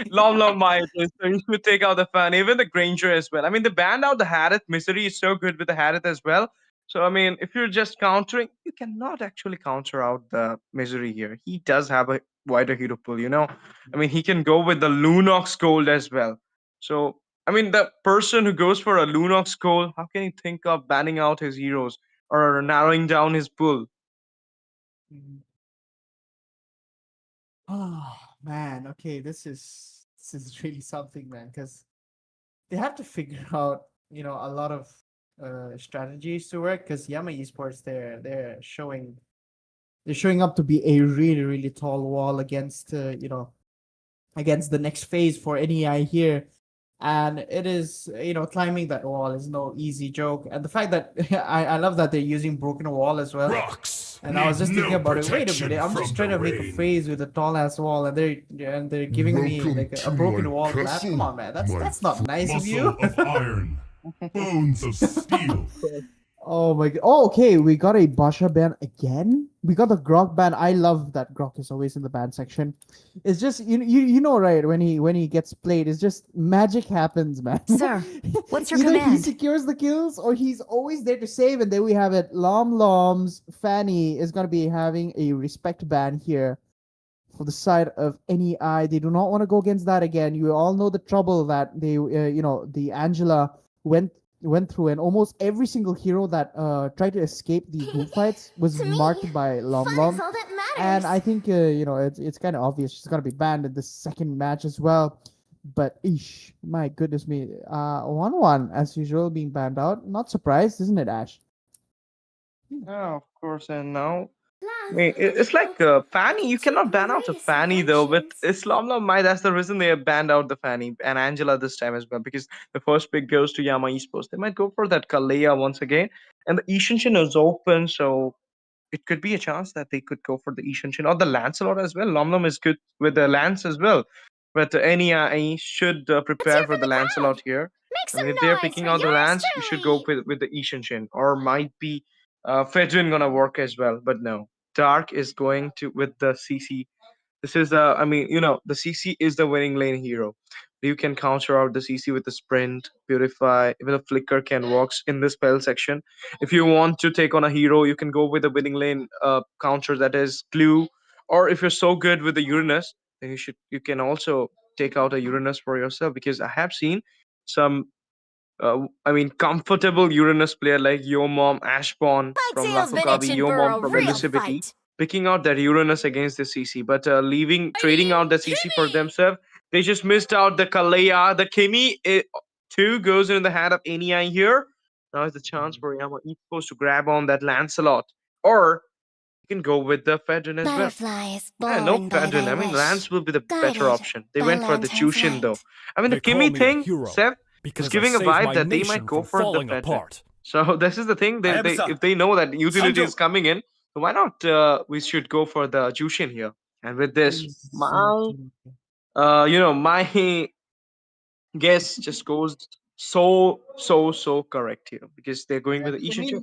Long Maya, so you should take out the Fanny, even the Granger as well. I mean, they banned out the Harith. Misery is so good with the Harith as well. So, I mean, if you're just countering, you cannot actually counter out the Misery here. He does have a wider hero pool. I mean, he can go with the Lunox Gold as well. So, I mean, the person who goes for a Lunox Gold, how can he think of banning out his heroes or narrowing down his pool? Oh man, okay, this is really something, man, because they have to figure out a lot of strategies to work. Because Yama Esports, they're showing up to be a really really tall wall against against the next phase for NEI here. And it is, climbing that wall is no easy joke. And the fact that I love that they're using broken wall as well. Rocks And I was just need thinking no about it. Wait a protection minute, I'm from just trying the to make a rain. phase with a tall ass wall, and they're giving me Welcome like to a broken my wall castle, clap. Come on, man, my that's not nice of you. muscle of iron, bones of steel. Oh my god. Oh, okay. We got a Basha ban again. We got the Grok ban. I love that Grok is always in the ban section. It's just you know right when he gets played, it's just magic happens, man. Sir, what's your Either he command? secures the kills or he's always there to save, and then we have it. Lom's Fanny is gonna be having a respect ban here for the side of NEI. They do not want to go against that again. You all know the trouble that they, the Angela went through, and almost every single hero that tried to escape these group fights was marked by Lom Lom. And I think it's kind of obvious she's gonna be banned in the second match as well. But my goodness me, 1-1 as usual being banned out. Not surprised, isn't it, Ash? Yeah, of course. And now, I mean, it's like Fanny. You cannot ban out a Fanny though. With Islam Mai, that's the reason they have banned out the Fanny and Angela this time as well. Because the first pick goes to Yama Esports. They might go for that Kalea once again, and the Ishinshin is open, so it could be a chance that they could go for the Ishinshin or the Lancelot as well. Lom is good with the Lance as well, but any should prepare for the Lancelot here. I mean, if they're picking out the Lance, you should go with the Ishinshin, or might be Fedrin gonna work as well. But no, Dark is going to with the CC. This is the CC is the winning lane hero. You can counter out the CC with the sprint, purify, even a flicker can works in the spell section. If you want to take on a hero, you can go with the winning lane counter, that is glue. Or if you're so good with the Uranus, then you can also take out a Uranus for yourself, because I have seen some comfortable Uranus player like Yo Mom Ashbon from Lafukavi, Yo Mom from Elisabeth, picking out that Uranus against the CC, but trading out the CC for themselves. They just missed out the Kalea. The Kimi too goes into the hand of NEI here. Now is the chance for Yama Esports to grab on that Lancelot, or you can go with the Fedrin as well. No Fedrin. I mean, Lance will be the better option. They went for the Chushin though. I mean, the Kimi thing, Seth, is giving a vibe that they might go for the Fedrin. So this is the thing. They if they know that utility is coming in, so why not? We should go for the Jushin here. And with this, my guess just goes so correct here, because they're going with the Ishin.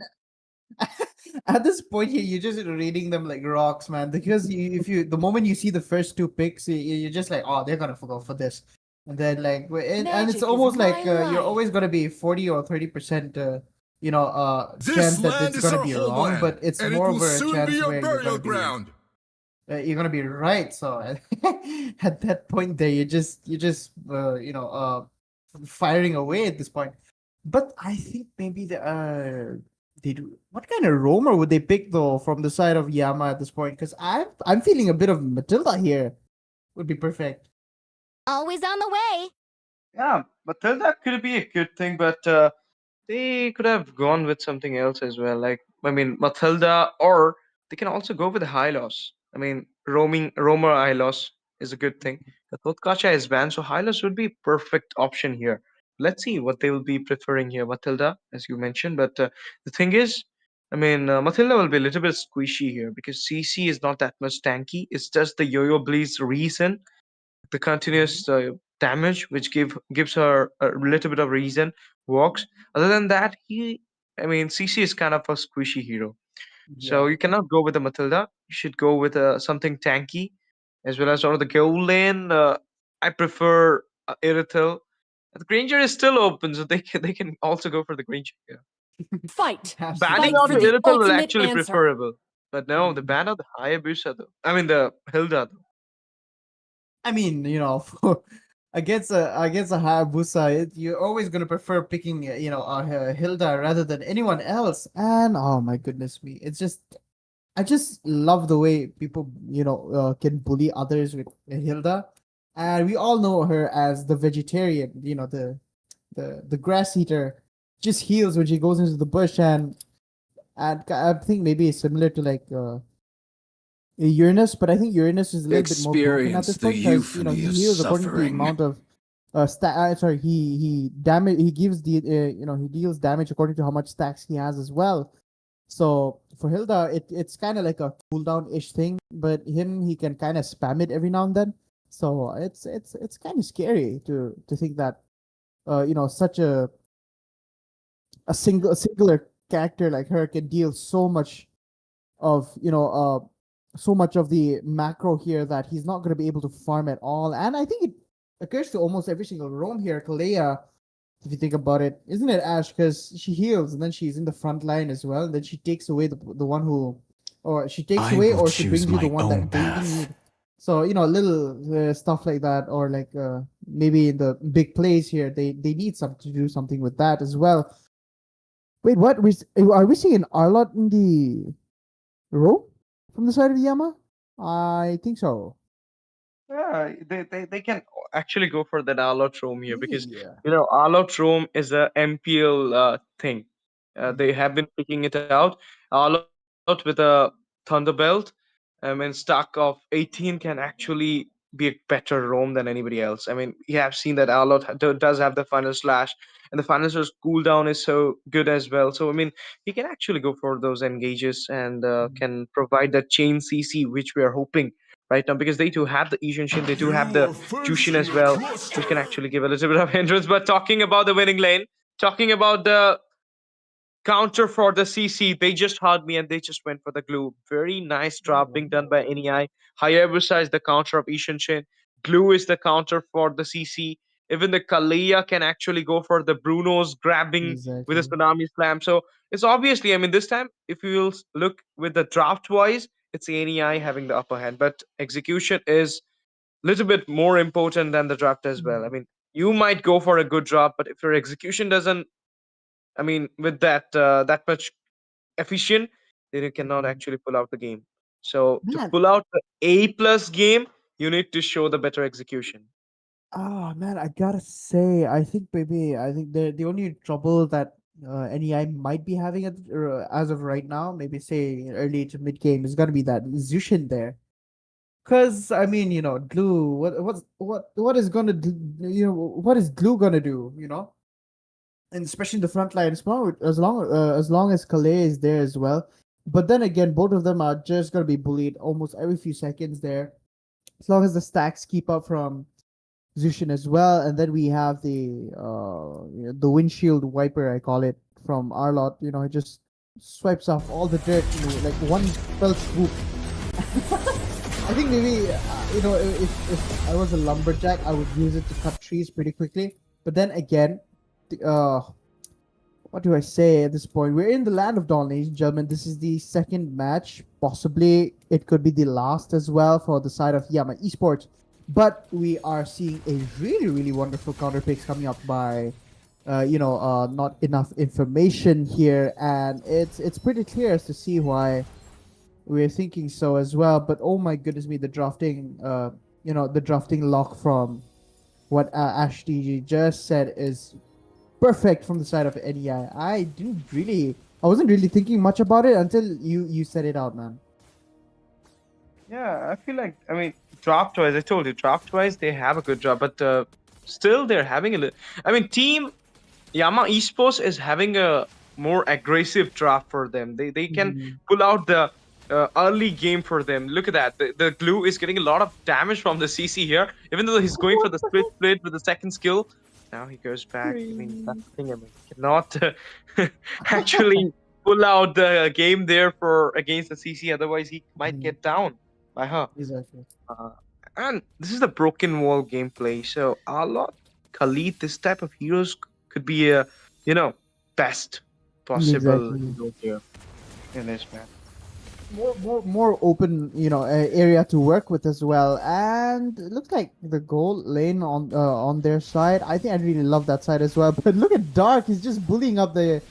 At this point here, you're just reading them like rocks, man. Because the moment you see the first two picks, you're just like, oh, they're gonna go for this, and then and it's almost like you're always gonna be 40 or 30% chance that it's gonna be wrong, but it's more of a chance where you're gonna be right. So at that point there, you're just firing away at this point. But I think maybe they do. What kind of roamer would they pick though from the side of Yama at this point? Because I'm feeling a bit of Matilda here. Would be perfect. Always on the way. Yeah, Matilda could be a good thing, but they could have gone with something else as well. Like, I mean, Matilda, or they can also go with the Hylos. I mean, roamer Hylos is a good thing. The Totkacha is banned, so Hylos would be a perfect option here. Let's see what they will be preferring here, Matilda, as you mentioned. But the thing is, I mean, Matilda will be a little bit squishy here, because CC is not that much tanky. It's just the Yo-Yo Bleed's reason, the continuous damage, which gives her a little bit of reason, works. Other than that, CC is kind of a squishy hero. So you cannot go with the Matilda. You should go with something tanky, as well as the goal lane. I prefer Irithel. The Granger is still open, so they can also go for the Granger. Yeah. Fight. Banning out the Irithel was actually preferable, but no, the ban out the Hayabusa though. I mean the Hilda though. I mean, against a Hayabusa, you're always gonna prefer picking Hilda rather than anyone else. And oh my goodness me, I just love the way people can bully others with Hilda, and we all know her as the vegetarian, the grass eater, just heals when she goes into the bush, and I think maybe it's similar to like Uranus, but I think Uranus is a little bit more broken at this point because he heals according to the amount of he gives he deals damage according to how much stacks he has as well. So for Hilda, it's kind of like a cooldown ish thing, but he can kind of spam it every now and then. So it's kind of scary to think that such a singular character like her can deal so much of the macro here that he's not going to be able to farm at all. And I think it occurs to almost every single roam here, Kalea, if you think about it, isn't it, Ash? Because she heals and then she's in the front line as well. And then she takes away the one who, or she takes away, or she brings you the one that they need. So little stuff like that, or like maybe in the big plays here, they need to do something with that as well. Wait, what? Are we seeing an Arlot in the row from the side of Yama? I think so. Yeah, they can actually go for that all-out roam here because Yeah. all-out roam is a MPL thing. They have been picking it out. All-out with a Thunderbelt, and stack of 18 can actually be a better roam than anybody else. I mean, you have seen that all-out does have the final slash, and the final slash cooldown is so good as well. So I mean, he can actually go for those engages and can provide that chain CC which we are hoping right now, because they do have the Asian Shin, they do have the Jushin as well, which can actually give a little bit of hindrance. But talking about the winning lane, talking about the counter for the CC, they just hugged me and they just went for the glue. Very nice drop being done by NEI. Hayabusa is the counter of Ishin Shin. Glue is the counter for the CC. Even the Kalia can actually go for the Bruno's grabbing with a Exactly. tsunami slam. So it's obviously, I mean, this time, if you will look with the draft wise, it's NEI having the upper hand. But execution is a little bit more important than the draft as well. I mean, you might go for a good draft, but if your execution doesn't, I mean, with that much efficient, then you cannot actually pull out the game. So to Man, pull out the A+ game, you need to show the better execution. oh man, I gotta say, I think the only trouble that NEI might be having as of right now, maybe say early to mid game, is gonna be that Zushin there. Cause I mean, Glue. What is gonna do? What is Glue gonna do? And especially in the front line, as long as Calais is there as well. But then again, both of them are just gonna be bullied almost every few seconds there. As long as the stacks keep up from Zushin as well, and then we have the windshield wiper, I call it, from Arlot. It just swipes off all the dirt, like one fell swoop. I think maybe if I was a lumberjack, I would use it to cut trees pretty quickly. But then again, what do I say at this point? We're in the land of dawn, ladies and gentlemen. This is the second match. Possibly it could be the last as well for the side of Yama Esports. But we are seeing a really, really wonderful counter picks coming up by not enough information here, and it's pretty clear as to see why we're thinking so as well. But oh my goodness me, the drafting lock from what Ashley just said is perfect from the side of NEI. I wasn't really thinking much about it until you said it out, man. Yeah, I feel like, I mean, draft wise, I told you, draft wise, they have a good job, but still they're having a little. I mean, Team Yama Esports is having a more aggressive draft for them. They can pull out the early game for them. Look at that. The glue is getting a lot of damage from the CC here, even though he's going for the split with the second skill. Now he goes back. I mean, that's the thing. I mean, he cannot actually pull out the game there for against the CC. Otherwise, he might get down by her. Exactly. And this is the broken wall gameplay. So a lot Khalid, this type of heroes could be a best possible hero here in this map. More open area to work with as well, and it looks like the goal lane on their side. I think I really love that side as well. But look at Dark, he's just bullying up the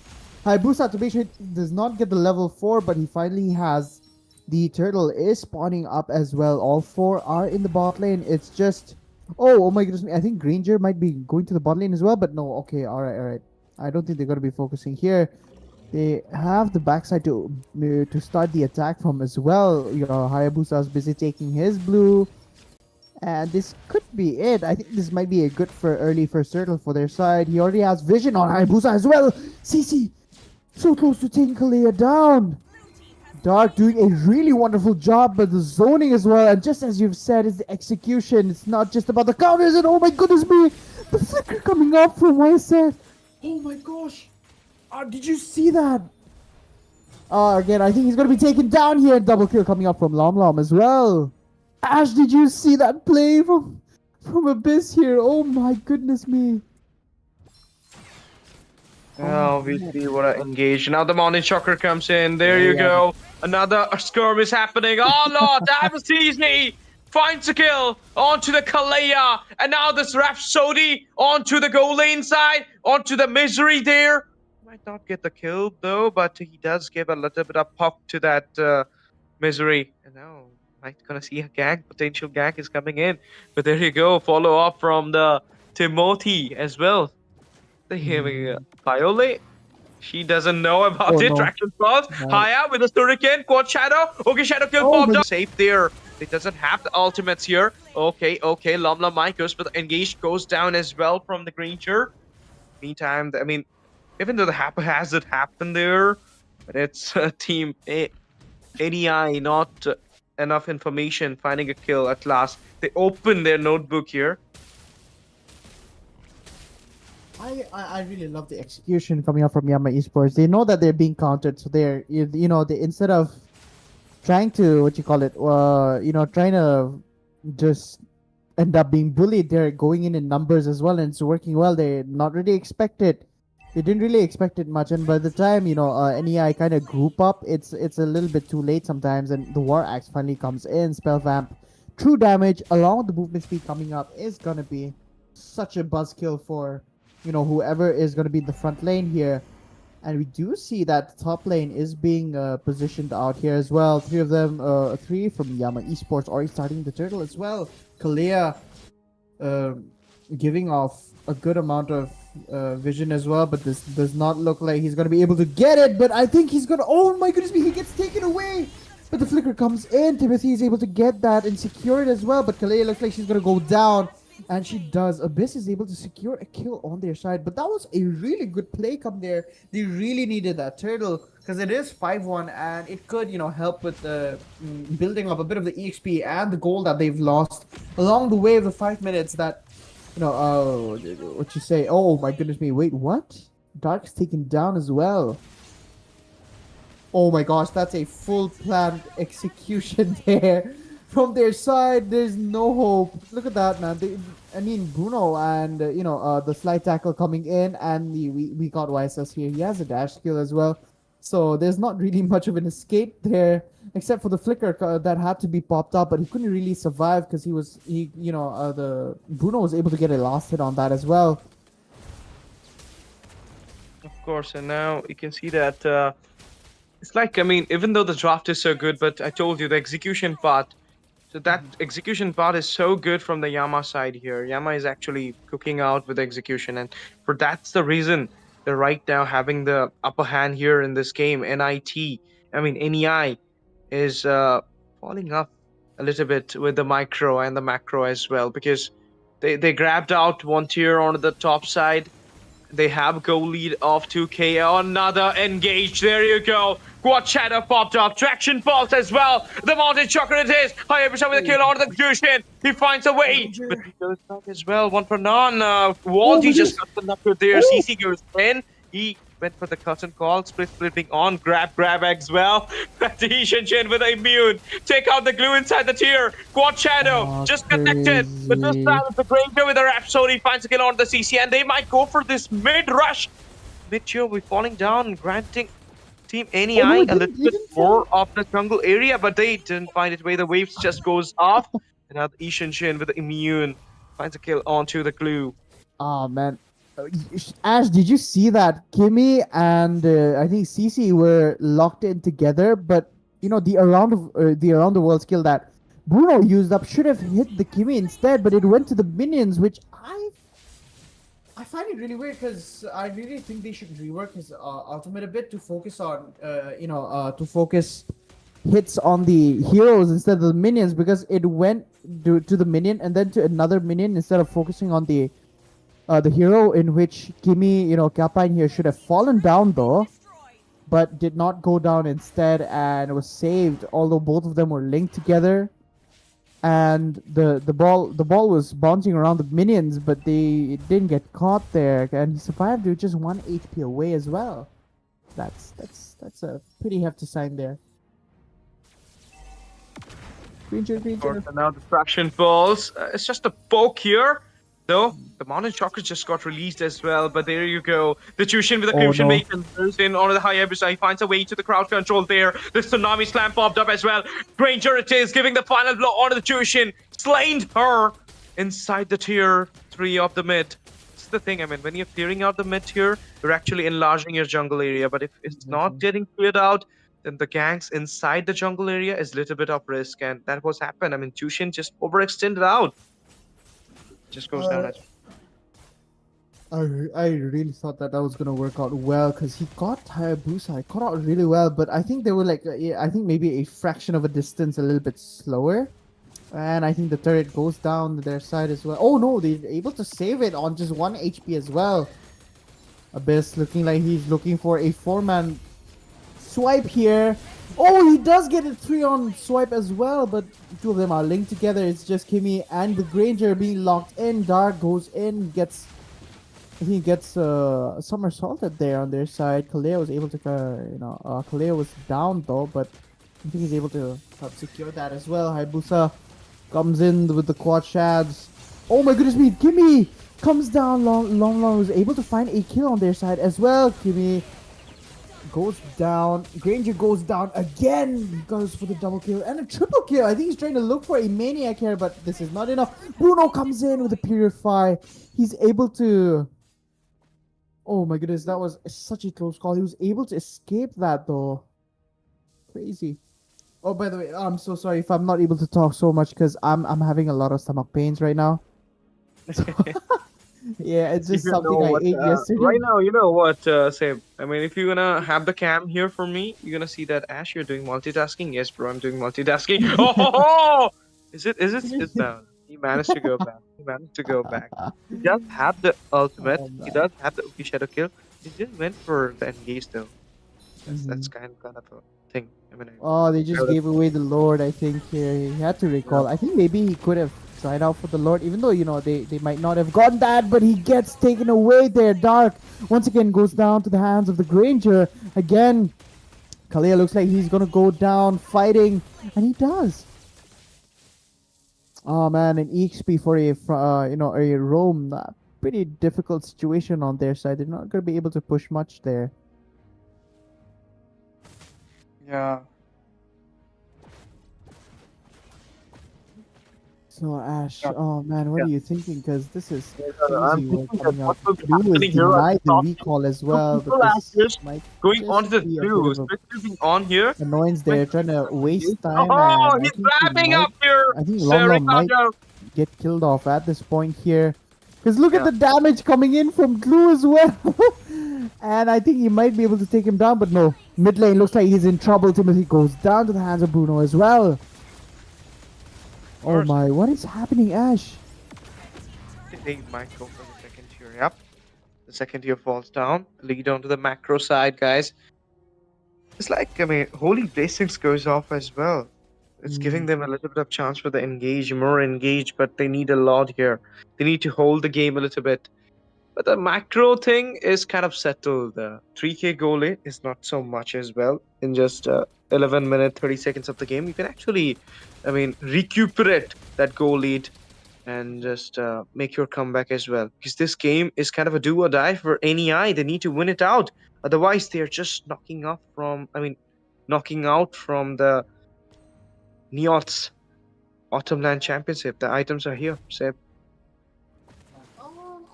Hayabusa to make sure he does not get the level 4, but he finally has. The turtle is spawning up as well. All 4 are in the bot lane. It's just oh my goodness, I think Granger might be going to the bot lane as well, but no. Okay, all right. I don't think they're going to be focusing here. They have the backside to start the attack from as well. Hayabusa's busy taking his blue. And this could be it. I think this might be a good for early first turtle for their side. He already has vision on Hayabusa as well. CC so close to taking Kalia down. Dark doing a really wonderful job, but the zoning as well. And just as you've said, it's the execution. It's not just about the counters. And oh my goodness me, the flicker coming up from YSF. Oh my gosh. Did you see that? Again, I think he's going to be taken down here. Double kill coming up from Lom Lom as well. Ash, did you see that play from Abyss here? Oh my goodness me. Oh, we see what a engage. Now the Mountain Shocker comes in. There you go. Another skirmish happening. Oh Lord, that was easy. finds a kill onto the Kalea, and now this Rhapsody onto the goal lane side, onto the Misery there. Might not get the kill though, but he does give a little bit of pop to that Misery. And now might gonna see a gank, potential gank is coming in. But there you go, follow up from the Timothy as well. They having Violate. She doesn't know about Oh it. no. Traction falls. No. Haya with a Hurricane. Quad Shadow. Okay, Shadow kill Oh popped my up. Safe there. It doesn't have the ultimates here. Okay. Lumla Micos, but engaged goes down as well from the Granger. Meantime, I mean, even though the haphazard happened there, but it's team NEI, not enough information finding a kill at last. They open their notebook here. I really love the execution coming up from Yama Esports. They know that they're being countered, so they're they instead of trying to trying to just end up being bullied, they're going in numbers as well, and it's working well. They not really expect it. They didn't really expect it much, and by the time NEI kind of group up, it's a little bit too late sometimes, and the War Axe finally comes in. Spell Vamp, true damage along with the movement speed coming up is gonna be such a buzzkill for whoever is going to be in the front lane here. And we do see that top lane is being positioned out here as well. Three of them, three from Yama Esports already starting the turtle as well. Kalea giving off a good amount of vision as well, but this does not look like he's going to be able to get it. But I think he's going to, oh my goodness me, he gets taken away. But the flicker comes in. Timothy is able to get that and secure it as well. But Kalea looks like she's going to go down. And she does. Abyss is able to secure a kill on their side. But that was a really good play come there. They really needed that turtle because it is 5-1 and it could, help with building up a bit of the EXP and the goal that they've lost along the way of the 5 minutes that, what you say? Oh my goodness me. Wait, what? Dark's taken down as well. Oh my gosh, that's a full planned execution there. From their side, there's no hope. Look at that, man. Bruno and the slide tackle coming in, and we got YSS here. He has a dash skill as well, so there's not really much of an escape there, except for the flicker that had to be popped up, but he couldn't really survive because the Bruno was able to get a last hit on that as well. Of course, and now you can see that it's like, even though the draft is so good, but I told you the execution part. So that execution part is so good from the Yama side here. Yama is actually cooking out with execution, and that's the reason they're right now having the upper hand here in this game. NEI is falling up a little bit with the micro and the macro as well, because they grabbed out one tier on the top side. They have goal lead of 2k. Another engage. There you go. Quad Shadow popped up. Traction falls as well. The Mountain Chocolate is. High with a kill on the Fusion. He finds a way. But he goes back as well. One for none. Waldy just got the knuckle there. CC goes in. He went for the curtain call. Splitting on. Grab as well. Shin with the immune. Take out the glue inside the tier. Quad Shadow just connected. But this time the Granger with a Rhapsody finds a kill on the CC. And they might go for this mid rush. Mid tier will be falling down, granting Team NEI a little bit more of the jungle area, but they didn't find it way. The waves just goes off. And now the Shin with the immune finds a kill onto the glue. Oh man. Ash, did you see that Kimmy and I think CC were locked in together, but the around the world skill that Bruno used up should have hit the Kimmy instead, but it went to the minions, which I find it really weird because I really think they should rework his ultimate a bit to focus on to focus hits on the heroes instead of the minions, because it went to the minion and then to another minion instead of focusing on the hero, in which Kimmy, Capine here should have fallen down though, but did not go down instead and was saved, although both of them were linked together. And the ball was bouncing around the minions, but it didn't get caught there, and he survived with just 1 HP away as well. That's a pretty hefty sign there. Green. And now the traction falls. It's just a poke here. Though the Mountain Shocker just got released as well, but there you go. The Tushin with the Oh, Crimson no. Bacon goes in onto the high Abyss. He finds a way to the crowd control there. The Tsunami Slam popped up as well. Granger it is, giving the final blow onto the Tushin. Slain her inside the tier 3 of the mid. This is the thing, I mean, when you're clearing out the mid tier, you're actually enlarging your jungle area. But if it's not getting cleared out, then the ganks inside the jungle area is a little bit of risk. And that was happened. I mean, Tushin just overextended out. Just goes down. I really thought that was gonna work out well because he got Hayabusa. It got out really well, but I think they were like, I think maybe a fraction of a distance a little bit slower. And I think the turret goes down their side as well. Oh no, they're able to save it on just 1 HP as well. Abyss looking like he's looking for a 4-man swipe here. Oh, he does get a 3-on swipe as well, but two of them are linked together. It's just Kimmy and the Granger being locked in. Dark goes in, he gets somersaulted there on their side. Kalea was able to, Kalea was down though, but I think he's able to help secure that as well. Hayabusa comes in with the quad shads. Oh my goodness me, Kimmy comes down, long was able to find a kill on their side as well. Kimmy goes down. Granger goes down again. Goes for the double kill and a triple kill. I think he's trying to look for a maniac here, but this is not enough. Bruno comes in with a purify. He's able to... Oh my goodness, that was such a close call. He was able to escape that though. Crazy. Oh, by the way, I'm so sorry if I'm not able to talk so much because I'm having a lot of stomach pains right now. Yeah, it's just something I ate yesterday. Right now, you know what, Seb? I mean, if you're gonna have the cam here for me, you're gonna see that Ash, you're doing multitasking. Yes, bro, I'm doing multitasking. Oh! It's down. He managed to go back. He does have the ultimate. He does have the Uki Shadow kill. He just went for the engage though. That's kind of a thing. I mean, Oh, they just gave away the Lord, I think, here. He had to recall. I think maybe he could have tried out for the Lord, even though, they might not have gotten that, but he gets taken away there. Dark, once again, goes down to the hands of the Granger. Again, Kalea looks like he's going to go down fighting, and he does. Oh, man, an EXP for a Rome. Pretty difficult situation on their side. They're not going to be able to push much there. Yeah. So Ash, oh man, what are you thinking? Because this is I'm crazy work thinking coming that up. what will be Blue is happening here denied the top recall as well, people but are this just might going just on to the be a bit two, of a especially on here. annoyance there, trying to waste time, Oh, and he's wrapping up here. I think Long might Ricardo. get killed off at this point here. Because look at the damage coming in from Glue as well. And I think he might be able to take him down, but no. Mid lane looks like he's in trouble. Timothy goes down to the hands of Bruno as well. Oh my, what is happening, Ash? They might go for the second tier. Yep. The second tier falls down. Lead onto the macro side, guys. It's like, I mean, Holy Blessings goes off as well. It's giving them a little bit of chance for the more engage, but they need a lot here. They need to hold the game a little bit. But the macro thing is kind of settled. The 3k goal is not so much as well. In just 11 minutes, 30 seconds of the game, you can actually, I mean, recuperate that goal lead and just make your comeback as well. Because this game is kind of a do or die for NEI. They need to win it out. Otherwise, they're just knocking out from the Neot's Autumn LAN Championship. The items are here, Seb.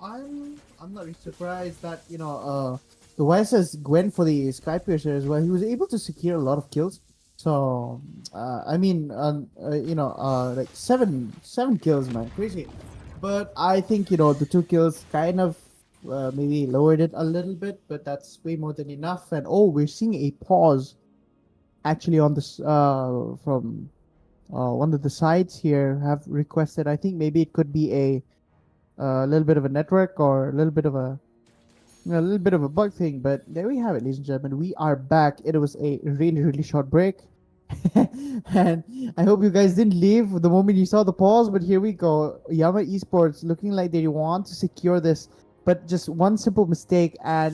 I'm not really surprised that the YSS went for the Skypiercer as well. He was able to secure a lot of kills. So I mean, like seven kills, man, crazy. But I think the 2 kills kind of maybe lowered it a little bit, but that's way more than enough. And we're seeing a pause actually on this from one of the sides here have requested. I think maybe it could be a little bit of a network or a little bit of a bug thing, but there we have it, ladies and gentlemen. We are back. It was a really short break. And I hope you guys didn't leave the moment you saw the pause, but here we go. Yama Esports looking like they want to secure this, but just one simple mistake and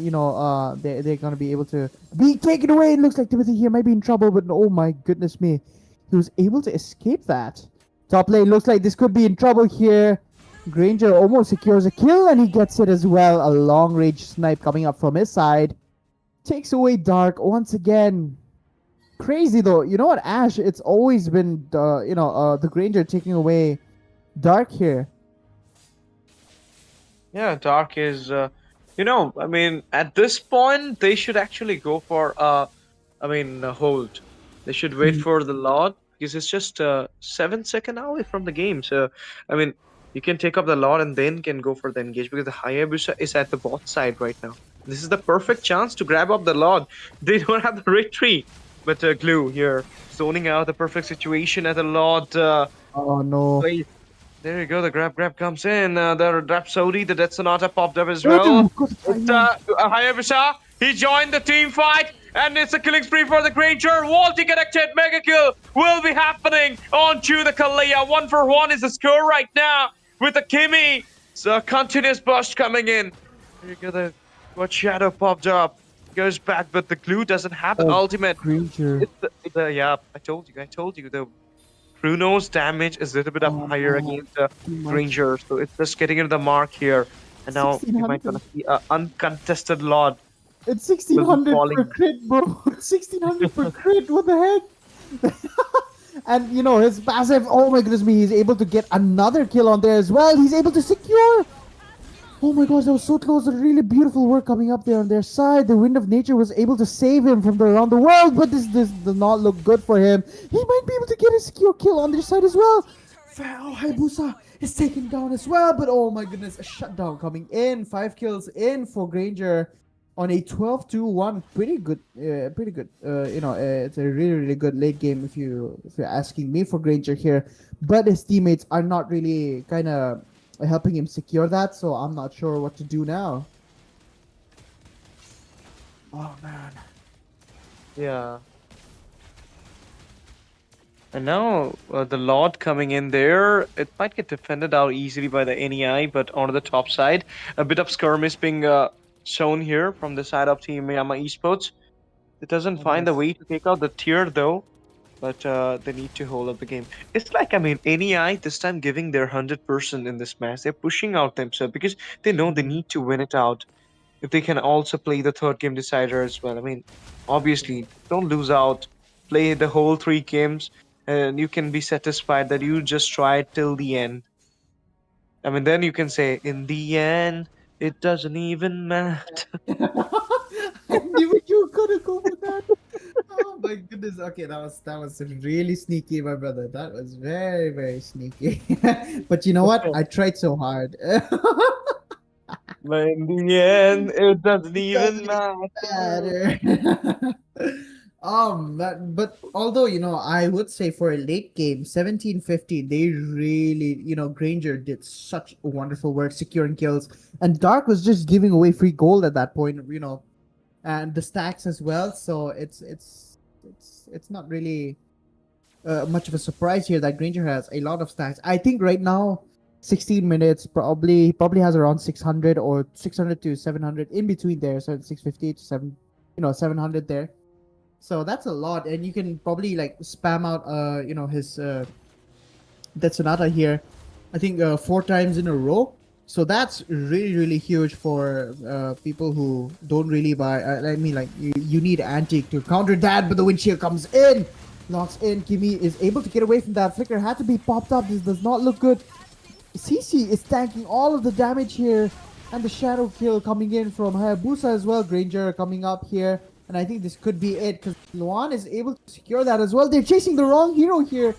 they're gonna be able to be taken away. It looks like Timothy here might be in trouble, but oh my goodness me, he was able to escape that. Top lane looks like this could be in trouble here. Granger almost secures a kill and he gets it as well. A long range snipe coming up from his side. Takes away Dark once again. Crazy though. You know what, Ash? It's always been the Granger taking away Dark here. Yeah, Dark is, I mean, at this point, they should actually go for, a hold. They should wait for the Lord because it's just 7 seconds away from the game. So, I mean, you can take up the Lord and then can go for the engage because the Hayabusa is at the bot side right now. This is the perfect chance to grab up the Lord. They don't have the retreat. But Glue here, zoning out the perfect situation at the Lord. Oh no. Place. There you go, the grab comes in. The Rhapsody, the Death Sonata popped up as well. It's Hayabusa. He joined the team fight, and it's a killing spree for the Granger. Walty connected, mega kill will be happening onto the Kalia. 1-for-1 is the score right now with the Kimmy. So continuous burst coming in. There you go, the what shadow popped up. Goes back, but the Glue doesn't have the ultimate. Granger. Yeah, I told you. The Bruno's damage is a little bit up higher against Granger, so it's just getting into the mark here. And now we might gonna see an uncontested Lord. It's 1600 per crit, bro. 1600 per crit. What the heck? And you know his passive. Oh my goodness me! He's able to get another kill on there as well. He's able to secure. Oh my gosh, that was so close. A really beautiful work coming up there on their side. The Wind of Nature was able to save him from around the world, but this does not look good for him. He might be able to get a secure kill on their side as well. Oh, Hayabusa is taken down as well, but oh my goodness, a shutdown coming in. 5 kills in for Granger on a 12-1. Pretty good. It's a really good late game if you're asking me for Granger here. But his teammates are not really kind of helping him secure that, so I'm not sure what to do now. Oh man. Yeah. And now the Lord coming in there, it might get defended out easily by the NEI, but on the top side, a bit of skirmish being shown here from the side of Team Yama Esports. It doesn't find the way to take out the tier though, but they need to hold up the game. It's like, I mean, NEI this time giving their 100% in this match. They're pushing out themselves because they know they need to win it out. If they can also play the third game decider as well. I mean, obviously, don't lose out. Play the whole 3 games, and you can be satisfied that you just tried till the end. I mean, then you can say, in the end, it doesn't even matter. I knew you were gonna go with that. Oh my goodness. Okay, that was really sneaky, my brother. That was very sneaky. But you know what? I tried so hard. But in the end, it doesn't even matter. But although, I would say for a late game, 17-50, they really, Granger did such wonderful work securing kills. And Dark was just giving away free gold at that point, and the stacks as well. So it's not really much of a surprise here that Granger has a lot of stacks. I think right now 16 minutes probably has around 600 or 600 to 700 in between there, so 650 to 700 there. So that's a lot, and you can probably like spam out his Death Sonata here, I think 4 times in a row. So that's really huge for people who don't really buy. I mean, like you need Antique to counter that, but the windshield comes in, locks in. Kimi is able to get away from that. Flicker had to be popped up. This does not look good. CC is tanking all of the damage here, and the shadow kill coming in from Hayabusa as well. Granger coming up here, and I think this could be it because Luan is able to secure that as well. They're chasing the wrong hero here.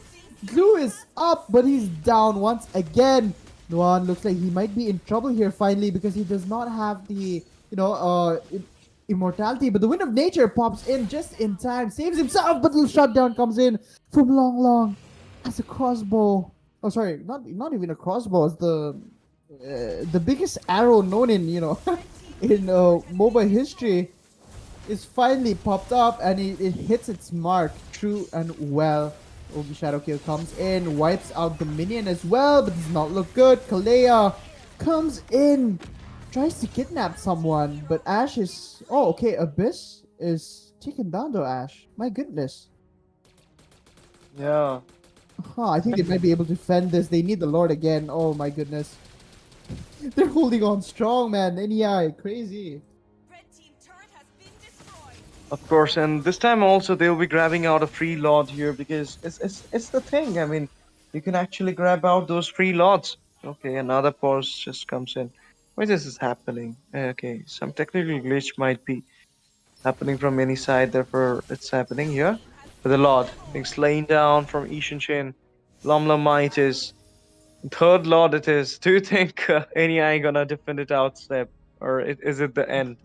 Glue is up, but he's down once again. Luan looks like he might be in trouble here finally because he does not have the immortality, but the Wind of Nature pops in just in time, saves himself, but the shutdown comes in from Long as a crossbow. Oh, sorry, not even a crossbow. It's the biggest arrow known in in MOBA history is finally popped up, and it hits its mark true and well. Ogi Shadow Kill comes in, wipes out the minion as well, but does not look good. Kalea comes in, tries to kidnap someone, but Ash is... Oh, okay, Abyss is taken down though, Ash. My goodness. Yeah. I think they might be able to defend this. They need the Lord again. Oh my goodness. They're holding on strong, man. NEI, crazy. Of course, and this time also they'll be grabbing out a free lot here because it's the thing. I mean, you can actually grab out those free lots. Okay, another pause just comes in. Why this is happening? Okay, some technical glitch might be happening from any side, therefore it's happening here. With a lot being slain down from Ishan Chin. Lomlamitis. Third Lord it is. Do you think NEI gonna defend it out, Step? Or is it the end?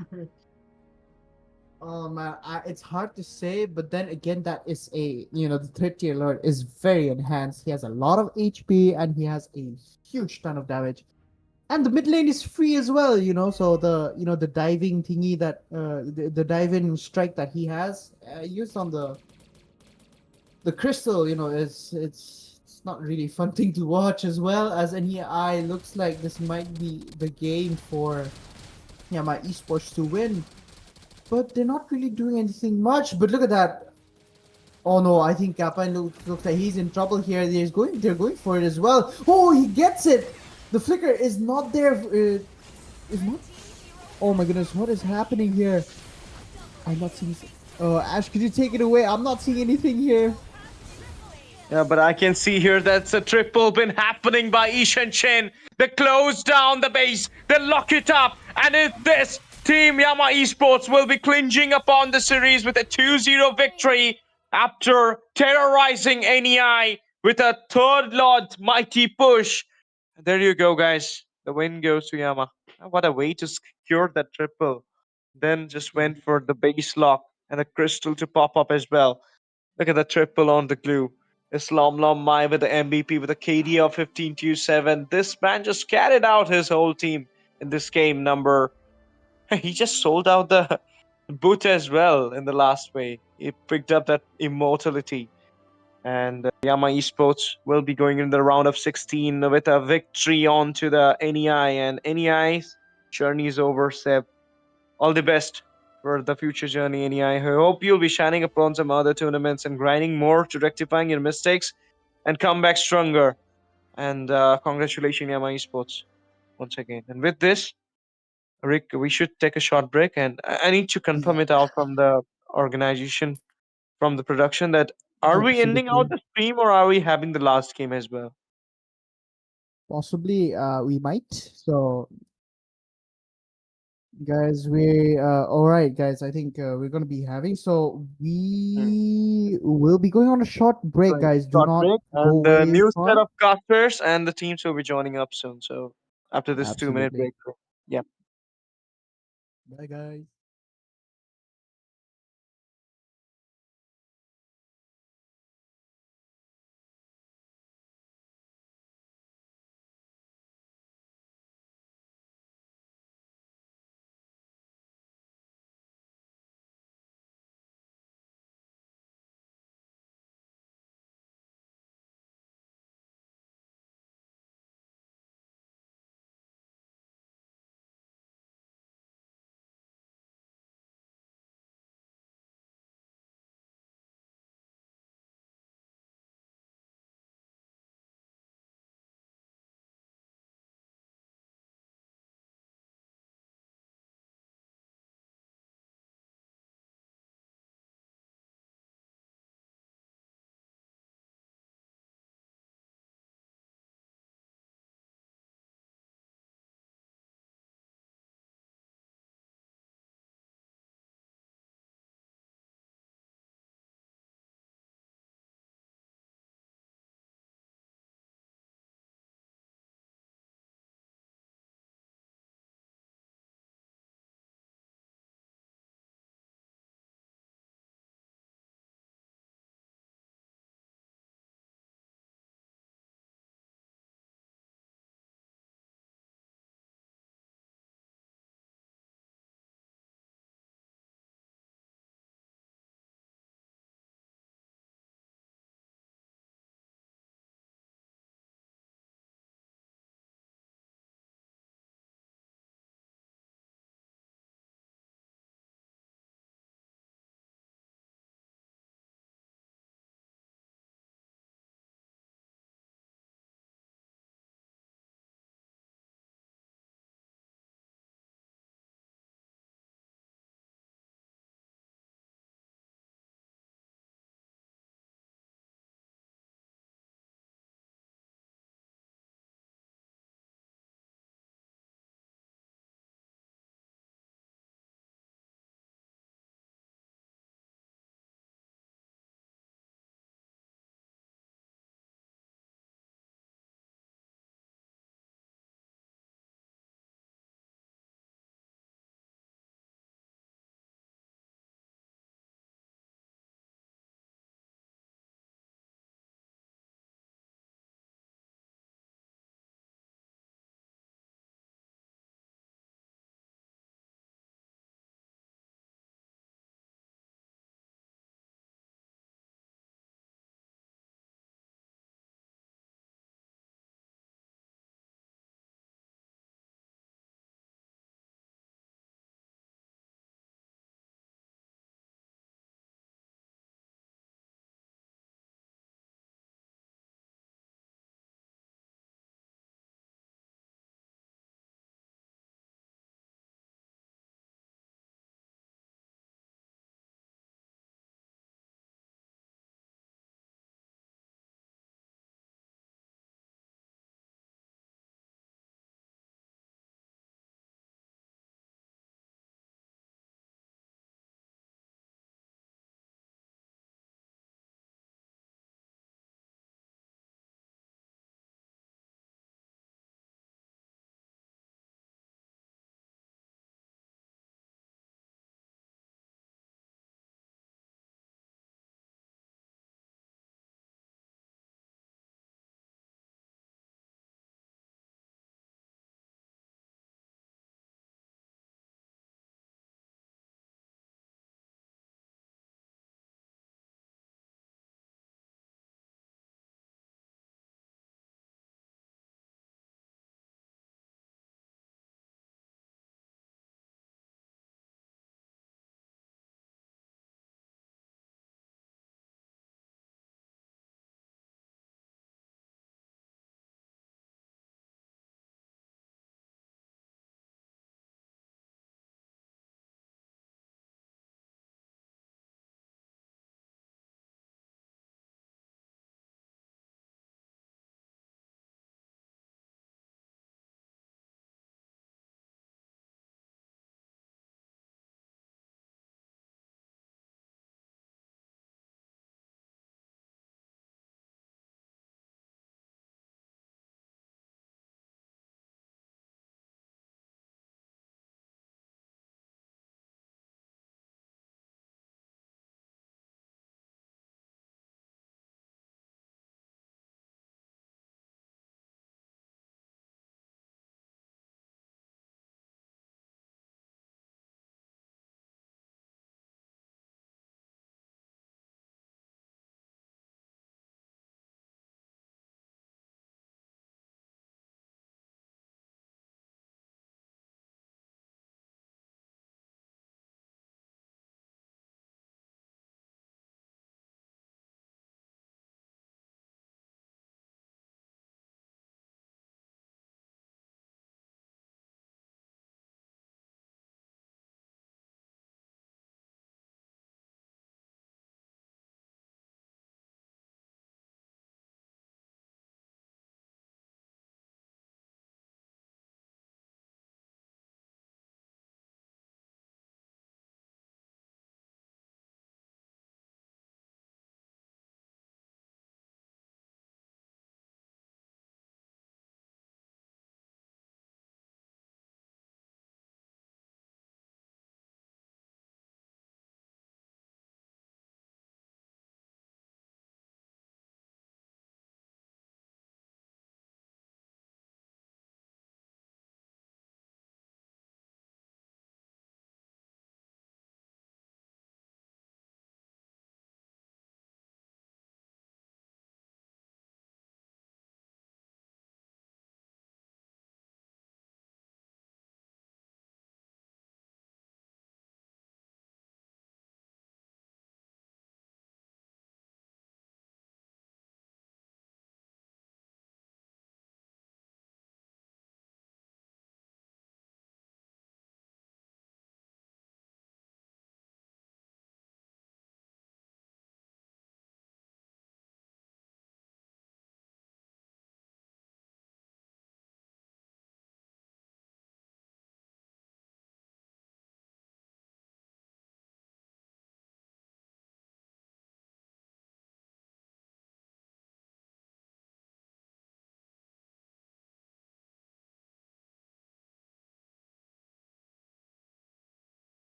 Oh man, it's hard to say, but then again, that is the third tier lord is very enhanced. He has a lot of HP and he has a huge ton of damage. And the mid lane is free as well, so the diving thingy that the diving strike that he has used on the crystal, is it's not really fun thing to watch as well as any eye looks like this might be the game for my esports to win. But they're not really doing anything much. But look at that. Oh no, I think Kappa looks like he's in trouble here. They're going for it as well. Oh, he gets it. The flicker is not there. Is not. Oh my goodness, what is happening here? I'm not seeing. Ash, could you take it away? I'm not seeing anything here. Yeah, but I can see here that's a triple been happening by Ishan Chen. They close down the base, they lock it up, and if this team Yama Esports will be clinging upon the series with a 2-0 victory after terrorizing NEI with a third Lord mighty push. There you go, guys. The win goes to Yama. What a way to secure that triple. Then just went for the base lock and a crystal to pop up as well. Look at the triple on the glue. Islam Lom Mai with the MVP with a KD of 15-7. This man just carried out his whole team in this game number. He just sold out the boot as well in the last way. He picked up that immortality. And Yama Esports will be going in the round of 16 with a victory onto the NEI. And NEI's journey is over, Seb. All the best for the future journey, NEI. I hope you'll be shining upon some other tournaments and grinding more to rectifying your mistakes and come back stronger. And congratulations, Yama Esports, once again. And with this, Rick, we should take a short break. And I need to confirm Yeah, it out from the organization, from the production, that are we ending out absolutely. the stream or are we having the last game as well? Possibly, we might. So, guys, we all right, guys. I think we're gonna be having. So Hmm. we will be going on a short break, Right. guys. Do Short not break. go And the away new set far. of casters and the teams will be joining up soon. So after this 2-minute Absolutely. break. Yeah. Bye, guys.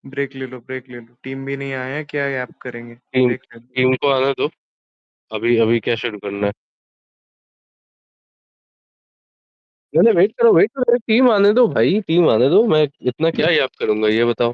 Break ले लो, break ले लो। Team भी नहीं आया, क्या app करेंगे? Team break ले लो। Team को आने दो। अभी अभी क्या शुरू करना है? नहीं नहीं, वेट करो, टीम आने दो भाई, टीम आने दो। मैं इतना क्या याद करूंगा, ये बताओ।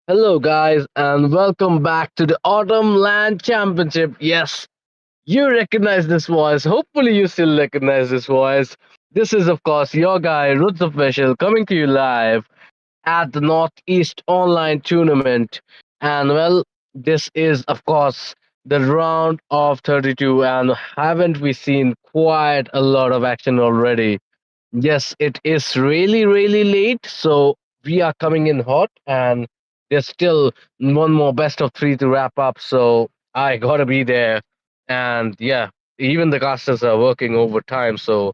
Hello, guys, and welcome back to the Autumn LAN Championship. Yes, you recognize this voice. Hopefully, you still recognize this voice. This is, of course, your guy, Roots Official, coming to you live at the Northeast Online Tournament. And, well, this is, of course, the round of 32. And haven't we seen quite a lot of action already? Yes, it is really, really late. So we are coming in hot, and there's still one more best of three to wrap up. So I gotta be there. And yeah, even the casters are working overtime. So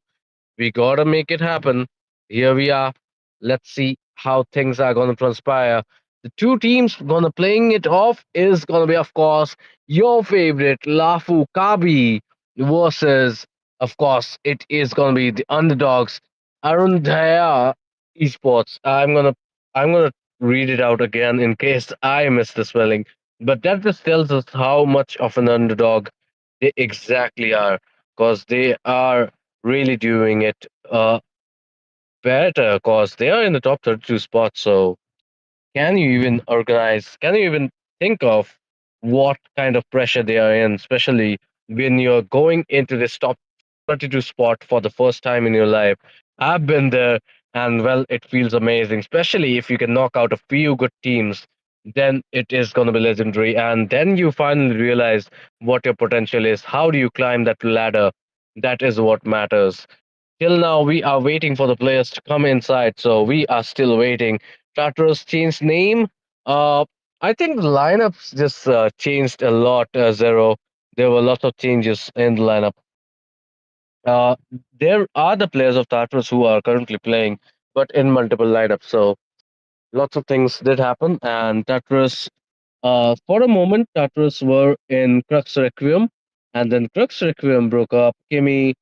we gotta make it happen. Here we are. Let's see how things are gonna transpire. The two teams gonna playing it off is gonna be, of course, your favorite Lafu Kabi versus, of course, it is gonna be the underdogs Arundhaya Esports. I'm gonna read it out again in case I missed the spelling. But that just tells us how much of an underdog they exactly are, because they are really doing it better because they are in the top 32 spots. So can you even think of what kind of pressure they are in, especially when you're going into this top 32 spot for the first time in your life? I've been there, and well, it feels amazing, especially if you can knock out a few good teams. Then it is going to be legendary. And then you finally realize what your potential is. How do you climb that ladder? That is what matters. Till now, we are waiting for the players to come inside, so we are still waiting. Tartarus changed name. Uh, I think the lineups just changed a lot, Zero. There were lots of changes in the lineup. Uh, there are the players of Tartarus who are currently playing, but in multiple lineups. So lots of things did happen, and Tartarus for a moment, Tartarus were in Crux Requiem, and then Crux Requiem broke up. Kimmy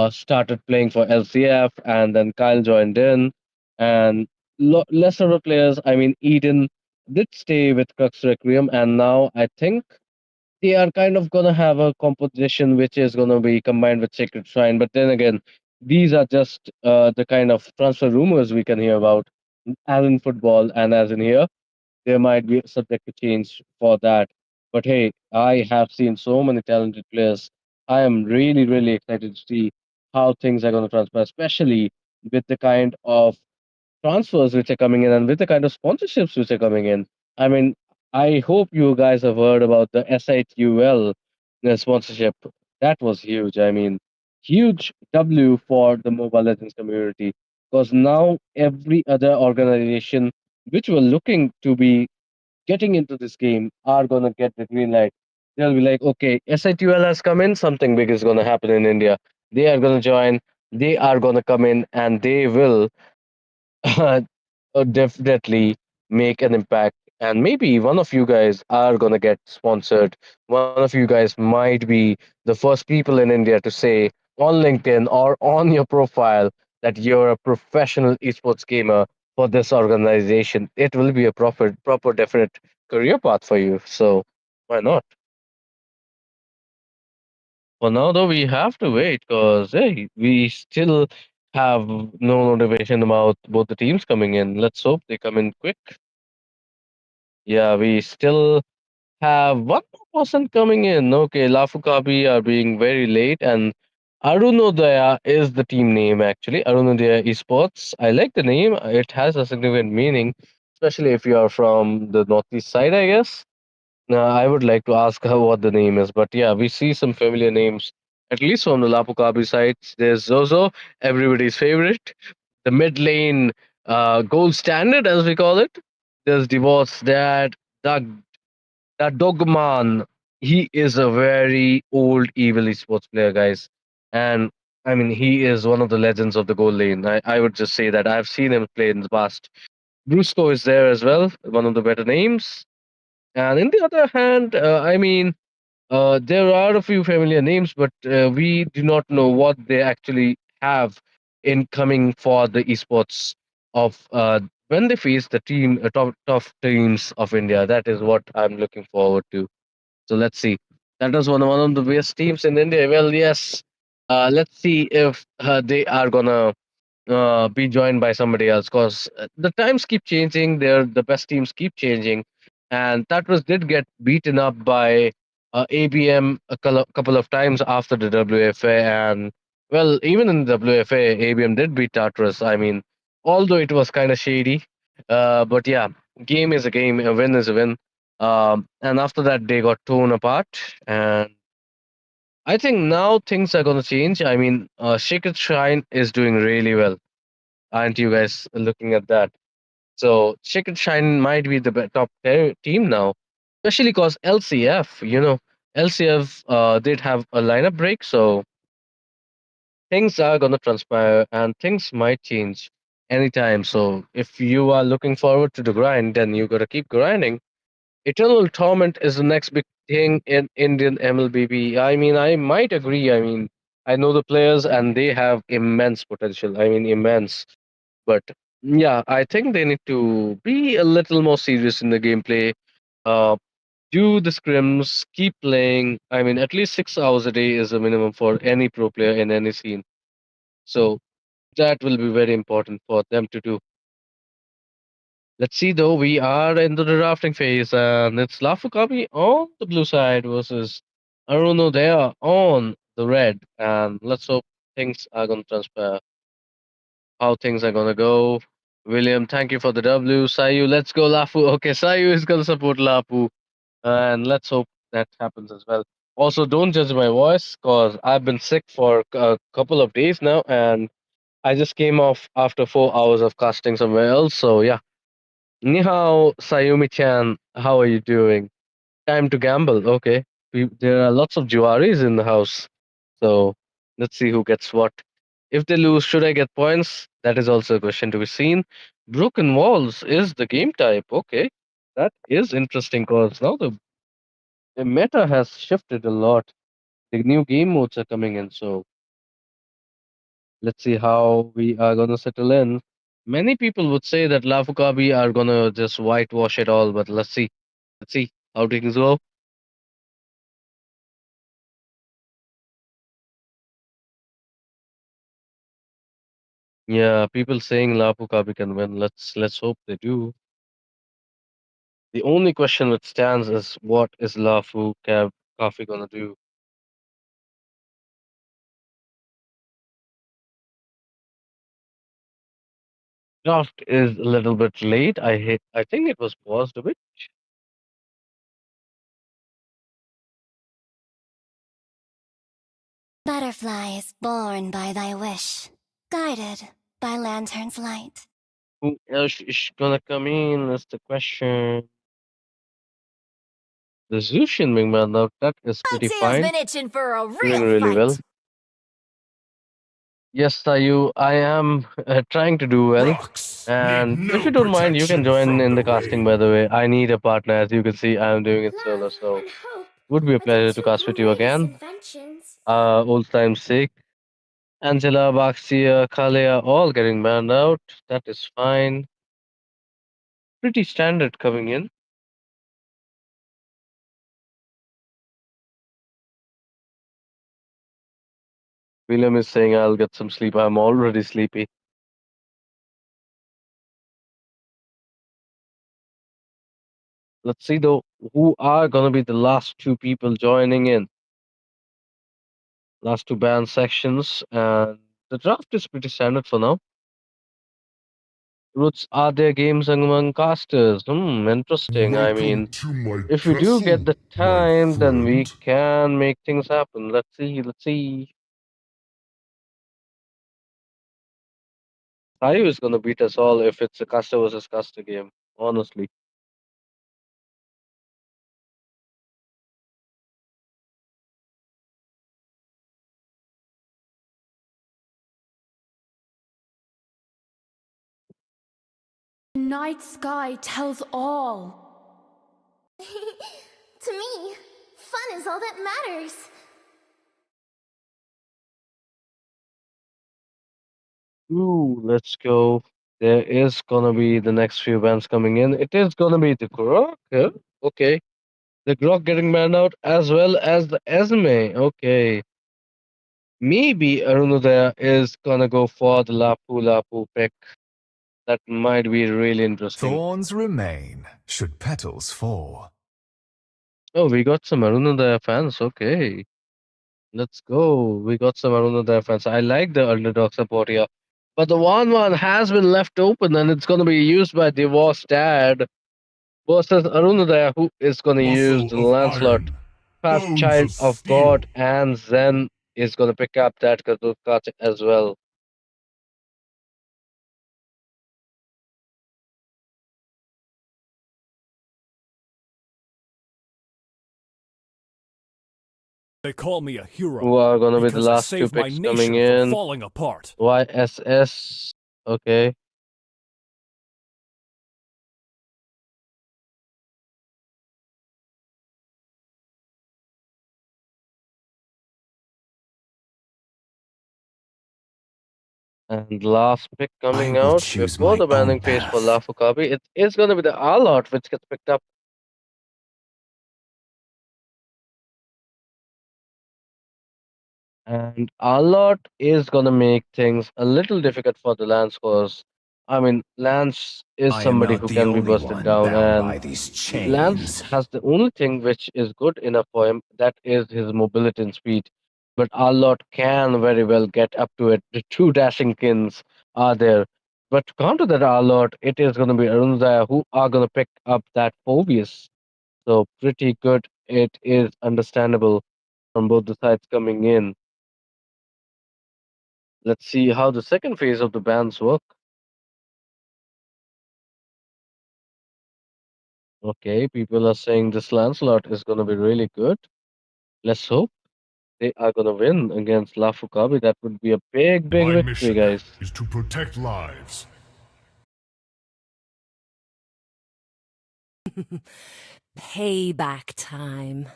started playing for LCF, and then Kyle joined in, and lesser of players, I mean, Eden did stay with Crux Requiem, and now I think they are kind of gonna have a composition which is gonna be combined with Sacred Shrine. But then again, these are just the kind of transfer rumors we can hear about, as in football and as in here there might be subject to change for that. But hey, I have seen so many talented players. I am really, really excited to see how things are going to transpire, especially with the kind of transfers which are coming in and with the kind of sponsorships which are coming in. I mean, I hope you guys have heard about the SITUL sponsorship. That was huge. I mean, huge W for the Mobile Legends community because now every other organization which were looking to be getting into this game are gonna get the green light. They'll be like, okay, SITUL has come in, something big is gonna happen in India. They are gonna join. They are gonna come in, and they will definitely make an impact. And maybe one of you guys are going to get sponsored. One of you guys might be the first people in India to say on LinkedIn or on your profile that you're a professional esports gamer for this organization. It will be a proper, definite career path for you. So why not? For now, though, we have to wait because hey, we still have no notification about both the teams coming in. Let's hope they come in quick. Yeah, we still have one more person coming in. Okay, Lafukabi are being very late, and Arunodaya is the team name actually. Arunodaya Esports. I like the name. It has a significant meaning, especially if you are from the northeast side, I guess. I would like to ask her what the name is, but yeah, we see some familiar names, at least from the Lapukabi sides. There's Zozo, everybody's favorite, the mid lane gold standard, as we call it. There's Divorce, that Dogman. He is a very old evil esports player, guys. And I mean, he is one of the legends of the gold lane. I would just say that I've seen him play in the past. Brusco is there as well, one of the better names. And in the other hand, I mean, there are a few familiar names, but we do not know what they actually have in coming for the esports of when they face the top teams of India. That is what I'm looking forward to. So let's see. That was one of the best teams in India. Well, yes. Let's see if they are gonna be joined by somebody else because the times keep changing. The best teams keep changing, and Tatras did get beaten up by ABM couple of times after the WFA, and well, even in the WFA, ABM did beat Tatras. I mean, although it was kind of shady, but yeah, game is a game, a win is a win. And after that, they got torn apart, and I think now things are going to change. I mean, Shaker Shrine is doing really well. Aren't you guys looking at that? So Chicken Shine might be the team now, especially because LCF, LCF did have a lineup break, so things are gonna transpire and things might change anytime. So if you are looking forward to the grind, then you gotta keep grinding. Eternal Torment is the next big thing in Indian MLBB. I mean, I might agree. I mean, I know the players and they have immense potential. I mean, immense. But yeah, I think they need to be a little more serious in the gameplay. Uh, do the scrims, keep playing. I mean, at least 6 hours a day is a minimum for any pro player in any scene. So that will be very important for them to do. Let's see though, we are into the drafting phase and it's Lafukabi on the blue side versus Aruno there on the red. And let's hope things are going to transpire how things are gonna go. William, thank you for the W. Sayu, let's go Lafu. Okay, Sayu is gonna support Lafu, and let's hope that happens as well. Also, don't judge my voice, cause I've been sick for a couple of days now, and I just came off after 4 hours of casting somewhere else. So yeah, ni hao, Sayumi-chan. How are you doing? Time to gamble. Okay, there are lots of Juaris in the house, so let's see who gets what. If they lose, should I get points? That is also a question to be seen. Broken walls is the game type. Okay, that is interesting because now the meta has shifted a lot. The new game modes are coming in, so let's see how we are gonna settle in. Many people would say that Lafukabi are gonna just whitewash it all, but let's see. Let's see how things go. Yeah, people saying Lafukabi can win. Let's hope they do. The only question that stands is what is Kafi gonna do? Draft is a little bit late. I think it was paused a bit. Butterflies born by thy wish, guided by lantern's light. Who else is gonna come in is the question. The Zushin Wingman, now that is pretty Team's fine. been itching for a Doing real really well. fight. Yes, Sayu, I am trying to do well. Rocks And need if no you don't mind, you can protection join from in the the casting, rain. by the way. I need a partner. As you can see, I am doing it solo, Love so and hope would be a are the pleasure to two cast with you greatest again. inventions. Old time's sake. Angela, Baxia, Kalea, all getting banned out. That is fine. Pretty standard coming in. William is saying I'll get some sleep. I'm already sleepy. Let's see though who are gonna be the last two people joining in. Last two band sections, and the draft is pretty standard for now. Roots are there games among casters? Interesting. I mean, Welcome to my if we do get castle, the my time, then we friend. can make things happen. Let's see. Let's see. Sayu is gonna beat us all if it's a caster versus caster game. Honestly. The night sky tells all. To me, fun is all that matters. Ooh, let's go. There is gonna be the next few bands coming in. It is gonna be the Grok. Yeah? Okay. The Grok getting banned out as well as the Esme. Okay. Maybe Arunodaya is gonna go for the Lapu Lapu pick. That might be really interesting. Thorns remain should petals fall. Oh, we got some Arunodaya fans. Okay. Let's go. We got some Arunodaya fans. I like the underdog support here. But the 1-1 has been left open and it's gonna be used by Divorce Dad versus Arunodaya, who is gonna use Muscle the of Lancelot. iron, Past bones Child of of steel. God, and Zen is gonna pick up that Kazukat as well. They call me a Who hero are gonna be the because I last two saved my picks coming nation from in? falling apart. YSS. Okay. And last pick I coming will out choose before my the own banning phase for path. Lafukabi. It is gonna be the Alot which gets picked up. And Alot is gonna make things a little difficult for the Lance cause I mean Lance is I am somebody not who the can be only busted one down, bound and by these Lance chains. has the only thing which is good enough for him, that is his mobility and speed. But Arlott can very well get up to it. The two dashing kins are there. But to counter that Arlott, it is going to be Arunzaya who are going to pick up that Phobius. So pretty good. It is understandable from both the sides coming in. Let's see how the second phase of the bans work. Okay, people are saying this Lancelot is going to be really good. Let's hope they are gonna win against Lafukabi. That would be a big, big My victory, mission guys. is to protect lives. Payback time.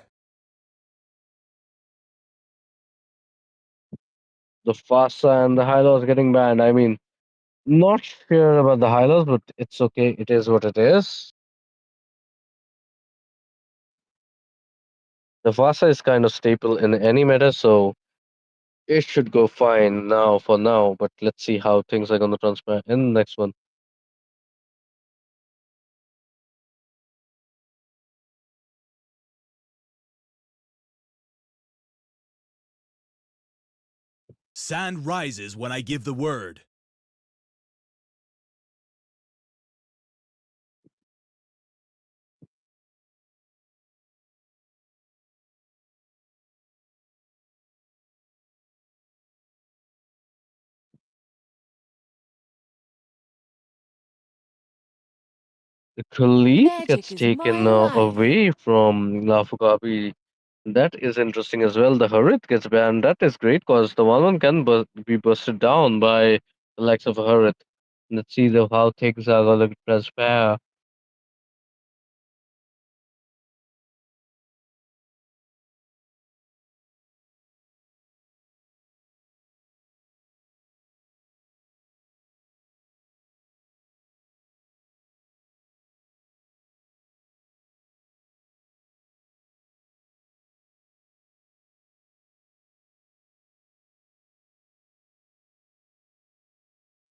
The Fasa and the Hylos getting banned. I mean, not sure about the Hylos, but it's okay. It is what it is. The Fasa is kind of staple in any meta, so it should go fine now for now. But let's see how things are gonna transpire in the next one. Sand rises when I give the word. The Khalid Magic gets is taken my life. away from Lafugabi. That is interesting as well. The Harith gets banned. That is great because the 1-1 can be busted down by the likes of a Harith. Let's see how things are going to transpire.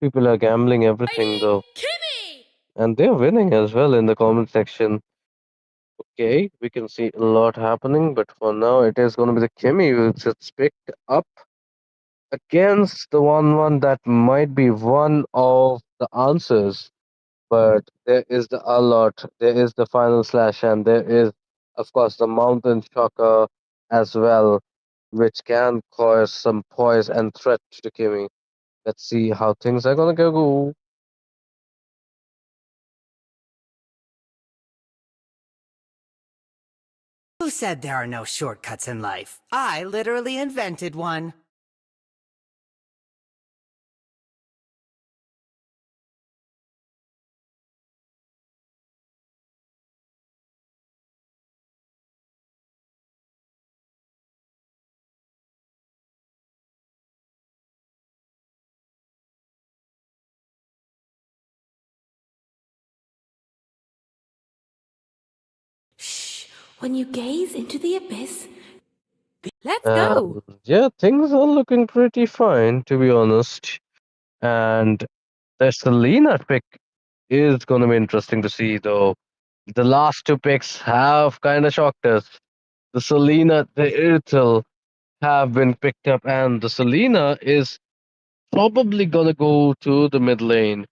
People are gambling everything though. And they're winning as well in the comment section. Okay, we can see a lot happening, but for now it is going to be the Kimmy who gets picked up against the 1-1 that might be one of the answers. But there is the Allot, there is the Final Slash, and there is, of course, the Mountain Shocker as well, which can cause some poise and threat to Kimmy. Let's see how things are going to go. Who said there are no shortcuts in life? I literally invented one. Shh. When you gaze into the abyss, let's go. Yeah, things are looking pretty fine, to be honest. And the Selena pick is going to be interesting to see, though. The last two picks have kind of shocked us. The Selena, the Irithel have been picked up, and the Selena is probably going to go to the mid lane,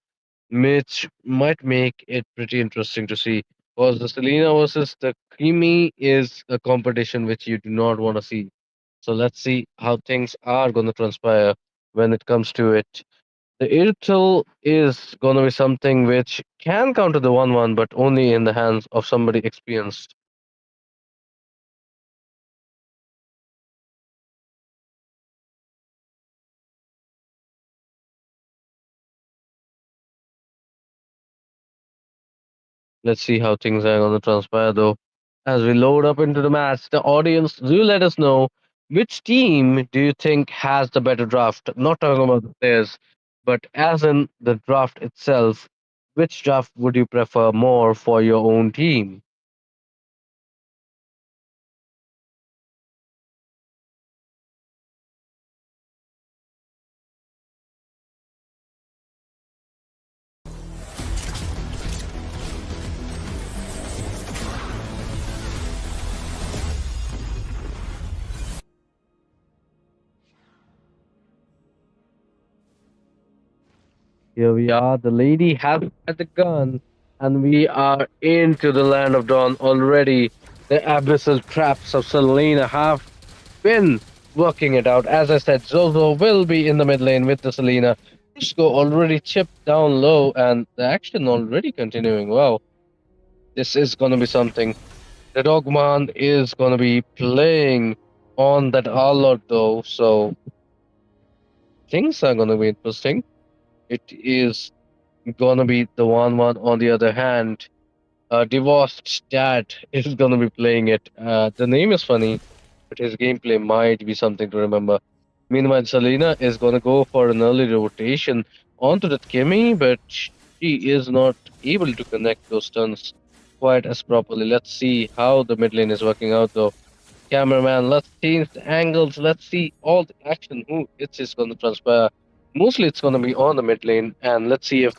which might make it pretty interesting to see. Because the Selena versus the Creamy is a competition which you do not want to see. So let's see how things are going to transpire when it comes to it. The Irtil is going to be something which can counter the 1-1, but only in the hands of somebody experienced. Let's see how things are going to transpire, though. As we load up into the match, the audience, do let us know which team do you think has the better draft? Not talking about the players, but as in the draft itself, which draft would you prefer more for your own team? Here we are. The lady has had the gun, and we are into the land of dawn already. The abyssal traps of Selena have been working it out. As I said, Zozo will be in the mid lane with the Selena. Cusco already chipped down low, and the action already continuing. Wow, this is gonna be something. The Dogman is gonna be playing on that Arlot though, so things are gonna be interesting. It is gonna be the 1-1 on the other hand. Divorced Dad is gonna be playing it. The name is funny, but his gameplay might be something to remember. Meanwhile, Selena is gonna go for an early rotation onto that Kimmy, but she is not able to connect those turns quite as properly. Let's see how the mid lane is working out though. Cameraman, let's change the angles, let's see all the action, who it's just gonna transpire. Mostly it's gonna be on the mid lane, and let's see if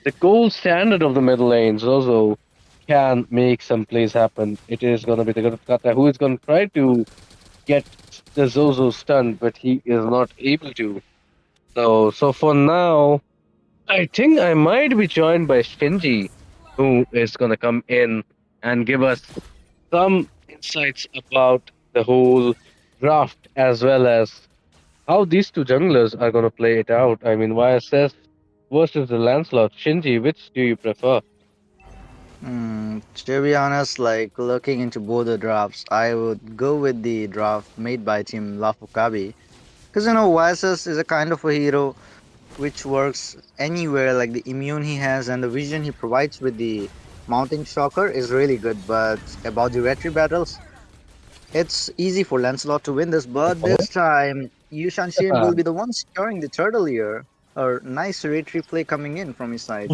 the gold standard of the middle lane, Zozo, can make some plays happen. It is going to be the good Kata who is going to try to get the Zozo stunned, but he is not able to. So for now, I think I might be joined by Shinji, who is going to come in and give us some insights about the whole draft as well as how these two junglers are going to play it out. I mean, YSS versus the Lancelot. Shinji, which do you prefer? To be honest, like looking into both the drafts, I would go with the draft made by Team Lafukabi. Because YSS is a kind of a hero which works anywhere, like the immune he has and the vision he provides with the Mountain Shocker is really good. But about the retry battles, it's easy for Lancelot to win this, but this time Yushan Shin will be the one securing the turtle here. A nice retry play coming in from his side.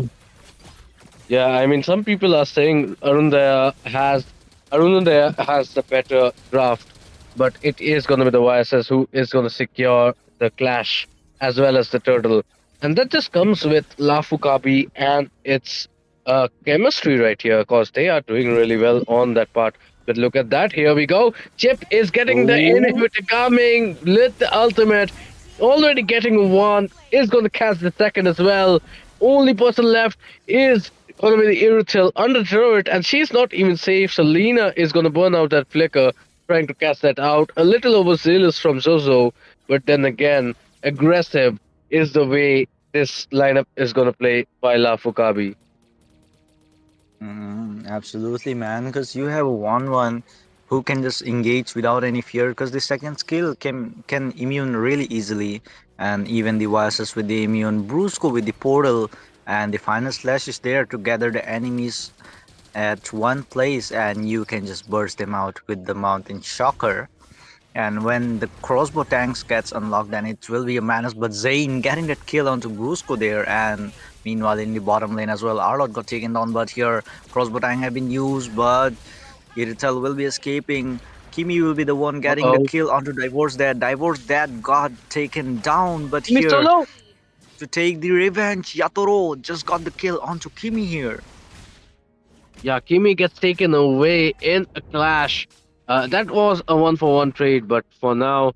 Yeah, I mean, some people are saying Arunodaya has the better draft, but it is going to be the YSS who is going to secure the clash as well as the turtle, and that just comes with Lafukabi and its chemistry right here, because they are doing really well on that part. But look at that! Here we go. Chip is getting the Oh, inhibitor coming. Lit the ultimate. Already getting one. Is going to catch the second as well. Only person left is gonna be the Irritil under turret, and she's not even safe. Selena is gonna burn out that flicker, trying to cast that out. A little overzealous from Zozo, but then again, aggressive is the way this lineup is gonna play by La Fukabi. absolutely, man. Because you have a one who can just engage without any fear. Because the second skill can immune really easily, and even the YSS with the immune, Brusco with the portal, and the final slash is there to gather the enemies at one place, and you can just burst them out with the Mountain Shocker. And when the crossbow tanks gets unlocked, then it will be a menace. But Zane getting that kill onto Brusco there, and meanwhile in the bottom lane as well, Arlott got taken down. But here crossbow tank have been used, but Iritel will be escaping. Kimi will be the one getting the Uh-oh. kill onto Divorce Dad. Divorce Dad got taken down, but Kimi here solo. to take the revenge, Yatoro just got the kill onto Kimi here. Yeah, Kimi gets taken away in a clash. That was a one-for-one trade, but for now,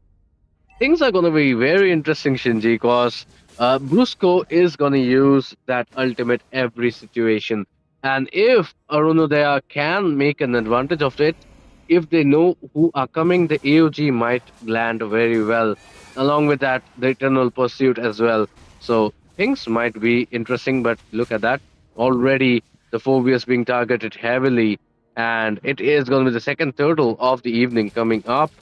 things are going to be very interesting, Shinji, because Brusco is going to use that ultimate every situation. And if Arunodaya can make an advantage of it, if they know who are coming, the AOG might land very well. Along with that, the Eternal Pursuit as well. So things might be interesting, but look at that. Already the Phobias being targeted heavily, and it is going to be the second turtle of the evening coming up.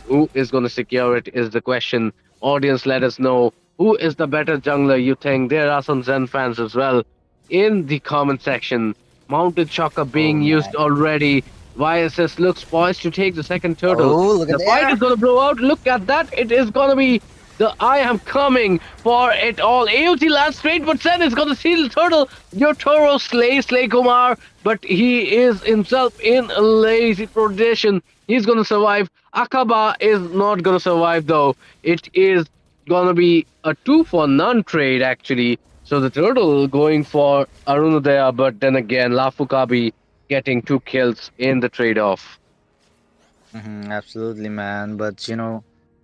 Who is going to secure it is the question. Audience, let us know who is the better jungler you think. There are some Zen fans as well in the comment section. Mounted Shocker Oh being used man. already. YSS looks poised to take the second turtle. Oh, look at The fight there. is going to blow out. Look at that. It is going to be the I am coming for it all. AOG lands straight, but Zen is going to see the turtle. Yotaro slay Kumar, but he is himself in a lazy position. He's going to survive. Akaba is not going to survive though. It is going to be a 2-for-none trade actually. So the turtle going for Arunodaya, but then again, Lafukabi getting 2 kills in the trade off. Absolutely, man. But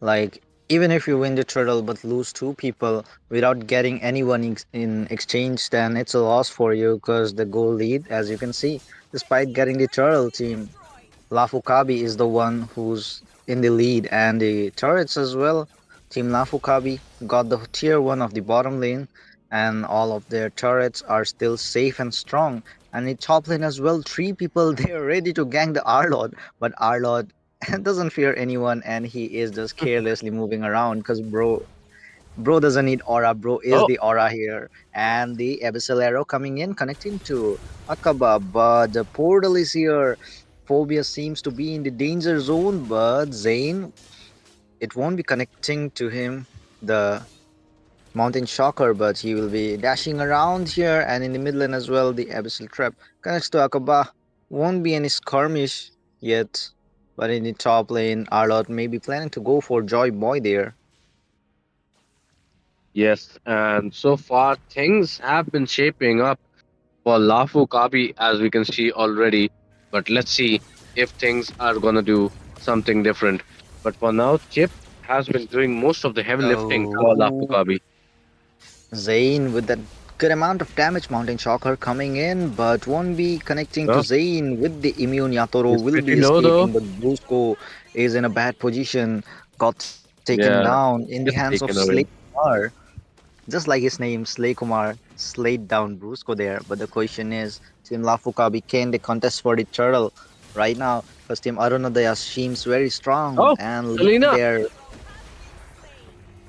like even if you win the turtle but lose two people without getting anyone in exchange, then it's a loss for you because the goal lead, as you can see, despite getting the turtle team, Lafukabi is the one who's in the lead, and the turrets as well. Team Lafukabi got the tier 1 of the bottom lane, and all of their turrets are still safe and strong. And in top lane as well, three people they are ready to gang the Arlord, but Arlord doesn't fear anyone, and he is just carelessly moving around because bro doesn't need aura. Bro is Oh, the aura here, and the abyssal arrow coming in, connecting to Akaba, but the portal is here. Phobia seems to be in the danger zone, but Zane, it won't be connecting to him. The Mountain Shocker, but he will be dashing around here, and in the mid lane as well, the abyssal trap connects to Akaba. Won't be any skirmish yet, but in the top lane, Arlott may be planning to go for Joy Boy there. yes, and so far things have been shaping up for Lafu Kabi as we can see already. But let's see if things are gonna do something different. But for now, Chip has been doing most of the heavy lifting for Lafu Oh, Kabi. Zane with that good amount of damage, Mountain Shocker coming in, but won't be connecting to Yeah, Zane with the immune. Yatoro he's will pretty be low though. escaping, but Brusco is in a bad position, got taken Yeah, down in the gets hands of taken Slay away. Star. just like his name, Slay Kumar slayed down Brusco there. But the question is, Team Lafukabi, can they contest for the turtle right now? Because Team Arunodaya seems very strong, Oh, and look at Selena. their.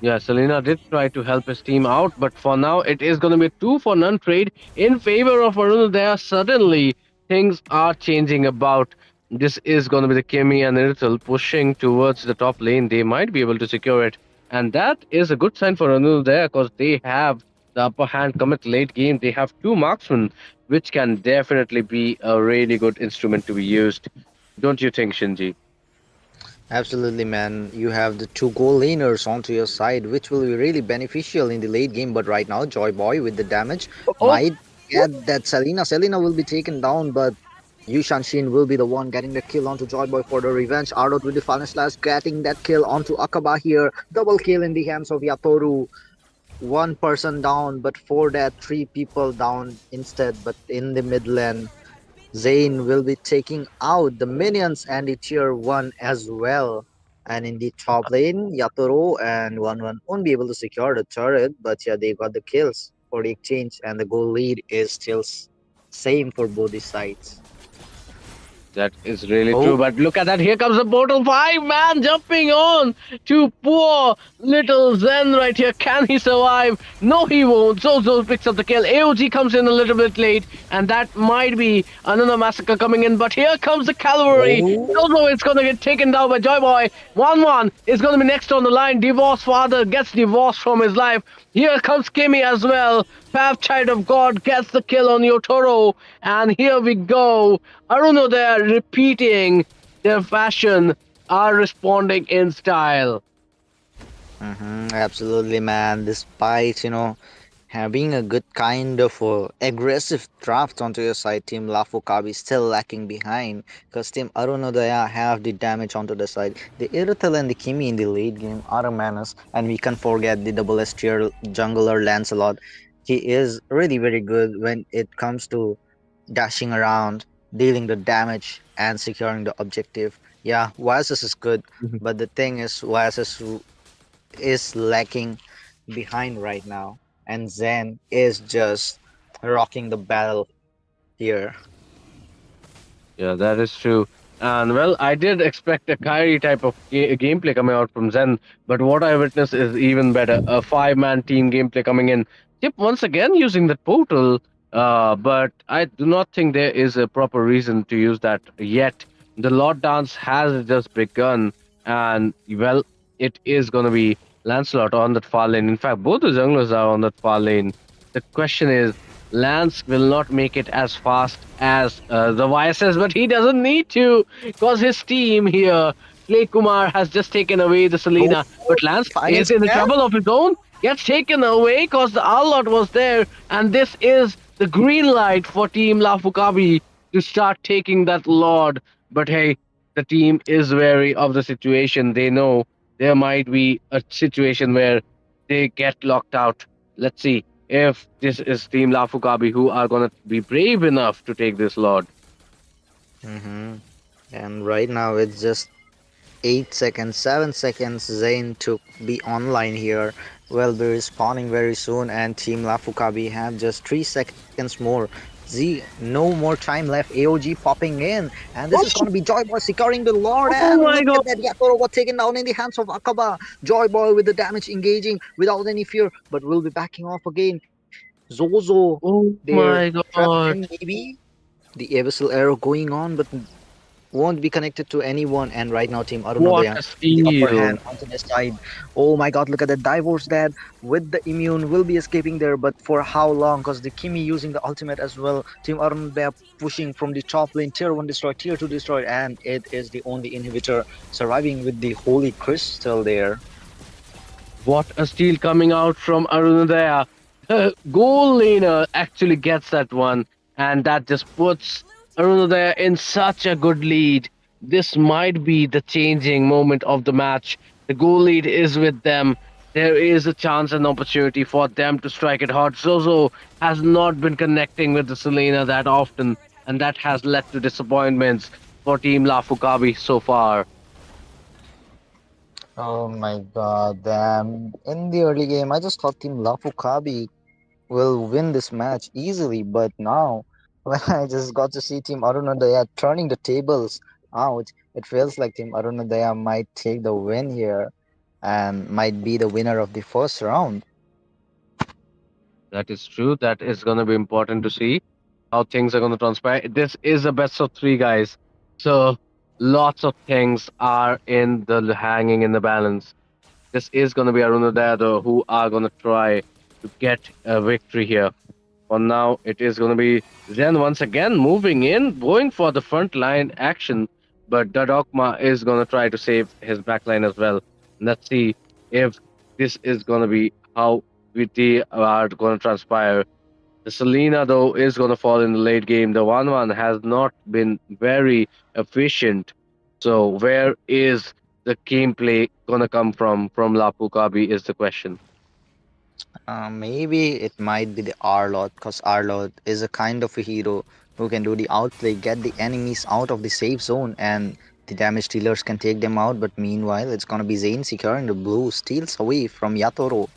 Yeah, Selena did try to help his team out, but for now it is going to be a 2-for-none trade in favor of Arunodaya. Suddenly, things are changing about. This is going to be the Kimi and Irithel pushing towards the top lane. They might be able to secure it. And that is a good sign for Arunodaya because they have the upper hand commit late game. They have two marksmen, which can definitely be a really good instrument to be used. Don't you think, Shinji? Absolutely, man. You have the two goal laners onto your side, which will be really beneficial in the late game. But right now, Joy Boy with the damage Oh, might get that Selena. Selena will be taken down, but Yushan Shin will be the one getting the kill onto Joy Boy for the revenge. Ardot with the final slash getting that kill onto Akaba here. Double kill in the hands of Yatoru. One person down, but for that, three people down instead. But in the mid lane, Zane will be taking out the minions and the tier 1 as well. And in the top lane, Yatoro and 1-1 won't be able to secure the turret, but yeah, they got the kills for the exchange, and the goal lead is still same for both the sides. that is really Oh, true. But look at that. Here comes the Portal 5 man jumping on to poor little Zen right here. Can he survive? No, he won't. Zozo picks up the kill. AOG comes in a little bit late, and that might be another massacre coming in. But here comes the cavalry. oh, Zozo is going to get taken down by Joy Boy. 1-1 is going to be next on the line. Divorced father gets divorced from his life. Here comes Kimmy as well. Pav Child of God gets the kill on Yotoro. And here we go. Arunodaya repeating their fashion are responding in style. absolutely, man. Despite, having a good kind of aggressive draft onto your side, Team Lafukabi still lacking behind because Team Arunodaya have the damage onto the side. The Irithel and the Kimi in the late game are a menace, and we can't forget the double S tier jungler Lancelot. He is really very good when it comes to dashing around, dealing the damage, and securing the objective. Yeah, YSS is good, but the thing is, YSS is lacking behind right now, and Zen is just rocking the battle here. Yeah, that is true. And well, I did expect a Kyrie type of gameplay coming out from Zen, but what I witnessed is even better. A five-man team gameplay coming in. Chip once again using that portal, but I do not think there is a proper reason to use that yet. The Lord Dance has just begun, and well, it is going to be Lancelot on that far lane. In fact, both the junglers are on that far lane. The question is, Lance will not make it as fast as the YSS, but he doesn't need to because his team here, Clay Kumar, has just taken away the Oh, Selena. But Lance final is in the spell? trouble of his own, gets taken away because the Allot was there, and this is the green light for Team Lafukabi to start taking that Lord. But hey, the team is wary of the situation. They know there might be a situation where they get locked out. Let's see if this is Team Lafukabi who are going to be brave enough to take this Lord. hmm And right now it's just 8 seconds, 7 seconds Zane to be online here. Will be respawning very soon, and Team Lafukabi have just 3 seconds more. Z, no more time left. AOG popping in, and this is gonna be Joy Boy securing the Lord. Oh And my look god! at that, Yatoro was taken down in the hands of Akaba. Joy Boy with the damage engaging without any fear, but will be backing off again. Zozo, Oh they're my trapped god! in maybe the abyssal arrow going on, but won't be connected to anyone. And right now, Team What Arunodaya a the upper steal! hand onto the side. Oh my god, look at that divorce dad with the immune will be escaping there, but for how long? Because the Kimi using the ultimate as well. Team Arunodaya pushing from the top lane, tier 1 destroyed, tier 2 destroyed, and it is the only inhibitor surviving with the holy crystal there. What a steal coming out from Arunodaya. The goal laner actually gets that one, and that just puts Arunodaya in such a good lead. This might be the changing moment of the match. The goal lead is with them. There is a chance and opportunity for them to strike it hard. Zozo has not been connecting with the Selena that often, and that has led to disappointments for Team Lafukabi so far. Oh my god, damn. In the early game, I just thought Team Lafukabi will win this match easily, but now, when I just got to see Team Arunodaya turning the tables out, it feels like Team Arunodaya might take the win here and might be the winner of the first round. That is true. That is going to be important to see how things are going to transpire. This is a best of three, guys. So lots of things are in the hanging in the balance. This is going to be Arunodaya though, who are going to try to get a victory here. For now, it is going to be Zen once again moving in, going for the front line action. But Dadokma is going to try to save his back line as well. Let's see if this is going to be how they are going to transpire. The Selena, though, is going to fall in the late game. The 1-1 has not been very efficient. So, where is the gameplay going to come from Lapu Kabi is the question. Maybe it might be the Arlot, because Arlot is a kind of a hero who can do the outplay, get the enemies out of the safe zone, and the damage dealers can take them out. But meanwhile, it's gonna be Zane securing the blue, steals away from Yatoro.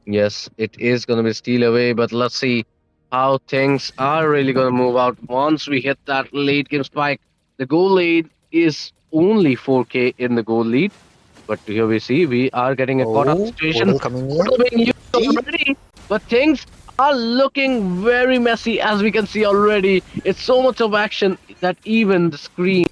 Yes, it is going to be steal away, but let's see how things are really going to move out once we hit that late game spike. The goal lead is only 4K in the goal lead, but here we see we are getting a caught up Oh, situation. portal coming Portal in. being used See? already, but things are looking very messy as we can see already. It's so much of action that even the screen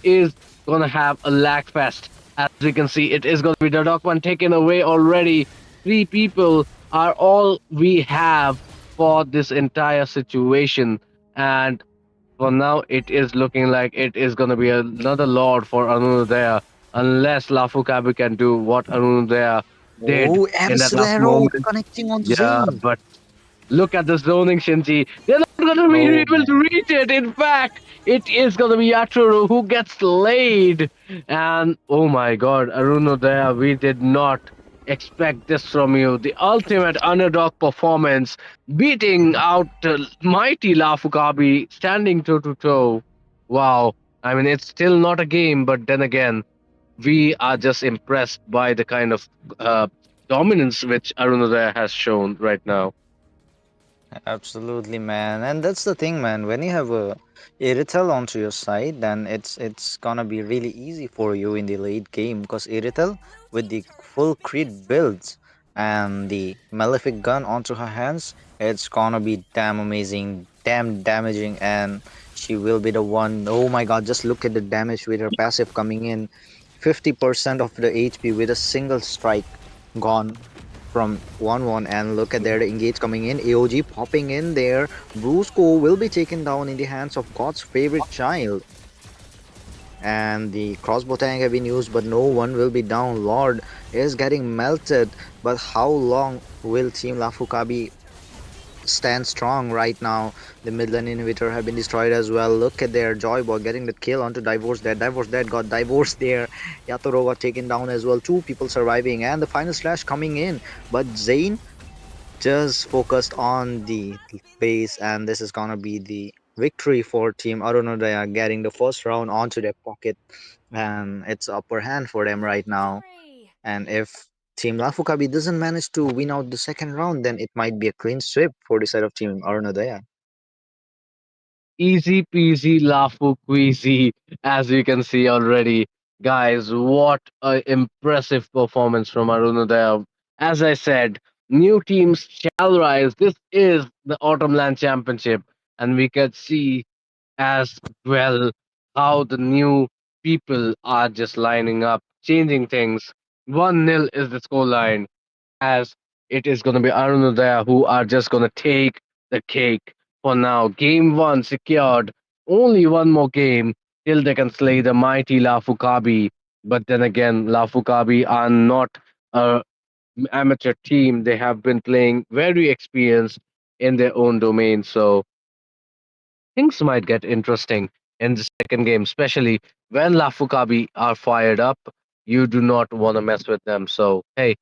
is gonna have a lag fest. As we can see, it is gonna be the dog one taken away already. Three people are all we have for this entire situation, and for now, it is looking like it is going to be another lord for Arunodaya, unless Lafukabi can do what Arunodaya did Oh, in that last Absolero moment. connecting onto Yeah, Zane. but look at the zoning, Shinji. They're not going to be Oh able to man. reach it. In fact, it is going to be Yaturu who gets laid. And oh my god, Arunodaya, we did not expect this from you. The ultimate underdog performance, beating out mighty Lafukabi, standing toe to toe. Wow. I mean, it's still not a game, but then again, we are just impressed by the kind of dominance which Arunodaya has shown right now. Absolutely, man. And that's the thing, man. When you have a Iritel onto your side, then it's gonna be really easy for you in the late game because Iritel with the full crit builds and the Malefic gun onto her hands, it's gonna be damn amazing, damn damaging, and she will be the one. Oh my god, just look at the damage with her passive coming in. 50% of the HP with a single strike gone from 1-1, and look at there the engage coming in, AOG popping in there. Brusco will be taken down in the hands of God's favorite child, and the crossbow tank have been used, but no one will be down. Lord is getting melted, but how long will Team Lafukabi stand strong right now? The Midland inhibitor have been destroyed as well. Look at their Joyboy getting the kill onto Divorce Dead. Divorce Dead got divorced there. Yatoro got taken down as well. Two people surviving, and the final slash coming in. But Zane just focused on the base, and this is gonna be the victory for Team Arunodaya, getting the first round onto their pocket, and it's upper hand for them right now. And if Team Lafukabi doesn't manage to win out the second round, then it might be a clean sweep for the side of Team Arunodaya. Easy peasy lafu queasy, as you can see already. Guys, what a impressive performance from Arunodaya. As I said, new teams shall rise. This is the Autumn LAN Championship, and we can see as well how the new people are just lining up, changing things. 1-0 is the scoreline, as it is going to be Arunodaya who are just going to take the cake for now. Game one secured. Only one more game till they can slay the mighty Lafukabi. But then again, Lafukabi are not a amateur team. They have been playing very experienced in their own domain. So things might get interesting in the second game, especially when Lafukabi are fired up. You do not want to mess with them. So, hey,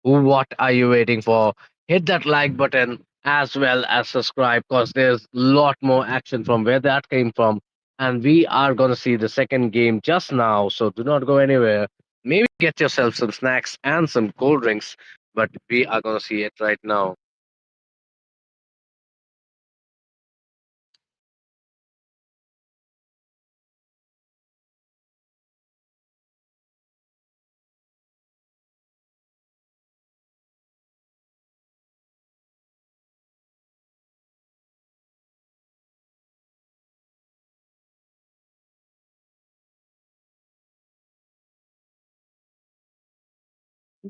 what are you waiting for? Hit that like button as well as subscribe because there's a lot more action from where that came from. and we are going to see the second game just now. So do not go anywhere. Maybe get yourself some snacks and some cold drinks, but we are going to see it right now.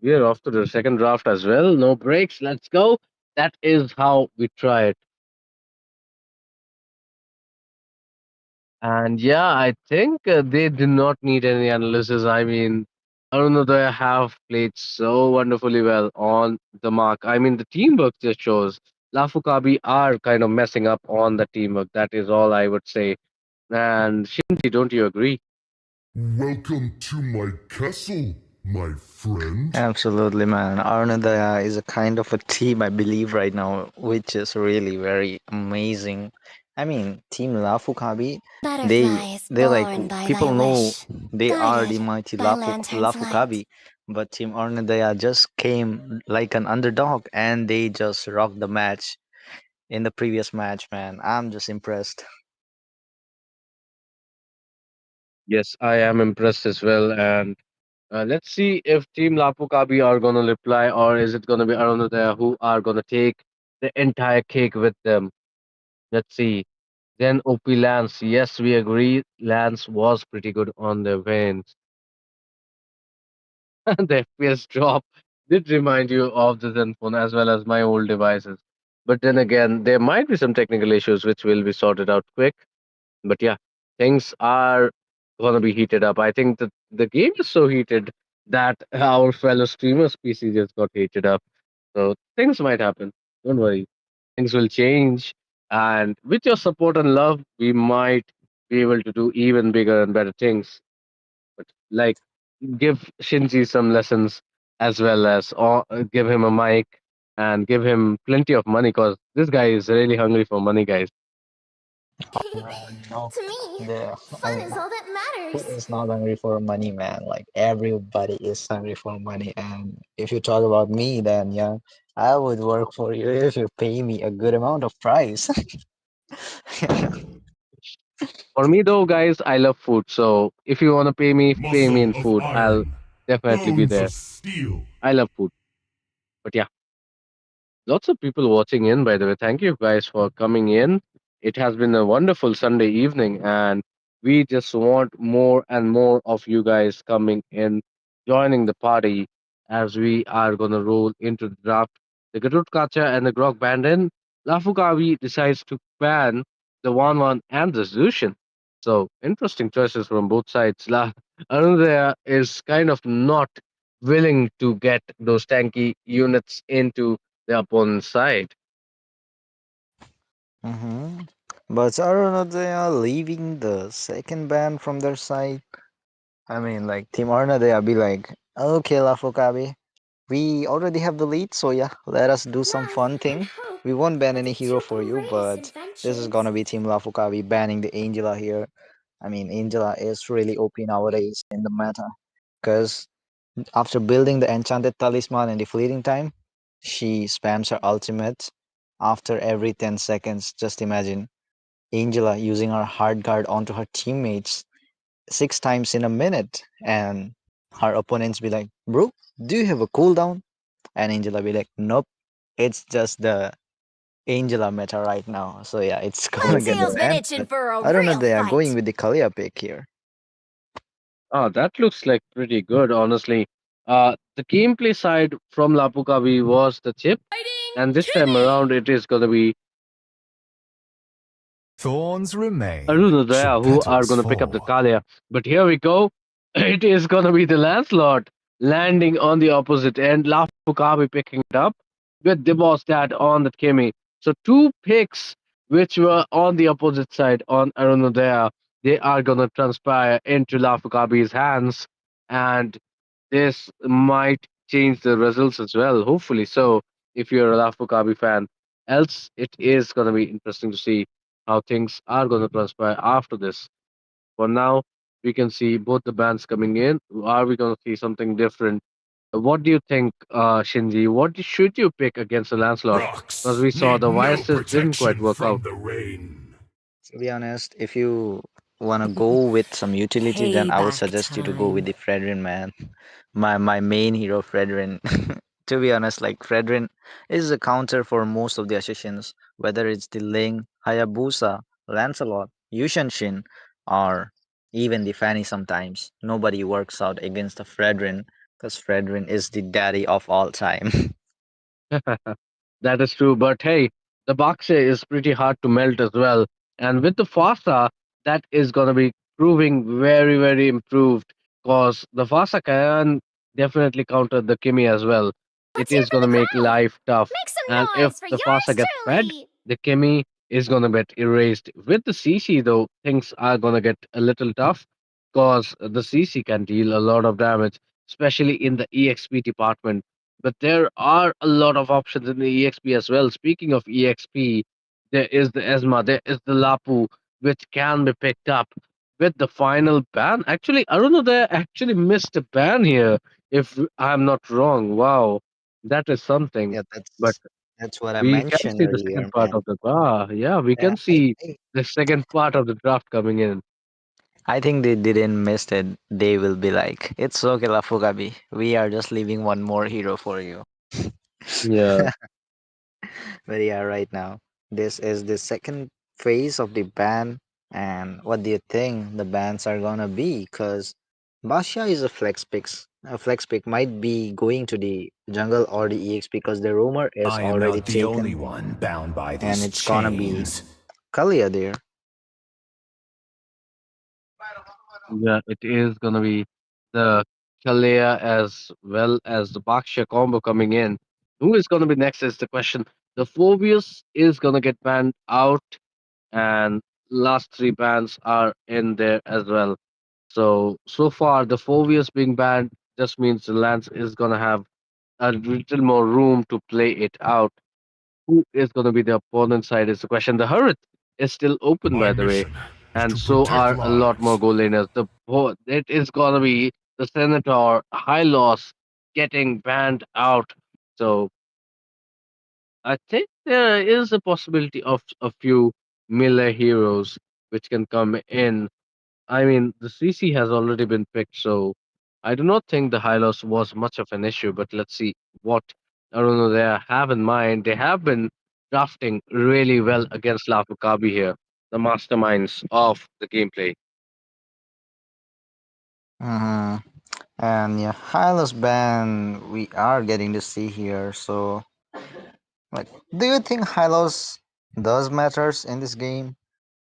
We are off to the second draft as well. No breaks. Let's go. That is how we try it. And yeah, I think they do not need any analysis. I mean, Arunodaya have played so wonderfully well on the mark. I mean, the teamwork just shows. Lafukabi are kind of messing up on the teamwork. That is all I would say. And Shinji, don't you agree? Welcome to my castle, my friend. Absolutely, man. Arunodaya is a kind of a team, I believe, right now, which is really very amazing. I mean, Team Lafukabi, they Butterflies they like born by thy people know wish, they are the guided mighty by lantern's light. Lafukabi, but Team Arunodaya just came like an underdog and they just rocked the match in the previous match, man. I'm just impressed. Yes, I am impressed as well. And let's see if Team Lapukabi are going to reply, or is it going to be Arunodaya who are going to take the entire cake with them. Let's see. Then OP Lance. Yes, we agree. Lance was pretty good on the wins. The FPS drop did remind you of the Zenfone as well as my old devices. But then again, there might be some technical issues which will be sorted out quick. But yeah, things are gonna be heated up. I think that the game is so heated that our fellow streamers' PC just got heated up. So things might happen. Don't worry. Things will change. And with your support and love, we might be able to do even bigger and better things. But like give Shinji some lessons as well as or give him a mic and give him plenty of money because this guy is really hungry for money, guys. Man, no, To me, I fun mean, is all that who matters. is not hungry for money, man? Like everybody is hungry for money. And if you talk about me, then yeah, I would work for you if you pay me a good amount of price. For me though, guys, I love food. So if you wanna pay me Muscle in of food. I'll iron, definitely be bones there. of steel. I love food. But yeah, lots of people watching in, by the way. Thank you guys for coming in. It has been a wonderful Sunday evening, and we just want more and more of you guys coming in, joining the party as we are going to roll into the draft. The Garut Kacha and the Grog Bandit, Lafukawi decides to ban the 1 1 and the Zushin. So, interesting choices from both sides. Arundhaya is kind of not willing to get those tanky units into the opponent's side. Mm-hmm. But I don't know, they are leaving the second band from their side. I mean, like Team Arna, they are be like, okay, Lafokabi, we already have the lead, so yeah, let us do some Love fun and thing. hope We won't ban are any the hero two for you, greatest but this is inventions. gonna be Team Lafokabi banning the Angela here. I mean, Angela is really OP nowadays in the meta, because after building the Enchanted Talisman in the fleeting time, she spams her ultimate after every 10 seconds. Just imagine Angela using her hard guard onto her teammates 6 times in a minute, and her opponents be like, "Bro, do you have a cooldown?" And Angela be like, "Nope, it's just the Angela meta right now." So yeah, it's My gonna get tail's been banned. itching But for a I don't know, real they are going fight. with the Kalia pick here. Oh, that looks like pretty good, honestly. The gameplay side from Lapukavi was the chip, and this time around it is going to be Thorns remain, Arunodaya should who are petals going to pick up the fall. Kalia. But here we go. It is going to be the Lancelot landing on the opposite end. Lapukavi picking it up with Debostat on the Kimi. So two picks which were on the opposite side on Arunodaya, they are going to transpire into Lapukavi's hands. And this might change the results as well, hopefully. So, if you're a Lafukabi fan, else it is going to be interesting to see how things are going to transpire after this. for now, we can see both the bands coming in. Are we going to see something different? What do you think, Shinji? What should you pick against the Lancelot? Because Rocks we saw need the no Vices didn't quite protection work from out. the rain. To be honest, if you want to go with some utility, then I would Payback suggest you to go with time. the Fredrin, man. My main hero, Fredrin. To be honest, like Fredrin is a counter for most of the assassins, whether it's the Ling, Hayabusa, Lancelot, Yushanshin, or even the Fanny sometimes. Nobody works out against the Fredrin, because Fredrin is the daddy of all time. That is true, but hey, the Bakshe is pretty hard to melt as well. And with the Fasa, that is going to be proving very, very improved because the Fasa can definitely counter the Kimi as well. It is going to make life tough. And if the Fasa gets fed, the Kimi is going to get erased. With the CC, though, things are going to get a little tough because the CC can deal a lot of damage, especially in the EXP department, but there are a lot of options in the EXP as well. Speaking of EXP, there is the Esma, there is the Lapu, which can be picked up with the final ban. Actually, Arunodaya actually missed a ban here, if I'm not wrong. Wow, that is something. Yeah, But that's what I we can mentioned see the second earlier, part man. of the yeah, we Yeah, can see the second part of the draft coming in. I think they didn't miss it. They will be like, it's okay, Lafugabi. We are just leaving one more hero for you. Yeah, But yeah, right now, this is the second phase of the ban. And what do you think the bans are gonna be? Because Basha is a flex pick. A flex pick might be going to the jungle or the EX because the rumor is I am already not the only taken, one bound by and these it's gonna be chains. Kalia there. yeah, it is gonna be the Kalea as well as the Baksha combo coming in. Who is gonna be next is the question. The Phobius is gonna get banned out, and last three bans are in there as well. So far, the Phobius being banned just means the Lance is gonna have a little more room to play it out. Who is going to be the opponent side is the question. The Hurrit is still open, My by the way, mission is and to so protect are a lot more lives. goal laners. It is going to be the Senator High Loss getting banned out. So I think there is a possibility of a few Miller heroes which can come in. I mean, the CC has already been picked, so I do not think the high loss was much of an issue. But let's see what they have in mind. They have been drafting really well against Lafukabi here, the masterminds of the gameplay. Hmm. And yeah, Hylos ban we are getting to see here. So, like, do you think Hylos does matters in this game?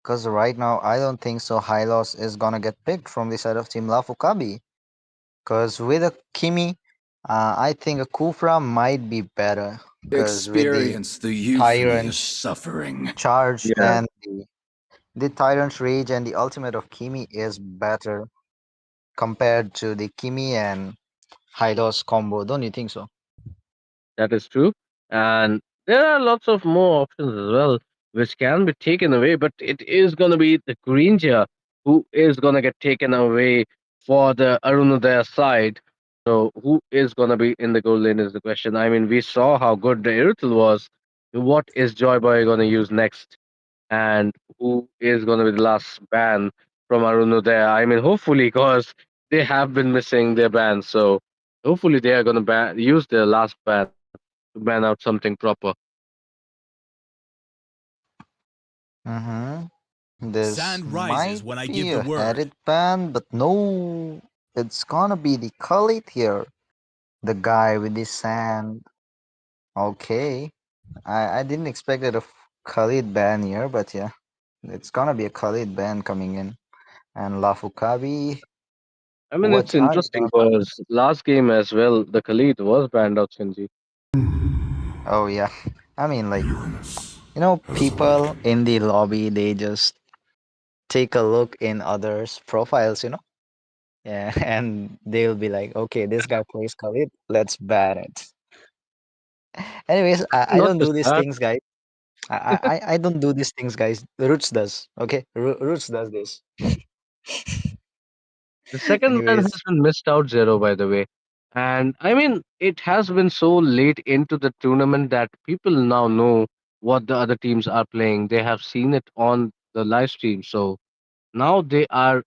Because right now, I don't think so. Hylos is gonna get picked from the side of Team Lafukabi. Because with a Kimi, I think a Kufra might be better. Because with the Experience the euphony of Tyrant's suffering. charge Yeah, and the Tyrant's rage and the ultimate of Kimi is better compared to the Kimi and Hylos combo. Don't you think so? that is true. And there are lots of more options as well, which can be taken away, but it is going to be the Greenja who is going to get taken away for the Arunodaya side. So, who is going to be in the goal lane is the question. I mean, we saw how good the Irutal was. What is Joy Boy going to use next? And who is going to be the last ban from Arunodaya? I mean, hopefully, because they have been missing their bans. So, hopefully, they are going to use their last ban to ban out something proper. Mm-hmm. This Sand rises might when I give be the a word. headed ban, but no, it's gonna be the Khalid here. The guy with the sand. Okay. I didn't expect it a Khalid ban here, but yeah. It's gonna be a Khalid ban coming in. And Lafukabi, I mean, what it's are you interesting gonna do? because last game as well, the Khalid was banned out, Shinji. Oh yeah. I mean like Has people awakened. in the lobby they just take a look in others' profiles. Yeah, and they'll be like, okay, this guy plays Khalid, let's ban it. Anyways, I Not don't just do these that. things, guys. I don't do these things, guys. Roots does. Okay, Roots does this. The second ban has Anyways, been missed out, Zero, by the way. And I mean, it has been so late into the tournament that people now know what the other teams are playing. They have seen it on the live stream. So now they are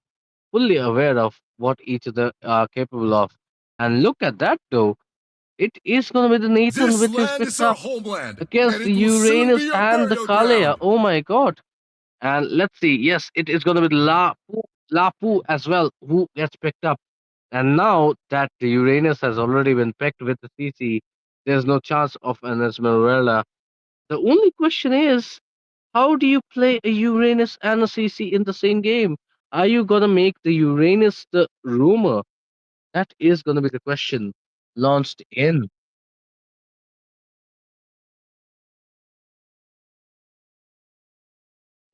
fully aware of what each other are capable of. And look at that, though. It is going to be the Nathan This which is land picked is our up homeland, against and the it will soon Uranus be our and the burial Kalea. ground. Oh my god. And let's see. Yes, it is going to be Lapu as well who gets picked up. And now that the Uranus has already been picked with the CC, there's no chance of an Esmeralda. The only question is, how do you play a Uranus and a CC in the same game? Are you gonna make the Uranus the rumor? That is gonna be the question launched in.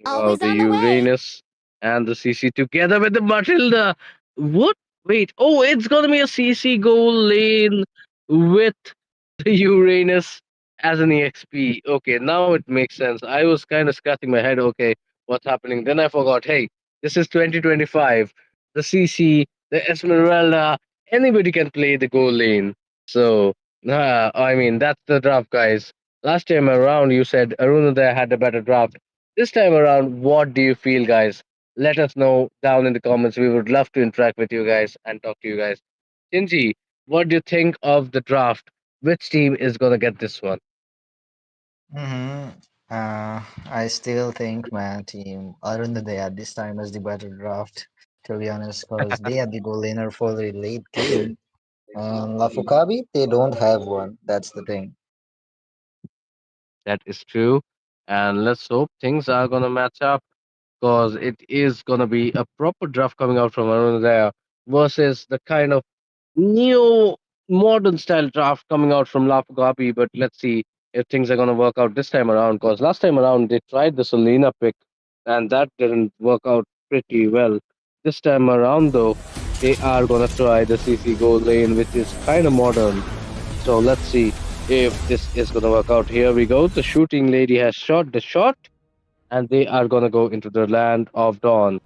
Always The on the way. Uranus and the CC together with the Matilda. What? Wait. Oh, it's gonna be a CC goal lane with the Uranus as an EXP. Okay, now it makes sense. I was kind of scratching my head. Okay, what's happening? Then I forgot. Hey, this is 2025. The CC, the Esmeralda, anybody can play the goal lane. So, I mean, that's the draft, guys. Last time around, you said Arunodaya had a better draft. This time around, what do you feel, guys? Let us know down in the comments. We would love to interact with you guys and talk to you guys. Shinji, what do you think of the draft? Which team is gonna get this one? hmm I still think my team Arundhadaya this time is the better draft, to be honest, because they have the goal laner for the late game. And Lafukabi, they don't have one. That's the thing. That is true. And let's hope things are gonna match up because it is gonna be a proper draft coming out from Arunodaya versus the kind of neo modern style draft coming out from Lapugapi. But let's see if things are gonna work out this time around. Because last time around they tried the Selena pick and that didn't work out pretty well. This time around though, they are gonna try the CC Gold lane, which is kind of modern. So let's see if this is gonna work out. Here we go. The shooting lady has shot the shot, and they are gonna go into the land of dawn.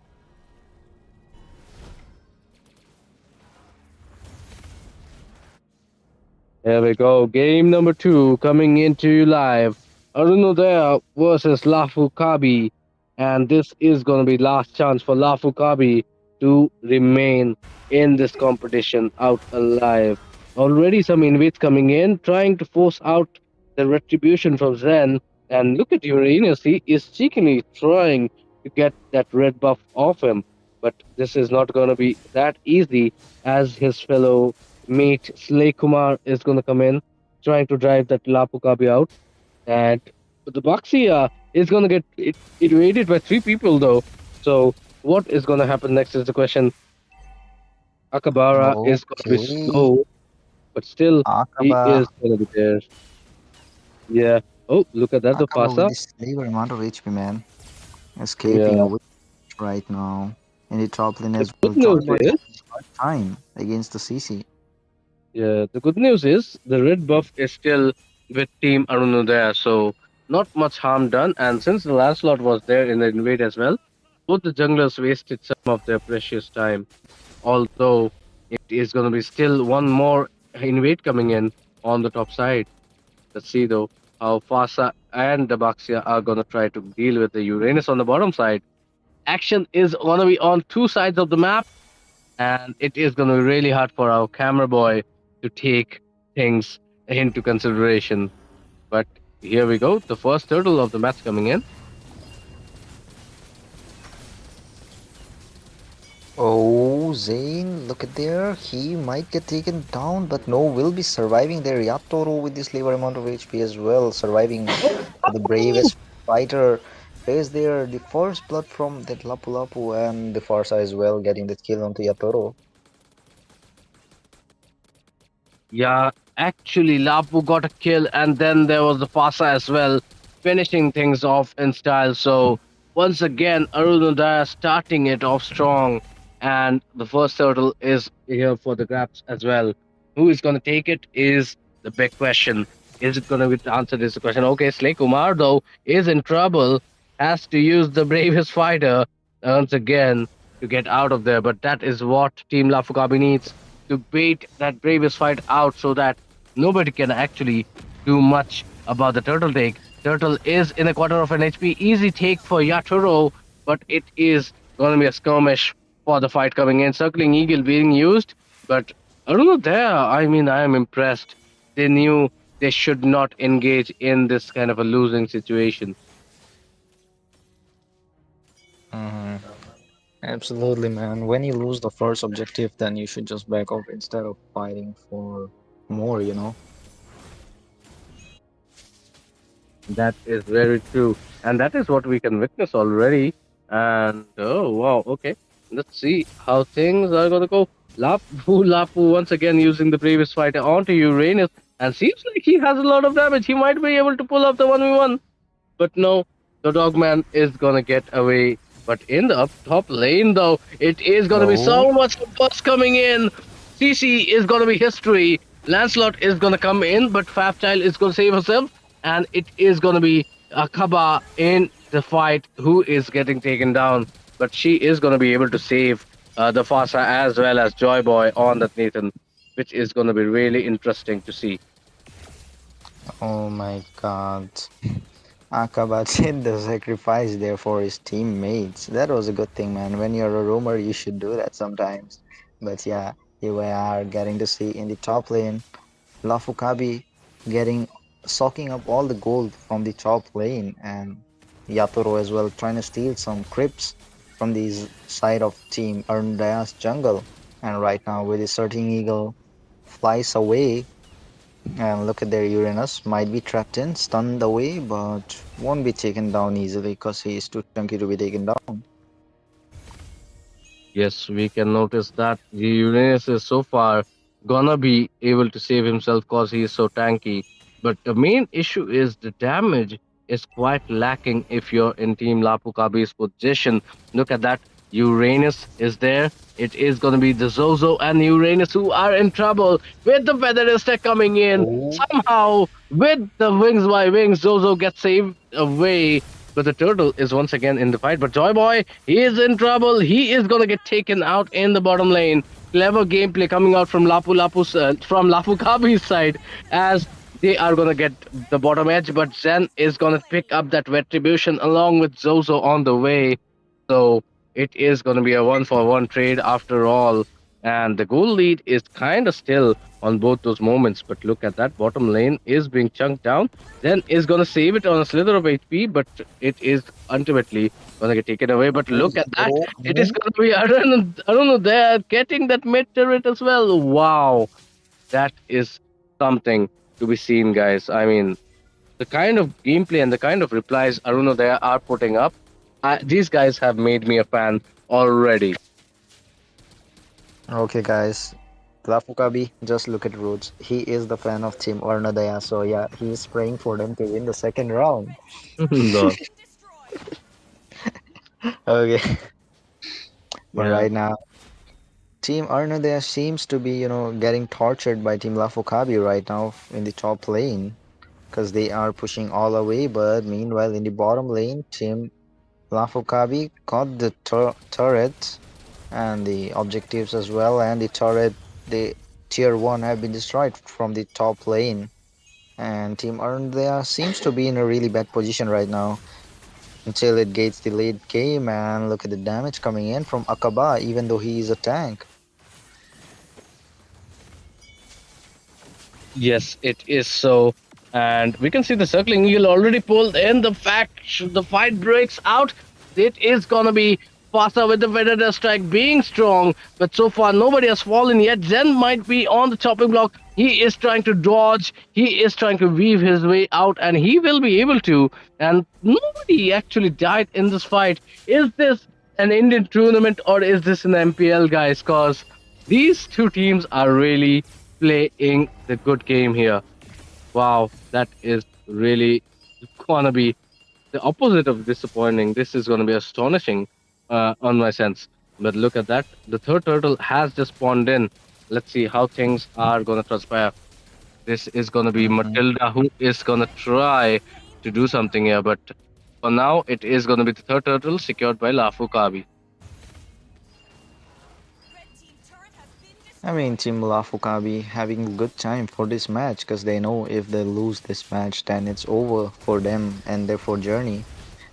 Here we go. Game number 2 coming into you live. Arunodaya versus Lafukabi. And this is going to be last chance for Lafukabi to remain in this competition out alive. Already some invites coming in, trying to force out the retribution from Zen. And look at Uranus. He is cheekily trying to get that red buff off him. But this is not going to be that easy as his fellow mate Slay Kumar is going to come in, trying to drive that Lapu Kabi out. And the Baxia is going to get evaded by 3 people, though. So, what is going to happen next is the question. Akabara is going to be Okay. slow, but still, he Akaba. is going to be there. Yeah. Oh, look at that, the Akaba with Fasa. this sliver amount of HP, man. Escaping Yeah. away right now. In the top lane The as good well. news Johnbot is, having a hard time against the CC. yeah, the good news is the red buff is still with Team Arunodaya, so not much harm done. And since the Lancelot was there in the invade as well, both the junglers wasted some of their precious time. Although it is going to be still one more invade coming in on the top side. Let's see though how Fasa and the Baxia are going to try to deal with the Uranus on the bottom side. Action is going to be on 2 sides of the map, and it is going to be really hard for our camera boy to take things into consideration. But here we go, the first turtle of the match coming in. Oh, Zane, look at there. He might get taken down, but no, will be surviving there. Yatoro with this liver amount of HP as well, surviving the bravest fighter. Is there the first blood from that Lapu Lapu and the Farsa as well, getting that kill onto Yatoro. Yeah, actually, Lapu got a kill, and then there was the Fasa as well, finishing things off in style. So, once again, Arunodaya starting it off strong, and the first turtle is here for the grabs as well. Who is going to take it is the big question. Is it going to be answered? Is the question. Okay, Slay Kumar, though, is in trouble, has to use the bravest fighter once again. to get out of there. But that is what Team Lafukabi needs to bait that bravest fight out so that nobody can actually do much about the turtle take. Turtle is in a quarter of an HP. Easy take for Yatoro, but it is going to be a skirmish for the fight coming in. Circling Eagle being used, but I don't know there. I mean, I am impressed. They knew they should not engage in this kind of a losing situation. Mhm. Absolutely, man. When you lose the first objective, then you should just back off instead of fighting for more, you know? That is very true. And that is what we can witness already. And oh wow, okay. Let's see how things are gonna go. Lapu once again using the previous fighter onto Uranus and seems like he has a lot of damage. He might be able to pull off the 1v1. But no, the dogman is gonna get away. But in the up top lane though, it is gonna be Oh, so much buzz coming in. CC is gonna be history. Lancelot is gonna come in, but Fabchild is gonna save herself, and it is gonna be Akaba in the fight who is getting taken down. But she is gonna be able to save the Fasa as well as Joy Boy on that Nathan, which is gonna be really interesting to see. oh my God. Akaba did the sacrifice there for his teammates. That was a good thing, man. When you're a roamer, you should do that sometimes. But yeah, here we are getting to see in the top lane, Lafukabi getting soaking up all the gold from the top lane, and Yatoro as well trying to steal some creeps from the side of team Arundaya's jungle. And right now with his Certain Eagle flies away, and look at their Uranus, might be trapped in, stunned away, but won't be taken down easily because he is too chunky to be taken down. Yes, we can notice that Uranus is so far gonna be able to save himself because he is so tanky. But the main issue is the damage is quite lacking if you're in Team Lapukabi's position. Look at that. Uranus is there. It is gonna be the Zozo and Uranus who are in trouble with the Feather Stack coming in. Oh, Somehow, with the Wings by Wings, Zozo gets saved away. But the turtle is once again in the fight. But Joy Boy, he is in trouble. He is gonna get taken out in the bottom lane. Clever gameplay coming out from Lapu Kabi's side as they are gonna get the bottom edge. But Zen is gonna pick up that retribution along with Zozo on the way. So it is gonna be a 1-for-1 trade after all. And the goal lead is kind of still on both those moments. But look at that bottom lane is being chunked down. Then is gonna save it on a slither of HP, but it is ultimately gonna get taken away. But look at that, oh, it is gonna be I don't know, they're getting that mid turret as well. Wow, that is something to be seen, guys. I mean, the kind of gameplay and the kind of replies Aruno they are putting up, these guys have made me a fan already. okay, guys. Lafukabi, just look at Roots. He is the fan of Team Arnodaya, so yeah, he's praying for them to win the second round. No. Okay, but Yeah. right now, Team Arnodaya seems to be, getting tortured by Team Lafukabi right now in the top lane because they are pushing all away. But meanwhile, in the bottom lane, Team Lafukabi got the turret and the objectives as well, and the turret, the tier 1 have been destroyed from the top lane. And Team Arnodaya seems to be in a really bad position right now until it gets the late game. And look at the damage coming in from Akaba, even though he is a tank. Yes, it is so. And we can see the circling eagle already pulled in. The fight breaks out. It is gonna be faster with the Predator strike being strong, but so far nobody has fallen yet. Zen might be on the chopping block. He is trying to dodge. He is trying to weave his way out, and he will be able to. And nobody actually died in this fight. Is this an Indian tournament or is this an MPL, guys? Cause these two teams are really playing the good game here. Wow, that is really gonna be the opposite of disappointing. This is gonna be astonishing on my sense. But look at that. The third turtle has just spawned in. Let's see how things are gonna transpire. This is gonna be Mhm. Matilda who is gonna try to do something here, but for now it is gonna be the third turtle secured by Lafu Kabi. I mean, Team Lafukabi having a good time for this match because they know if they lose this match, then it's over for them and their for journey.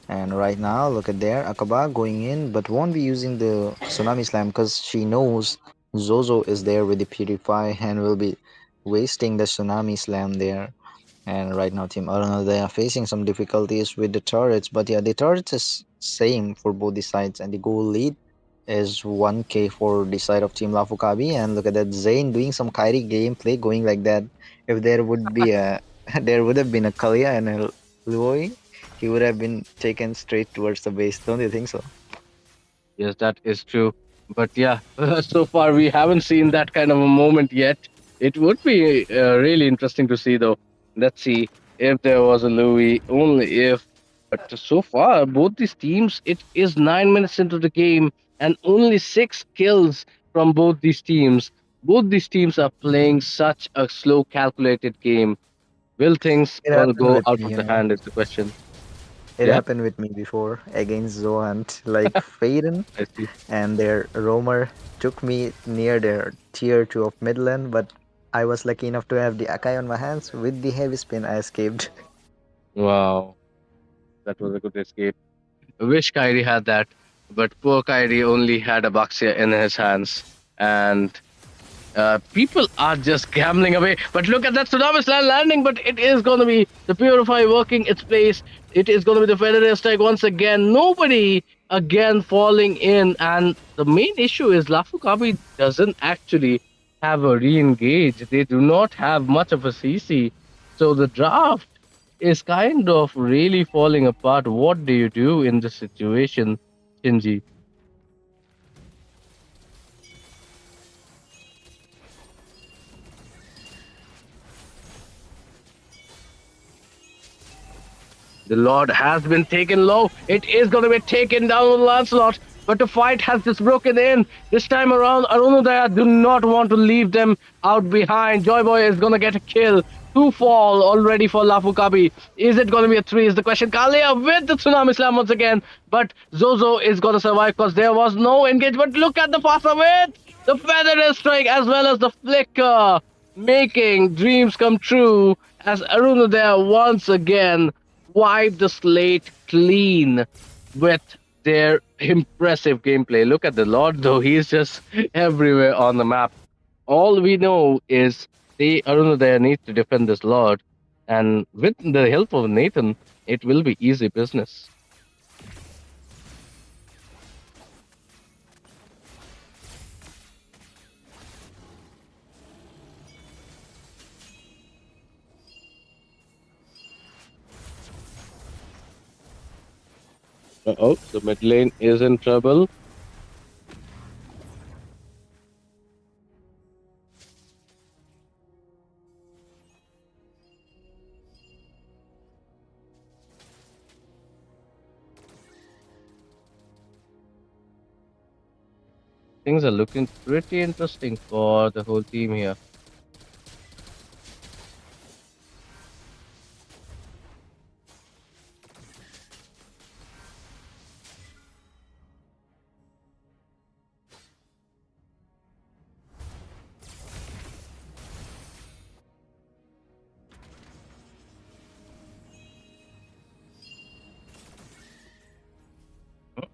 And right now, look at there, Akaba going in, but won't be using the Tsunami Slam because she knows Zozo is there with the Purify and will be wasting the Tsunami Slam there. And right now, Team Aruna, they are facing some difficulties with the turrets, but yeah, the turrets is same for both the sides, and the goal lead is 1k for the side of Team Lafukabi. And look at that, Zayn doing some Kairi gameplay going like that. If there would be a, there would have been a Kalia and a Luoi, he would have been taken straight towards the base. Don't you think so? Yes, that is true. But yeah, so far we haven't seen that kind of a moment yet. It would be really interesting to see, though. Let's see if there was a Louis, only if. But so far, both these teams, it is 9 minutes into the game and only 6 kills from both these teams. Both these teams are playing such a slow, calculated game. Will things It gonna happened go with out me, of you the know. hand? Is the question. It Yeah, happened with me before against Zoant. Like Faden I see. and their roamer took me near their tier 2 of Midland, but I was lucky enough to have the Akai on my hands. With the heavy spin, I escaped. Wow, that was a good escape. Wish Kyrie had that, but poor Kyrie only had a Baxia in his hands, and people are just gambling away. But look at that Tsunami Slam landing, but it is going to be the Purify working its place. It is going to be the Federer strike once again. Nobody again falling in, and the main issue is Lafukabi doesn't actually have a re-engage. They do not have much of a CC, so the draft is kind of really falling apart. What do you do in this situation, Shinji? The Lord has been taken low. It is going to be taken down with Lancelot. But the fight has just broken in. This time around, Arunodaya do not want to leave them out behind. Joy Boy is going to get a kill. 2 fall already for Lafukabi. Is it going to be a 3 is the question. Kalia with the Tsunami Slam once again. But Zozo is going to survive because there was no engagement. Look at the faster with the Feather Strike as well as the Flicker. Making dreams come true as Arunodaya once again wipe the slate clean with their impressive gameplay. Look at the Lord, though. He's just everywhere on the map. All we know is Arunodaya needs to defend this Lord, and with the help of Nathan, it will be easy business. Uh-oh, the mid lane is in trouble. Things are looking pretty interesting for the whole team here.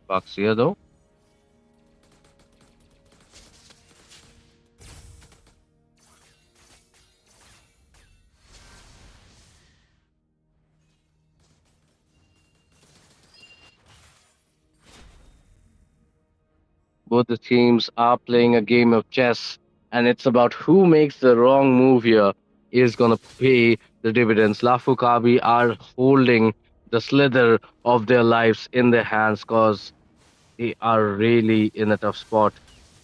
Baxia, though. Both the teams are playing a game of chess, and it's about who makes the wrong move here is going to pay the dividends. Lafukabi are holding the slither of their lives in their hands because they are really in a tough spot.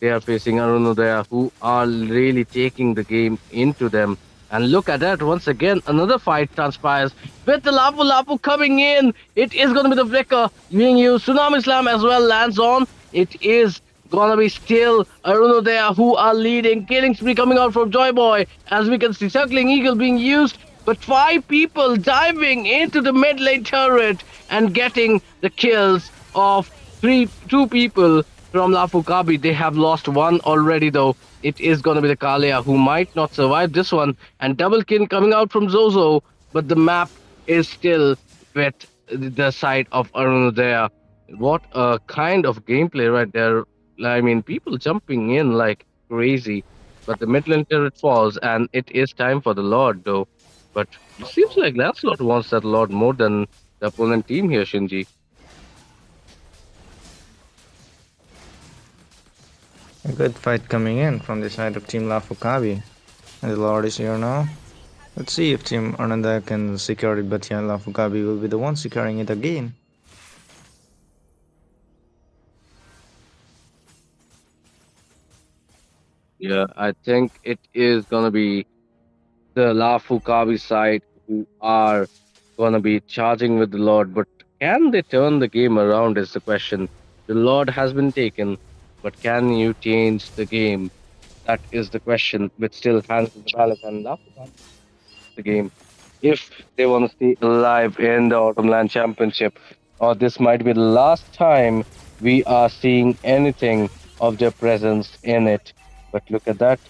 They are facing Arunodaya, who are really taking the game into them. And look at that, once again, another fight transpires with the Lapu Lapu coming in. It is going to be the Flicker being used. Tsunami Slam as well lands on. It is gonna be still Arunodaya who are leading. Killing spree coming out from Joy Boy. As we can see, Circling Eagle being used. But 5 people diving into the mid lane turret and getting the kills of 2 people from Lafukabi. They have lost one already, though. It is going to be the Kalia who might not survive this one. And double kill coming out from Zozo, but the map is still with the side of Arunodaya. What a kind of gameplay right there. I mean, people jumping in like crazy. But the Midland turret falls, and it is time for the Lord, though. But it seems like Lancelot wants that Lord more than the opponent team here, Shinji. A good fight coming in from the side of Team Lafukabi. And the Lord is here now. Let's see if Team Ananda can secure it, but yeah, Lafukabi will be the one securing it again. Yeah, I think it is gonna be the Lafukabi side who are gonna be charging with the Lord, but can they turn the game around is the question. The Lord has been taken, but can you change the game? That is the question, which still hangs in the balance, and Lafukabi the game if they want to stay alive in the Autumn LAN Championship, or this might be the last time we are seeing anything of their presence in it. But look at that.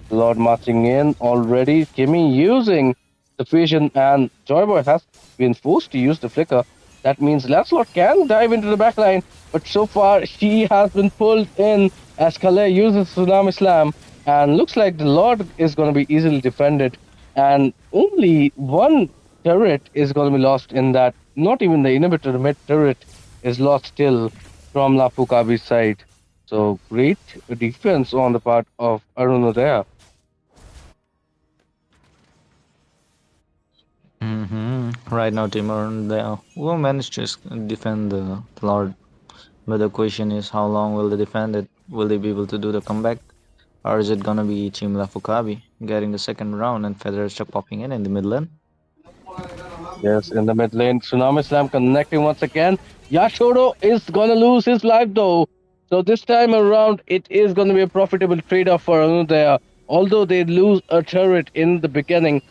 Lord marching in already. Kimmy using the fusion, and Joyboy has been forced to use the flicker. That means Lancelot can dive into the backline, but so far she has been pulled in as Kale uses Tsunami Slam, and looks like the Lord is going to be easily defended. And only one turret is going to be lost in that. Not even the inhibitor mid turret is lost still from Lafukabi's side. So great defense on the part of Arunodaya. Right now, Team Ananda will manage to defend the Lord. But the question is, how long will they defend it? Will they be able to do the comeback? Or is it gonna be Team Lafukabi getting the second round and Federer Chuck popping in the mid lane? Yes, in the mid lane, Tsunami Slam connecting once again. Yashoro is gonna lose his life though. So this time around, it is gonna be a profitable trade-off for Arunodaya. Although they lose a turret in the beginning,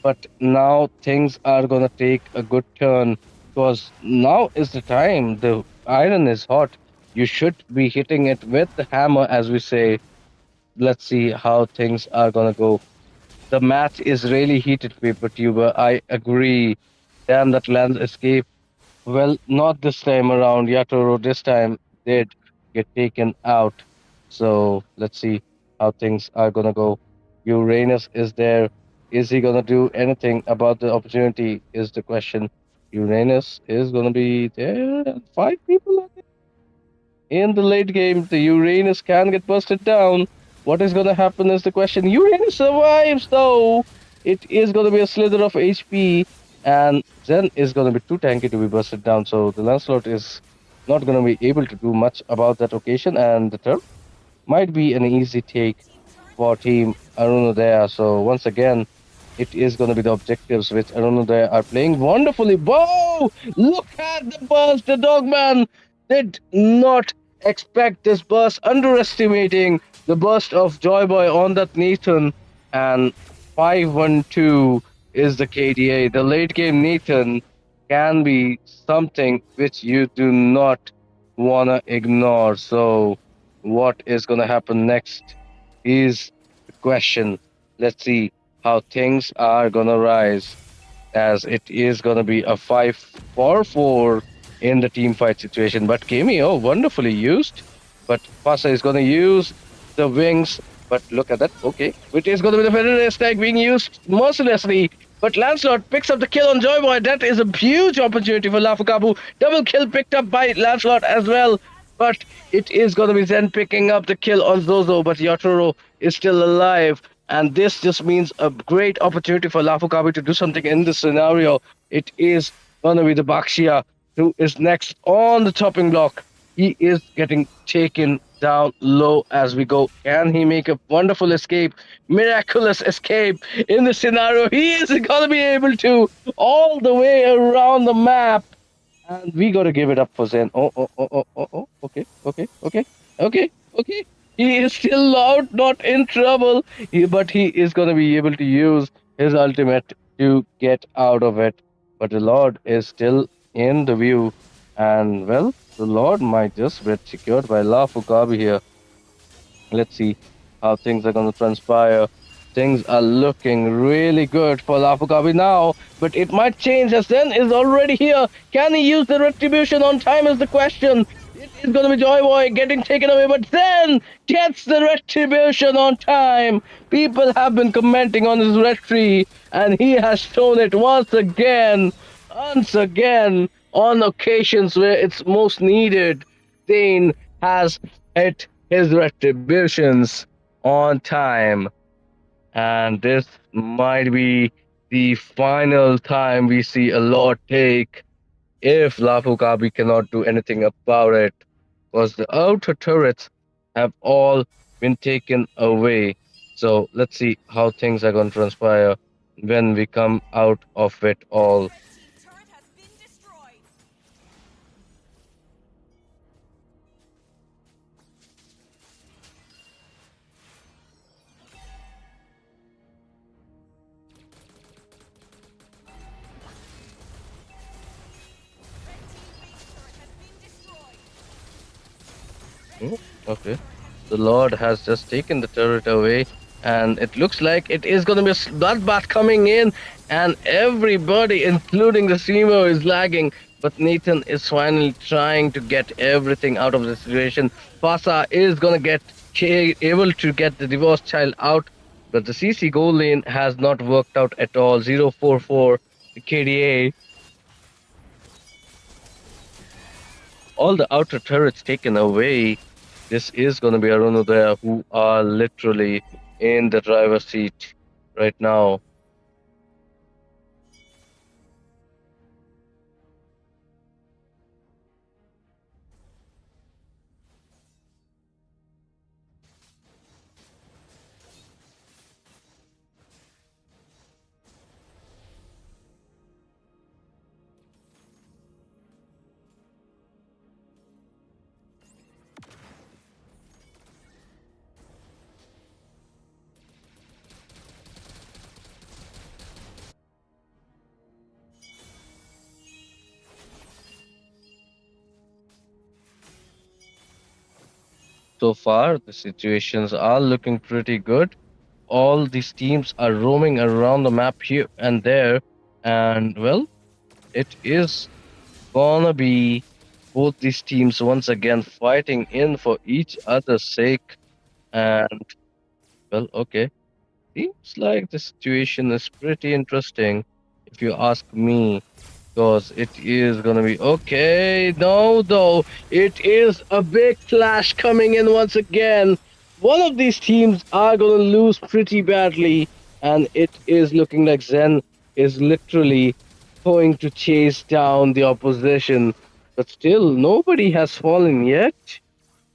but now things are gonna take a good turn because now is the time. The iron is hot. You should be hitting it with the hammer, as we say. Let's see how things are gonna go. The match is really heated, paper tuber. I agree. Damn, that lands escape. Well, not this time around. Yatoro this time did get taken out. So let's see how things are gonna go. Uranus is there. Is he gonna do anything about the opportunity? Is the question. Uranus is gonna be there. Five people are in the late game. The Uranus can get busted down. What is gonna happen is the question. Uranus survives though. It is gonna be a slither of HP, and Zen is gonna be too tanky to be busted down. So the Lancelot is not gonna be able to do much about that occasion, and the turn might be an easy take for Team Arunodaya. So once again, it is going to be the objectives which Arunodaya are playing wonderfully. Whoa! Look at the burst. The Dogman did not expect this burst, underestimating the burst of Joyboy on that Nathan. And 5-1-2 is the KDA. The late game Nathan can be something which you do not want to ignore. So what is going to happen next is the question. Let's see how things are going to rise, as it is going to be a 5-4-4 in the team fight situation. But Cameo wonderfully used. But Pasa is going to use the wings. But look at that. Okay. It is going to be the Federer stack being used mercilessly. But Lancelot picks up the kill on Joyboy. That is a huge opportunity for Lafukabu. Double kill picked up by Lancelot as well. But it is going to be Zen picking up the kill on Zozo. But Yatoro is still alive. And this just means a great opportunity for Lafukabi to do something in this scenario. It is going to be the Bakshia who is next on the chopping block. He is getting taken down low as we go. Can he make a wonderful escape, miraculous escape in this scenario? He is going to be able to all the way around the map. And we got to give it up for Zen. Oh. Okay. He is still out, not in trouble, but he is going to be able to use his ultimate to get out of it. But the Lord is still in the view. And, well, The Lord might just get secured by La Fukabi here. Let's see how things are going to transpire. Things are looking really good for Lafukabi now, but it might change as Zen is already here. Can he use the retribution on time is the question. It is going to be Joy Boy getting taken away, but Zen gets the retribution on time. People have been commenting on his retri, and he has shown it once again, on occasions where it's most needed. Zane has hit his retributions on time. And this might be the final time we see a Lord take if Lafukabi cannot do anything about it, because the outer turrets have all been taken away. So let's see how things are going to transpire when we come out of it all. Hmm, okay. The Lord has just taken the turret away, and it looks like it is going to be a bloodbath coming in, and everybody, including the Simo, is lagging. But Nathan is finally trying to get everything out of the situation. Fasa is going to get able to get the divorced child out, but the CC goal lane has not worked out at all. 044, the KDA, all the outer turrets taken away. This is going to be Arunodaya who are literally in the driver's seat right now. So far, the situations are looking pretty good. All these teams are roaming around the map here and there, and well, it is gonna be both these teams once again fighting in for each other's sake. And well, okay, seems like the situation is pretty interesting, if you ask me. Because it is gonna be okay. No, though, it is a big clash coming in once again. One of these teams are gonna lose pretty badly, and it is looking like Zen is literally going to chase down the opposition. But still, nobody has fallen yet.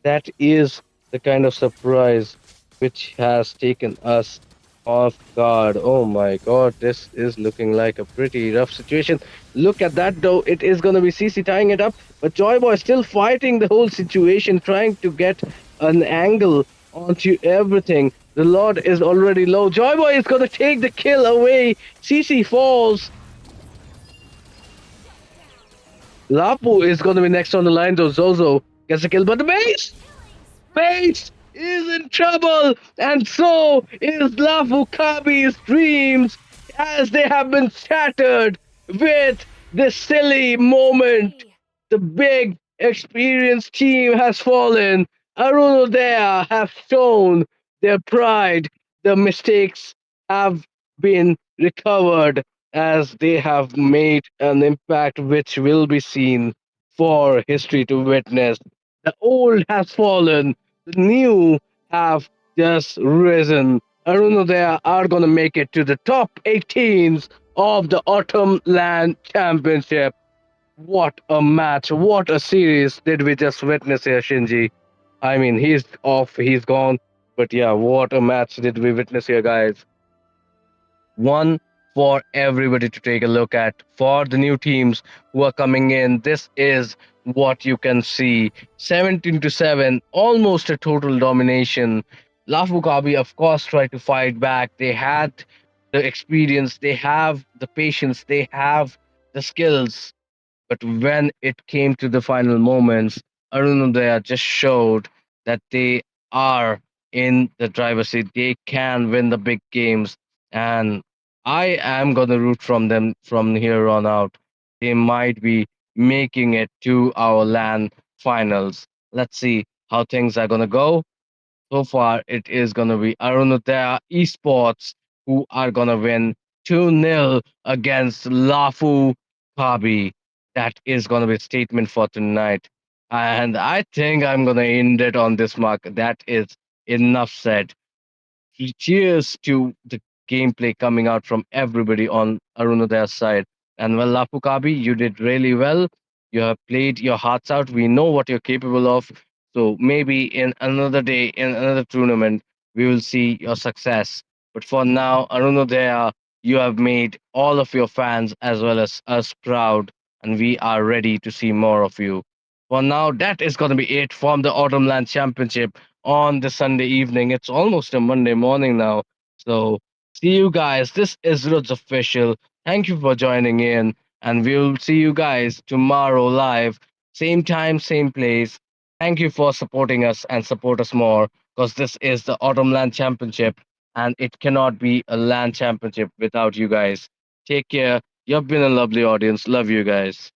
That is the kind of surprise which has taken us off guard. Oh my god, this is looking like a pretty rough situation. Look at that though, it is gonna be CC tying it up, but Joy Boy still fighting the whole situation, trying to get an angle onto everything. The Lord is already low. Joy Boy is gonna take the kill away. CC falls. Lapu is gonna be next on the line though. Zozo gets a kill, but the base is in trouble, and so is Lafukabi's dreams, as they have been shattered with this silly moment. The big, experienced team has fallen. Arunodaya have shown their pride. The mistakes have been recovered as they have made an impact which will be seen for history to witness. The old has fallen, the new have just risen. Arunodaya are going to make it to the top 18s of the Autumn LAN Championship. What a match, what a series did we just witness here, Shinji. I mean, he's off, he's gone. But yeah, what a match did we witness here, guys. One for everybody to take a look at. For the new teams who are coming in, this is what you can see. 17-7, almost a total domination. Lafukabi, of course, tried to fight back. They had the experience, they have the patience, they have the skills, But when it came to the final moments, Arunodaya just showed that they are in the driver's seat. They can win the big games, and I am gonna root from them from here on out. They might be making it to our LAN finals. Let's see how things are gonna go. So far, it is going to be Arunodaya Esports who are going to win 2-0 against Lafu Kabi. That is going to be a statement for tonight. And I think I'm going to end it on this mark. That is enough said. Cheers to the gameplay coming out from everybody on Arunodaya's side. And well, Lapukabi, you did really well. You have played your hearts out. We know what you're capable of. So maybe in another day, in another tournament, we will see your success. But for now, Arunodaya, you have made all of your fans as well as us proud, and we are ready to see more of you. For now, that is going to be it from the Autumn Land Championship on the Sunday evening. It's almost a Monday morning now. So, see you guys. This is Rud's Official. Thank you for joining in, and we'll see you guys tomorrow live. Same time, same place. Thank you for supporting us and support us more because this is the Autumn Land Championship, and it cannot be a land championship without you guys. Take care. You've been a lovely audience. Love you guys.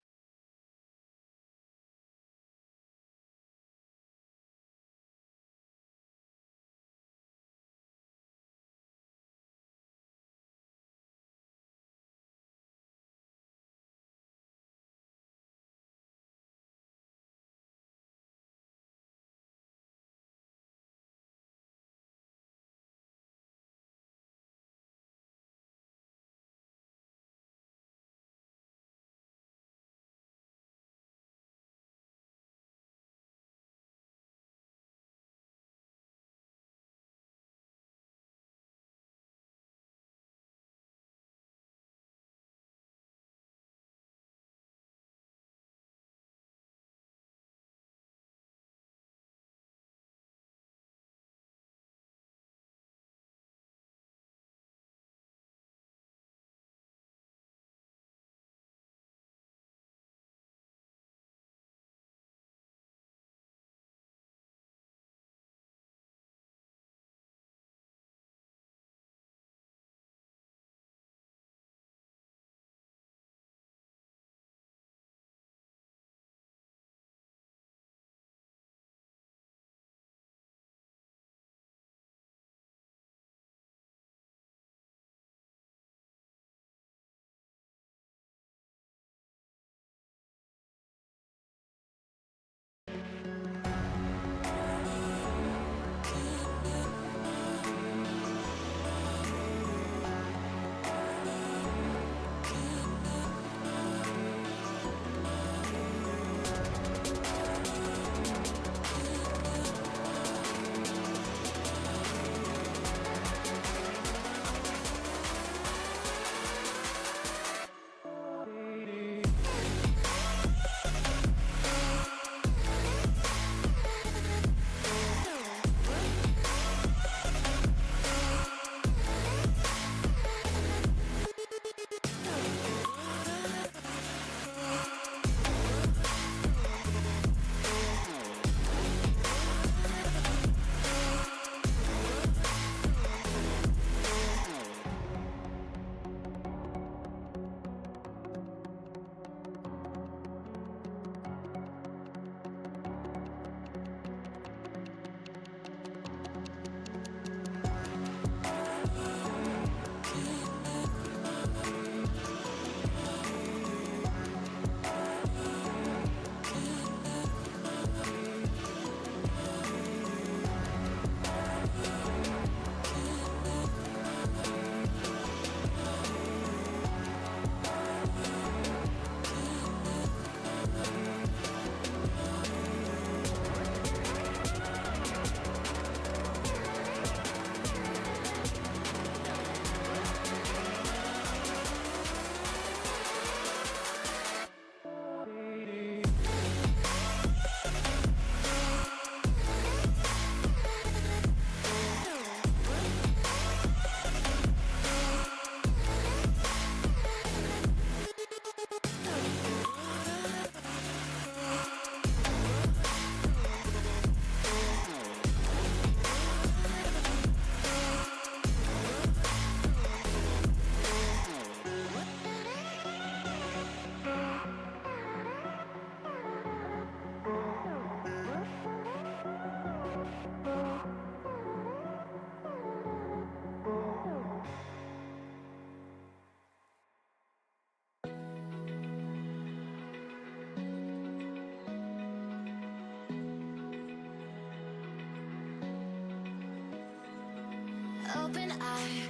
Open eye,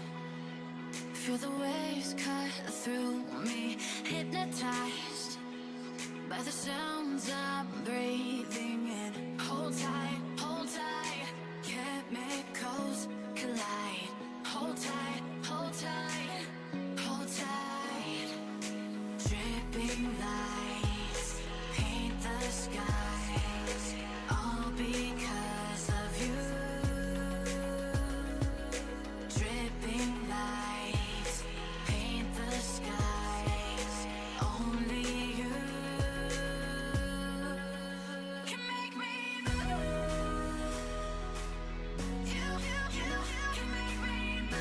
feel the waves cut through me. Hypnotized by the sounds I'm breathing in. Hold tight, chemicals collide. Hold tight, hold tight, hold tight. Dripping lights paint the skies, all because of you. Dripping lights paint the skies, only you can make me move. You can make me move.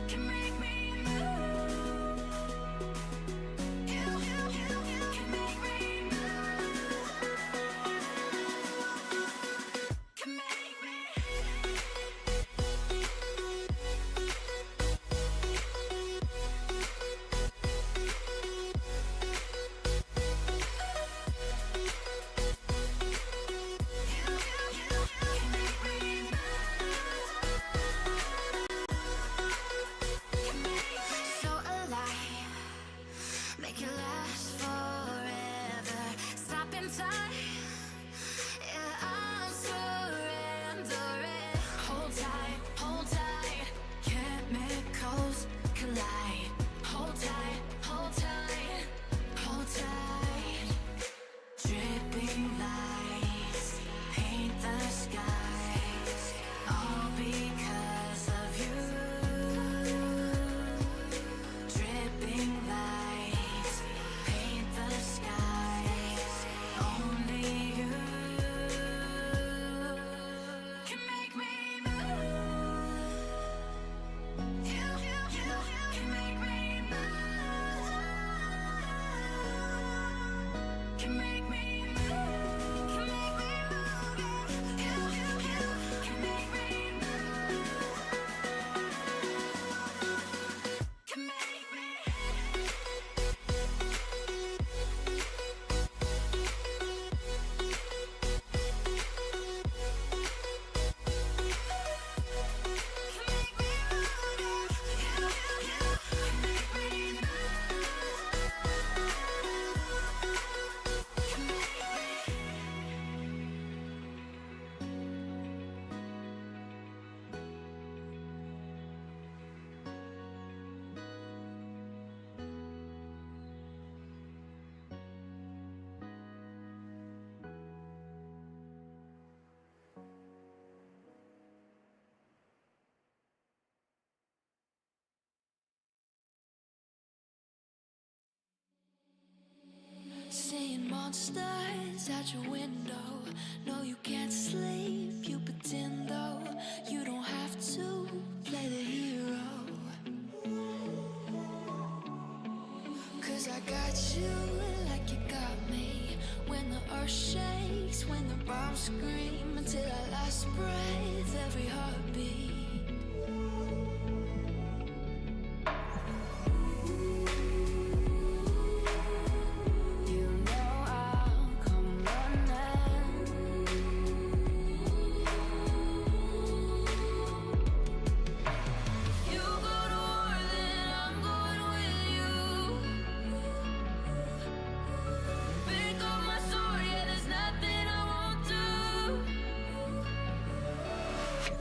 Can make me move. You can make me move. Can make me. So alive, make it last forever. Stop in time, yeah, I'm surrendering. Hold tight, chemicals collide. Hold tight, hold tight, hold tight. Dripping lights paint the skies, all because of you. Dripping lights paint the skies, only you can make me move. You can make me move. Can make me move. Can make me move. You can make me move. Can make me. Seeing monsters at your window. No, you can't sleep, you pretend though. You don't have to play the hero. 'Cause I got you like you got me. When the earth shakes, when the bombs scream, until our last breath, every heartbeat. You know I'll come running. You go to war, then I'm going with you. Pick up my sword, yeah, there's nothing I won't do.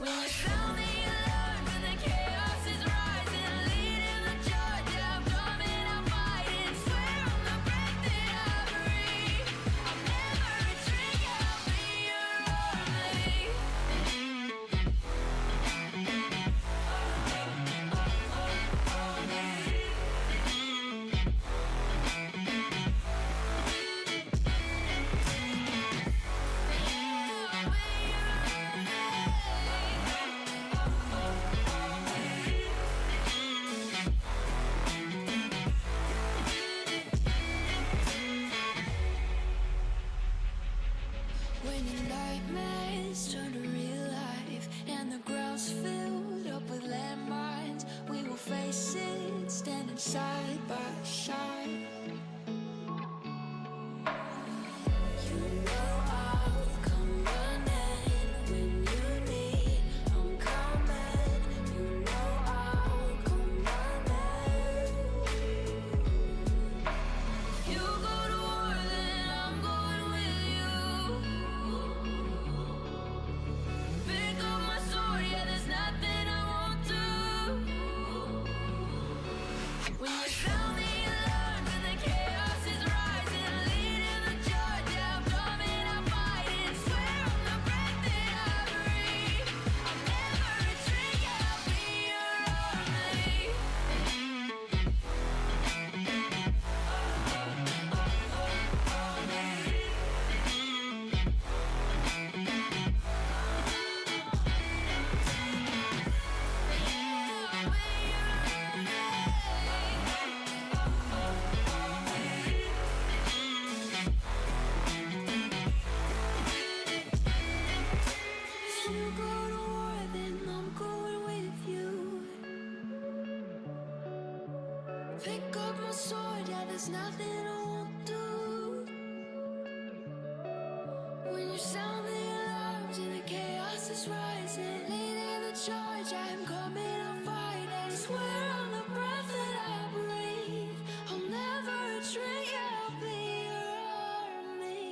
When you sound the alarm, when the chaos is rising, leading the charge, yeah, I'm coming, I'm fighting. Swear on the breath that I breathe, I'll never retreat, yeah, I'll be your army. When your nightmares turn to real life and the ground's filled up with landmines, we will face it standing side by side. You know I'll come running when you go to war, then I'm going with you. Pick up my sword, yeah, there's nothing I won't do. When you sound the alarms and the chaos is rising, leading the charge, I'm coming, I'll fight. I swear on the breath that I breathe, I'll never retreat, yeah, I'll be your army.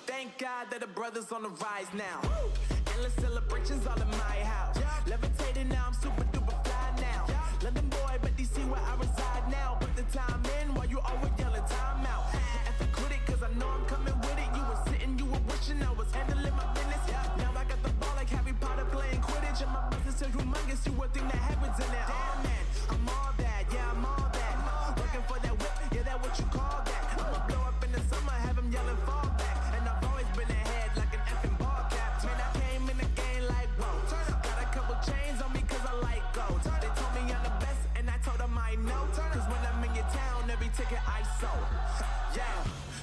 Thank God that the brothers on the rise now. Endless celebrations all in my house. Levitating now, I'm super duper fly now. London boy, but DC where I reside now. Put the time in while you always yelling time out. And for quit it, cause I know I'm coming with it. You were sitting, you were wishing I was handling my business. Now I got the ball like Harry Potter playing Quidditch. And my business is humongous, you would think that happens in it. Oh man, I'm all that, yeah, I'm all that. Looking for that whip, yeah, that what you call that. I'ma blow up in the summer, have him yelling fall back. And I've always been ahead like an effing ball cap. Man, I came in the game like, whoa. Got a couple chains on me cause I like gold. They told me I'm the best and I told them I know. Cause when I'm in your town, every ticket I sold. Yeah,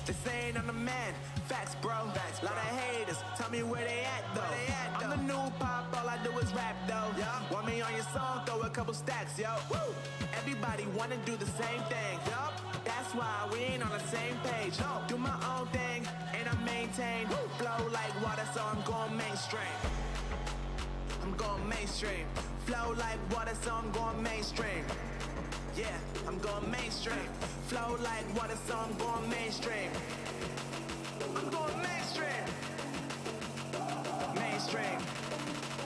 they saying I'm the man. Facts, bro. Lot of haters, tell me where they at though. I'm the new pop, all I do is rap though. Want me on your song, throw a couple stacks, yo. Woo! Everybody wanna do the same thing, yup. That's why we ain't on the same page. Do my own thing, and I maintain. Flow like water, so I'm going mainstream. I'm going mainstream. Flow like water, so I'm going mainstream. Yeah, I'm going mainstream. Flow like water, so I'm going mainstream.